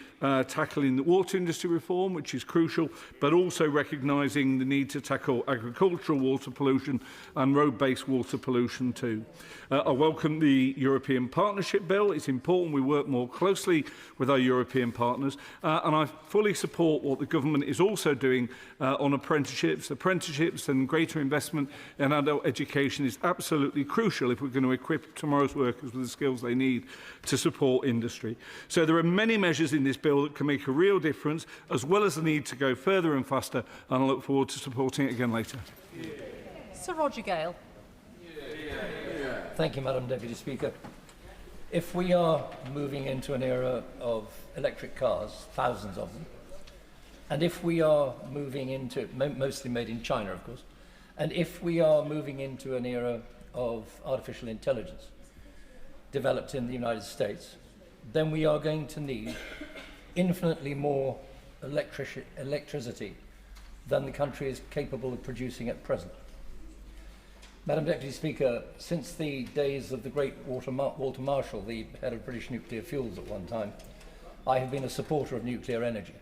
tackling the water industry reform, which is crucial, but also recognising the need to tackle agricultural water pollution and road-based water pollution too. I welcome the European Partnership Bill. It's important we work more closely with our European partners, and I fully support what the government is also doing on apprenticeships. Apprenticeships and greater investment in adult education is absolutely crucial if we're going to equip tomorrow's workers with the skills they need to support industry. So there are many measures in this bill that can make a real difference, as well as the need to go further and faster, and I look forward to supporting it again later. Sir Roger Gale. Thank you, Madam Deputy Speaker. If we are moving into an era of electric cars, thousands of them, and if we are moving into, mostly made in China, of course, and if we are moving into an era of artificial intelligence developed in the United States, then we are going to need infinitely more electricity than the country is capable of producing at present. Madam Deputy Speaker, since the days of the great Walter Marshall, the head of British Nuclear Fuels at one time, I have been a supporter of nuclear energy.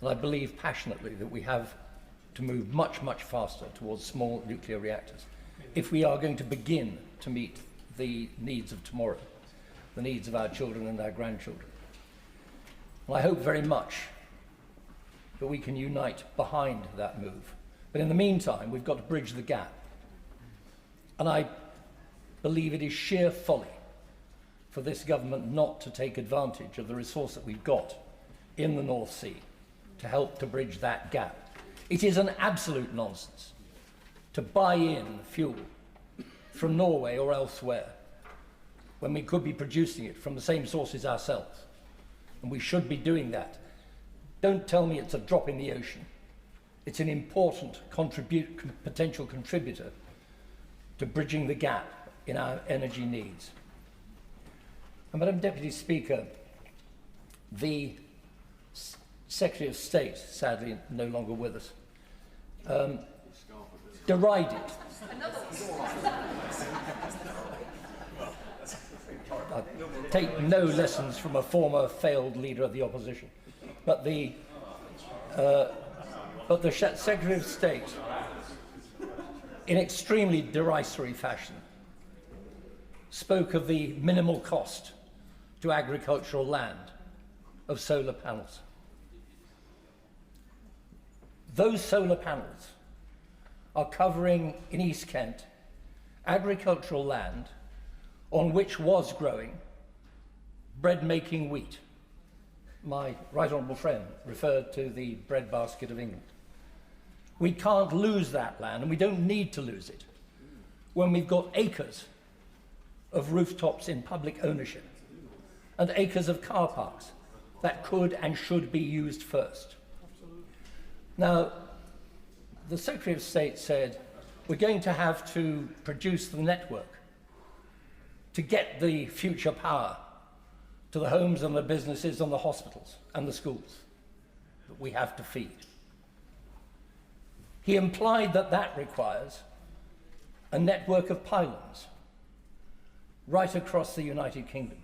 And I believe passionately that we have to move much, much faster towards small nuclear reactors if we are going to begin to meet the needs of tomorrow, the needs of our children and our grandchildren. And I hope very much that we can unite behind that move. But in the meantime, we've got to bridge the gap. And I believe it is sheer folly for this government not to take advantage of the resource that we've got in the North Sea to help to bridge that gap. It is an absolute nonsense to buy in fuel from Norway or elsewhere when we could be producing it from the same sources ourselves. And we should be doing that. Don't tell me it's a drop in the ocean. It's an important potential contributor to bridging the gap in our energy needs. And Madam Deputy Speaker, the Secretary of State, sadly no longer with us, derided. I take no lessons from a former failed leader of the opposition, but the Secretary of State, in extremely derisory fashion, spoke of the minimal cost to agricultural land of solar panels. Those solar panels are covering, in East Kent, agricultural land on which was growing bread-making wheat, my right honourable friend referred to the breadbasket of England. We can't lose that land, and we don't need to lose it, when we've got acres of rooftops in public ownership and acres of car parks that could and should be used first. Now, the Secretary of State said we're going to have to produce the network to get the future power to the homes and the businesses and the hospitals and the schools that we have to feed. He implied that that requires a network of pylons right across the United Kingdom.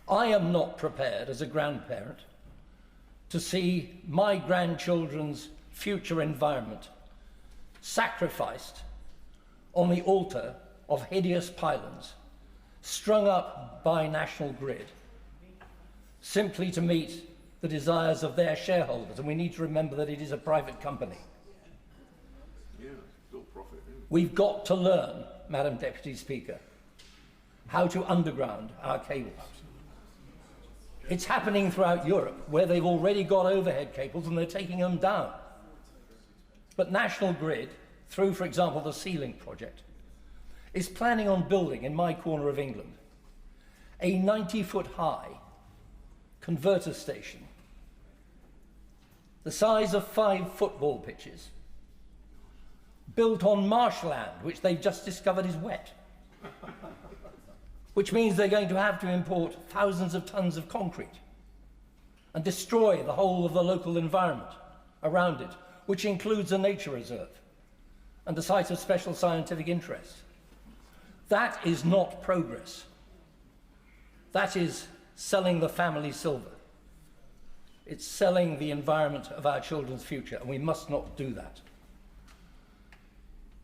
I am not prepared as a grandparent to see my grandchildren's future environment sacrificed on the altar of hideous pylons strung up by National Grid simply to meet the desires of their shareholders. And we need to remember that it is a private company. We've got to learn, Madam Deputy Speaker, how to underground our cables. It's happening throughout Europe, where they've already got overhead cables and they're taking them down. But National Grid, through, for example, the Sealing project, is planning on building, in my corner of England, a 90-foot-high converter station, the size of 5 football pitches, built on marshland, which they've just discovered is wet, which means they're going to have to import thousands of tons of concrete and destroy the whole of the local environment around it, which includes a nature reserve and a site of special scientific interest. That is not progress. That is selling the family silver. It's selling the environment of our children's future, and we must not do that.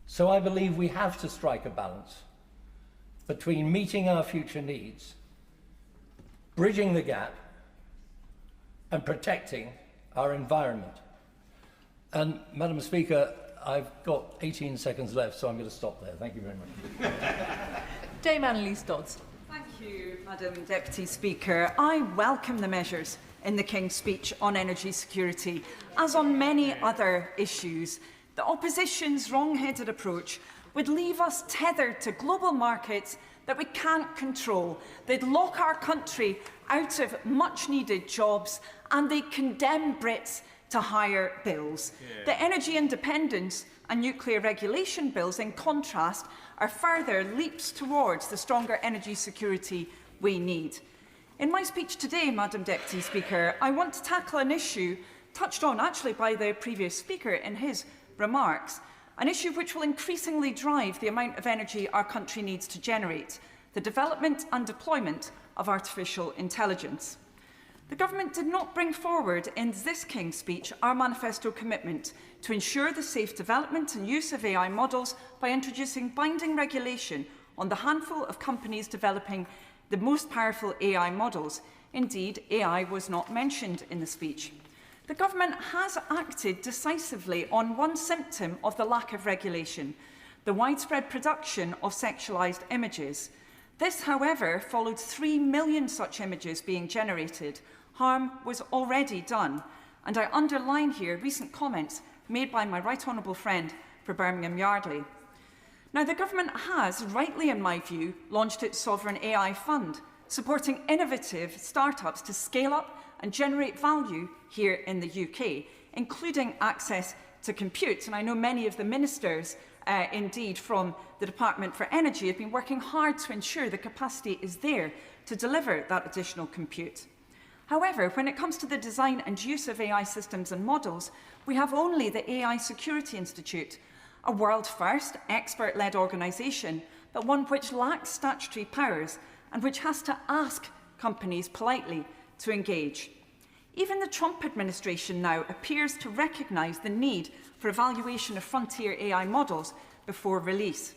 So I believe we have to strike a balance between meeting our future needs, bridging the gap, and protecting our environment. And, Madam Speaker, I've got 18 seconds left, so I'm going to stop there. Thank you very much. Dame Annalise Dodds. Thank you, Madam Deputy Speaker. I welcome the measures in the King's speech on energy security, as on many other issues. The opposition's wrong-headed approach would leave us tethered to global markets that we can't control. They'd lock our country out of much-needed jobs, and they'd condemn Brits to higher bills. Yeah. The energy independence and nuclear regulation bills, in contrast, are further leaps towards the stronger energy security we need. In my speech today, Madam Deputy Speaker, I want to tackle an issue touched on actually by the previous speaker in his remarks, an issue which will increasingly drive the amount of energy our country needs to generate: the development and deployment of artificial intelligence. The Government did not bring forward in this King's speech our manifesto commitment to ensure the safe development and use of AI models by introducing binding regulation on the handful of companies developing the most powerful AI models. Indeed, AI was not mentioned in the speech. The Government has acted decisively on one symptom of the lack of regulation: the widespread production of sexualised images. This, however, followed 3 million such images being generated. Harm was already done, and I underline here recent comments made by my right honourable friend for Birmingham Yardley. Now, the Government has, rightly in my view, launched its Sovereign AI Fund, supporting innovative start-ups to scale up and generate value here in the UK, including access to compute. And I know many of the ministers, indeed, from the Department for Energy have been working hard to ensure the capacity is there to deliver that additional compute. However, when it comes to the design and use of AI systems and models, we have only the AI Security Institute, a world-first, expert-led organisation, but one which lacks statutory powers and which has to ask companies politely to engage. Even the Trump administration now appears to recognise the need for evaluation of frontier AI models before release.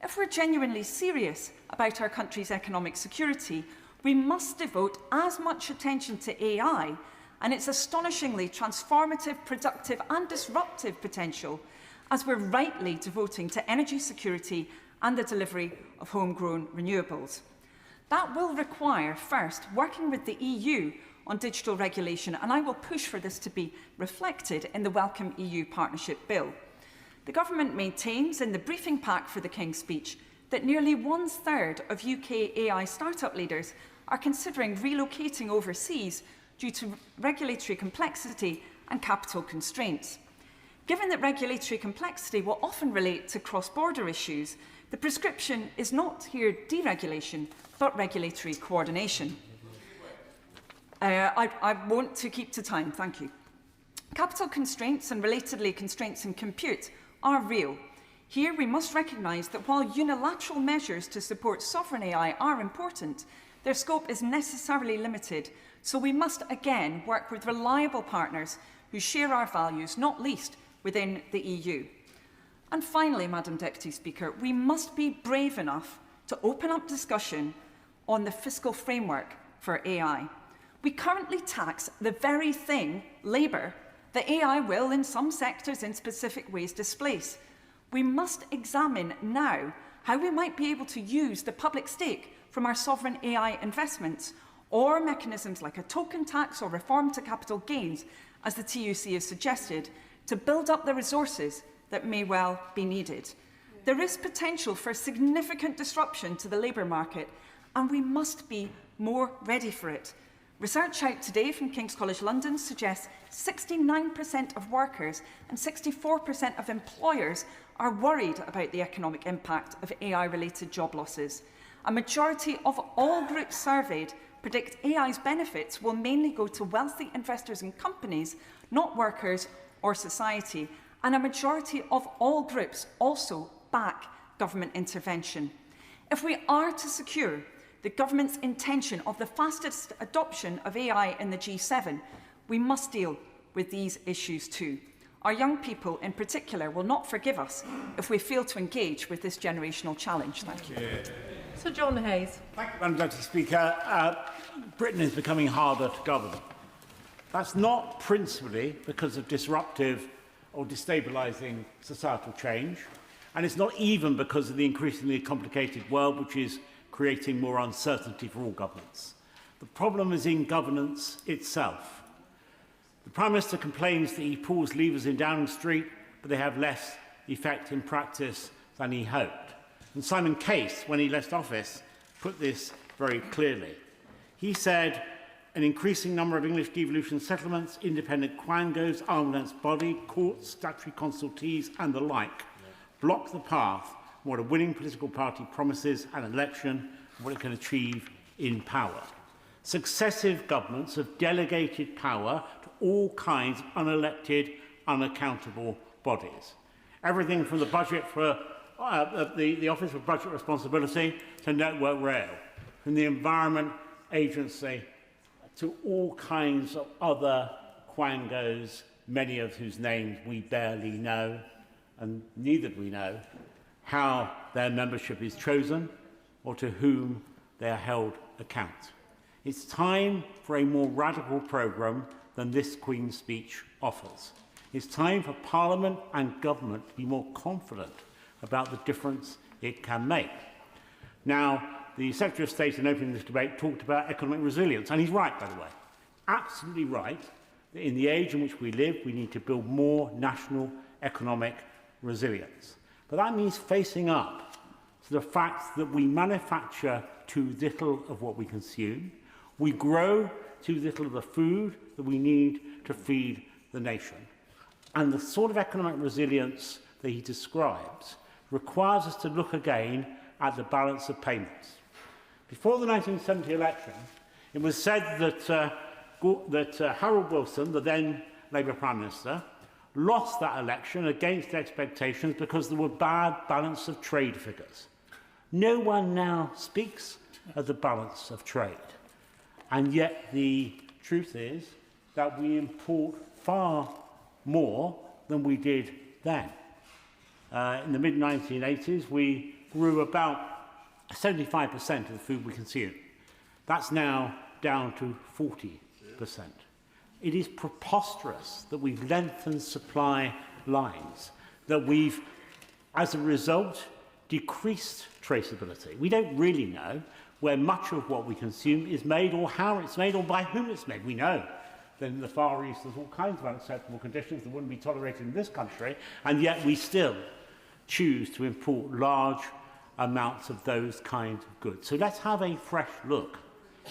If we're genuinely serious about our country's economic security, we must devote as much attention to AI and its astonishingly transformative, productive and disruptive potential as we're rightly devoting to energy security and the delivery of homegrown renewables. That will require, first, working with the EU on digital regulation, and I will push for this to be reflected in the Welcome EU Partnership Bill. The Government maintains in the briefing pack for the King's Speech that nearly 1/3 of UK AI startup leaders are considering relocating overseas due to regulatory complexity and capital constraints. Given that regulatory complexity will often relate to cross-border issues, the prescription is not here deregulation, but regulatory coordination. I want to keep to time, thank you. Capital constraints and relatedly constraints in compute are real. Here we must recognise that while unilateral measures to support sovereign AI are important, their scope is necessarily limited, so we must again work with reliable partners who share our values, not least within the EU. And finally, Madam Deputy Speaker, we must be brave enough to open up discussion on the fiscal framework for AI. We currently tax the very thing, labour, that AI will, in some sectors, in specific ways, displace. We must examine now how we might be able to use the public stake from our sovereign AI investments, or mechanisms like a token tax or reform to capital gains, as the TUC has suggested, to build up the resources that may well be needed. There is potential for significant disruption to the labour market, and we must be more ready for it. Research out today from King's College London suggests 69% of workers and 64% of employers are worried about the economic impact of AI-related job losses. A majority of all groups surveyed predict AI's benefits will mainly go to wealthy investors and companies, not workers or society, and a majority of all groups also back government intervention. If we are to secure the government's intention of the fastest adoption of AI in the G7, we must deal with these issues too. Our young people in particular will not forgive us if we fail to engage with this generational challenge. Thank you. Sir John Hayes. Thank you, Madam Deputy Speaker. Britain is becoming harder to govern. That's not principally because of disruptive or destabilising societal change, and it's not even because of the increasingly complicated world which is creating more uncertainty for all governments. The problem is in governance itself. The Prime Minister complains that he pulls levers in Downing Street, but they have less effect in practice than he hoped. And Simon Case, when he left office, put this very clearly. He said, an increasing number of English devolution settlements, independent quangos, arm's length body, courts, statutory consultees and the like block the path from what a winning political party promises at an election and what it can achieve in power. Successive governments have delegated power to all kinds of unelected, unaccountable bodies. Everything from the budget for the Office for Budget Responsibility to Network Rail, from the Environment Agency to all kinds of other quangos, many of whose names we barely know, and neither do we know how their membership is chosen or to whom they are held account. It's time for a more radical programme than this Queen's Speech offers. It's time for Parliament and Government to be more confident about the difference it can make. Now, the Secretary of State in opening this debate talked about economic resilience, and he's right, by the way, absolutely right, that in the age in which we live, we need to build more national economic resilience. But that means facing up to the fact that we manufacture too little of what we consume, we grow too little of the food that we need to feed the nation. And the sort of economic resilience that he describes requires us to look again at the balance of payments. Before the 1970 election, it was said that Harold Wilson, the then Labour Prime Minister, lost that election against expectations because there were bad balance of trade figures. No one now speaks of the balance of trade. And yet the truth is that we import far more than we did then. In the mid-1980s, we grew about 75% of the food we consume. That's now down to 40%. It is preposterous that we've lengthened supply lines, that we've, as a result, decreased traceability. We don't really know where much of what we consume is made, or how it's made, or by whom it's made. We know that in the Far East there's all kinds of unacceptable conditions that wouldn't be tolerated in this country, and yet we still choose to import large amounts of those kinds of goods. So let's have a fresh look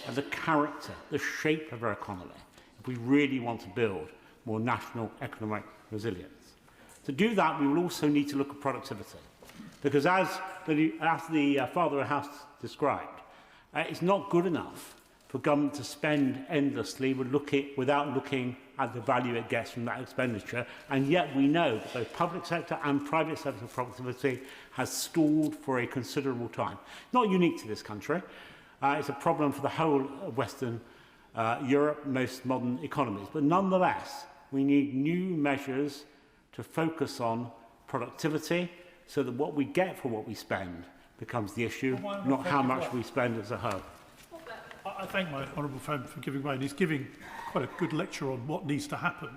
at the character, the shape of our economy, if we really want to build more national economic resilience. To do that, we will also need to look at productivity, because as the Father of the House described, it's not good enough for government to spend endlessly without looking at the value it gets from that expenditure, and yet we know that both public sector and private sector productivity has stalled for a considerable time. Not unique to this country. It's a problem for the whole of Western Europe, most modern economies. But nonetheless, we need new measures to focus on productivity so that what we get for what we spend becomes the issue, not how much we spend as a whole. I thank my honourable friend for giving way, and he's giving quite a good lecture on what needs to happen.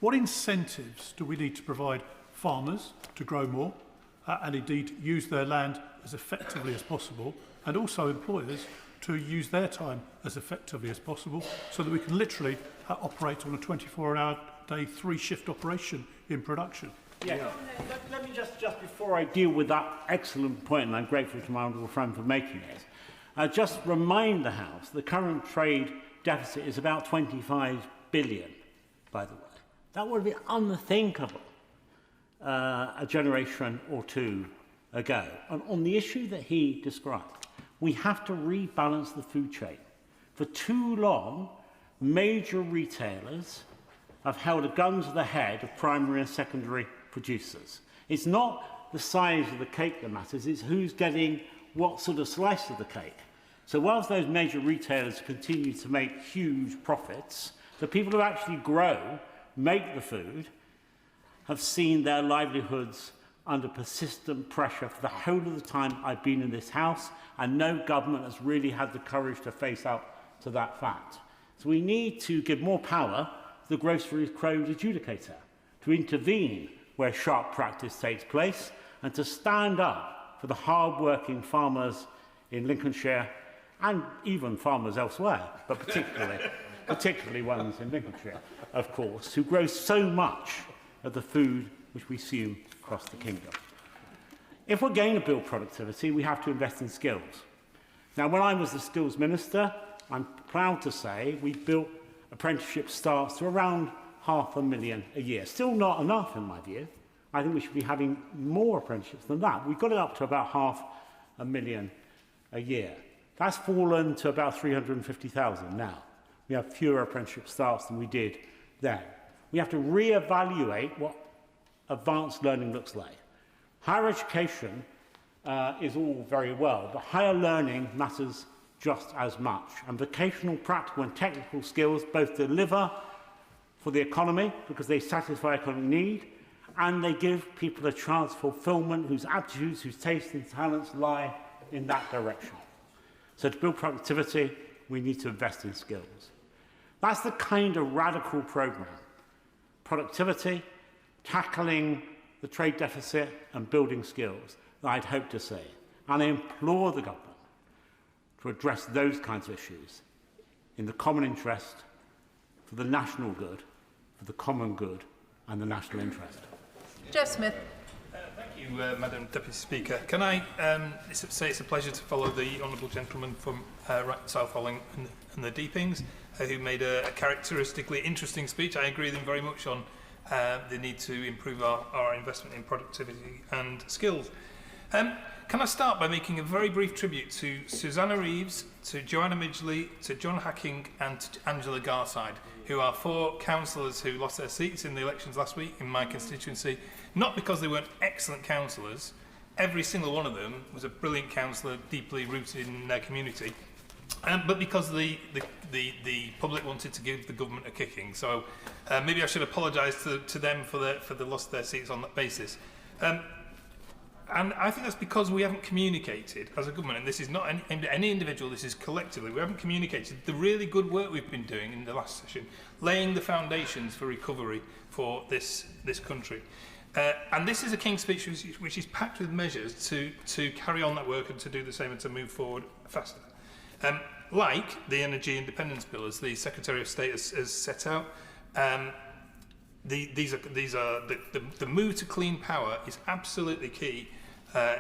What incentives do we need to provide farmers to grow more and indeed use their land as effectively as possible, and also employers to use their time as effectively as possible, so that we can literally operate on a 24-hour-day, 3-shift operation in production? Yeah. Let me just before I deal with that excellent point, and I'm grateful to my honourable friend for making it, just remind the House the current trade deficit is about 25 billion, by the way. That would be unthinkable a generation or two ago. And on the issue that he described, we have to rebalance the food chain. For too long, major retailers have held a gun to the head of primary and secondary producers. It's not the size of the cake that matters, it's who's getting what sort of slice of the cake. So whilst those major retailers continue to make huge profits, the people who actually grow, make the food, have seen their livelihoods under persistent pressure for the whole of the time I've been in this House, and no government has really had the courage to face up to that fact. So we need to give more power to the grocery code adjudicator, to intervene where sharp practice takes place, and to stand up for the hard-working farmers in Lincolnshire, and even farmers elsewhere, but particularly ones in Lincolnshire, of course, who grow so much of the food which we consume across the kingdom. If we're going to build productivity, we have to invest in skills. Now, when I was the skills minister, I'm proud to say we built apprenticeship starts to around 500,000 a year. Still not enough, in my view. I think we should be having more apprenticeships than that. We've got it up to about 500,000 a year. That's fallen to about 350,000 now. We have fewer apprenticeship starts than we did then. We have to re-evaluate what advanced learning looks like. Higher education is all very well, but higher learning matters just as much. And vocational, practical and technical skills both deliver for the economy because they satisfy economic need, and they give people a chance for fulfilment whose aptitudes, whose tastes and talents lie in that direction. So to build productivity, we need to invest in skills. That's the kind of radical programme. Productivity, tackling the trade deficit and building skills that I'd hope to see. And I implore the government to address those kinds of issues in the common interest, for the national good, for the common good and the national interest. Jeff Smith. Thank you, Madam Deputy Speaker. Can I say it's a pleasure to follow the honourable gentleman from South Holling and the Deepings, who made a characteristically interesting speech. I agree with him very much on the need to improve our investment in productivity and skills. Can I start by making a very brief tribute to Susanna Reeves, to Joanna Midgley, to John Hacking and to Angela Garside, who are 4 councillors who lost their seats in the elections last week in my constituency, not because they weren't excellent councillors. Every single one of them was a brilliant councillor, deeply rooted in their community, but because the public wanted to give the government a kicking. So maybe I should apologise to them for the loss of their seats on that basis. And I think that's because we haven't communicated as a government, and this is not any individual, this is collectively, we haven't communicated the really good work we've been doing in the last session, laying the foundations for recovery for this country. And this is a King's Speech which is packed with measures to carry on that work and to do the same and to move forward faster. Like the Energy Independence Bill, as the Secretary of State has set out, the move to clean power is absolutely key,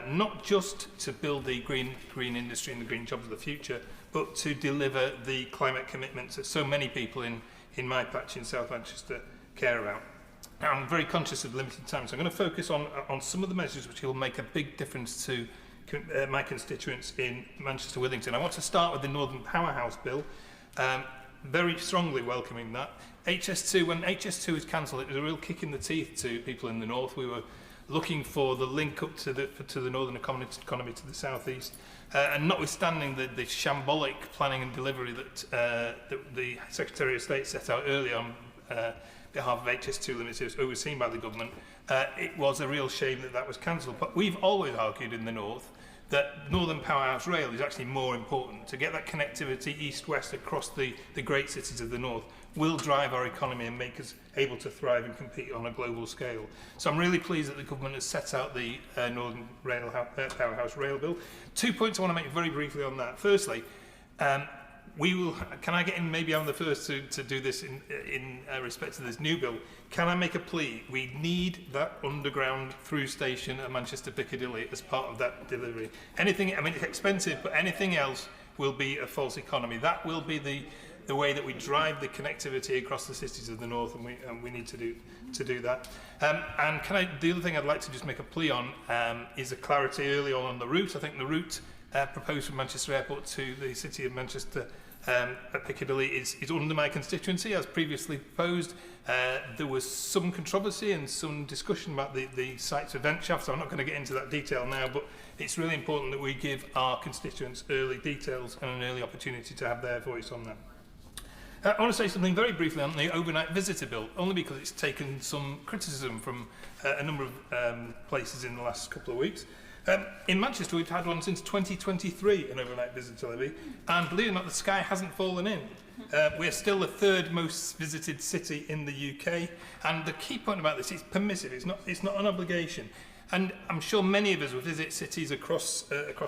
not just to build the green industry and the green jobs of the future, but to deliver the climate commitments that so many people in my patch in South Manchester care about. Now, I'm very conscious of limited time, so I'm going to focus on some of the measures which will make a big difference to my constituents in Manchester Withington. I want to start with the Northern Powerhouse Bill. Very strongly welcoming that. HS2, when HS2 was cancelled, it was a real kick in the teeth to people in the north. We were looking for the link up to the northern economy to the southeast, and notwithstanding the shambolic planning and delivery that the Secretary of State set out earlier on behalf of HS2 Limited, overseen by the government, it was a real shame that was cancelled. But we've always argued in the north that Northern Powerhouse Rail is actually more important. To get that connectivity east-west across the great cities of the north will drive our economy and make us able to thrive and compete on a global scale. So I'm really pleased that the government has set out the Northern Powerhouse Rail Bill. 2 points I want to make very briefly on that. Firstly, we will. Can I get in? Maybe I'm the first to do this in respect to this new bill. Can I make a plea? We need that underground through station at Manchester Piccadilly as part of that delivery. Anything, I mean, it's expensive, but anything else will be a false economy. That will be the way that we drive the connectivity across the cities of the north, and we need to do that. And the other thing I'd like to just make a plea on is a clarity early on the route. I think the route proposed from Manchester Airport to the city of Manchester at Piccadilly is under my constituency, as previously proposed. There was some controversy and some discussion about the site's event shaft, so I'm not going to get into that detail now, but it's really important that we give our constituents early details and an early opportunity to have their voice on that. I want to say something very briefly on the overnight visitor bill, only because it's taken some criticism from a number of places in the last couple of weeks. In Manchester, we've had one since 2023, an overnight visitor levy, and believe it or not, the sky hasn't fallen in. We're still the third most visited city in the UK, and the key point about this is permissive. It's not an obligation. And I'm sure many of us will visit cities across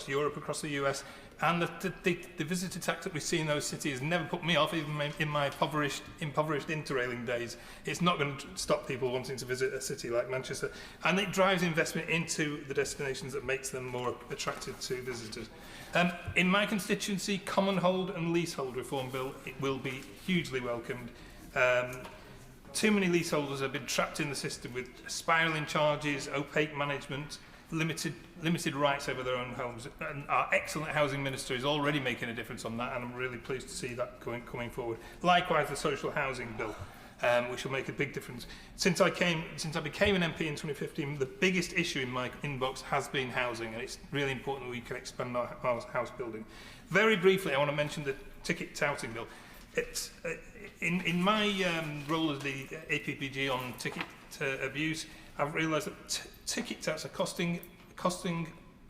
Europe, across the US, and the visitor tax that we see in those cities never put me off, even in my impoverished interrailing days. It's not going to stop people wanting to visit a city like Manchester, and it drives investment into the destinations that makes them more attractive to visitors. In my constituency, common hold and leasehold reform bill, it will be hugely welcomed. Too many leaseholders have been trapped in the system with spiralling charges, opaque management, limited rights over their own homes. And our excellent housing minister is already making a difference on that, and I'm really pleased to see that coming forward. Likewise, the social housing bill, which will make a big difference. Since I became an MP in 2015, the biggest issue in my inbox has been housing, and it's really important that we can expand our house building. Very briefly, I want to mention the ticket touting bill. It's in my role as the APPG on ticket abuse, I've realised that ticket touts are costing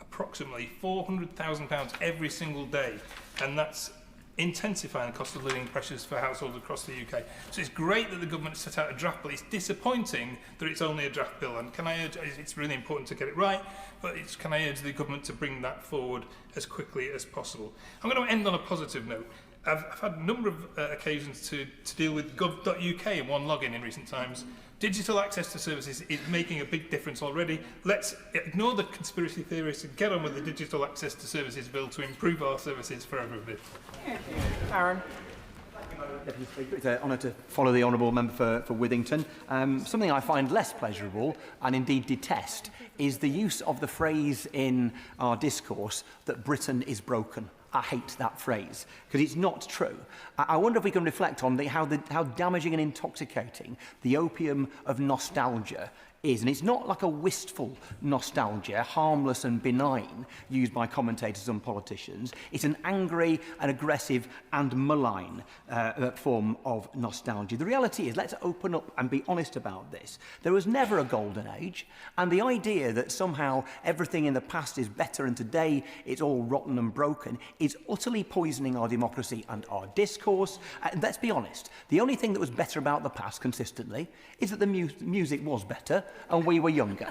approximately £400,000 every single day, and that's intensifying the cost of living pressures for households across the UK. So it's great that the government set out a draft bill. It's disappointing that it's only a draft bill, and can I urge, it's really important to get it right, but can I urge the government to bring that forward as quickly as possible. I'm going to end on a positive note. I've had a number of occasions to deal with gov.uk and one login in recent times. Digital access to services is making a big difference already. Let's ignore the conspiracy theorists and get on with the digital access to services bill to improve our services for everybody. Aaron. It's an honour to follow the honourable member for Withington. Something I find less pleasurable, and indeed detest, is the use of the phrase in our discourse that Britain is broken. I hate that phrase, because it's not true. I wonder if we can reflect on how damaging and intoxicating the opium of nostalgia is. And it's not like a wistful nostalgia, harmless and benign, used by commentators and politicians. It's an angry and aggressive and malign form of nostalgia. The reality is, let's open up and be honest about this. There was never a golden age, and the idea that somehow everything in the past is better and today it's all rotten and broken is utterly poisoning our democracy and our discourse. Let's be honest, the only thing that was better about the past consistently is that the music was better, and we were younger.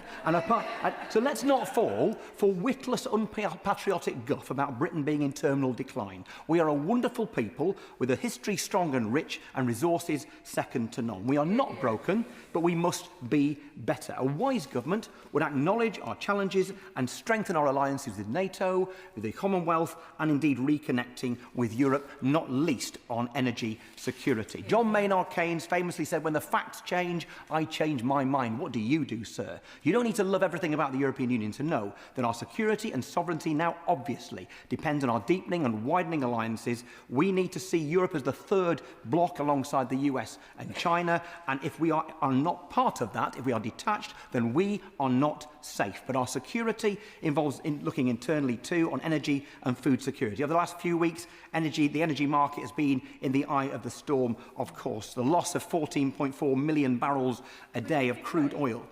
So let's not fall for witless, unpatriotic guff about Britain being in terminal decline. We are a wonderful people with a history strong and rich and resources second to none. We are not broken, but we must be better. A wise government would acknowledge our challenges and strengthen our alliances with NATO, with the Commonwealth, and indeed reconnecting with Europe, not least on energy security. John Maynard Keynes famously said, "When the facts change, I change my mind." What do you do, sir? You don't need to love everything about the European Union to know that our security and sovereignty now obviously depends on our deepening and widening alliances. We need to see Europe as the third bloc alongside the US and China, and if we are not part of that, if we are detached, then we are not safe. But our security involves looking internally too on energy and food security. Over the last few weeks, the energy market has been in the eye of the storm, of course. The loss of 14.4 million barrels a day of crude oil.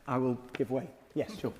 I will give way. Yes, sure.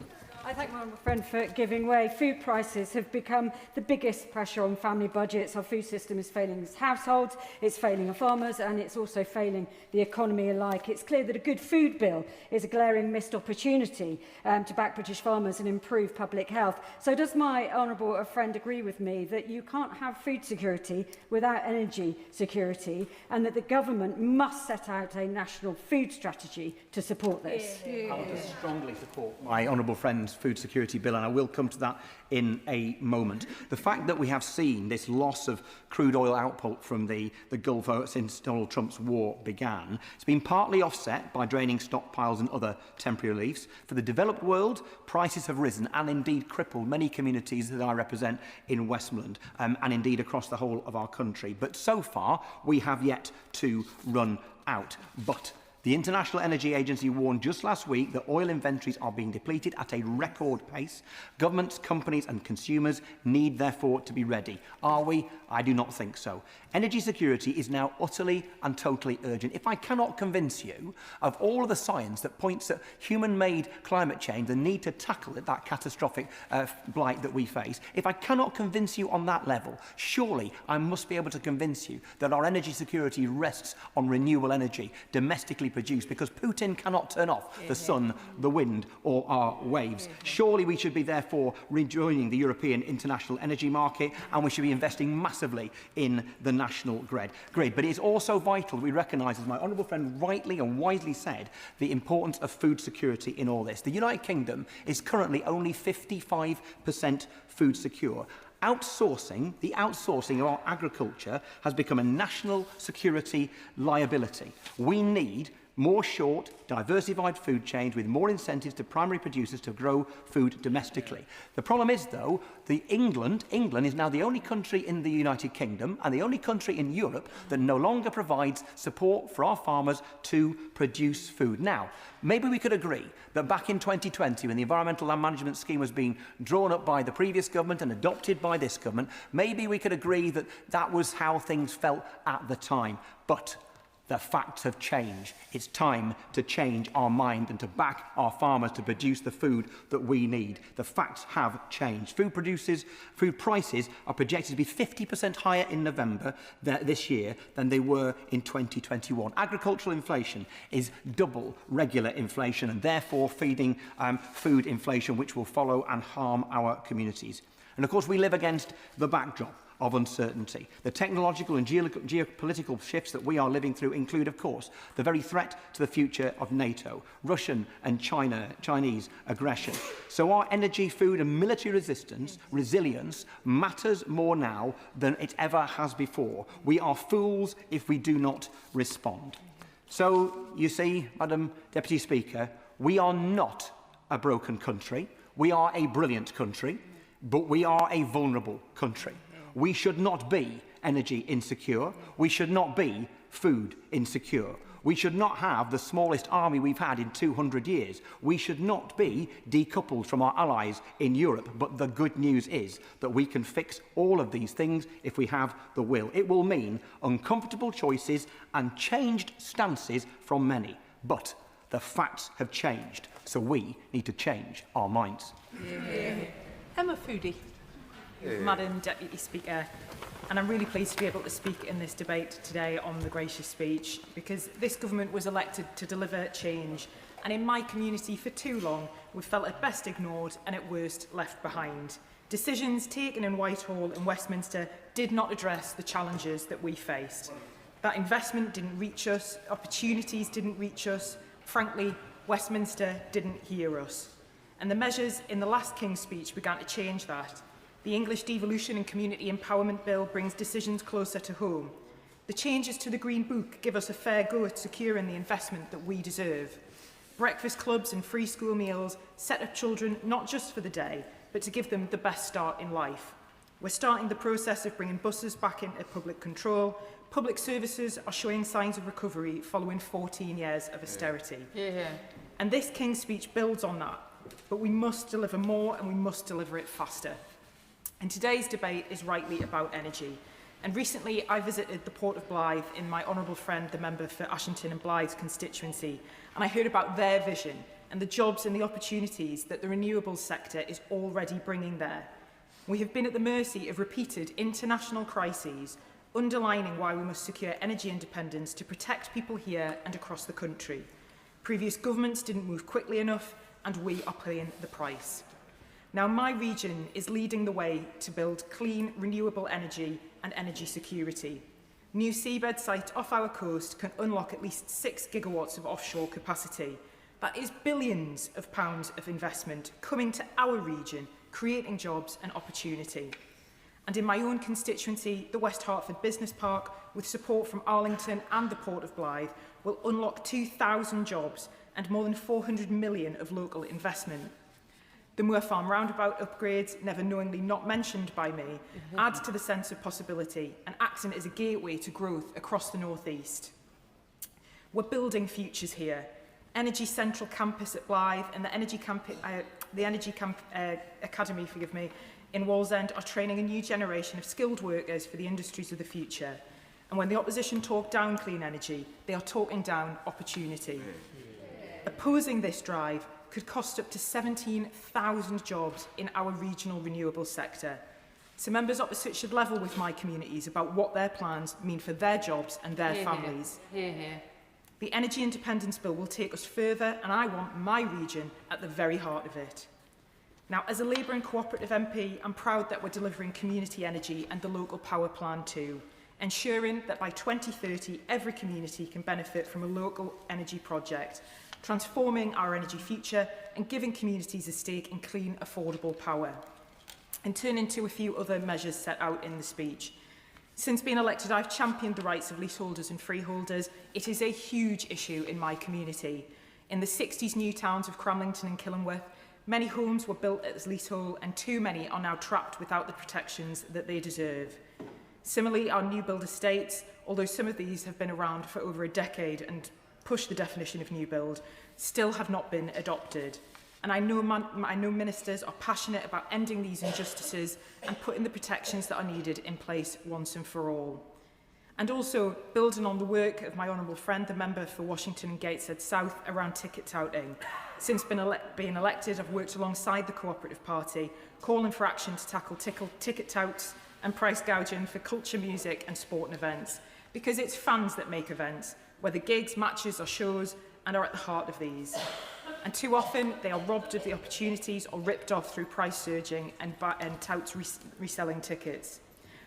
I thank my honourable friend for giving way. Food prices have become the biggest pressure on family budgets. Our food system is failing as households, it's failing our farmers, and it's also failing the economy alike. It's clear that a good food bill is a glaring missed opportunity to back British farmers and improve public health. So does my honourable friend agree with me that you can't have food security without energy security, and that the government must set out a national food strategy to support this? I want to strongly support my honourable friend's food security bill, and I will come to that in a moment. The fact that we have seen this loss of crude oil output from the Gulf since Donald Trump's war began, it's been partly offset by draining stockpiles and other temporary reliefs. For the developed world, prices have risen and indeed crippled many communities that I represent in Westmoreland and indeed across the whole of our country. But so far, we have yet to run out. But the International Energy Agency warned just last week that oil inventories are being depleted at a record pace. Governments, companies and consumers need, therefore, to be ready. Are we? I do not think so. Energy security is now utterly and totally urgent. If I cannot convince you of all of the science that points at human-made climate change, the need to tackle it, that catastrophic blight that we face, if I cannot convince you on that level, surely I must be able to convince you that our energy security rests on renewable energy, domestically produced, because Putin cannot turn off the sun, the wind or our waves. Surely we should be therefore rejoining the European international energy market, and we should be investing massively in the national grid. But it is also vital that we recognise, as my honourable friend rightly and wisely said, the importance of food security in all this. The United Kingdom is currently only 55% food secure. The outsourcing of our agriculture has become a national security liability. We need more short, diversified food chains with more incentives to primary producers to grow food domestically. The problem is, though, England is now the only country in the United Kingdom and the only country in Europe that no longer provides support for our farmers to produce food. Now, maybe we could agree that back in 2020, when the Environmental Land Management Scheme was being drawn up by the previous government and adopted by this government, maybe we could agree that that was how things felt at the time. But the facts have changed. It's time to change our mind and to back our farmers to produce the food that we need. The facts have changed. Food prices are projected to be 50% higher in November this year than they were in 2021. Agricultural inflation is double regular inflation and therefore feeding food inflation, which will follow and harm our communities. And of course, we live against the backdrop of uncertainty. The technological and geopolitical shifts that we are living through include, of course, the very threat to the future of NATO, Russian and Chinese aggression. So our energy, food and military resilience matters more now than it ever has before. We are fools if we do not respond. So, you see, Madam Deputy Speaker, we are not a broken country. We are a brilliant country, but we are a vulnerable country. We should not be energy insecure. We should not be food insecure. We should not have the smallest army we've had in 200 years. We should not be decoupled from our allies in Europe. But the good news is that we can fix all of these things if we have the will. It will mean uncomfortable choices and changed stances from many. But the facts have changed, so we need to change our minds. Emma Foodie. Madam Deputy Speaker, and I'm really pleased to be able to speak in this debate today on the gracious speech, because this government was elected to deliver change, And in my community, for too long, we've felt at best ignored and at worst left behind. Decisions taken in Whitehall and Westminster did not address the challenges that we faced. That investment didn't reach us, opportunities didn't reach us. Frankly, Westminster didn't hear us. And the measures in the last King's speech began to change that. The English Devolution and Community Empowerment Bill brings decisions closer to home. The changes to the Green Book give us a fair go at securing the investment that we deserve. Breakfast clubs and free school meals set up children not just for the day, but to give them the best start in life. We're starting the process of bringing buses back into public control. Public services are showing signs of recovery following 14 years of austerity. And this King's speech builds on that. But we must deliver more and we must deliver it faster. And today's debate is rightly about energy. And recently I visited the Port of Blyth in my honourable friend, the member for Ashington and Blyth's constituency, and I heard about their vision and the jobs and the opportunities that the renewables sector is already bringing there. We have been at the mercy of repeated international crises, underlining why we must secure energy independence to protect people here and across the country. Previous governments didn't move quickly enough, and we are paying the price. Now, my region is leading the way to build clean, renewable energy and energy security. New seabed site off our coast can unlock at least 6 gigawatts of offshore capacity. That is billions of pounds of investment coming to our region, creating jobs and opportunity. And in my own constituency, the West Hertford Business Park, with support from Arlington and the Port of Blyth, will unlock 2,000 jobs and more than 400 million of local investment. The Moor Farm roundabout upgrades, never knowingly not mentioned by me, add to the sense of possibility and acting as a gateway to growth across the North East. We're building futures here. Energy Central Campus at Blyth and the Energy Academy, in Wallsend are training a new generation of skilled workers for the industries of the future. And when the opposition talk down clean energy, they are talking down opportunity. Opposing this drive could cost up to 17,000 jobs in our regional renewable sector. So members opposite should level with my communities about what their plans mean for their jobs and their families. The Energy Independence Bill will take us further, and I want my region at the very heart of it. Now, as a Labour and Cooperative MP, I'm proud that we're delivering community energy and the local power plan too, ensuring that by 2030 every community can benefit from a local energy project, transforming our energy future and giving communities a stake in clean, affordable power. And turning to a few other measures set out in the speech. Since being elected, I've championed the rights of leaseholders and freeholders. It is a huge issue in my community. In the 60s new towns of Cramlington and Killingworth, many homes were built as leasehold and too many are now trapped without the protections that they deserve. Similarly, our new build estates, although some of these have been around for over a decade and push the definition of new build, still have not been adopted. And I know ministers are passionate about ending these injustices and putting the protections that are needed in place once and for all. And also, building on the work of my honourable friend, the member for Washington and Gateshead South, around ticket touting. Since being elected, I've worked alongside the Cooperative Party, calling for action to tackle ticket touts and price gouging for culture, music and sport and events. Because it's fans that make events, whether gigs, matches or shows, and are at the heart of these. And too often, they are robbed of the opportunities or ripped off through price surging and touts reselling tickets.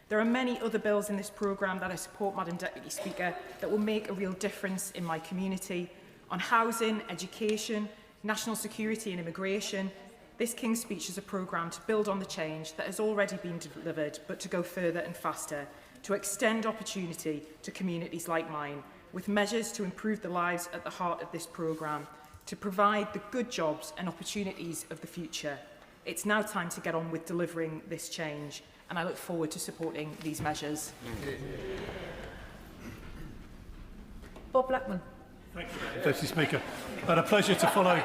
There are many other bills in this programme that I support, Madam Deputy Speaker, that will make a real difference in my community. On housing, education, national security and immigration, this King's Speech is a programme to build on the change that has already been delivered, but to go further and faster, to extend opportunity to communities like mine, with measures to improve the lives at the heart of this programme, to provide the good jobs and opportunities of the future. It's now time to get on with delivering this change, and I look forward to supporting these measures. Bob Blackman. Thank you, Deputy Speaker. And a pleasure to follow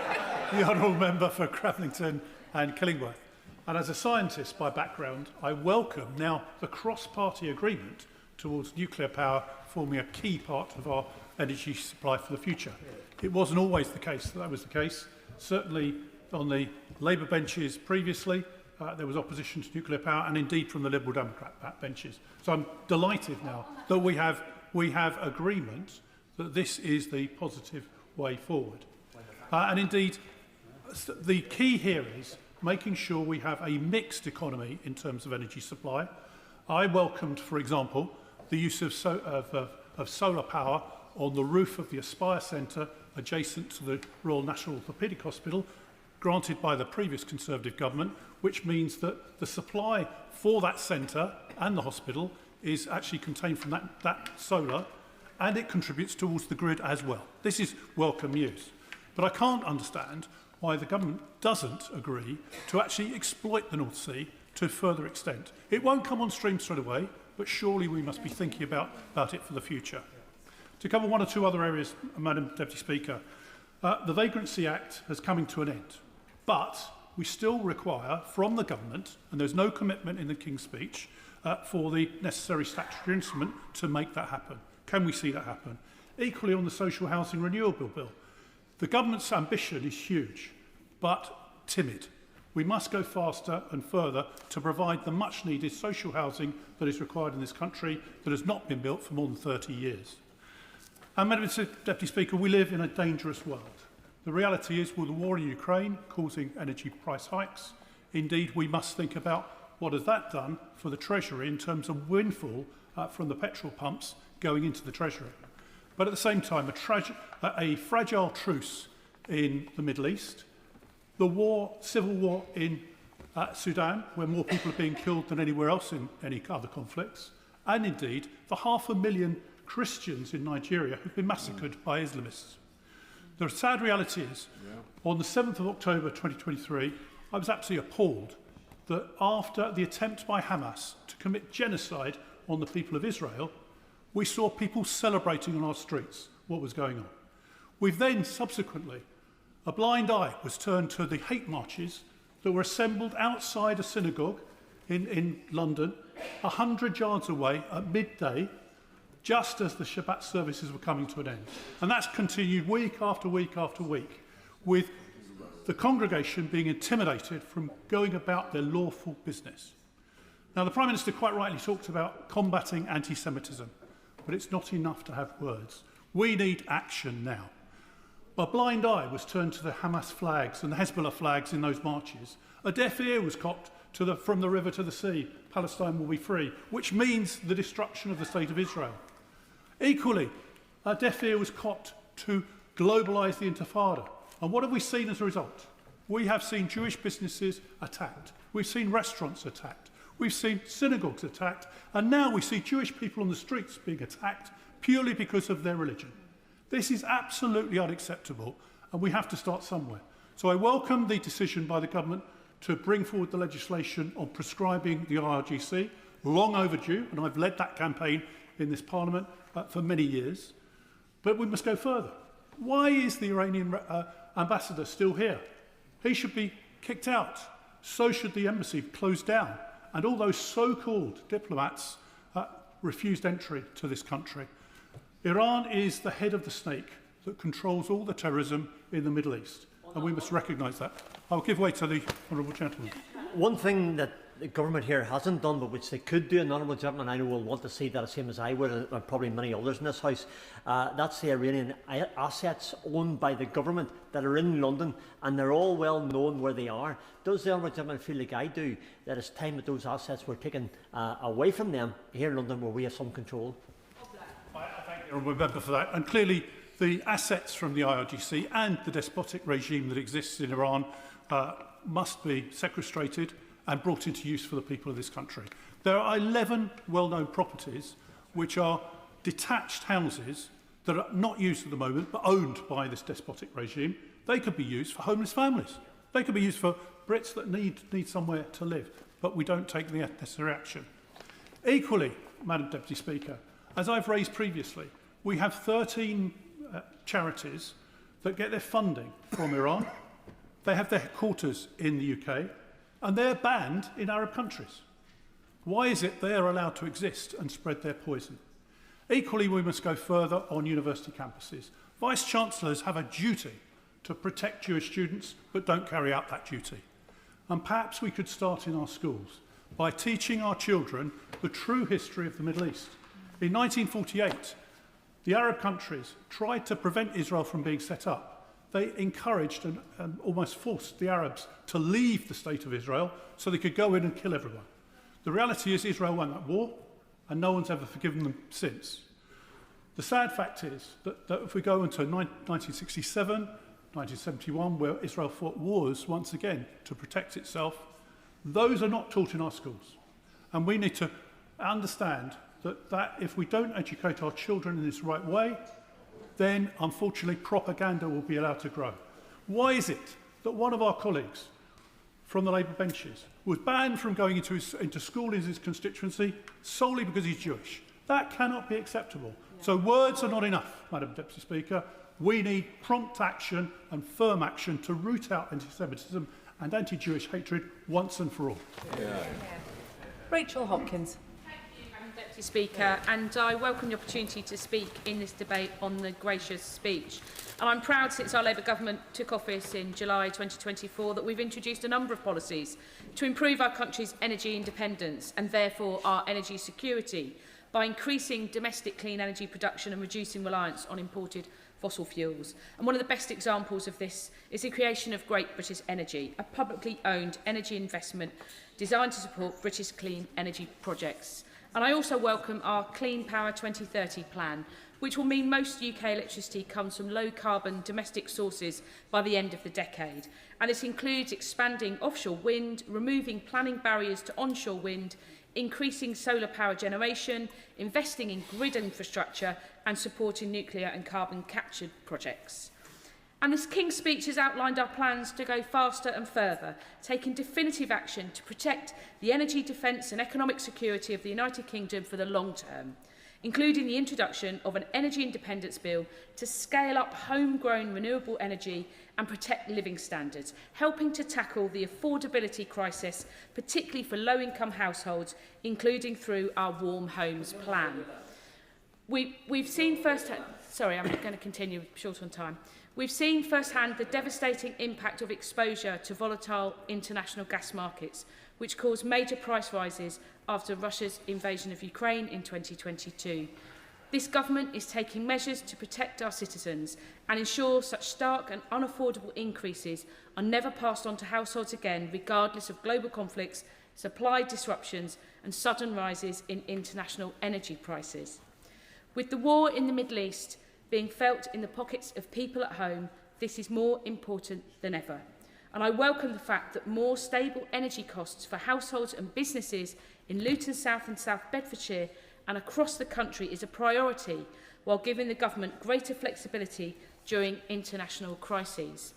the honourable member for Cramlington and Killingworth. And as a scientist by background, I welcome now the cross-party agreement towards nuclear power forming a key part of our energy supply for the future. It wasn't always the case that was the case. Certainly on the Labour benches previously, there was opposition to nuclear power, and indeed from the Liberal Democrat benches. So I'm delighted now that we have agreement that this is the positive way forward. And indeed, the key here is making sure we have a mixed economy in terms of energy supply. I welcomed, for example, the use of solar power on the roof of the Aspire Centre adjacent to the Royal National Orthopaedic Hospital, granted by the previous Conservative government, which means that the supply for that centre and the hospital is actually contained from that solar, and it contributes towards the grid as well. This is welcome news. But I can't understand why the government doesn't agree to actually exploit the North Sea to a further extent. It won't come on stream straight away, but surely we must be thinking about it for the future. To cover one or two other areas, Madam Deputy Speaker, the Vagrancy Act has come to an end, but we still require from the government, and there's no commitment in the King's Speech, for the necessary statutory instrument to make that happen. Can we see that happen? Equally on the Social Housing Renewable Bill, the government's ambition is huge, but timid. We must go faster and further to provide the much-needed social housing that is required in this country that has not been built for more than 30 years. And Madam Deputy Speaker, we live in a dangerous world. The reality is, with the war in Ukraine causing energy price hikes, indeed we must think about what has that done for the Treasury in terms of windfall from the petrol pumps going into the Treasury. But at the same time, a fragile truce in the Middle East, the civil war in Sudan, where more people are being killed than anywhere else in any other conflicts, and indeed the 500,000 Christians in Nigeria who've been massacred by Islamists. The sad reality is, on the 7th of October 2023, I was absolutely appalled that after the attempt by Hamas to commit genocide on the people of Israel, we saw people celebrating on our streets what was going on. We've then, subsequently, a blind eye was turned to the hate marches that were assembled outside a synagogue in London, 100 yards away at midday, just as the Shabbat services were coming to an end. And that's continued week after week after week, with the congregation being intimidated from going about their lawful business. Now, the Prime Minister quite rightly talked about combating anti-Semitism, but it's not enough to have words. We need action now. A blind eye was turned to the Hamas flags and the Hezbollah flags in those marches. A deaf ear was cocked to from the river to the sea, Palestine will be free, which means the destruction of the State of Israel. Equally, a deaf ear was cocked to globalise the Intifada. And what have we seen as a result? We have seen Jewish businesses attacked. We've seen restaurants attacked. We've seen synagogues attacked. And now we see Jewish people on the streets being attacked purely because of their religion. This is absolutely unacceptable, and we have to start somewhere. So I welcome the decision by the government to bring forward the legislation on prescribing the IRGC, long overdue, and I've led that campaign in this Parliament for many years. But we must go further. Why is the Iranian ambassador still here? He should be kicked out. So should the embassy closed down. And all those so-called diplomats refused entry to this country. Iran is the head of the snake that controls all the terrorism in the Middle East, and we must recognise that. I'll give way to the honourable gentleman. One thing that the government here hasn't done, but which they could do, and honourable gentleman I know will want to see that the same as I would, and probably many others in this House, that's the Iranian assets owned by the government that are in London, and they're all well known where they are. Does the honourable gentleman feel like I do, that it's time that those assets were taken away from them here in London where we have some control? I thank the honourable member for that. And clearly the assets from the IRGC and the despotic regime that exists in Iran must be sequestrated and brought into use for the people of this country. There are 11 well-known properties which are detached houses that are not used at the moment but owned by this despotic regime. They could be used for homeless families. They could be used for Brits that need somewhere to live, but we don't take the necessary action. Equally, Madam Deputy Speaker, as I've raised previously, we have 13 charities that get their funding from Iran. They have their headquarters in the UK, and they're banned in Arab countries. Why is it they are allowed to exist and spread their poison? Equally, we must go further on university campuses. Vice-Chancellors have a duty to protect Jewish students, but don't carry out that duty. And perhaps we could start in our schools by teaching our children the true history of the Middle East. In 1948, the Arab countries tried to prevent Israel from being set up. they encouraged and almost forced the Arabs to leave the state of Israel so they could go in and kill everyone. The reality is Israel won that war, and no one's ever forgiven them since. The sad fact is that if we go into 1967, 1971, where Israel fought wars once again to protect itself, those are not taught in our schools. And we need to understand that if we don't educate our children in this right way, then unfortunately propaganda will be allowed to grow. Why is it that one of our colleagues from the Labour benches was banned from going into school in his constituency solely because he's Jewish? That cannot be acceptable. So words are not enough, Madam Deputy Speaker. We need prompt action and firm action to root out anti-Semitism and anti-Jewish hatred once and for all. Rachel Hopkins. Deputy Speaker, and I welcome the opportunity to speak in this debate on the gracious speech. And I'm proud, since our Labour government took office in July 2024, that we've introduced a number of policies to improve our country's energy independence and therefore our energy security by increasing domestic clean energy production and reducing reliance on imported fossil fuels. And one of the best examples of this is the creation of Great British Energy, a publicly owned energy investment designed to support British clean energy projects. And I also welcome our Clean Power 2030 plan, which will mean most UK electricity comes from low-carbon domestic sources by the end of the decade. And this includes expanding offshore wind, removing planning barriers to onshore wind, increasing solar power generation, investing in grid infrastructure and supporting nuclear and carbon capture projects. And this King's speech has outlined our plans to go faster and further, taking definitive action to protect the energy, defence and economic security of the United Kingdom for the long term, including the introduction of an energy independence bill to scale up homegrown renewable energy and protect living standards, helping to tackle the affordability crisis, particularly for low-income households, including through our Warm Homes plan. We've seen firsthand... Sorry, I'm going to continue, short on time. We've seen firsthand the devastating impact of exposure to volatile international gas markets, which caused major price rises after Russia's invasion of Ukraine in 2022. This government is taking measures to protect our citizens and ensure such stark and unaffordable increases are never passed on to households again, regardless of global conflicts, supply disruptions and sudden rises in international energy prices. With the war in the Middle East being felt in the pockets of people at home, this is more important than ever. And I welcome the fact that more stable energy costs for households and businesses in Luton South and South Bedfordshire and across the country is a priority, while giving the government greater flexibility during international crises.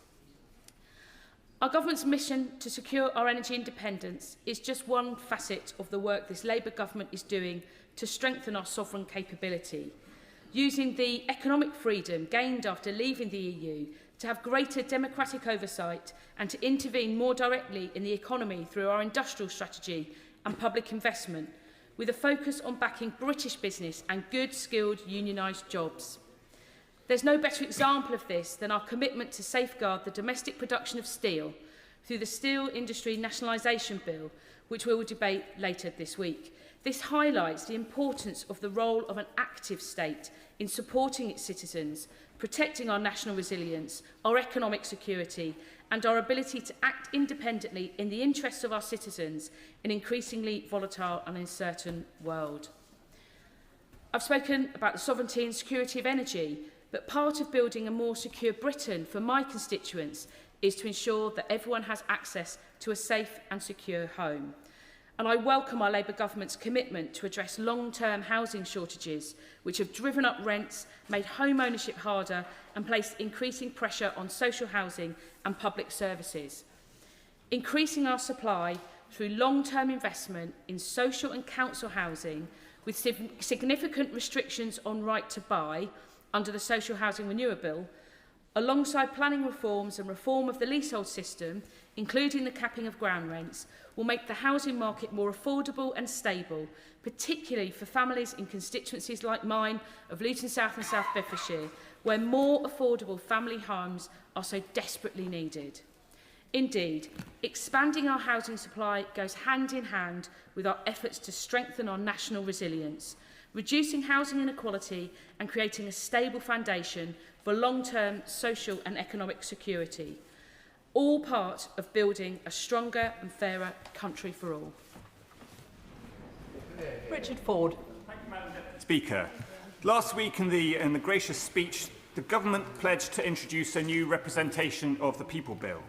Our government's mission to secure our energy independence is just one facet of the work this Labour government is doing to strengthen our sovereign capability, using the economic freedom gained after leaving the EU to have greater democratic oversight and to intervene more directly in the economy through our industrial strategy and public investment, with a focus on backing British business and good, skilled, unionised jobs. There's no better example of this than our commitment to safeguard the domestic production of steel through the Steel Industry Nationalisation Bill, which we will debate later this week. This highlights the importance of the role of an active state in supporting its citizens, protecting our national resilience, our economic security, and our ability to act independently in the interests of our citizens in an increasingly volatile and uncertain world. I've spoken about the sovereignty and security of energy, but part of building a more secure Britain for my constituents is to ensure that everyone has access to a safe and secure home. And I welcome our Labour government's commitment to address long-term housing shortages, which have driven up rents, made home ownership harder and placed increasing pressure on social housing and public services. Increasing our supply through long-term investment in social and council housing with significant restrictions on right to buy under the Social Housing Renewal Bill, alongside planning reforms and reform of the leasehold system, including the capping of ground rents, will make the housing market more affordable and stable, particularly for families in constituencies like mine of Luton South and South Bedfordshire, where more affordable family homes are so desperately needed. Indeed, expanding our housing supply goes hand in hand with our efforts to strengthen our national resilience, reducing housing inequality and creating a stable foundation for long-term social and economic security, all part of building a stronger and fairer country for all. Richard Ford. Speaker, last week in the gracious speech, the government pledged to introduce a new representation of the people bill.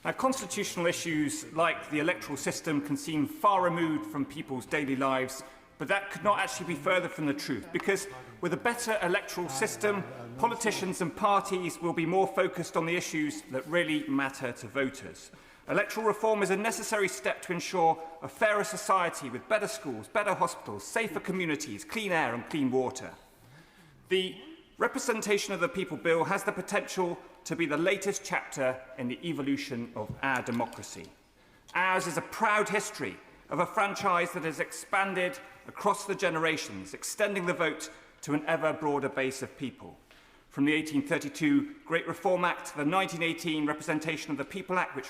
Now, constitutional issues like the electoral system can seem far removed from people's daily lives, but that could not actually be further from the truth, because with a better electoral system, politicians and parties will be more focused on the issues that really matter to voters. Electoral reform is a necessary step to ensure a fairer society with better schools, better hospitals, safer communities, clean air and clean water. The representation of the People Bill has the potential to be the latest chapter in the evolution of our democracy. Ours is a proud history of a franchise that has expanded across the generations, extending the vote to an ever broader base of people. From the 1832 Great Reform Act to the 1918 Representation of the People Act, which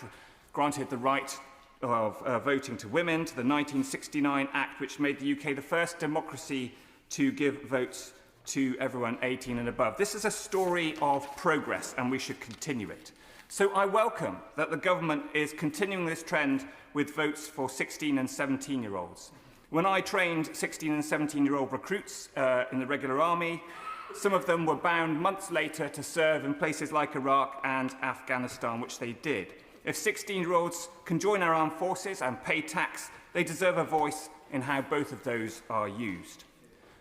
granted the right of voting to women, to the 1969 Act, which made the UK the first democracy to give votes to everyone 18 and above. This is a story of progress, and we should continue it. So I welcome that the government is continuing this trend with votes for 16 and 17-year-olds. When I trained 16 and 17-year-old recruits in the regular army, some of them were bound months later to serve in places like Iraq and Afghanistan, which they did. If 16-year-olds can join our armed forces and pay tax, they deserve a voice in how both of those are used.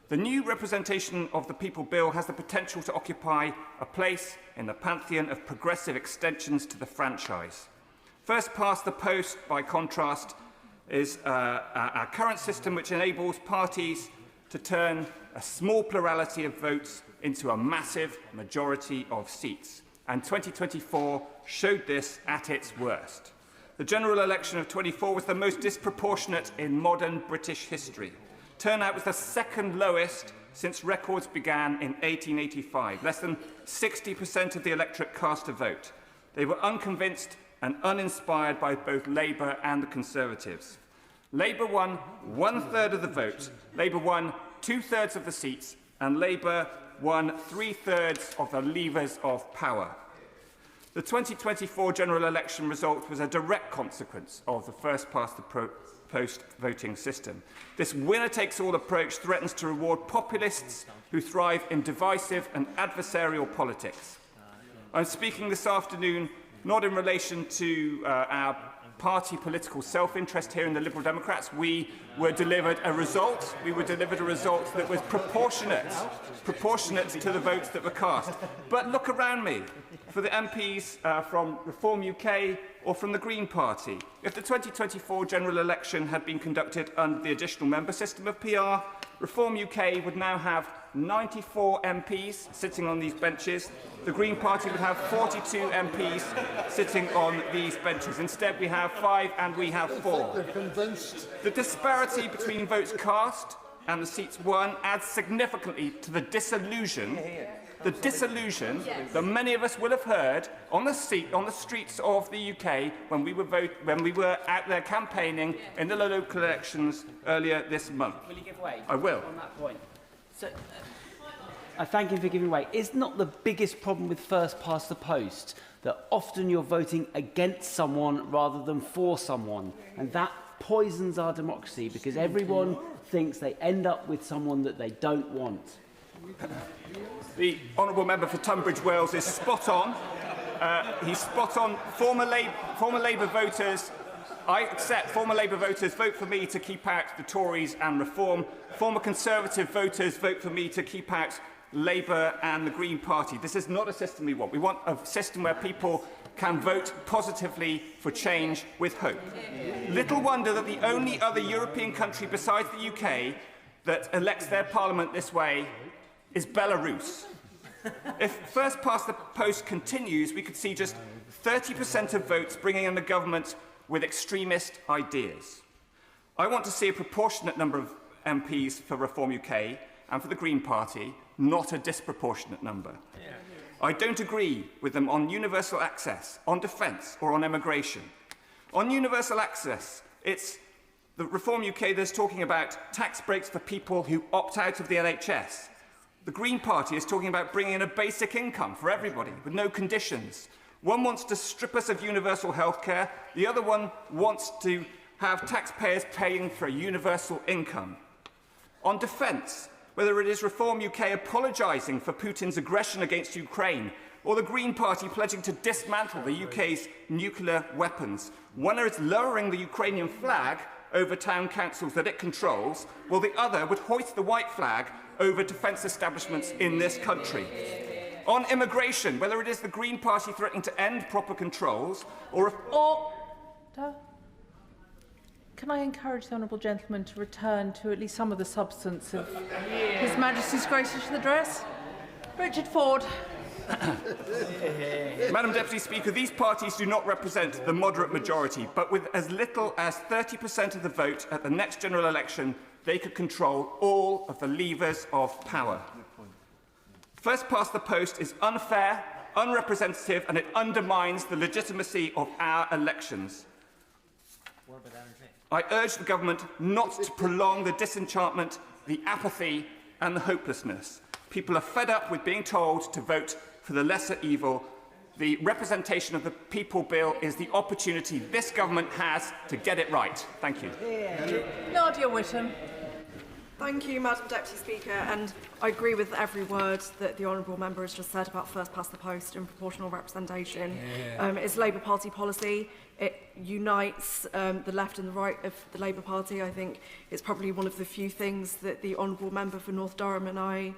The new representation of the People Bill has the potential to occupy a place in the pantheon of progressive extensions to the franchise. First past the post, by contrast, is our current system, which enables parties to turn a small plurality of votes into a massive majority of seats. And 2024 showed this at its worst. The general election of 24 was the most disproportionate in modern British history. Turnout was the second lowest since records began in 1885. Less than 60% of the electorate cast a vote. They were unconvinced and uninspired by both Labour and the Conservatives. Labour won 1/3 of the vote, Labour won 2/3 of the seats, and Labour won 3/3 of the levers of power. The 2024 general election result was a direct consequence of the first-past-the-post voting system. This winner-takes-all approach threatens to reward populists who thrive in divisive and adversarial politics. I'm speaking this afternoon not in relation to our party political self-interest here in the Liberal Democrats. We were delivered a result that was proportionate to the votes that were cast. But look around me. For the MPs from Reform UK or from the Green Party, if the 2024 general election had been conducted under the additional member system of PR, Reform UK would now have 94 MPs sitting on these benches. The Green Party would have 42 MPs sitting on these benches. Instead, we have 5 and we have 4. The disparity between votes cast and the seats won adds significantly to the disillusion that many of us will have heard on the streets of the UK when we were out there campaigning in the local elections earlier this month. Will you give way? I will. On that point. So, I thank you for giving way. Is not the biggest problem with first past the post that often you're voting against someone rather than for someone, and that poisons our democracy because everyone thinks they end up with someone that they don't want? The honourable member for Tunbridge Wells is spot on. He's spot on. Former Labour voters, I accept former Labour voters vote for me to keep out the Tories and Reform. Former Conservative voters vote for me to keep out Labour and the Green Party. This is not a system we want. We want a system where people can vote positively for change with hope. Little wonder that the only other European country besides the UK that elects their parliament this way is Belarus. If first past the post continues, we could see just 30% of votes bringing in the government with extremist ideas. I want to see a proportionate number of MPs for Reform UK and for the Green Party, not a disproportionate number. I don't agree with them on universal access, on defence or on immigration. On universal access, it's The Reform UK, there's talking about tax breaks for people who opt out of the NHS. The Green Party is talking about bringing in a basic income for everybody with no conditions. One wants to strip us of universal healthcare. The other one wants to have taxpayers paying for a universal income. On defence, whether it is Reform UK apologising for Putin's aggression against Ukraine or the Green Party pledging to dismantle the UK's nuclear weapons, one is lowering the Ukrainian flag over town councils that it controls, while the other would hoist the white flag over defence establishments in this country. On immigration, whether it is the Green Party threatening to end proper controls or... Can I encourage the honourable gentleman to return to at least some of the substance of His Majesty's gracious address? Richard Ford. Madam Deputy Speaker, these parties do not represent the moderate majority, but with as little as 30% of the vote at the next general election, they could control all of the levers of power. First past the post is unfair, unrepresentative, and it undermines the legitimacy of our elections. I urge the government not to prolong the disenchantment, the apathy, and the hopelessness. People are fed up with being told to vote for the lesser evil. The representation of the People Bill is the opportunity this government has to get it right. Thank you. Nadia Whittam. Thank you, Madam Deputy Speaker, and I agree with every word that the honourable member has just said about first past the post and proportional representation. It's Labour Party policy. It unites the left and the right of the Labour Party. I think it's probably one of the few things that the honourable member for North Durham and I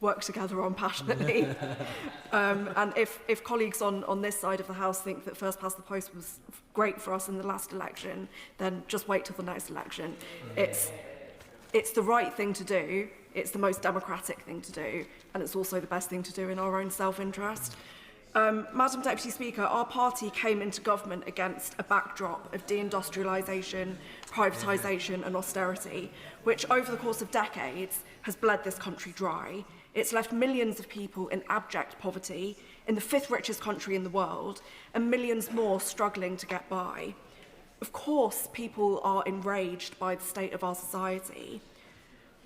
work together on passionately. And if colleagues on this side of the House think that first past the post was great for us in the last election, then just wait till the next election. It's the right thing to do, it's the most democratic thing to do, and it's also the best thing to do in our own self-interest. Madam Deputy Speaker, our party came into government against a backdrop of deindustrialisation, privatisation and austerity, which over the course of decades has bled this country dry. It's left millions of people in abject poverty, in the fifth richest country in the world, and millions more struggling to get by. Of course, people are enraged by the state of our society,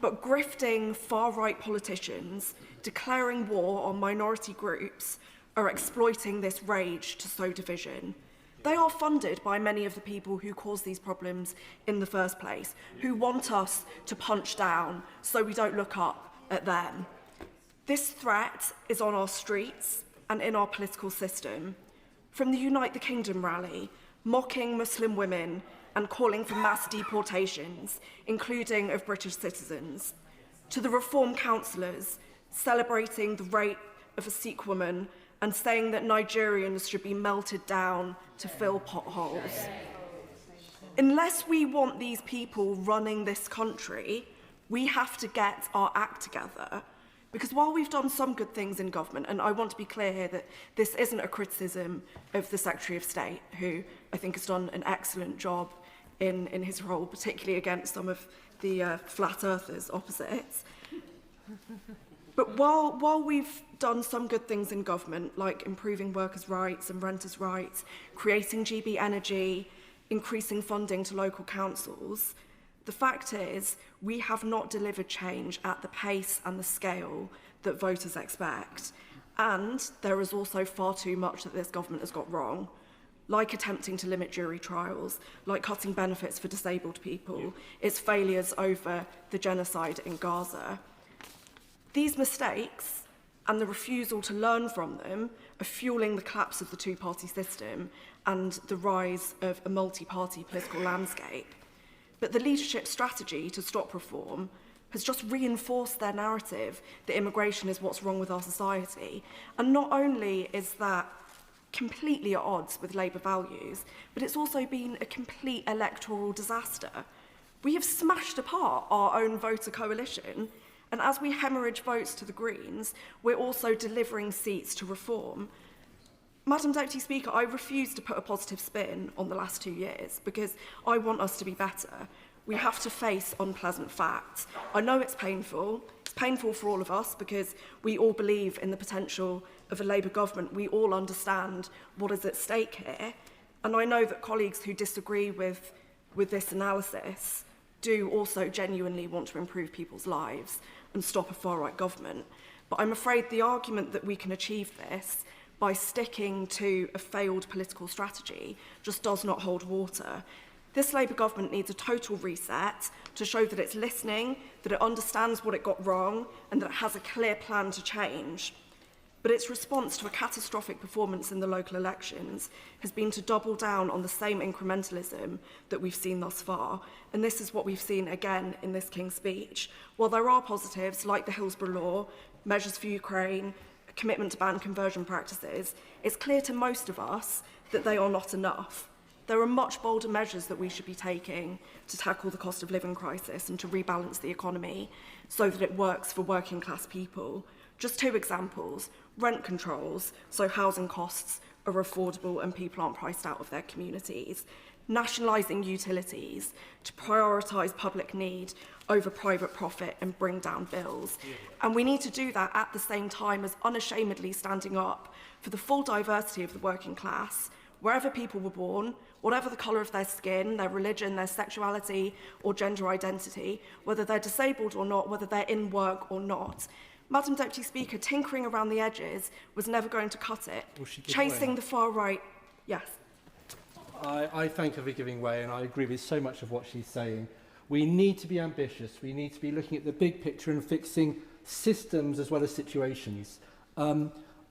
but grifting far-right politicians declaring war on minority groups are exploiting this rage to sow division. They are funded by many of the people who cause these problems in the first place, who want us to punch down so we don't look up at them. This threat is on our streets and in our political system. From the Unite the Kingdom rally, mocking Muslim women and calling for mass deportations, including of British citizens, to the Reform councillors celebrating the rape of a Sikh woman and saying that Nigerians should be melted down to fill potholes. Unless we want these people running this country, we have to get our act together. Because while we've done some good things in government, and I want to be clear here that this isn't a criticism of the Secretary of State, who I think has done an excellent job in his role, particularly against some of the flat earthers opposites. But while we've done some good things in government, like improving workers' rights and renters' rights, creating GB Energy, increasing funding to local councils, the fact is, we have not delivered change at the pace and the scale that voters expect. And there is also far too much that this government has got wrong, like attempting to limit jury trials, like cutting benefits for disabled people, its failures over the genocide in Gaza. These mistakes and the refusal to learn from them are fueling the collapse of the two-party system and the rise of a multi-party political landscape. But the leadership strategy to stop reform has just reinforced their narrative that immigration is what's wrong with our society. And not only is that completely at odds with Labour values, but it's also been a complete electoral disaster. We have smashed apart our own voter coalition, and as we hemorrhage votes to the Greens, we're also delivering seats to reform. Madam Deputy Speaker, I refuse to put a positive spin on the last 2 years because I want us to be better. We have to face unpleasant facts. I know it's painful. It's painful for all of us because we all believe in the potential of a Labour government. We all understand what is at stake here. And I know that colleagues who disagree with with this analysis do also genuinely want to improve people's lives and stop a far-right government. But I'm afraid the argument that we can achieve this by sticking to a failed political strategy just does not hold water. This Labour government needs a total reset to show that it's listening, that it understands what it got wrong, and that it has a clear plan to change. But its response to a catastrophic performance in the local elections has been to double down on the same incrementalism that we've seen thus far. And this is what we've seen again in this King's speech. While there are positives like the Hillsborough Law, measures for Ukraine, a commitment to ban conversion practices, it's clear to most of us that they are not enough. There are much bolder measures that we should be taking to tackle the cost of living crisis and to rebalance the economy so that it works for working class people. Just two examples: rent controls, so housing costs are affordable and people aren't priced out of their communities; nationalising utilities to prioritise public need over private profit and bring down bills. And we need to do that at the same time as unashamedly standing up for the full diversity of the working class, wherever people were born, whatever the colour of their skin, their religion, their sexuality or gender identity, whether they're disabled or not, whether they're in work or not. Madam Deputy Speaker, tinkering around the edges was never going to cut it. Chasing the far right, yes. I thank her for giving way, and I agree with so much of what she's saying. We need to be ambitious. We need to be looking at the big picture and fixing systems as well as situations.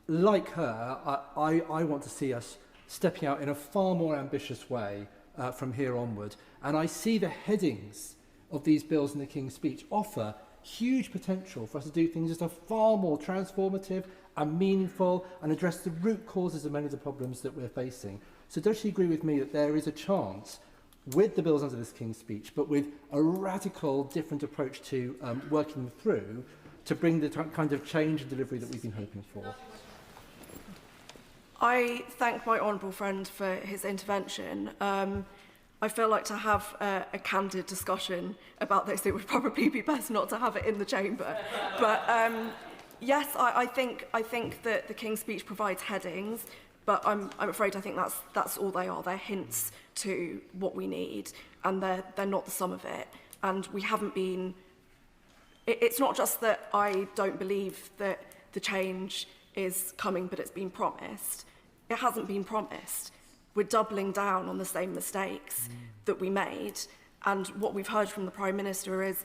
Like her, I want to see us stepping out in a far more ambitious way from here onward. And I see the headings of these bills in the King's speech offer huge potential for us to do things that are far more transformative and meaningful and address the root causes of many of the problems that we're facing. So does she agree with me that there is a chance, with the bills under this King's speech, but with a radical different approach to working them through, to bring the kind of change and delivery that we've been hoping for? I thank my honourable friend for his intervention. I feel like to have a candid discussion about this, it would probably be best not to have it in the chamber. But yes, I think that the King's speech provides headings, but I'm afraid I think that's all they are. They're hints to what we need, and they're not the sum of it. And we haven't been. It's not just that I don't believe that the change is coming, but it's been promised. It hasn't been promised. We're doubling down on the same mistakes that we made. And what we've heard from the Prime Minister is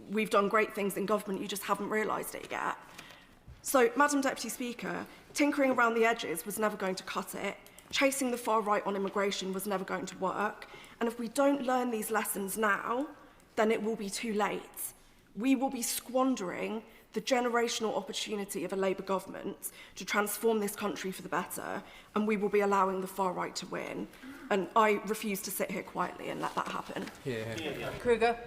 we've done great things in government, you just haven't realised it yet. So, Madam Deputy Speaker, tinkering around the edges was never going to cut it. Chasing the far right on immigration was never going to work. And if we don't learn these lessons now, then it will be too late. We will be squandering the generational opportunity of a Labour government to transform this country for the better, and we will be allowing the far right to win. And I refuse to sit here quietly and let that happen. Kruger.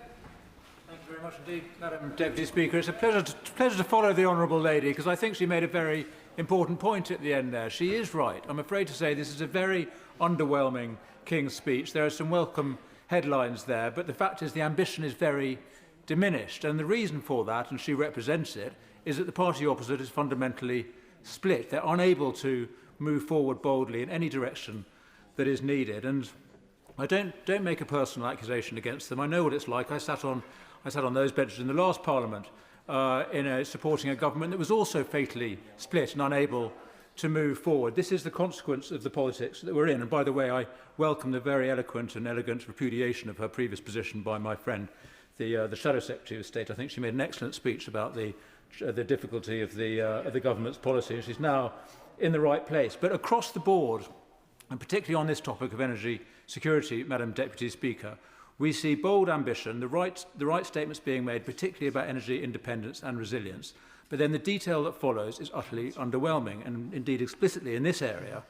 Thank you very much indeed, Madam Deputy Speaker. It's a pleasure to follow the Honourable Lady, because I think she made a very important point at the end there. She is right. I'm afraid to say this is a very underwhelming King's speech. There are some welcome headlines there, but the fact is the ambition is very diminished, and the reason for that, and she represents it, is that the party opposite is fundamentally split. They're unable to move forward boldly in any direction that is needed. And I don't make a personal accusation against them. I know what it's like. I sat on those benches in the last Parliament supporting a government that was also fatally split and unable to move forward. This is the consequence of the politics that we're in. And by the way, I welcome the very eloquent and elegant repudiation of her previous position by my friend, the Shadow Secretary of State. I think she made an excellent speech about the difficulty of the government's policy. She's now in the right place. But across the board, and particularly on this topic of energy security, Madam Deputy Speaker, we see bold ambition, the right statements being made, particularly about energy independence and resilience. But then the detail that follows is utterly underwhelming. And indeed, explicitly in this area,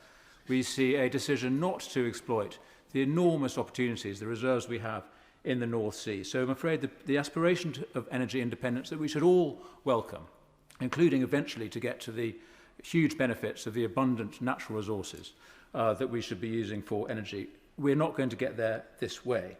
we see a decision not to exploit the enormous opportunities, the reserves we have in the North Sea. So I'm afraid the aspiration of energy independence that we should all welcome, including eventually to get to the huge benefits of the abundant natural resources that we should be using for energy, we're not going to get there this way.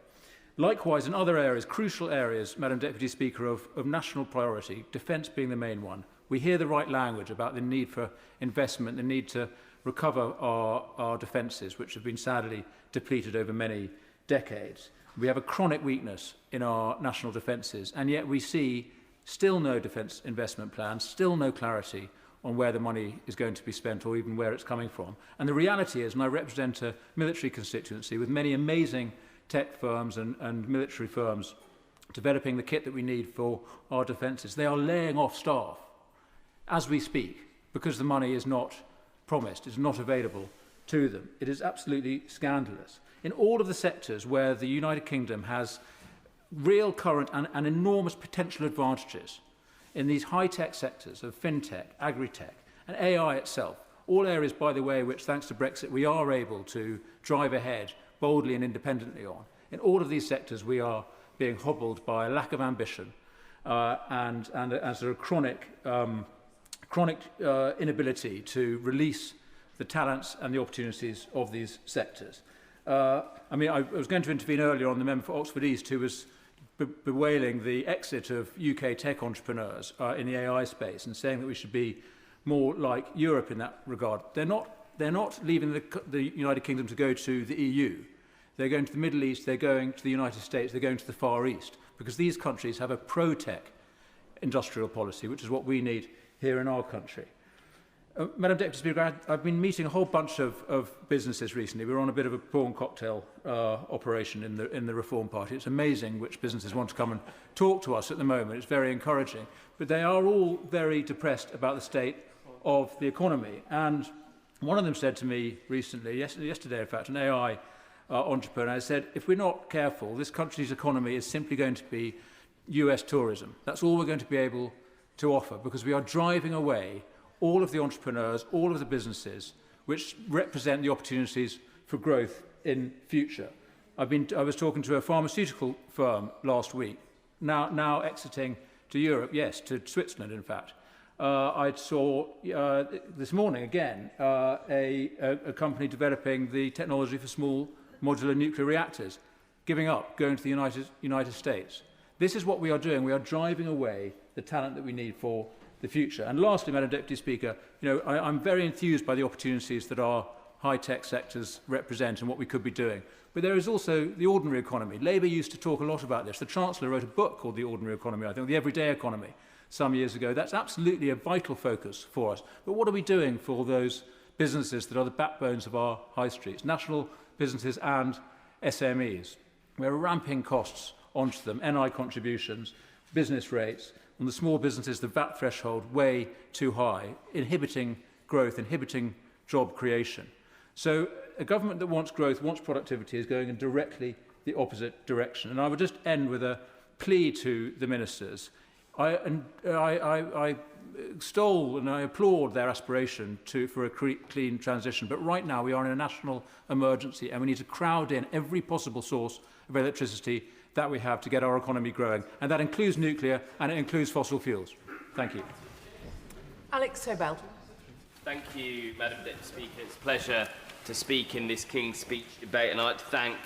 Likewise, in other areas, crucial areas, Madam Deputy Speaker, of national priority, defence being the main one, we hear the right language about the need for investment, the need to recover our defences, which have been sadly depleted over many decades. We have a chronic weakness in our national defences, and yet we see still no defence investment plans, still no clarity on where the money is going to be spent or even where it's coming from. And the reality is, and I represent a military constituency with many amazing tech firms and military firms developing the kit that we need for our defences, they are laying off staff as we speak because the money is not promised, is not available to them. It is absolutely scandalous. In all of the sectors where the United Kingdom has real current and enormous potential advantages, in these high-tech sectors of fintech, agri-tech, and AI itself, all areas, by the way, which, thanks to Brexit, we are able to drive ahead boldly and independently on. In all of these sectors, we are being hobbled by a lack of ambition and as a chronic inability to release the talents and the opportunities of these sectors. I was going to intervene earlier on the member for Oxford East, who was bewailing the exit of UK tech entrepreneurs in the AI space and saying that we should be more like Europe in that regard. They're not leaving the United Kingdom to go to the EU. They're going to the Middle East, they're going to the United States, they're going to the Far East, because these countries have a pro-tech industrial policy, which is what we need here in our country. Madam Deputy Speaker, I've been meeting a whole bunch of businesses recently. We're on a bit of a prawn cocktail operation in the Reform Party. It's amazing which businesses want to come and talk to us at the moment. It's very encouraging. But they are all very depressed about the state of the economy. And one of them said to me recently, yesterday in fact, an AI entrepreneur, said, if we're not careful, this country's economy is simply going to be US tourism. That's all we're going to be able to offer, because we are driving away all of the entrepreneurs, all of the businesses which represent the opportunities for growth in future. I was talking to a pharmaceutical firm last week, now exiting to Europe, yes, to Switzerland in fact. I saw this morning again a company developing the technology for small modular nuclear reactors, giving up, going to the United States. This is what we are doing. We are driving away the talent that we need for the future. And lastly, Madam Deputy Speaker, I'm very enthused by the opportunities that our high-tech sectors represent and what we could be doing. But there is also the ordinary economy. Labour used to talk a lot about this. The Chancellor wrote a book called The Ordinary Economy, I think, The Everyday Economy, some years ago. That's absolutely a vital focus for us. But what are we doing for those businesses that are the backbones of our high streets, national businesses and SMEs? We're ramping costs onto them, NI contributions, business rates, on the small businesses, the VAT threshold way too high, inhibiting growth, inhibiting job creation. So a government that wants growth, wants productivity, is going in directly the opposite direction. And I would just end with a plea to the ministers. I extol and I applaud their aspiration for a clean transition, but right now we are in a national emergency and we need to crowd in every possible source of electricity that we have to get our economy growing. And that includes nuclear and it includes fossil fuels. Thank you. Alex Sobel. Thank you, Madam Deputy Speaker. It's a pleasure to speak in this King's Speech debate, and I'd like to thank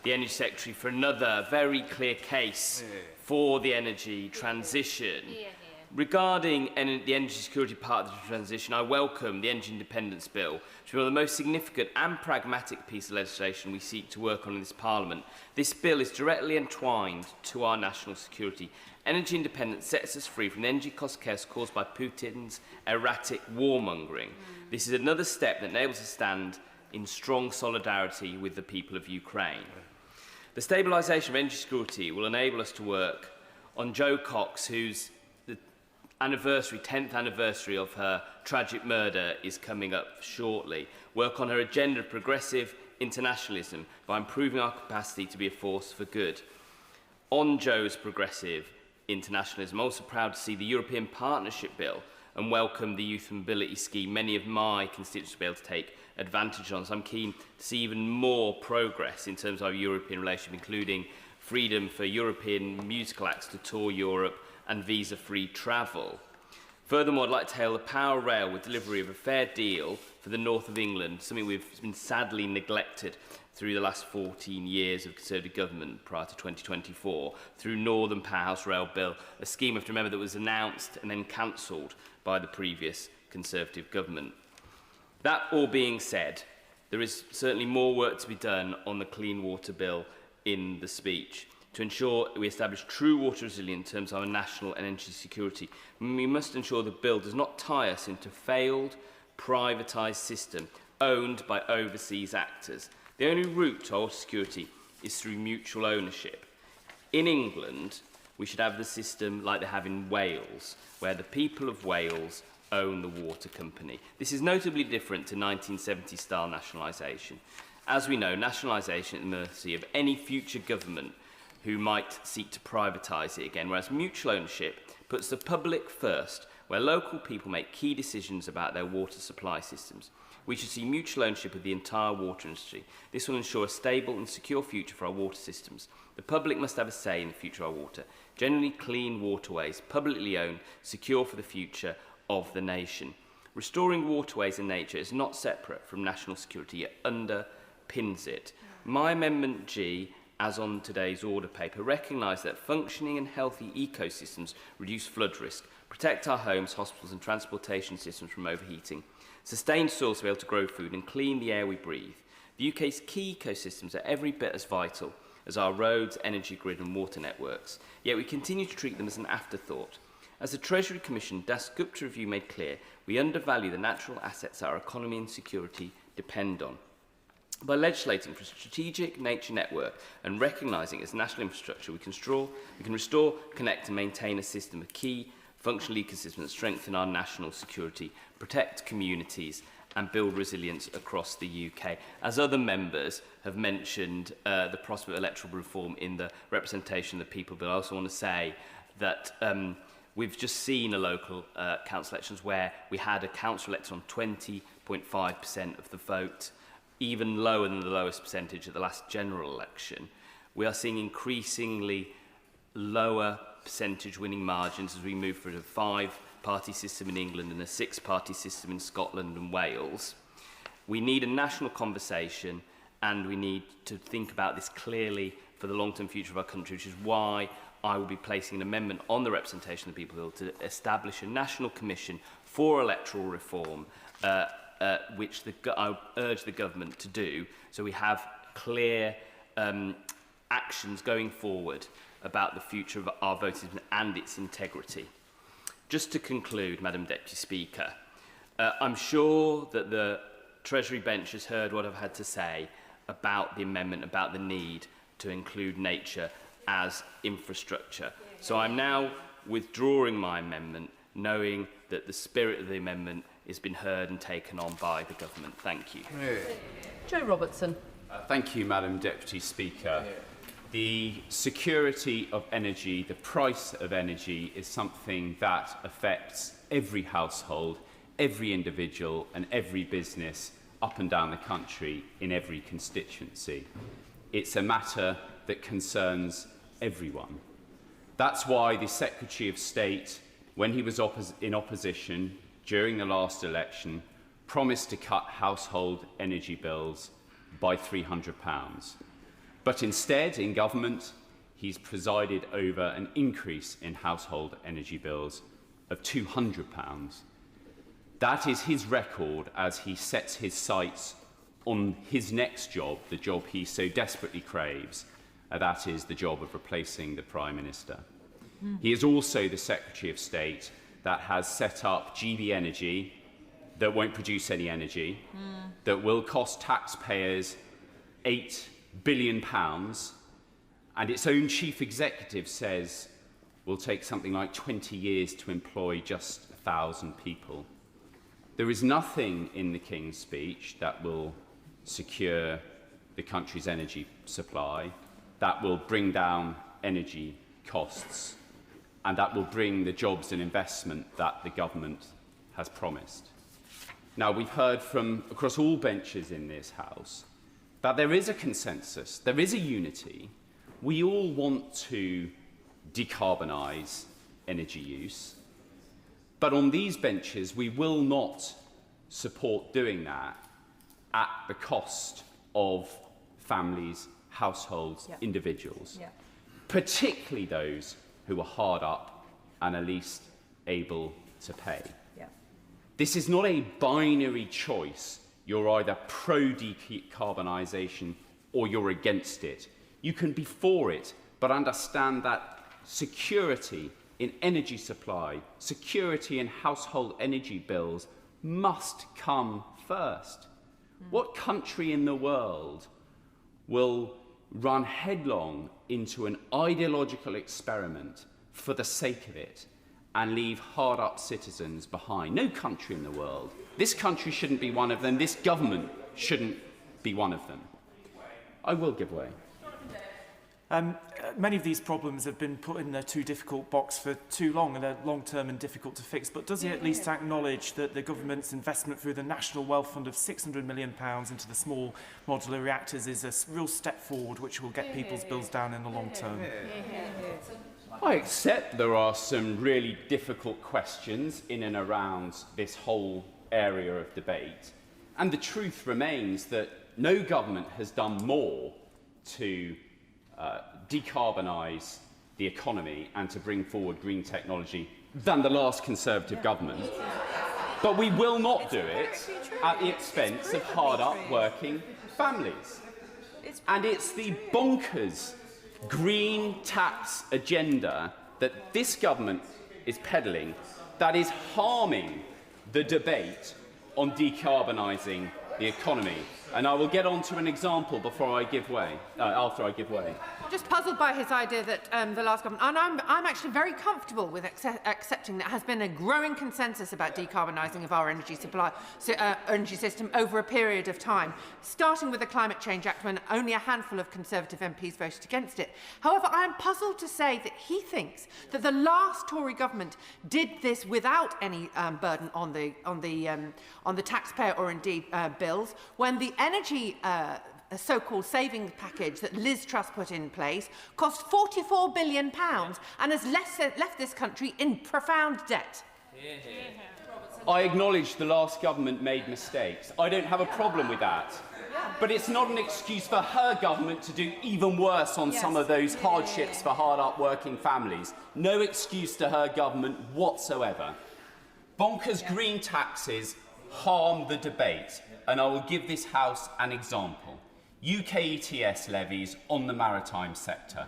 the Energy Secretary for another very clear case for the energy transition. Regarding the energy security part of the transition, I welcome the Energy Independence Bill, which is one of the most significant and pragmatic pieces of legislation we seek to work on in this Parliament. This bill is directly entwined to our national security. Energy independence sets us free from the energy cost chaos caused by Putin's erratic warmongering. This is another step that enables us to stand in strong solidarity with the people of Ukraine. The stabilisation of energy security will enable us to work on Jo Cox, whose 10th anniversary of her tragic murder is coming up shortly. Work on her agenda of progressive internationalism by improving our capacity to be a force for good. On Jo's progressive internationalism, I'm also proud to see the European Partnership Bill and welcome the Youth Mobility Scheme many of my constituents will be able to take advantage on. So I'm keen to see even more progress in terms of our European relationship, including freedom for European musical acts to tour Europe and visa-free travel. Furthermore, I'd like to hail the Power Rail with delivery of a fair deal for the north of England, something we've been sadly neglected through the last 14 years of Conservative government prior to 2024, through Northern Powerhouse Rail Bill, a scheme, if you remember, that was announced and then cancelled by the previous Conservative government. That all being said, there is certainly more work to be done on the Clean Water Bill in the speech. To ensure we establish true water resilience in terms of our national energy security, we must ensure the bill does not tie us into a failed, privatised system owned by overseas actors. The only route to water security is through mutual ownership. In England, we should have the system like they have in Wales, where the people of Wales own the water company. This is notably different to 1970-style nationalisation. As we know, nationalisation is at the mercy of any future government who might seek to privatise it again, whereas mutual ownership puts the public first, where local people make key decisions about their water supply systems. We should see mutual ownership of the entire water industry. This will ensure a stable and secure future for our water systems. The public must have a say in the future of our water. Generally clean waterways, publicly owned, secure for the future of the nation. Restoring waterways and nature is not separate from national security, it underpins it. My Amendment G, as on today's order paper, recognise that functioning and healthy ecosystems reduce flood risk, protect our homes, hospitals and transportation systems from overheating, sustain soils to be able to grow food and clean the air we breathe. The UK's key ecosystems are every bit as vital as our roads, energy grid and water networks, yet we continue to treat them as an afterthought. As the Treasury Commission Das Gupta review made clear, we undervalue the natural assets our economy and security depend on. By legislating for a strategic nature network and recognising its national infrastructure, we can restore, connect and maintain a system of key functional ecosystems that strengthen our national security, protect communities and build resilience across the UK. As other members have mentioned the prospect of electoral reform in the representation of the people bill, I also want to say that we've just seen a local council elections where we had a council elected on 20.5% of the vote, even lower than the lowest percentage at the last general election. We are seeing increasingly lower percentage winning margins as we move from a 5-party system in England and a 6-party system in Scotland and Wales. We need a national conversation and we need to think about this clearly for the long-term future of our country, which is why I will be placing an amendment on the representation of the people bill to establish a national commission for electoral reform, which I urge the government to do, so we have clear actions going forward about the future of our voting system and its integrity. Just to conclude, Madam Deputy Speaker, I'm sure that the Treasury bench has heard what I've had to say about the amendment, about the need to include nature as infrastructure. So I'm now withdrawing my amendment, knowing that the spirit of the amendment has been heard and taken on by the government. Thank you. Joe Robertson. Thank you, Madam Deputy Speaker. The security of energy, the price of energy, is something that affects every household, every individual and every business up and down the country in every constituency. It's a matter that concerns everyone. That's why the Secretary of State, when he was in opposition during the last election, promised to cut household energy bills by £300. But instead, in government, he's presided over an increase in household energy bills of £200. That is his record as he sets his sights on his next job, the job he so desperately craves, that is the job of replacing the Prime Minister. He is also the Secretary of State that has set up GB Energy that won't produce any energy, that will cost taxpayers £8 billion, and its own chief executive says will take something like 20 years to employ just 1,000 people. There is nothing in the King's speech that will secure the country's energy supply, that will bring down energy costs, and that will bring the jobs and investment that the government has promised. Now, we've heard from across all benches in this House that there is a consensus, there is a unity. We all want to decarbonise energy use, but on these benches we will not support doing that at the cost of families, households, individuals, particularly those who are hard up and are least able to pay. This is not a binary choice. You're either pro-decarbonisation or you're against it. You can be for it, but understand that security in energy supply, security in household energy bills must come first. What country in the world will run headlong into an ideological experiment for the sake of it and leave hard-up citizens behind? No country in the world. This country shouldn't be one of them. This government shouldn't be one of them. I will give way. Many of these problems have been put in the too difficult box for too long, and they're long-term and difficult to fix. But does he at least acknowledge that the government's investment through the National Wealth Fund of £600 million into the small modular reactors is a real step forward which will get people's bills down in the long term? I accept there are some really difficult questions in and around this whole area of debate. And the truth remains that no government has done more to decarbonise the economy and to bring forward green technology than the last Conservative government. But we will not do it at the expense of hard-up working families. And it's the bonkers green tax agenda that this government is peddling that is harming the debate on decarbonising the economy. And I will get on to an example before I give way, after I give way. Just puzzled by his idea that the last government, and I'm actually very comfortable with accepting that has been a growing consensus about decarbonising of our energy supply, energy system over a period of time, starting with the Climate Change Act when only a handful of Conservative MPs voted against it. However, I am puzzled to say that he thinks that the last Tory government did this without any burden on the taxpayer or indeed bills, when the energy a so-called savings package that Liz Truss put in place cost £44 billion and has left this country in profound debt. I acknowledge the last government made mistakes. I don't have a problem with that. But it's not an excuse for her government to do even worse on some of those hardships for hard-up working families. No excuse to her government whatsoever. Bonkers green taxes harm the debate, and I will give this House an example. UK ETS levies on the maritime sector,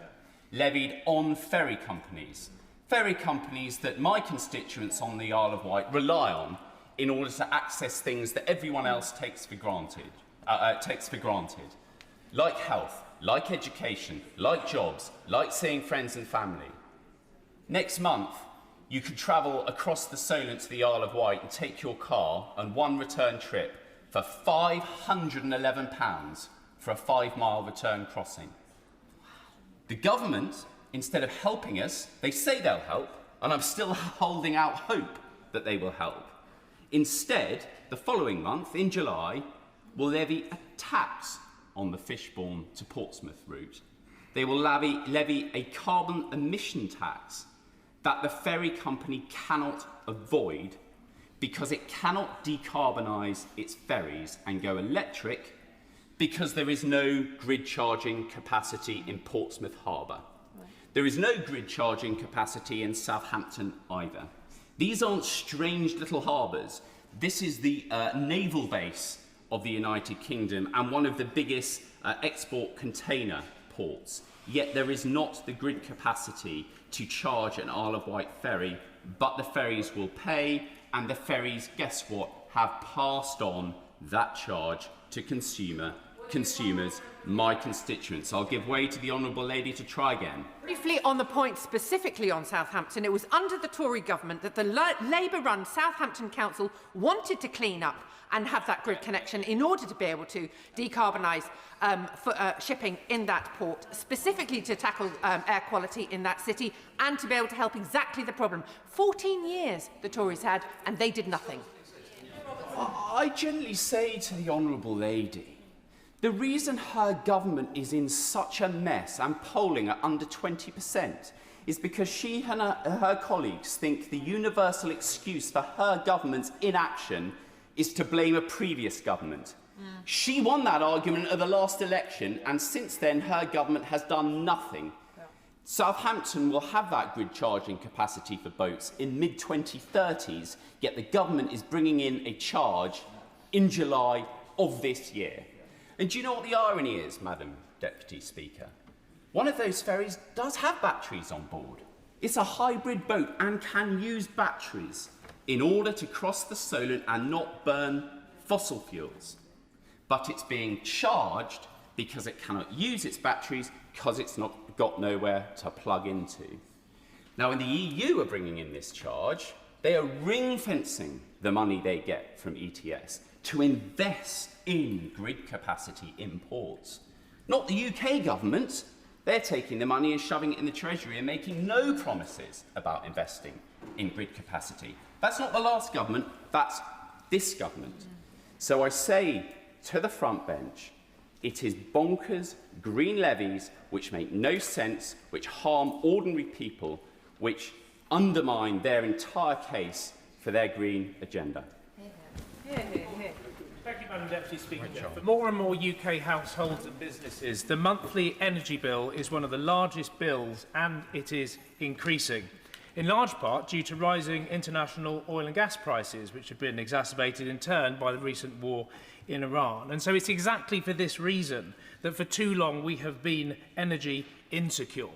levied on ferry companies that my constituents on the Isle of Wight rely on in order to access things that everyone else takes for granted, like health, like education, like jobs, like seeing friends and family. Next month, you could travel across the Solent to the Isle of Wight and take your car on one return trip for £511 for a 5-mile return crossing. The government, instead of helping us, they say they'll help, and I'm still holding out hope that they will help. Instead, the following month, in July, will levy a tax on the Fishbourne to Portsmouth route. They will levy a carbon emission tax that the ferry company cannot avoid because it cannot decarbonise its ferries and go electric because there is no grid charging capacity in Portsmouth Harbour. There is no grid charging capacity in Southampton either. These aren't strange little harbours. This is the naval base of the United Kingdom and one of the biggest export container ports. Yet there is not the grid capacity to charge an Isle of Wight ferry, but the ferries will pay, and the ferries, guess what, have passed on that charge to consumers, my constituents. I'll give way to the Honourable Lady to try again. Briefly on the point specifically on Southampton, it was under the Tory government that the Labour-run Southampton Council wanted to clean up and have that grid connection in order to be able to decarbonise shipping in that port, specifically to tackle air quality in that city and to be able to help exactly the problem. 14 years the Tories had, and they did nothing. I generally say to the Honourable Lady, the reason her government is in such a mess and polling at under 20% is because she and her colleagues think the universal excuse for her government's inaction is to blame a previous government. She won that argument at the last election, and since then her government has done nothing. Southampton will have that grid charging capacity for boats in mid-2030s, yet the government is bringing in a charge in July of this year. And do you know what the irony is, Madam Deputy Speaker? One of those ferries does have batteries on board. It's a hybrid boat and can use batteries in order to cross the Solent and not burn fossil fuels. But it's being charged because it cannot use its batteries because it's not got nowhere to plug into. Now, when the EU are bringing in this charge, they are ring-fencing the money they get from ETS to invest in grid capacity imports. Not the UK government. They're taking the money and shoving it in the Treasury and making no promises about investing in grid capacity. That's not the last government, that's this government. So I say to the front bench, it is bonkers green levies which make no sense, which harm ordinary people, which undermine their entire case for their green agenda. Thank you, Madam Deputy Speaker. For more and more UK households and businesses, the monthly energy bill is one of the largest bills, and it is increasing, in large part due to rising international oil and gas prices, which have been exacerbated in turn by the recent war in Iran. And so it's exactly for this reason that for too long we have been energy insecure.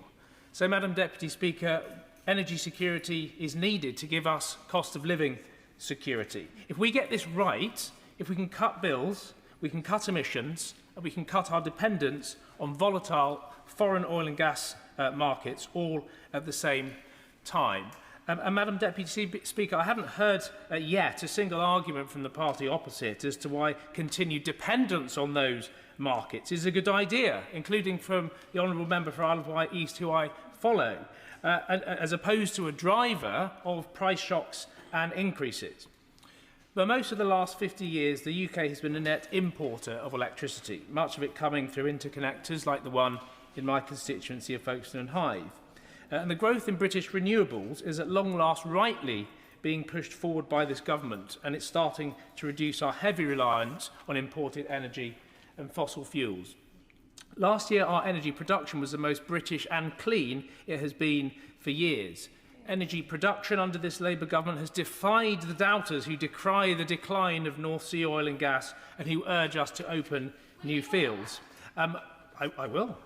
So, Madam Deputy Speaker, energy security is needed to give us cost of living security. If we get this right, if we can cut bills, we can cut emissions, and we can cut our dependence on volatile foreign oil and gas markets all at the same time. And Madam Deputy Speaker, I haven't heard yet a single argument from the party opposite as to why continued dependence on those markets is a good idea, including from the Honourable Member for Isle of Wight East, who I follow, as opposed to a driver of price shocks and increases. For most of the last 50 years, the UK has been a net importer of electricity, much of it coming through interconnectors like the one in my constituency of Folkestone and Hythe. And the growth in British renewables is at long last rightly being pushed forward by this government, and it's starting to reduce our heavy reliance on imported energy and fossil fuels. Last year, our energy production was the most British and clean it has been for years. Energy production under this Labour government has defied the doubters who decry the decline of North Sea oil and gas and who urge us to open new fields. I will.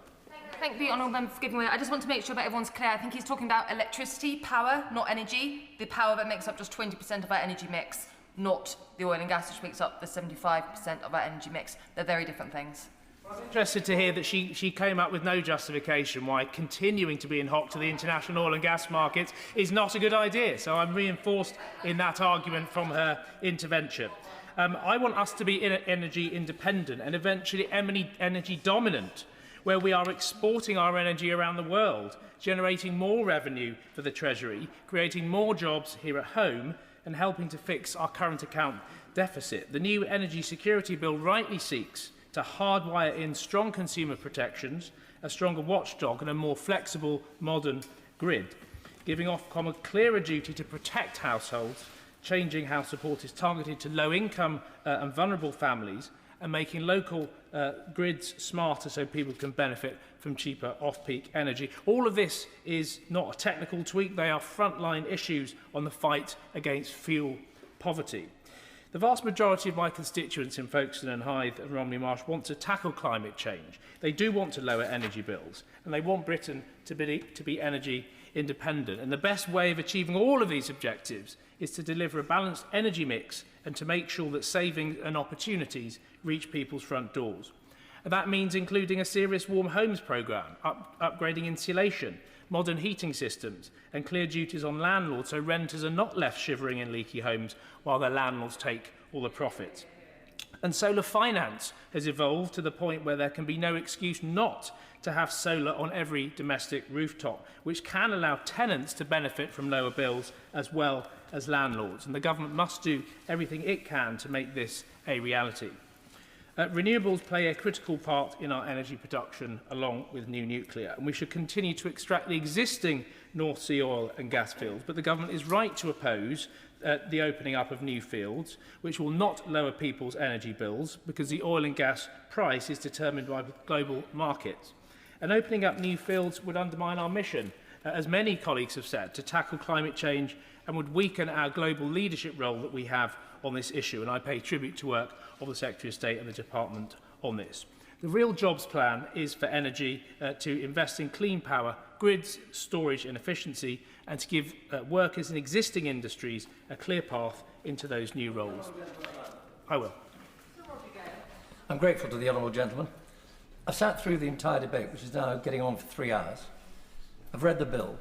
Thank the Honourable Member for giving way. I just want to make sure that everyone's clear. I think he's talking about electricity, power, not energy. The power that makes up just 20% of our energy mix, not the oil and gas, which makes up the 75% of our energy mix. They're very different things. I'm interested to hear that she came up with no justification why continuing to be in hock to the international oil and gas markets is not a good idea. So I'm reinforced in that argument from her intervention. I want us to be energy independent and eventually energy dominant, where we are exporting our energy around the world, generating more revenue for the Treasury, creating more jobs here at home, and helping to fix our current account deficit. The new Energy Security Bill rightly seeks to hardwire in strong consumer protections, a stronger watchdog and a more flexible, modern grid, giving Ofcom a clearer duty to protect households, changing how support is targeted to low-income and vulnerable families, and making local grids smarter so people can benefit from cheaper off-peak energy. All of this is not a technical tweak, they are frontline issues on the fight against fuel poverty. The vast majority of my constituents in Folkestone and Hythe and Romney Marsh want to tackle climate change. They do want to lower energy bills, and they want Britain to be energy independent. And the best way of achieving all of these objectives is to deliver a balanced energy mix and to make sure that savings and opportunities reach people's front doors. And that means including a serious warm homes programme, upgrading insulation, modern heating systems and clear duties on landlords so renters are not left shivering in leaky homes while their landlords take all the profits. And solar finance has evolved to the point where there can be no excuse not to have solar on every domestic rooftop, which can allow tenants to benefit from lower bills as well as landlords. And the government must do everything it can to make this a reality. Renewables play a critical part in our energy production along with new nuclear, and we should continue to extract the existing North Sea oil and gas fields, but the government is right to oppose the opening up of new fields, which will not lower people's energy bills because the oil and gas price is determined by global markets. And opening up new fields would undermine our mission, as many colleagues have said, to tackle climate change and would weaken our global leadership role that we have on this issue, and I pay tribute to work of the Secretary of State and the Department on this. The real jobs plan is for energy to invest in clean power, grids, storage and efficiency, and to give workers in existing industries a clear path into those new roles. I will. I'm grateful to the honourable gentleman. I've sat through the entire debate, which is now getting on for 3 hours. I've read the bill.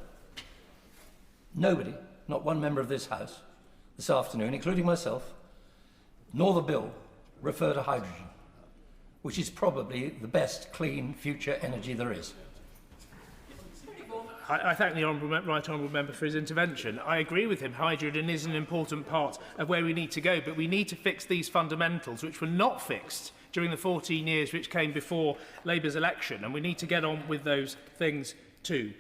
Nobody, not one member of this House, this afternoon, including myself, nor the bill, refer to hydrogen, which is probably the best clean future energy there is. I thank the Right Honourable Member for his intervention. I agree with him. Hydrogen is an important part of where we need to go, but we need to fix these fundamentals, which were not fixed during the 14 years which came before Labour's election, and we need to get on with those things too.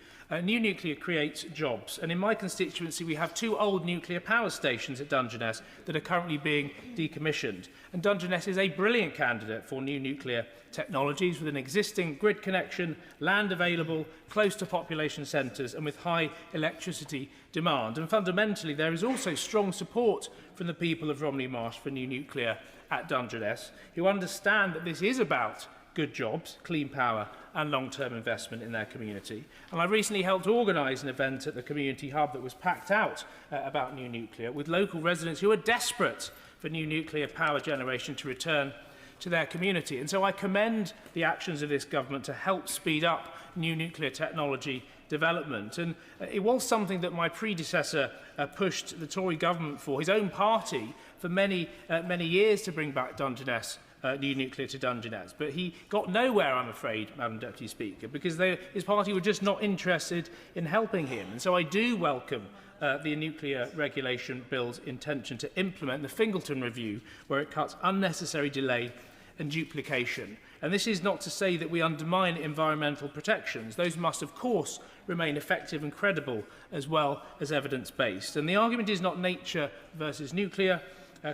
New nuclear creates jobs, and in my constituency we have 2 old nuclear power stations at Dungeness that are currently being decommissioned. And Dungeness is a brilliant candidate for new nuclear technologies with an existing grid connection, land available, close to population centres and with high electricity demand. And fundamentally there is also strong support from the people of Romney Marsh for new nuclear at Dungeness, who understand that this is about good jobs, clean power and long-term investment in their community. And I recently helped organise an event at the community hub that was packed out about new nuclear, with local residents who are desperate for new nuclear power generation to return to their community. And so I commend the actions of this government to help speed up new nuclear technology development. And it was something that my predecessor pushed the Tory government for, his own party, for many years, to bring back Dungeness new nuclear to Dungeness. But he got nowhere, I'm afraid, Madam Deputy Speaker, because his party were just not interested in helping him. And so I do welcome the Nuclear Regulation Bill's intention to implement the Fingleton Review, where it cuts unnecessary delay and duplication. And this is not to say that we undermine environmental protections. Those must, of course, remain effective and credible, as well as evidence-based. And the argument is not nature versus nuclear.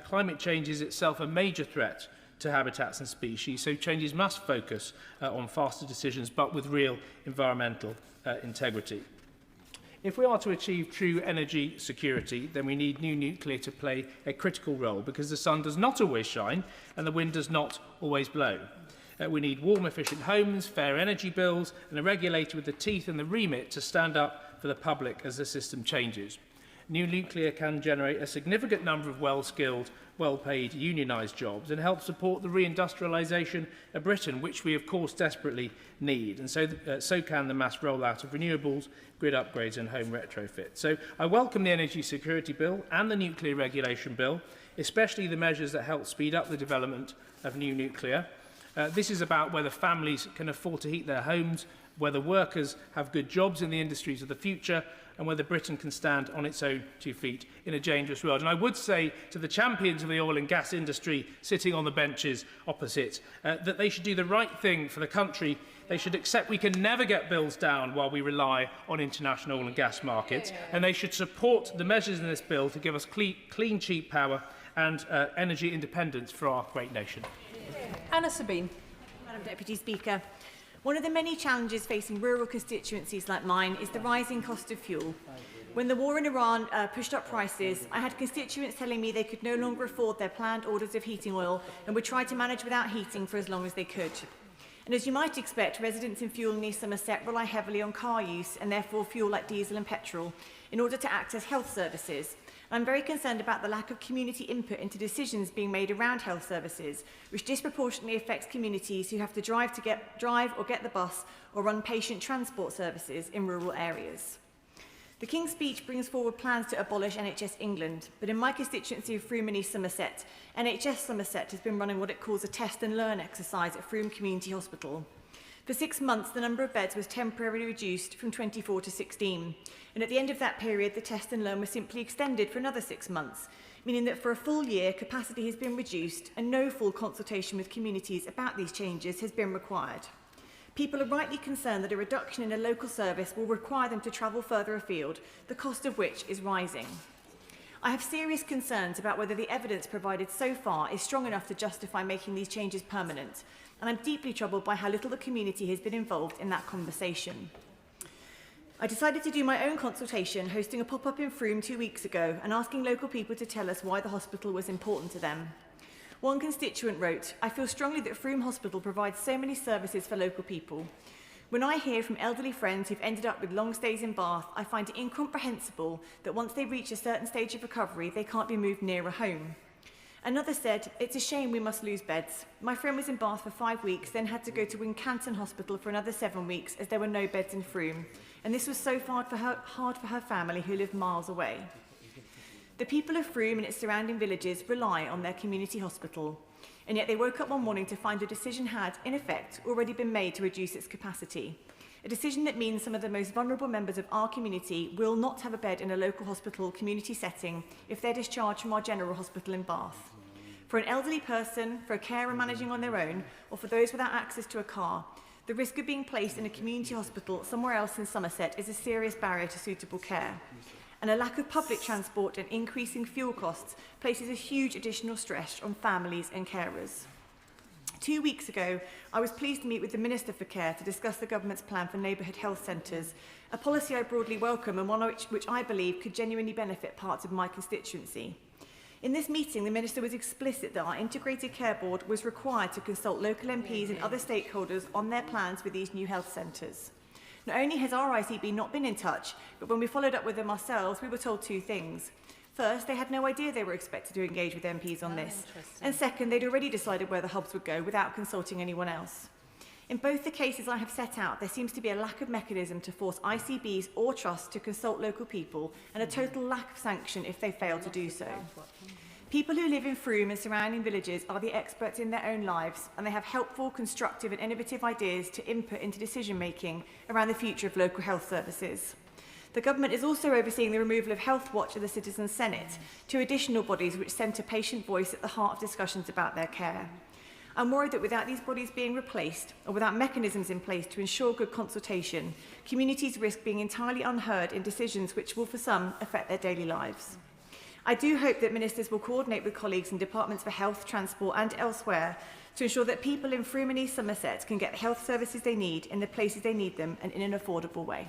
Climate change is itself a major threat to habitats and species, so changes must focus on faster decisions, but with real environmental integrity. If we are to achieve true energy security, then we need new nuclear to play a critical role, because the sun does not always shine and the wind does not always blow. We need warm, efficient homes, fair energy bills, and a regulator with the teeth and the remit to stand up for the public as the system changes. New nuclear can generate a significant number of well-skilled, well-paid, unionised jobs and help support the reindustrialisation of Britain, which we, of course, desperately need. And so can the mass rollout of renewables, grid upgrades and home retrofit. So I welcome the Energy Security Bill and the Nuclear Regulation Bill, especially the measures that help speed up the development of new nuclear. This is about whether families can afford to heat their homes, whether workers have good jobs in the industries of the future, and whether Britain can stand on its own 2 feet in a dangerous world. And I would say to the champions of the oil and gas industry sitting on the benches opposite that they should do the right thing for the country. They should accept we can never get bills down while we rely on international oil and gas markets, and they should support the measures in this bill to give us clean, cheap power and energy independence for our great nation. Anna Sabine. Madam Deputy Speaker, one of the many challenges facing rural constituencies like mine is the rising cost of fuel. When the war in Iran pushed up prices, I had constituents telling me they could no longer afford their planned orders of heating oil and would try to manage without heating for as long as they could. And as you might expect, residents in fuel near Somerset rely heavily on car use and therefore fuel like diesel and petrol in order to access health services. I'm very concerned about the lack of community input into decisions being made around health services, which disproportionately affects communities who have to drive or get the bus or run patient transport services in rural areas. The King's Speech brings forward plans to abolish NHS England, but in my constituency of Frome and East Somerset, NHS Somerset has been running what it calls a test and learn exercise at Frome Community Hospital. For 6 months, the number of beds was temporarily reduced from 24 to 16. And at the end of that period, the test and learn was simply extended for another 6 months, meaning that for a full year, capacity has been reduced and no full consultation with communities about these changes has been required. People are rightly concerned that a reduction in a local service will require them to travel further afield, the cost of which is rising. I have serious concerns about whether the evidence provided so far is strong enough to justify making these changes permanent, and I'm deeply troubled by how little the community has been involved in that conversation. I decided to do my own consultation, hosting a pop-up in Frome 2 weeks ago and asking local people to tell us why the hospital was important to them. One constituent wrote, "I feel strongly that Frome Hospital provides so many services for local people. When I hear from elderly friends who've ended up with long stays in Bath, I find it incomprehensible that once they reach a certain stage of recovery, they can't be moved nearer home." Another said, "It's a shame we must lose beds. My friend was in Bath for 5 weeks, then had to go to Wincanton Hospital for another 7 weeks as there were no beds in Frome. And this was so hard for her family who lived miles away." The people of Frome and its surrounding villages rely on their community hospital. And yet they woke up one morning to find a decision had, in effect, already been made to reduce its capacity. A decision that means some of the most vulnerable members of our community will not have a bed in a local hospital community setting if they're discharged from our general hospital in Bath. For an elderly person, for a carer managing on their own, or for those without access to a car, the risk of being placed in a community hospital somewhere else in Somerset is a serious barrier to suitable care. And a lack of public transport and increasing fuel costs places a huge additional stress on families and carers. 2 weeks ago, I was pleased to meet with the Minister for Care to discuss the government's plan for neighbourhood health centres, a policy I broadly welcome and one which I believe could genuinely benefit parts of my constituency. In this meeting, the Minister was explicit that our Integrated Care Board was required to consult local MPs and other stakeholders on their plans for these new health centres. Not only has our ICB not been in touch, but when we followed up with them ourselves, we were told 2 things. First, they had no idea they were expected to engage with MPs on this. And second, they'd already decided where the hubs would go without consulting anyone else. In both the cases I have set out, there seems to be a lack of mechanism to force ICBs or trusts to consult local people and a total lack of sanction if they fail to do so. People who live in Frome and surrounding villages are the experts in their own lives, and they have helpful, constructive and innovative ideas to input into decision-making around the future of local health services. The government is also overseeing the removal of Health Watch of the Citizens' Senate, 2 additional bodies which centre patient voice at the heart of discussions about their care. I'm worried that without these bodies being replaced, or without mechanisms in place to ensure good consultation, communities risk being entirely unheard in decisions which will, for some, affect their daily lives. I do hope that ministers will coordinate with colleagues in departments for health, transport and elsewhere to ensure that people in Frome and East Somerset can get the health services they need in the places they need them and in an affordable way.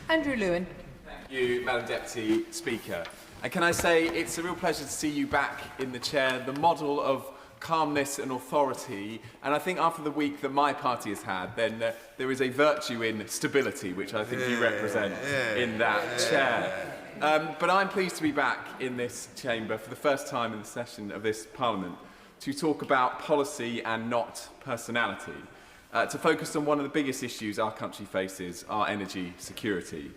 Andrew Lewin. Thank you, Madam Deputy Speaker. And can I say it's a real pleasure to see you back in the chair, the model of calmness and authority. And I think after the week that my party has had, then there is a virtue in stability, which I think you represent in that chair. But I'm pleased to be back in this chamber for the first time in the session of this Parliament to talk about policy and not personality, to focus on one of the biggest issues our country faces, our energy security.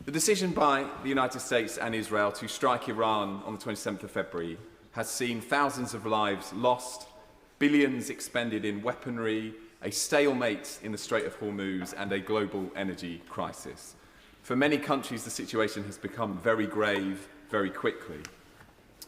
The decision by the United States and Israel to strike Iran on the 27th of February has seen thousands of lives lost, billions expended in weaponry, a stalemate in the Strait of Hormuz and a global energy crisis. For many countries, the situation has become very grave very quickly.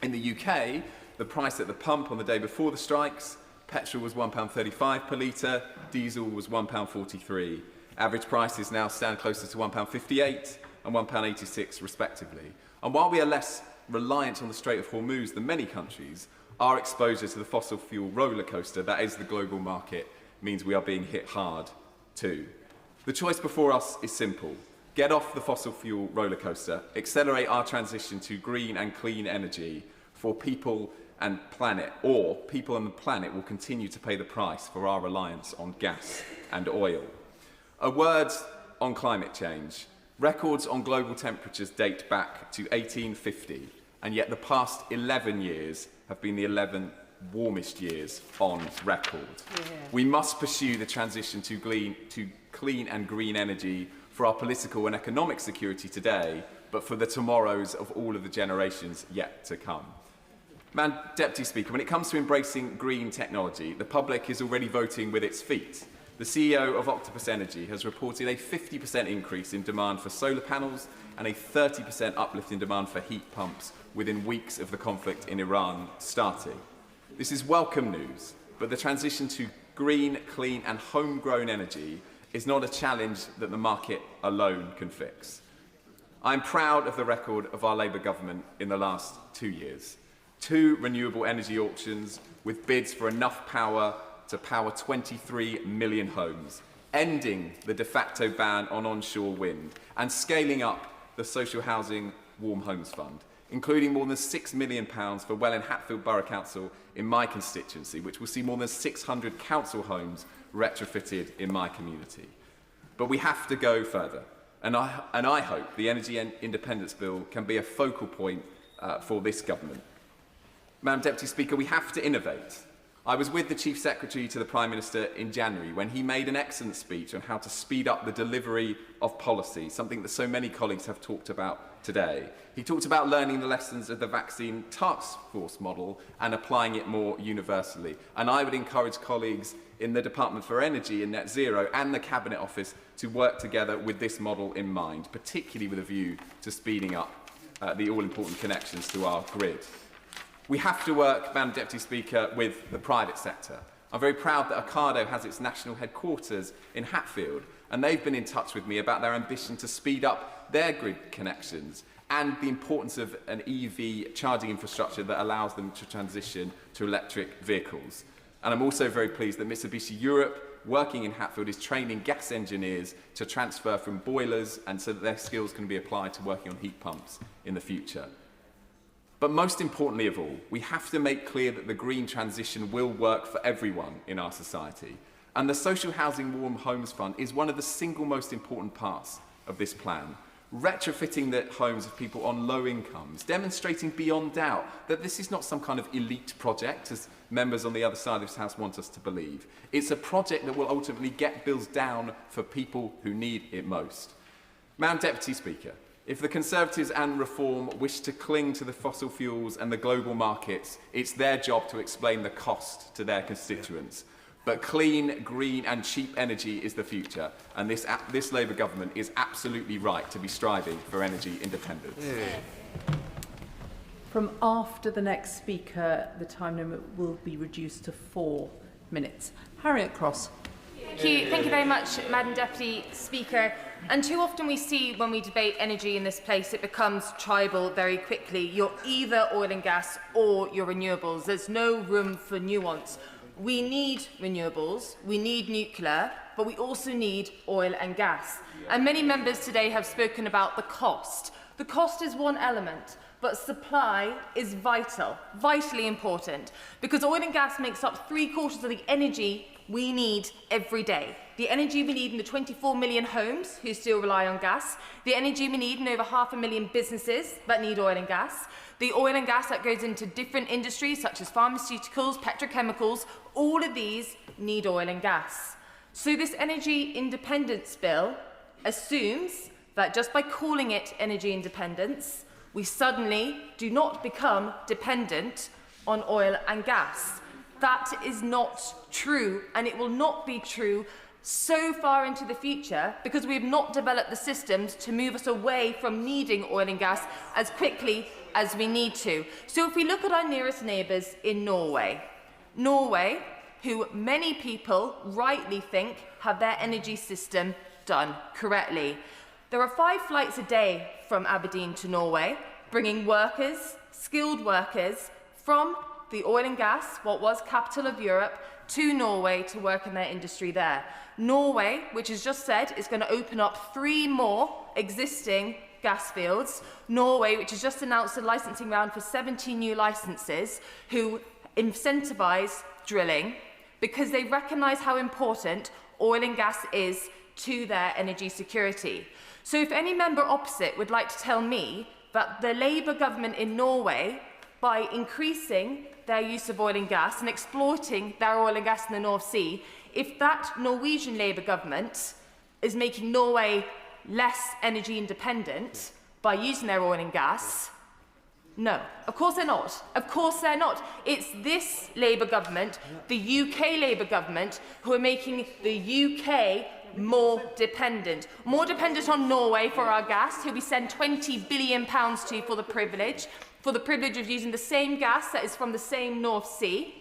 In the UK, the price at the pump on the day before the strikes, petrol was £1.35 per litre, diesel was £1.43. Average prices now stand closer to £1.58 and £1.86 respectively. And while we are less reliant on the Strait of Hormuz than many countries, our exposure to the fossil fuel roller coaster, that is the global market, means we are being hit hard too. The choice before us is simple. Get off the fossil fuel roller coaster, accelerate our transition to green and clean energy for people and planet, or people and the planet will continue to pay the price for our reliance on gas and oil. A word on climate change. Records on global temperatures date back to 1850, and yet the past 11 years have been the 11 warmest years on record. We must pursue the transition to clean and green energy for our political and economic security today, but for the tomorrows of all of the generations yet to come. Madam Deputy Speaker, when it comes to embracing green technology, the public is already voting with its feet. The CEO of Octopus Energy has reported a 50% increase in demand for solar panels and a 30% uplift in demand for heat pumps within weeks of the conflict in Iran starting. This is welcome news, but the transition to green, clean and homegrown energy is not a challenge that the market alone can fix. I'm proud of the record of our Labour government in the last 2 years. 2 renewable energy auctions with bids for enough power to power 23 million homes, ending the de facto ban on onshore wind and scaling up the social housing Warm Homes Fund, including more than £6 million for Welwyn Hatfield Borough Council in my constituency, which will see more than 600 council homes retrofitted in my community. But we have to go further, and I hope the Energy Independence Bill can be a focal point for this government. Madam Deputy Speaker, we have to innovate. I was with the Chief Secretary to the Prime Minister in January when he made an excellent speech on how to speed up the delivery of policy, something that so many colleagues have talked about today. He talked about learning the lessons of the vaccine task force model and applying it more universally. And I would encourage colleagues in the Department for Energy and Net Zero and the Cabinet Office to work together with this model in mind, particularly with a view to speeding up the all-important connections to our grid. We have to work, Madam Deputy Speaker, with the private sector. I'm very proud that Ocado has its national headquarters in Hatfield, and they've been in touch with me about their ambition to speed up their grid connections and the importance of an EV charging infrastructure that allows them to transition to electric vehicles. And I'm also very pleased that Mitsubishi Europe, working in Hatfield, is training gas engineers to transfer from boilers and so that their skills can be applied to working on heat pumps in the future. But most importantly of all, we have to make clear that the green transition will work for everyone in our society. And the Social Housing Warm Homes Fund is one of the single most important parts of this plan. Retrofitting the homes of people on low incomes, demonstrating beyond doubt that this is not some kind of elite project, as members on the other side of this House want us to believe. It's a project that will ultimately get bills down for people who need it most. Madam Deputy Speaker, if the Conservatives and Reform wish to cling to the fossil fuels and the global markets, it's their job to explain the cost to their constituents. But clean, green and cheap energy is the future, and this Labour government is absolutely right to be striving for energy independence. From after the next speaker, the time limit will be reduced to 4 minutes. Harriet Cross. Thank you very much, Madam Deputy Speaker. And too often we see when we debate energy in this place, it becomes tribal very quickly. You're either oil and gas or you're renewables. There's no room for nuance. We need renewables, we need nuclear, but we also need oil and gas. And many members today have spoken about the cost. The cost is one element, but supply is vital, vitally important, because oil and gas makes up 3/4 of the energy we need every day. The energy we need in the 24 million homes who still rely on gas, the energy we need in over 500,000 businesses that need oil and gas, the oil and gas that goes into different industries such as pharmaceuticals, petrochemicals, all of these need oil and gas. So this energy independence bill assumes that just by calling it energy independence, we suddenly do not become dependent on oil and gas. That is not true, and it will not be true so far into the future because we have not developed the systems to move us away from needing oil and gas as quickly as we need to. So if we look at our nearest neighbours in Norway, who many people rightly think have their energy system done correctly. There are 5 flights a day from Aberdeen to Norway, bringing workers, skilled workers, from the oil and gas, what was capital of Europe, to Norway to work in their industry there. Norway, which has just said is going to open up 3 more existing gas fields. Norway, which has just announced a licensing round for 70 new licenses, who incentivise drilling because they recognise how important oil and gas is to their energy security. So if any member opposite would like to tell me that the Labour government in Norway, by increasing their use of oil and gas and exploiting their oil and gas in the North Sea, if that Norwegian Labour government is making Norway less energy independent by using their oil and gas, no, of course they're not. Of course they're not. It's this Labour government, the UK Labour government, who are making the UK more dependent on Norway for our gas, who we send £20 billion to for the privilege of using the same gas that is from the same North Sea,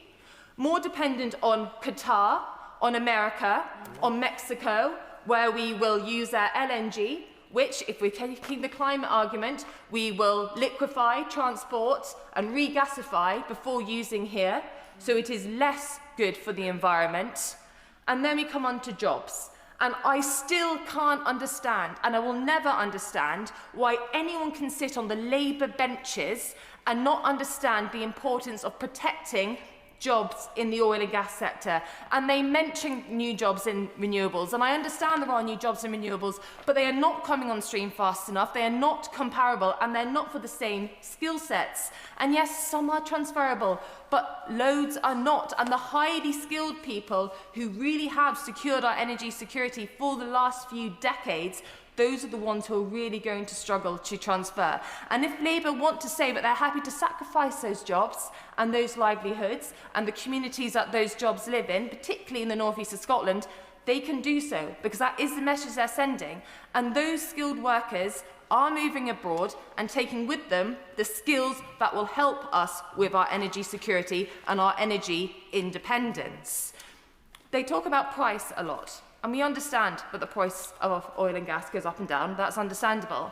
more dependent on Qatar, on America, on Mexico, where we will use our LNG, which, if we're taking the climate argument, we will liquefy, transport and regasify before using here, so it is less good for the environment. And then we come on to jobs. And I still can't understand, and I will never understand, why anyone can sit on the Labour benches and not understand the importance of protecting jobs in the oil and gas sector. And they mention new jobs in renewables, and I understand there are new jobs in renewables, but they are not coming on stream fast enough, they are not comparable, and they're not for the same skill sets. And yes, some are transferable, but loads are not. And the highly skilled people who really have secured our energy security for the last few decades, those are the ones who are really going to struggle to transfer. And if Labour want to say that they're happy to sacrifice those jobs and those livelihoods and the communities that those jobs live in, particularly in the northeast of Scotland, they can do so, because that is the message they're sending. And those skilled workers are moving abroad and taking with them the skills that will help us with our energy security and our energy independence. They talk about price a lot. And we understand that the price of oil and gas goes up and down. That's understandable.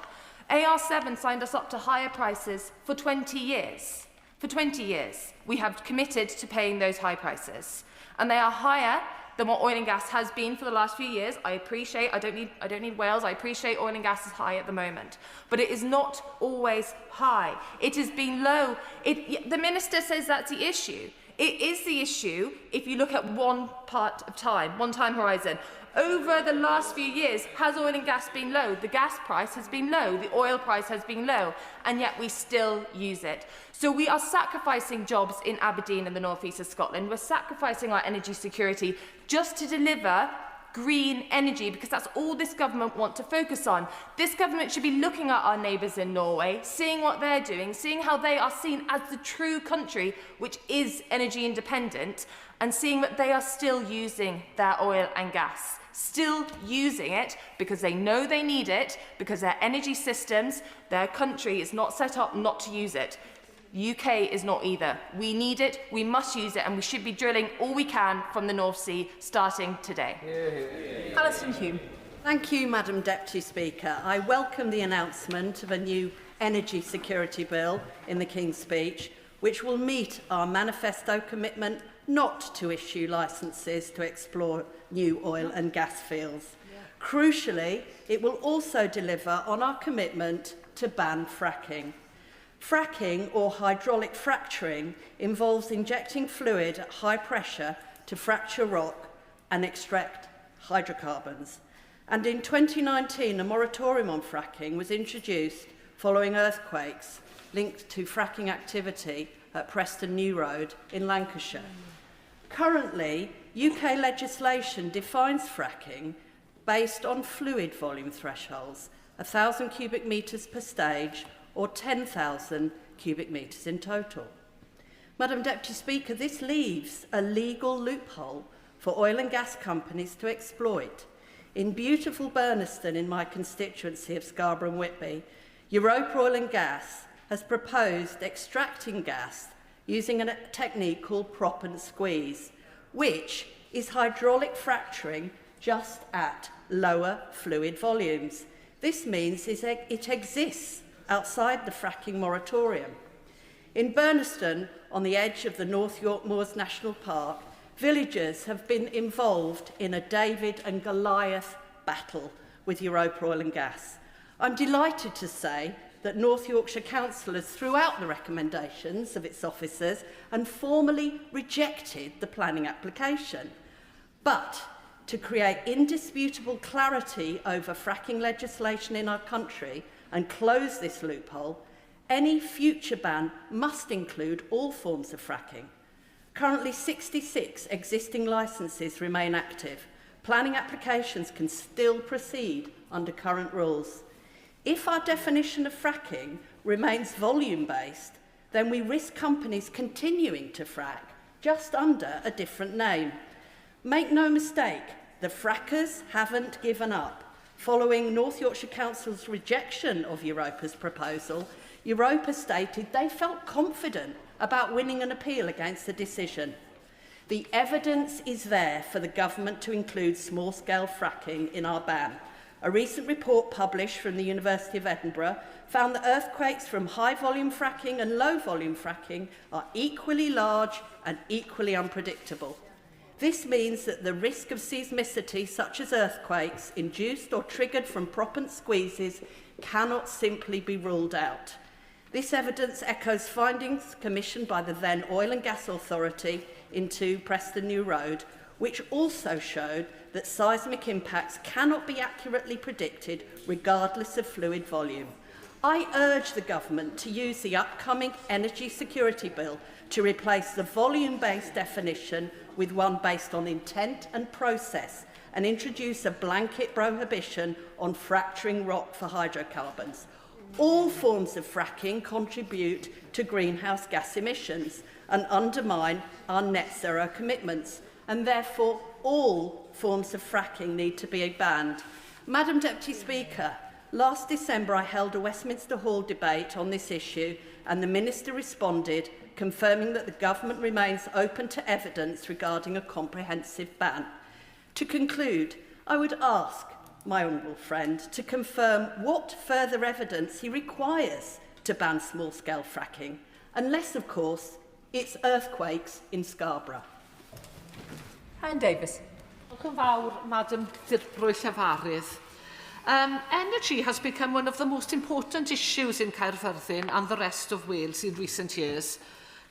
AR7 signed us up to higher prices for 20 years. For 20 years, we have committed to paying those high prices. And they are higher than what oil and gas has been for the last few years. I don't need Wales. I appreciate oil and gas is high at the moment. But it is not always high. It has been low. The minister says that's the issue. It is the issue if you look at one time horizon. Over the last few years, has oil and gas been low? The gas price has been low, the oil price has been low, and yet we still use it. So we are sacrificing jobs in Aberdeen and the northeast of Scotland. We're sacrificing our energy security just to deliver green energy, because that's all this government want to focus on. This government should be looking at our neighbours in Norway, seeing what they're doing, seeing how they are seen as the true country which is energy independent, and seeing that they are still using their oil and gas. Still using it because they know they need it, because their energy systems, their country is not set up not to use it. The UK is not either. We need it, we must use it, and we should be drilling all we can from the North Sea starting today. Alison Hume. Thank you, Madam Deputy Speaker. I welcome the announcement of a new energy security bill in the King's Speech, which will meet our manifesto commitment not to issue licences to explore new oil and gas fields. Crucially, it will also deliver on our commitment to ban fracking. Fracking, or hydraulic fracturing, involves injecting fluid at high pressure to fracture rock and extract hydrocarbons. And in 2019, a moratorium on fracking was introduced following earthquakes linked to fracking activity at Preston New Road in Lancashire. Currently, UK legislation defines fracking based on fluid volume thresholds, 1,000 cubic metres per stage or 10,000 cubic metres in total. Madam Deputy Speaker, this leaves a legal loophole for oil and gas companies to exploit. In beautiful Burnaston, in my constituency of Scarborough and Whitby, Europa Oil and Gas has proposed extracting gas using a technique called prop and squeeze, which is hydraulic fracturing just at lower fluid volumes. This means it exists outside the fracking moratorium. In Burnaston, on the edge of the North York Moors National Park, villagers have been involved in a David and Goliath battle with Europa Oil and Gas. I'm delighted to say that North Yorkshire Council has threw out the recommendations of its officers and formally rejected the planning application. But to create indisputable clarity over fracking legislation in our country and close this loophole, any future ban must include all forms of fracking. Currently, 66 existing licences remain active. Planning applications can still proceed under current rules. If our definition of fracking remains volume-based, then we risk companies continuing to frack, just under a different name. Make no mistake, the frackers haven't given up. Following North Yorkshire Council's rejection of Europa's proposal, Europa stated they felt confident about winning an appeal against the decision. The evidence is there for the government to include small-scale fracking in our ban. A recent report published from the University of Edinburgh found that earthquakes from high-volume fracking and low-volume fracking are equally large and equally unpredictable. This means that the risk of seismicity, such as earthquakes, induced or triggered from proppant squeezes, cannot simply be ruled out. This evidence echoes findings commissioned by the then Oil and Gas Authority into Preston New Road, which also showed that seismic impacts cannot be accurately predicted regardless of fluid volume. I urge the government to use the upcoming Energy Security Bill to replace the volume-based definition with one based on intent and process, and introduce a blanket prohibition on fracturing rock for hydrocarbons. All forms of fracking contribute to greenhouse gas emissions and undermine our net zero commitments, and therefore all forms of fracking need to be banned. Madam Deputy Speaker, last December I held a Westminster Hall debate on this issue, and the Minister responded, confirming that the government remains open to evidence regarding a comprehensive ban. To conclude, I would ask my honourable friend to confirm what further evidence he requires to ban small-scale fracking, unless, of course, it's earthquakes in Scarborough. Anne Davis. Welcome, Madam Llefarydd. Energy has become one of the most important issues in Caerfyrddin and the rest of Wales in recent years.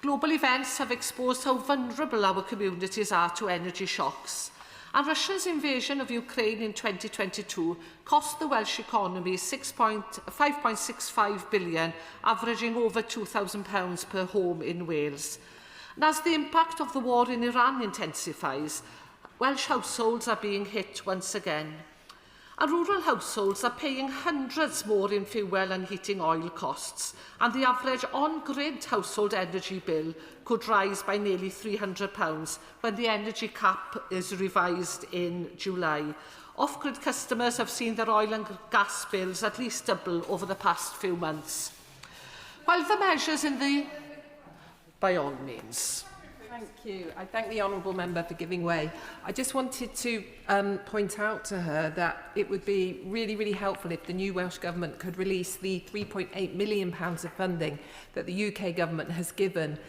Global events have exposed how vulnerable our communities are to energy shocks. And Russia's invasion of Ukraine in 2022 cost the Welsh economy £5.65 billion, averaging over £2,000 per home in Wales. And as the impact of the war in Iran intensifies, Welsh households are being hit once again. And rural households are paying hundreds more in fuel and heating oil costs, and the average on-grid household energy bill could rise by nearly £300 when the energy cap is revised in July. Off-grid customers have seen their oil and gas bills at least double over the past few months. While the measures in the... By all means. Thank you. I thank the honourable member for giving way. I just wanted to point out to her that it would be really, really helpful if the new Welsh Government could release the £3.8 million of funding that the UK Government has given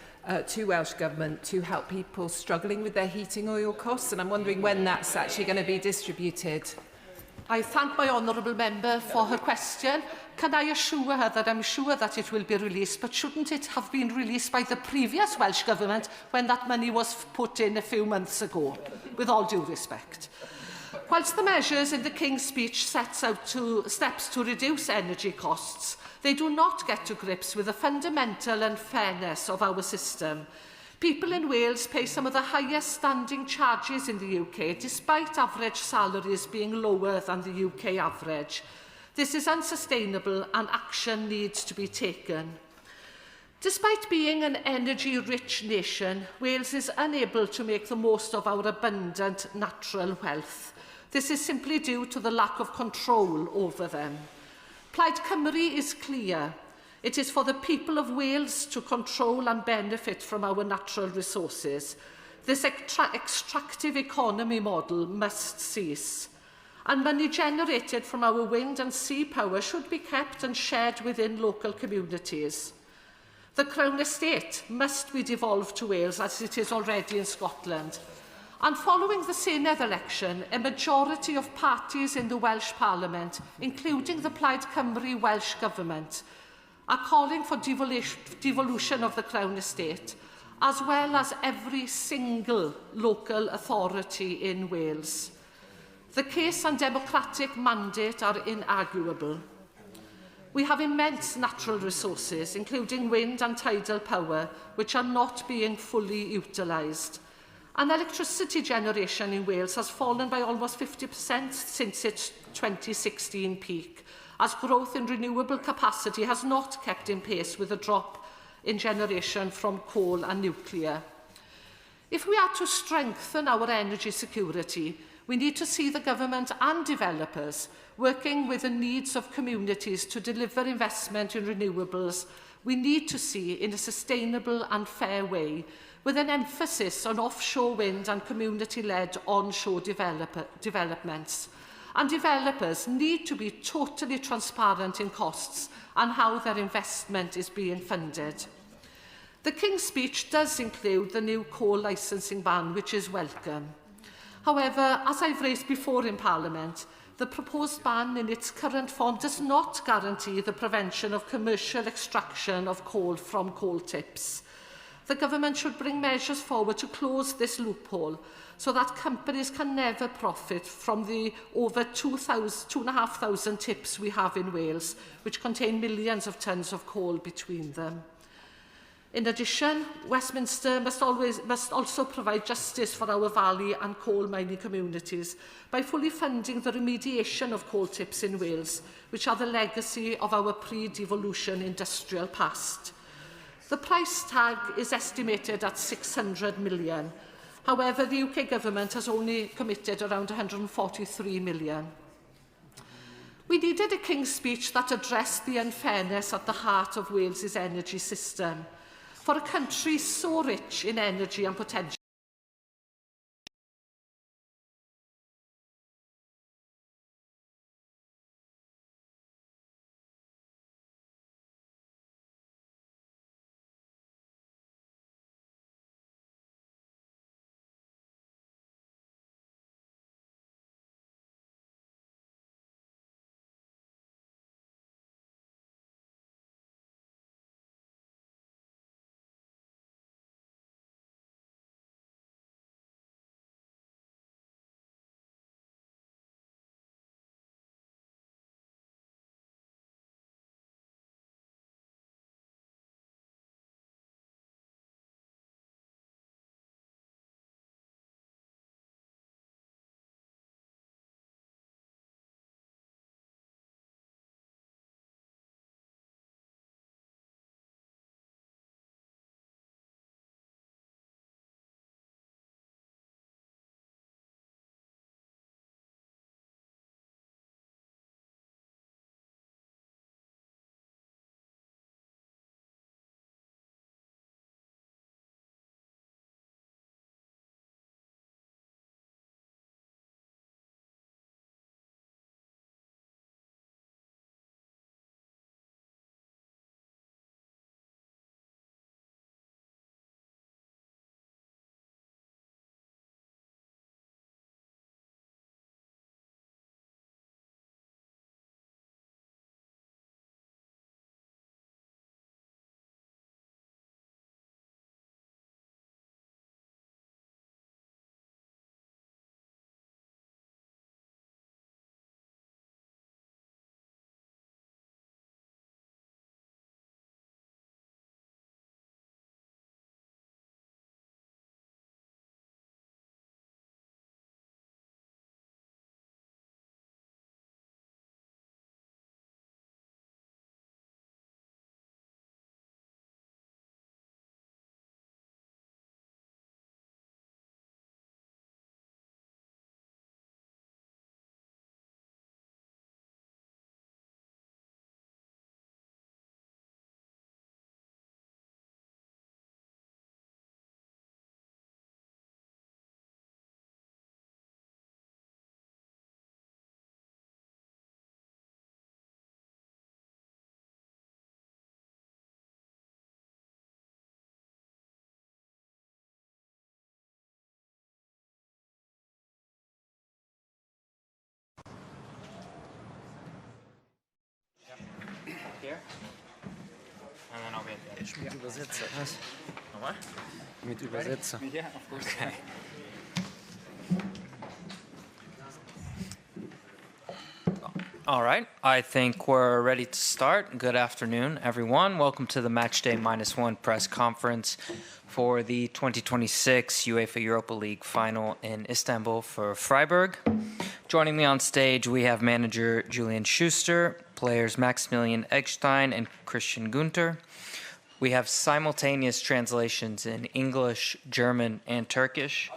to Welsh Government to help people struggling with their heating oil costs, and I'm wondering when that's actually going to be distributed. I thank my honourable member for her question. Can I assure her that I'm sure that it will be released, but shouldn't it have been released by the previous Welsh Government when that money was put in a few months ago, with all due respect? Whilst the measures in the King's speech sets out steps to reduce energy costs, they do not get to grips with the fundamental unfairness of our system. People in Wales pay some of the highest standing charges in the UK, despite average salaries being lower than the UK average. This is unsustainable and action needs to be taken. Despite being an energy-rich nation, Wales is unable to make the most of our abundant natural wealth. This is simply due to the lack of control over them. Plaid Cymru is clear. It is for the people of Wales to control and benefit from our natural resources. This extractive economy model must cease. And money generated from our wind and sea power should be kept and shared within local communities. The Crown Estate must be devolved to Wales as it is already in Scotland. And following the Senedd election, a majority of parties in the Welsh Parliament, including the Plaid Cymru Welsh Government, are calling for devolution of the Crown Estate, as well as every single local authority in Wales. The case and democratic mandate are inarguable. We have immense natural resources, including wind and tidal power, which are not being fully utilised. And electricity generation in Wales has fallen by almost 50% since its 2016 peak, as growth in renewable capacity has not kept in pace with a drop in generation from coal and nuclear. If we are to strengthen our energy security, we need to see the government and developers working with the needs of communities to deliver investment in renewables. We need to see in a sustainable and fair way, with an emphasis on offshore wind and community-led onshore developments. And developers need to be totally transparent in costs and how their investment is being funded. The King's Speech does include the new coal licensing ban, which is welcome. However, as I've raised before in Parliament, the proposed ban in its current form does not guarantee the prevention of commercial extraction of coal from coal tips. The government should bring measures forward to close this loophole so that companies can never profit from the over 2,500 tips we have in Wales, which contain millions of tonnes of coal between them. In addition, Westminster must also provide justice for our valley and coal mining communities by fully funding the remediation of coal tips in Wales, which are the legacy of our pre-devolution industrial past. The price tag is estimated at 600 million. However, the UK government has only committed around 143 million. We needed a King's Speech that addressed the unfairness at the heart of Wales's energy system. For a country so rich in energy and potential, And then I'll be at the Ich mit Übersetzer. Was? Nochmal? Mit Übersetzer. Yeah, of course. Okay. All right, I think we're ready to start. Good afternoon, everyone. Welcome to the Matchday -1 press conference for the 2026 UEFA Europa League final in Istanbul for Freiburg. Joining me on stage, we have manager Julian Schuster, players Maximilian Eggstein and Christian Günther. We have simultaneous translations in English, German, and Turkish.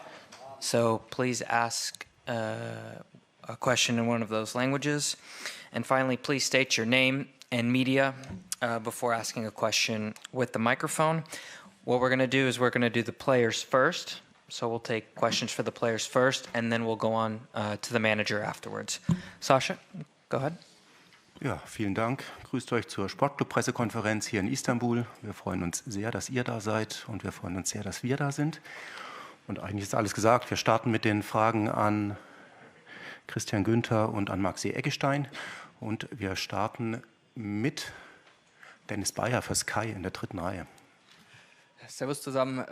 So please ask a question in one of those languages. And finally, please state your name and media before asking a question with the microphone. What we're going to do is we're going to do the players first. So we'll take questions for the players first, and then we'll go on to the manager afterwards. Sasha, go ahead. Ja, vielen Dank. Grüßt euch zur Sportclub-Pressekonferenz hier in Istanbul. Wir freuen uns sehr, dass ihr da seid und wir freuen uns sehr, dass wir da sind. Und eigentlich ist alles gesagt. Wir starten mit den Fragen an Christian Günther und an Maxi Eggestein. Und wir starten mit Dennis Bayer für Sky in der 3. Reihe. Servus zusammen.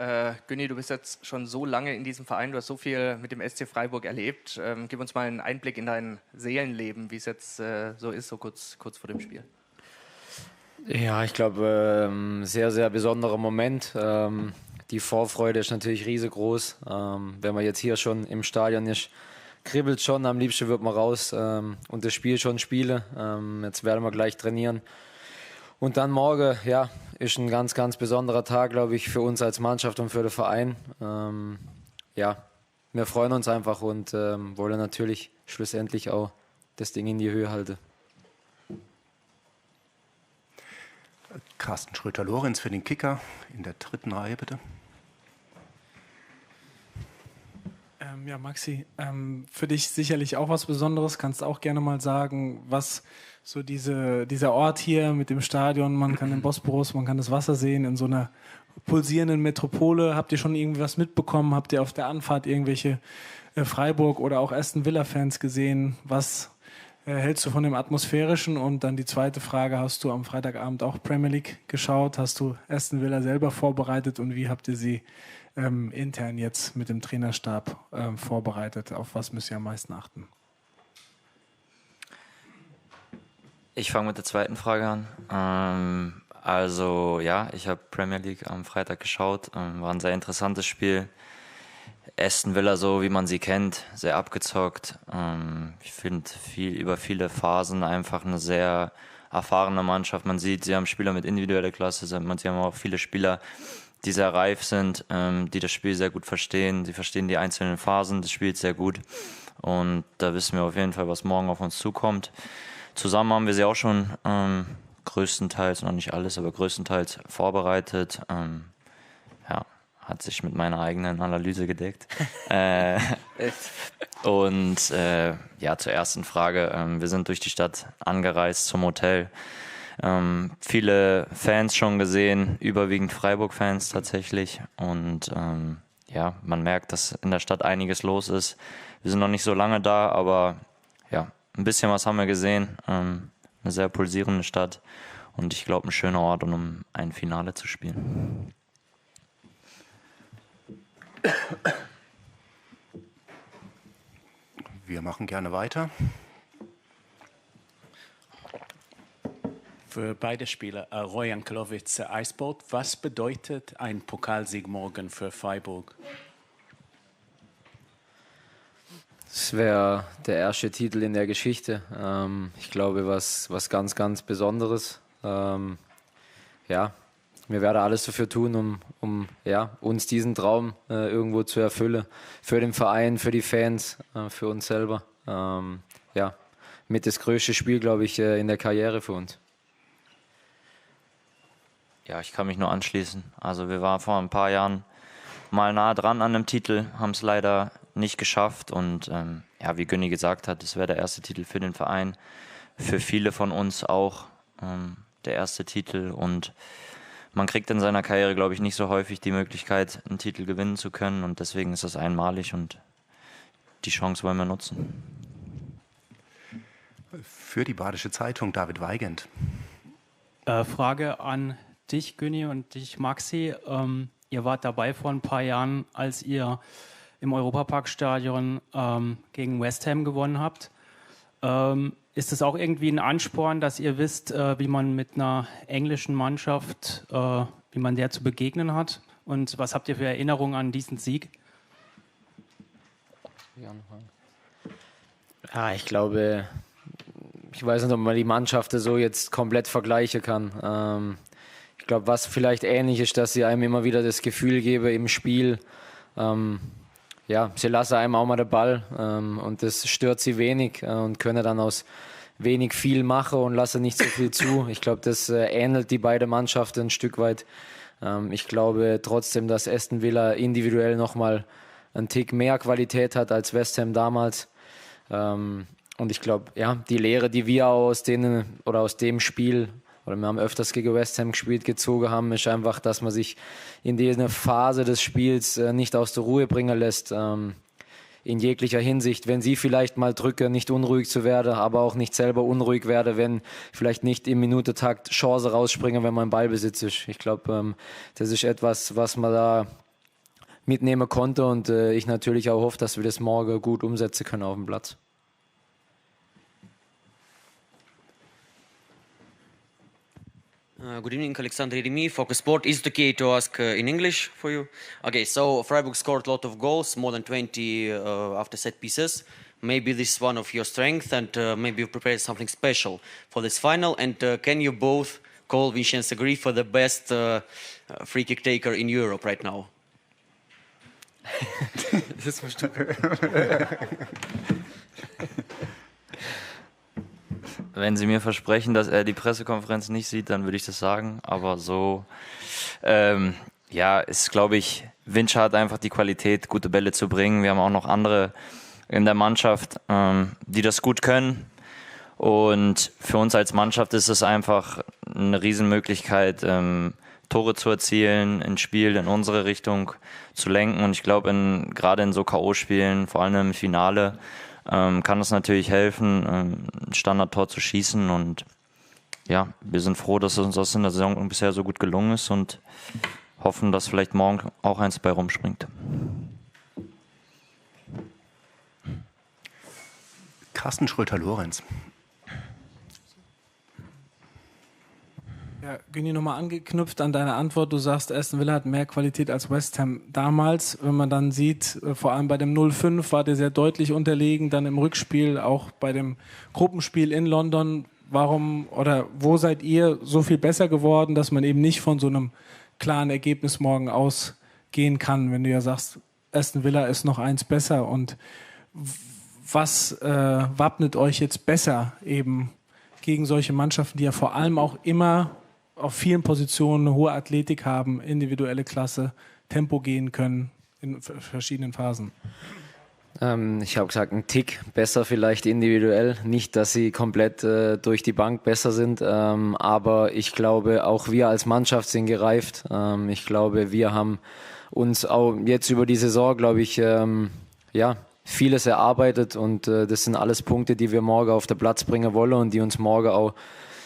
Günni, du bist jetzt schon so lange in diesem Verein, du hast so viel mit dem SC Freiburg erlebt. Gib uns mal einen Einblick in dein Seelenleben, wie es jetzt so ist, so kurz vor dem Spiel. Ja, ich glaube, sehr, sehr besonderer Moment. Die Vorfreude ist natürlich riesengroß. Wenn man jetzt hier schon im Stadion ist, kribbelt schon, am liebsten wird man raus und das Spiel schon spielen. Jetzt werden wir gleich trainieren. Und dann morgen, ja, ist ein ganz, ganz besonderer Tag, glaube ich, für uns als Mannschaft und für den Verein. Ja, wir freuen uns einfach und wollen natürlich schlussendlich auch das Ding in die Höhe halten. Carsten Schröter-Lorenz für den Kicker in der 3. Reihe, bitte. Ja, Maxi, für dich sicherlich auch was Besonderes. Kannst auch gerne mal sagen, was so dieser Ort hier mit dem Stadion, man kann den Bosporus, man kann das Wasser sehen in so einer pulsierenden Metropole. Habt ihr schon irgendwas mitbekommen? Habt ihr auf der Anfahrt irgendwelche Freiburg- oder auch Aston Villa-Fans gesehen? Was hältst du von dem Atmosphärischen? Und dann die zweite Frage, hast du am Freitagabend auch Premier League geschaut? Hast du Aston Villa selber vorbereitet und wie habt ihr sie intern jetzt mit dem Trainerstab vorbereitet? Auf was müsst ihr am meisten achten? Ich fange mit der zweiten Frage an. Also ja, ich habe Premier League am Freitag geschaut. War ein sehr interessantes Spiel. Aston Villa, so wie man sie kennt, sehr abgezockt. Ich finde über viele Phasen einfach eine sehr erfahrene Mannschaft. Man sieht, sie haben Spieler mit individueller Klasse, sie haben auch viele Spieler, die sehr reif sind, die das Spiel sehr gut verstehen. Sie verstehen die einzelnen Phasen des Spiels sehr gut. Und da wissen wir auf jeden Fall, was morgen auf uns zukommt. Zusammen haben wir sie auch schon größtenteils, noch nicht alles, aber größtenteils vorbereitet. Ja, hat sich mit meiner eigenen Analyse gedeckt. Und ja, zur ersten Frage. Wir sind durch die Stadt angereist zum Hotel. Viele Fans schon gesehen, überwiegend Freiburg-Fans tatsächlich. Und ja, man merkt, dass in der Stadt einiges los ist. Wir sind noch nicht so lange da, aber ja, ein bisschen was haben wir gesehen. Eine sehr pulsierende Stadt und ich glaube, ein schöner Ort, um ein Finale zu spielen. Wir machen gerne weiter. Für beide Spieler, Roy Ankelowitz, Eisport, was bedeutet ein Pokalsieg morgen für Freiburg? Es wäre der erste Titel in der Geschichte. Ich glaube, was ganz, ganz Besonderes. Ja, wir werden alles dafür tun, um ja, uns diesen Traum irgendwo zu erfüllen. Für den Verein, für die Fans, für uns selber. Ja, mit das größte Spiel, glaube ich, in der Karriere für uns. Ja, ich kann mich nur anschließen. Also wir waren vor ein paar Jahren mal nah dran an einem Titel, haben es leider nicht geschafft und ja, wie Günni gesagt hat, es wäre der erste Titel für den Verein, für viele von uns auch der erste Titel und man kriegt in seiner Karriere, glaube ich, nicht so häufig die Möglichkeit, einen Titel gewinnen zu können und deswegen ist das einmalig und die Chance wollen wir nutzen. Für die Badische Zeitung David Weigand. Frage an dich, Günni, und dich, Maxi. Ihr wart dabei vor ein paar Jahren, als ihr im Europaparkstadion gegen West Ham gewonnen habt. Ist es auch irgendwie ein Ansporn, dass ihr wisst, wie man mit einer englischen Mannschaft, wie man der zu begegnen hat? Und was habt ihr für Erinnerungen an diesen Sieg? Ja, ich glaube, ich weiß nicht, ob man die Mannschaften so jetzt komplett vergleichen kann. Ich glaube, was vielleicht ähnlich ist, dass sie einem immer wieder das Gefühl geben im Spiel, ja, sie lassen einem auch mal den Ball und das stört sie wenig und können dann aus wenig viel machen und lassen nicht so viel zu. Ich glaube, das ähnelt die beiden Mannschaften ein Stück weit. Ich glaube trotzdem, dass Aston Villa individuell nochmal einen Tick mehr Qualität hat als West Ham damals. Und Und ich glaube, ja, die Lehre, die wir aus dem Spiel, oder wir haben öfters gegen West Ham gespielt, gezogen haben, ist einfach, dass man sich in dieser Phase des Spiels nicht aus der Ruhe bringen lässt. In jeglicher Hinsicht, wenn sie vielleicht mal drücken, nicht unruhig zu werden, aber auch nicht selber unruhig werden, wenn vielleicht nicht im Minutentakt Chancen rausspringen, wenn man im Ballbesitz ist. Ich glaube, das ist etwas, was man da mitnehmen konnte und ich natürlich auch hoffe, dass wir das morgen gut umsetzen können auf dem Platz. Good evening, Alexander Remy, Focus Sport. Is it okay to ask in English for you? Okay, so Freiburg scored a lot of goals, more than 20 after set pieces. Maybe this is one of your strengths, and maybe you've prepared something special for this final. And can you both call Vincenzo Grif for the best free kick taker in Europe right now? Das musst du. Wenn Sie mir versprechen, dass er die Pressekonferenz nicht sieht, dann würde ich das sagen. Aber so, ist, glaube ich, Vince hat einfach die Qualität, gute Bälle zu bringen. Wir haben auch noch andere in der Mannschaft, die das gut können. Und für uns als Mannschaft ist es einfach eine Riesenmöglichkeit, Tore zu erzielen, ein Spiel in unsere Richtung zu lenken. Und ich glaube, gerade in so K.O.-Spielen, vor allem im Finale, kann es natürlich helfen, ein Standardtor zu schießen. Und ja, wir sind froh, dass uns das in der Saison bisher so gut gelungen ist und hoffen, dass vielleicht morgen auch eins bei rumspringt. Carsten Schröter-Lorenz. Ja, Günni, nochmal angeknüpft an deine Antwort. Du sagst, Aston Villa hat mehr Qualität als West Ham damals. Wenn man dann sieht, vor allem bei dem 0-5 war der sehr deutlich unterlegen, dann im Rückspiel, auch bei dem Gruppenspiel in London. Warum oder wo seid ihr so viel besser geworden, dass man eben nicht von so einem klaren Ergebnis morgen ausgehen kann, wenn du ja sagst, Aston Villa ist noch eins besser? Und was wappnet euch jetzt besser eben gegen solche Mannschaften, die ja vor allem auch immer auf vielen Positionen eine hohe Athletik haben, individuelle Klasse, Tempo gehen können in verschiedenen Phasen? Ich habe gesagt, ein Tick besser vielleicht individuell. Nicht, dass sie komplett durch die Bank besser sind, aber ich glaube, auch wir als Mannschaft sind gereift. Ich glaube, wir haben uns auch jetzt über die Saison, glaube ich, vieles erarbeitet und das sind alles Punkte, die wir morgen auf den Platz bringen wollen und die uns morgen auch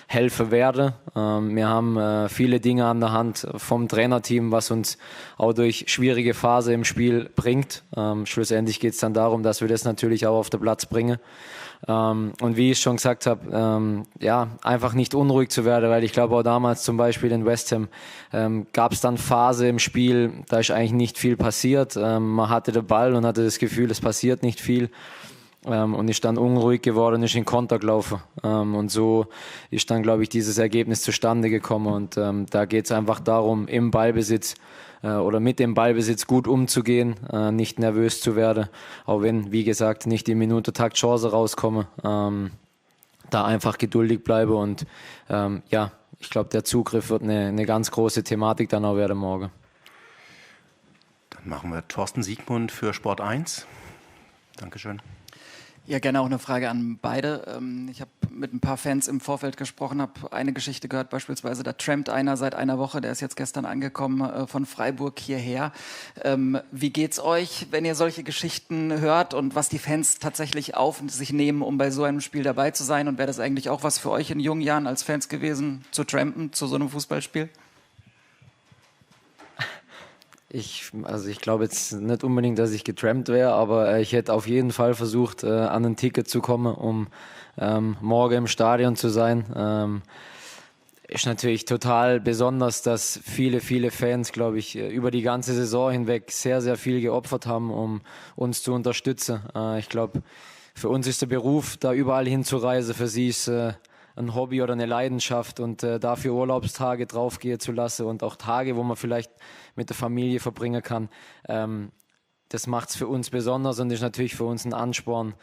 helfen werden. Wir haben viele Dinge an der Hand vom Trainerteam, was uns auch durch schwierige Phase im Spiel bringt. Schlussendlich geht es dann darum, dass wir das natürlich auch auf den Platz bringen. Und wie ich schon gesagt habe, einfach nicht unruhig zu werden, weil ich glaube auch damals zum Beispiel in West Ham gab es dann Phase im Spiel, da ist eigentlich nicht viel passiert. Man hatte den Ball und hatte das Gefühl, es passiert nicht viel. Und ist dann unruhig geworden, ist in Konter gelaufen. Und so ist dann, glaube ich, dieses Ergebnis zustande gekommen. Und da geht es einfach darum, im Ballbesitz oder mit dem Ballbesitz gut umzugehen, nicht nervös zu werden, auch wenn, wie gesagt, nicht im Minutentakt Chance rauskommen. Da einfach geduldig bleibe und ich glaube, der Zugriff wird eine ganz große Thematik dann auch werden morgen. Dann machen wir Thorsten Siegmund für Sport 1. Dankeschön. Ja, gerne auch eine Frage an beide. Ich habe mit ein paar Fans im Vorfeld gesprochen, habe eine Geschichte gehört, beispielsweise da trampt einer seit einer Woche, der ist jetzt gestern angekommen von Freiburg hierher. Wie geht's euch, wenn ihr solche Geschichten hört und was die Fans tatsächlich auf sich nehmen, um bei so einem Spiel dabei zu sein? Und wäre das eigentlich auch was für euch in jungen Jahren als Fans gewesen, zu trampen zu so einem Fußballspiel? Ich glaube jetzt nicht unbedingt, dass ich getrampt wäre, aber ich hätte auf jeden Fall versucht, an ein Ticket zu kommen, um morgen im Stadion zu sein. Ist natürlich total besonders, dass viele, viele Fans, glaube ich, über die ganze Saison hinweg sehr, sehr viel geopfert haben, um uns zu unterstützen. Ich glaube, für uns ist der Beruf, da überall hinzureisen, für sie ist ein Hobby oder eine Leidenschaft und dafür Urlaubstage draufgehen zu lassen und auch Tage, wo man vielleicht mit der Familie verbringen kann, das macht es für uns besonders und ist natürlich für uns ein Ansporn,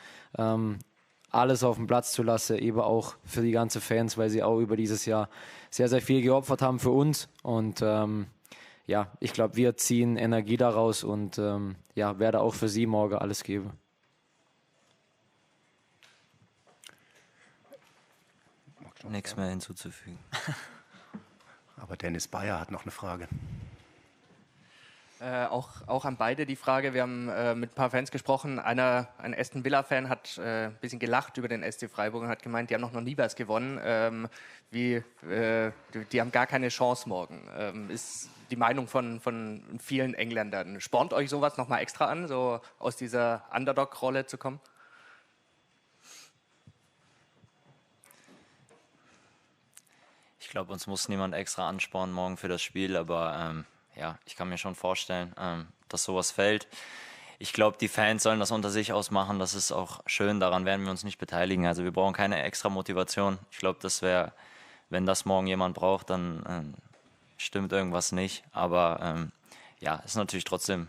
alles auf den Platz zu lassen, eben auch für die ganzen Fans, weil sie auch über dieses Jahr sehr, sehr viel geopfert haben für uns und ich glaube, wir ziehen Energie daraus und werde auch für sie morgen alles geben. nichts mehr hinzuzufügen. Aber Dennis Bayer hat noch eine Frage. Auch an beide die Frage, wir haben mit ein paar Fans gesprochen, ein Aston Villa-Fan hat ein bisschen gelacht über den SC Freiburg und hat gemeint, die haben noch nie was gewonnen, die haben gar keine Chance morgen. Ist die Meinung von vielen Engländern. Spornt euch sowas nochmal extra an, so aus dieser Underdog-Rolle zu kommen? Ich glaube, uns muss niemand extra anspornen morgen für das Spiel, aber ja, ich kann mir schon vorstellen, dass sowas fällt. Ich glaube, die Fans sollen das unter sich ausmachen. Das ist auch schön. Daran werden wir uns nicht beteiligen. Also wir brauchen keine extra Motivation. Ich glaube, das wäre, wenn das morgen jemand braucht, dann stimmt irgendwas nicht. Aber ja, ist natürlich trotzdem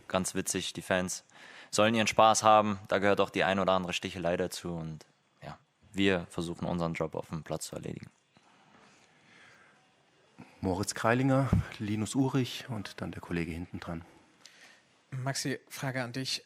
ganz witzig. Die Fans sollen ihren Spaß haben. Da gehört auch die ein oder andere Stichelei dazu. Und ja, wir versuchen unseren Job auf dem Platz zu erledigen. Moritz Kreilinger, Linus Urich und dann der Kollege hinten dran. Maxi, Frage an dich.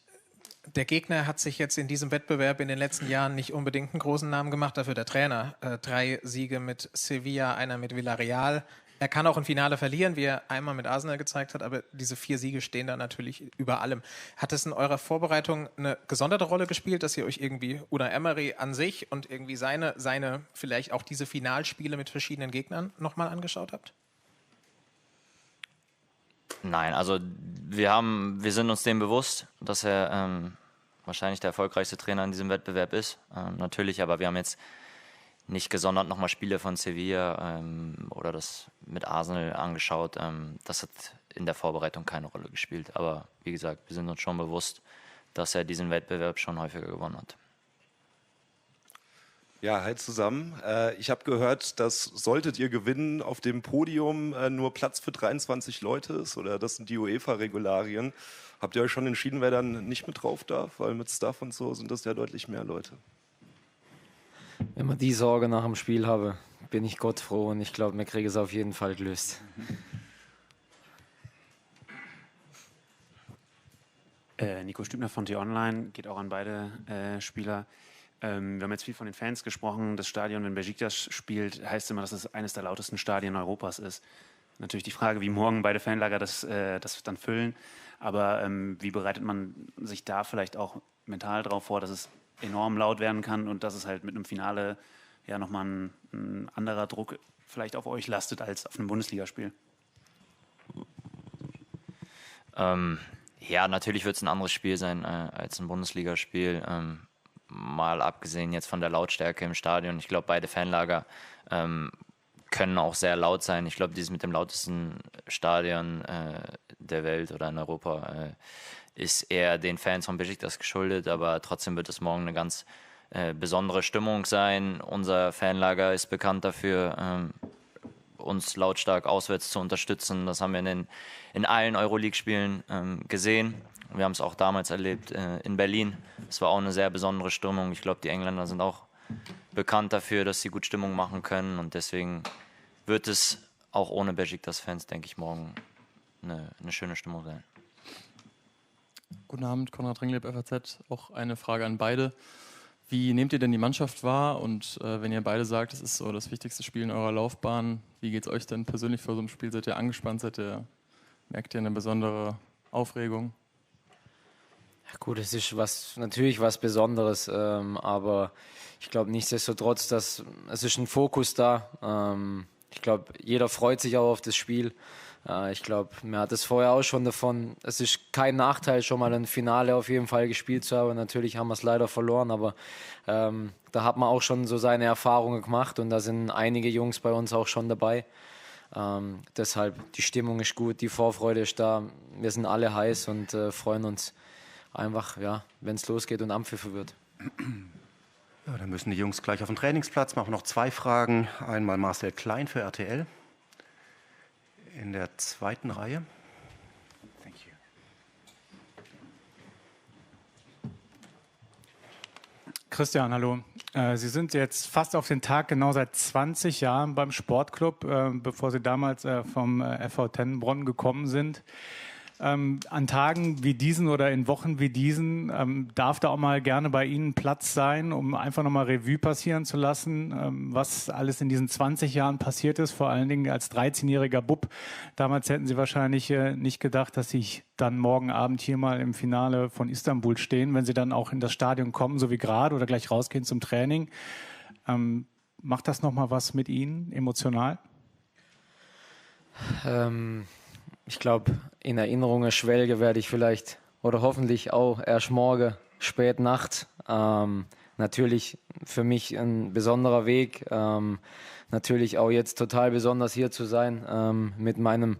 Der Gegner hat sich jetzt in diesem Wettbewerb in den letzten Jahren nicht unbedingt einen großen Namen gemacht, dafür der Trainer. 3 Siege mit Sevilla, einer mit Villarreal. Er kann auch ein Finale verlieren, wie er einmal mit Arsenal gezeigt hat, aber diese 4 Siege stehen da natürlich über allem. Hat es in eurer Vorbereitung eine gesonderte Rolle gespielt, dass ihr euch irgendwie Unai Emery an sich und irgendwie seine vielleicht auch diese Finalspiele mit verschiedenen Gegnern nochmal angeschaut habt? Nein, also wir sind uns dem bewusst, dass er wahrscheinlich der erfolgreichste Trainer in diesem Wettbewerb ist. Natürlich, aber wir haben jetzt nicht gesondert nochmal Spiele von Sevilla oder das mit Arsenal angeschaut. Das hat in der Vorbereitung keine Rolle gespielt. Aber wie gesagt, wir sind uns schon bewusst, dass er diesen Wettbewerb schon häufiger gewonnen hat. Ja, hi zusammen. Ich habe gehört, dass solltet ihr gewinnen, auf dem Podium nur Platz für 23 Leute ist, oder das sind die UEFA-Regularien. Habt ihr euch schon entschieden, wer dann nicht mit drauf darf? Weil mit Staff und so sind das ja deutlich mehr Leute. Wenn man die Sorge nach dem Spiel habe, bin ich Gott froh und ich glaube, wir kriegen es auf jeden Fall gelöst. Nico Stübner von T-Online, geht auch an beide Spieler. Wir haben jetzt viel von den Fans gesprochen. Das Stadion, wenn Besiktas spielt, heißt immer, dass es eines der lautesten Stadien Europas ist. Natürlich die Frage, wie morgen beide Fanlager das dann füllen. Aber wie bereitet man sich da vielleicht auch mental drauf vor, dass es enorm laut werden kann und dass es halt mit einem Finale ja nochmal ein anderer Druck vielleicht auf euch lastet als auf einem Bundesligaspiel? Ja, natürlich wird es ein anderes Spiel sein als ein Bundesligaspiel. Mal abgesehen jetzt von der Lautstärke im Stadion. Ich glaube, beide Fanlager können auch sehr laut sein. Ich glaube, dieses mit dem lautesten Stadion der Welt oder in Europa ist eher den Fans von Besiktas geschuldet, aber trotzdem wird es morgen eine ganz besondere Stimmung sein. Unser Fanlager ist bekannt dafür, uns lautstark auswärts zu unterstützen. Das haben wir in allen Euroleague-Spielen gesehen. Wir haben es auch damals erlebt in Berlin. Es war auch eine sehr besondere Stimmung. Ich glaube, die Engländer sind auch bekannt dafür, dass sie gut Stimmung machen können. Und deswegen wird es auch ohne Besiktas-Fans, denke ich, morgen eine schöne Stimmung sein. Guten Abend, Konrad Ringleb, FAZ. Auch eine Frage an beide. Wie nehmt ihr denn die Mannschaft wahr? Und wenn ihr beide sagt, es ist so das wichtigste Spiel in eurer Laufbahn, wie geht es euch denn persönlich vor so einem Spiel? Seid ihr angespannt? Merkt ihr eine besondere Aufregung? Ja, gut, es ist natürlich was Besonderes, aber ich glaube nichtsdestotrotz, es ist ein Fokus da. Ich glaube, jeder freut sich auch auf das Spiel. Ich glaube, mir hat es vorher auch schon davon, es ist kein Nachteil, schon mal ein Finale auf jeden Fall gespielt zu haben. Natürlich haben wir es leider verloren, aber da hat man auch schon so seine Erfahrungen gemacht und da sind einige Jungs bei uns auch schon dabei. Deshalb, die Stimmung ist gut, die Vorfreude ist da. Wir sind alle heiß und freuen uns einfach, ja, wenn es losgeht und Ampfiff wird. Ja, dann müssen die Jungs gleich auf den Trainingsplatz. Machen wir noch 2 Fragen. Einmal Marcel Klein für RTL in der 2. Reihe. Thank you. Christian, hallo. Sie sind jetzt fast auf den Tag genau seit 20 Jahren beim Sportclub, bevor Sie damals vom FV Tennenbronn gekommen sind. An Tagen wie diesen oder in Wochen wie diesen darf da auch mal gerne bei Ihnen Platz sein, um einfach nochmal Revue passieren zu lassen, was alles in diesen 20 Jahren passiert ist, vor allen Dingen als 13-jähriger Bub. Damals hätten Sie wahrscheinlich nicht gedacht, dass Sie dann morgen Abend hier mal im Finale von Istanbul stehen, wenn Sie dann auch in das Stadion kommen, so wie gerade, oder gleich rausgehen zum Training. Macht das nochmal was mit Ihnen emotional? Ich glaube, in Erinnerungen schwelge werde ich vielleicht oder hoffentlich auch erst morgen, spät Nacht. Natürlich für mich ein besonderer Weg. Natürlich auch jetzt total besonders hier zu sein mit meinem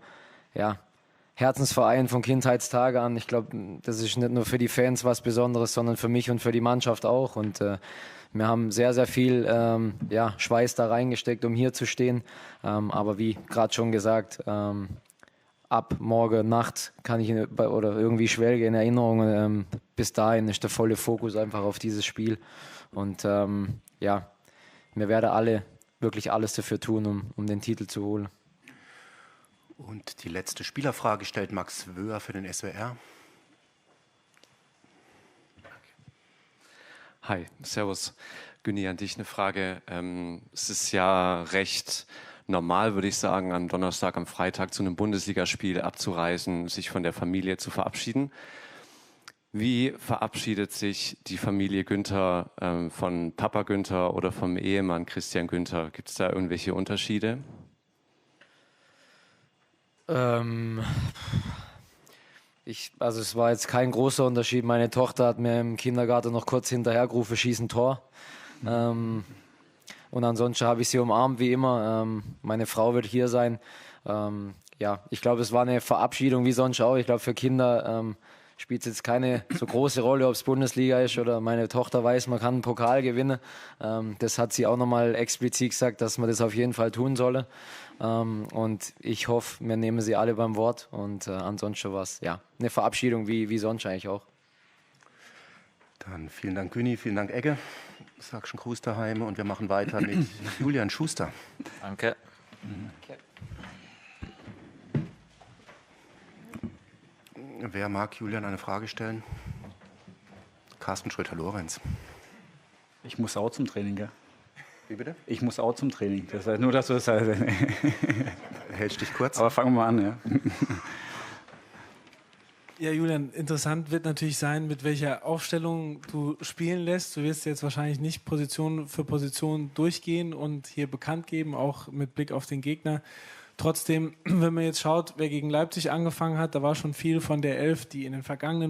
Herzensverein von Kindheitstage an. Ich glaube, das ist nicht nur für die Fans was Besonderes, sondern für mich und für die Mannschaft auch. Und wir haben sehr, sehr viel Schweiß da reingesteckt, um hier zu stehen. Aber wie gerade schon gesagt, ab morgen Nacht kann ich oder irgendwie schwelge in Erinnerungen. Bis dahin ist der volle Fokus einfach auf dieses Spiel. Und wir werden wirklich alles dafür tun, um den Titel zu holen. Und die letzte Spielerfrage stellt Max Wöhr für den SWR. Hi, servus. Günni, an dich eine Frage. Es ist ja recht normal, würde ich sagen, am Donnerstag, am Freitag zu einem Bundesligaspiel abzureisen, sich von der Familie zu verabschieden. Wie verabschiedet sich die Familie Günther von Papa Günther oder vom Ehemann Christian Günther? Gibt es da irgendwelche Unterschiede? Es war jetzt kein großer Unterschied. Meine Tochter hat mir im Kindergarten noch kurz hinterhergerufen, schieß ein Tor. Und ansonsten habe ich sie umarmt, wie immer. Meine Frau wird hier sein. Ich glaube, es war eine Verabschiedung wie sonst auch. Ich glaube, für Kinder spielt es jetzt keine so große Rolle, ob es Bundesliga ist oder meine Tochter weiß, man kann einen Pokal gewinnen. Das hat sie auch nochmal explizit gesagt, dass man das auf jeden Fall tun solle. Und ich hoffe, wir nehmen sie alle beim Wort. Und ansonsten war es eine Verabschiedung wie sonst eigentlich auch. Dann vielen Dank, Günni, vielen Dank, Egge. Sag schon Gruß daheim und wir machen weiter mit Julian Schuster. Danke. Wer mag Julian eine Frage stellen? Carsten Schröter-Lorenz. Ich muss auch zum Training, gell? Wie bitte? Ich muss auch zum Training. Das heißt nur, dass du das hältst dich kurz. Aber fangen wir mal an, ja. Ja, Julian, interessant wird natürlich sein, mit welcher Aufstellung du spielen lässt. Du wirst jetzt wahrscheinlich nicht Position für Position durchgehen und hier bekannt geben, auch mit Blick auf den Gegner. Trotzdem, wenn man jetzt schaut, wer gegen Leipzig angefangen hat, da war schon viel von der Elf, die in den vergangenen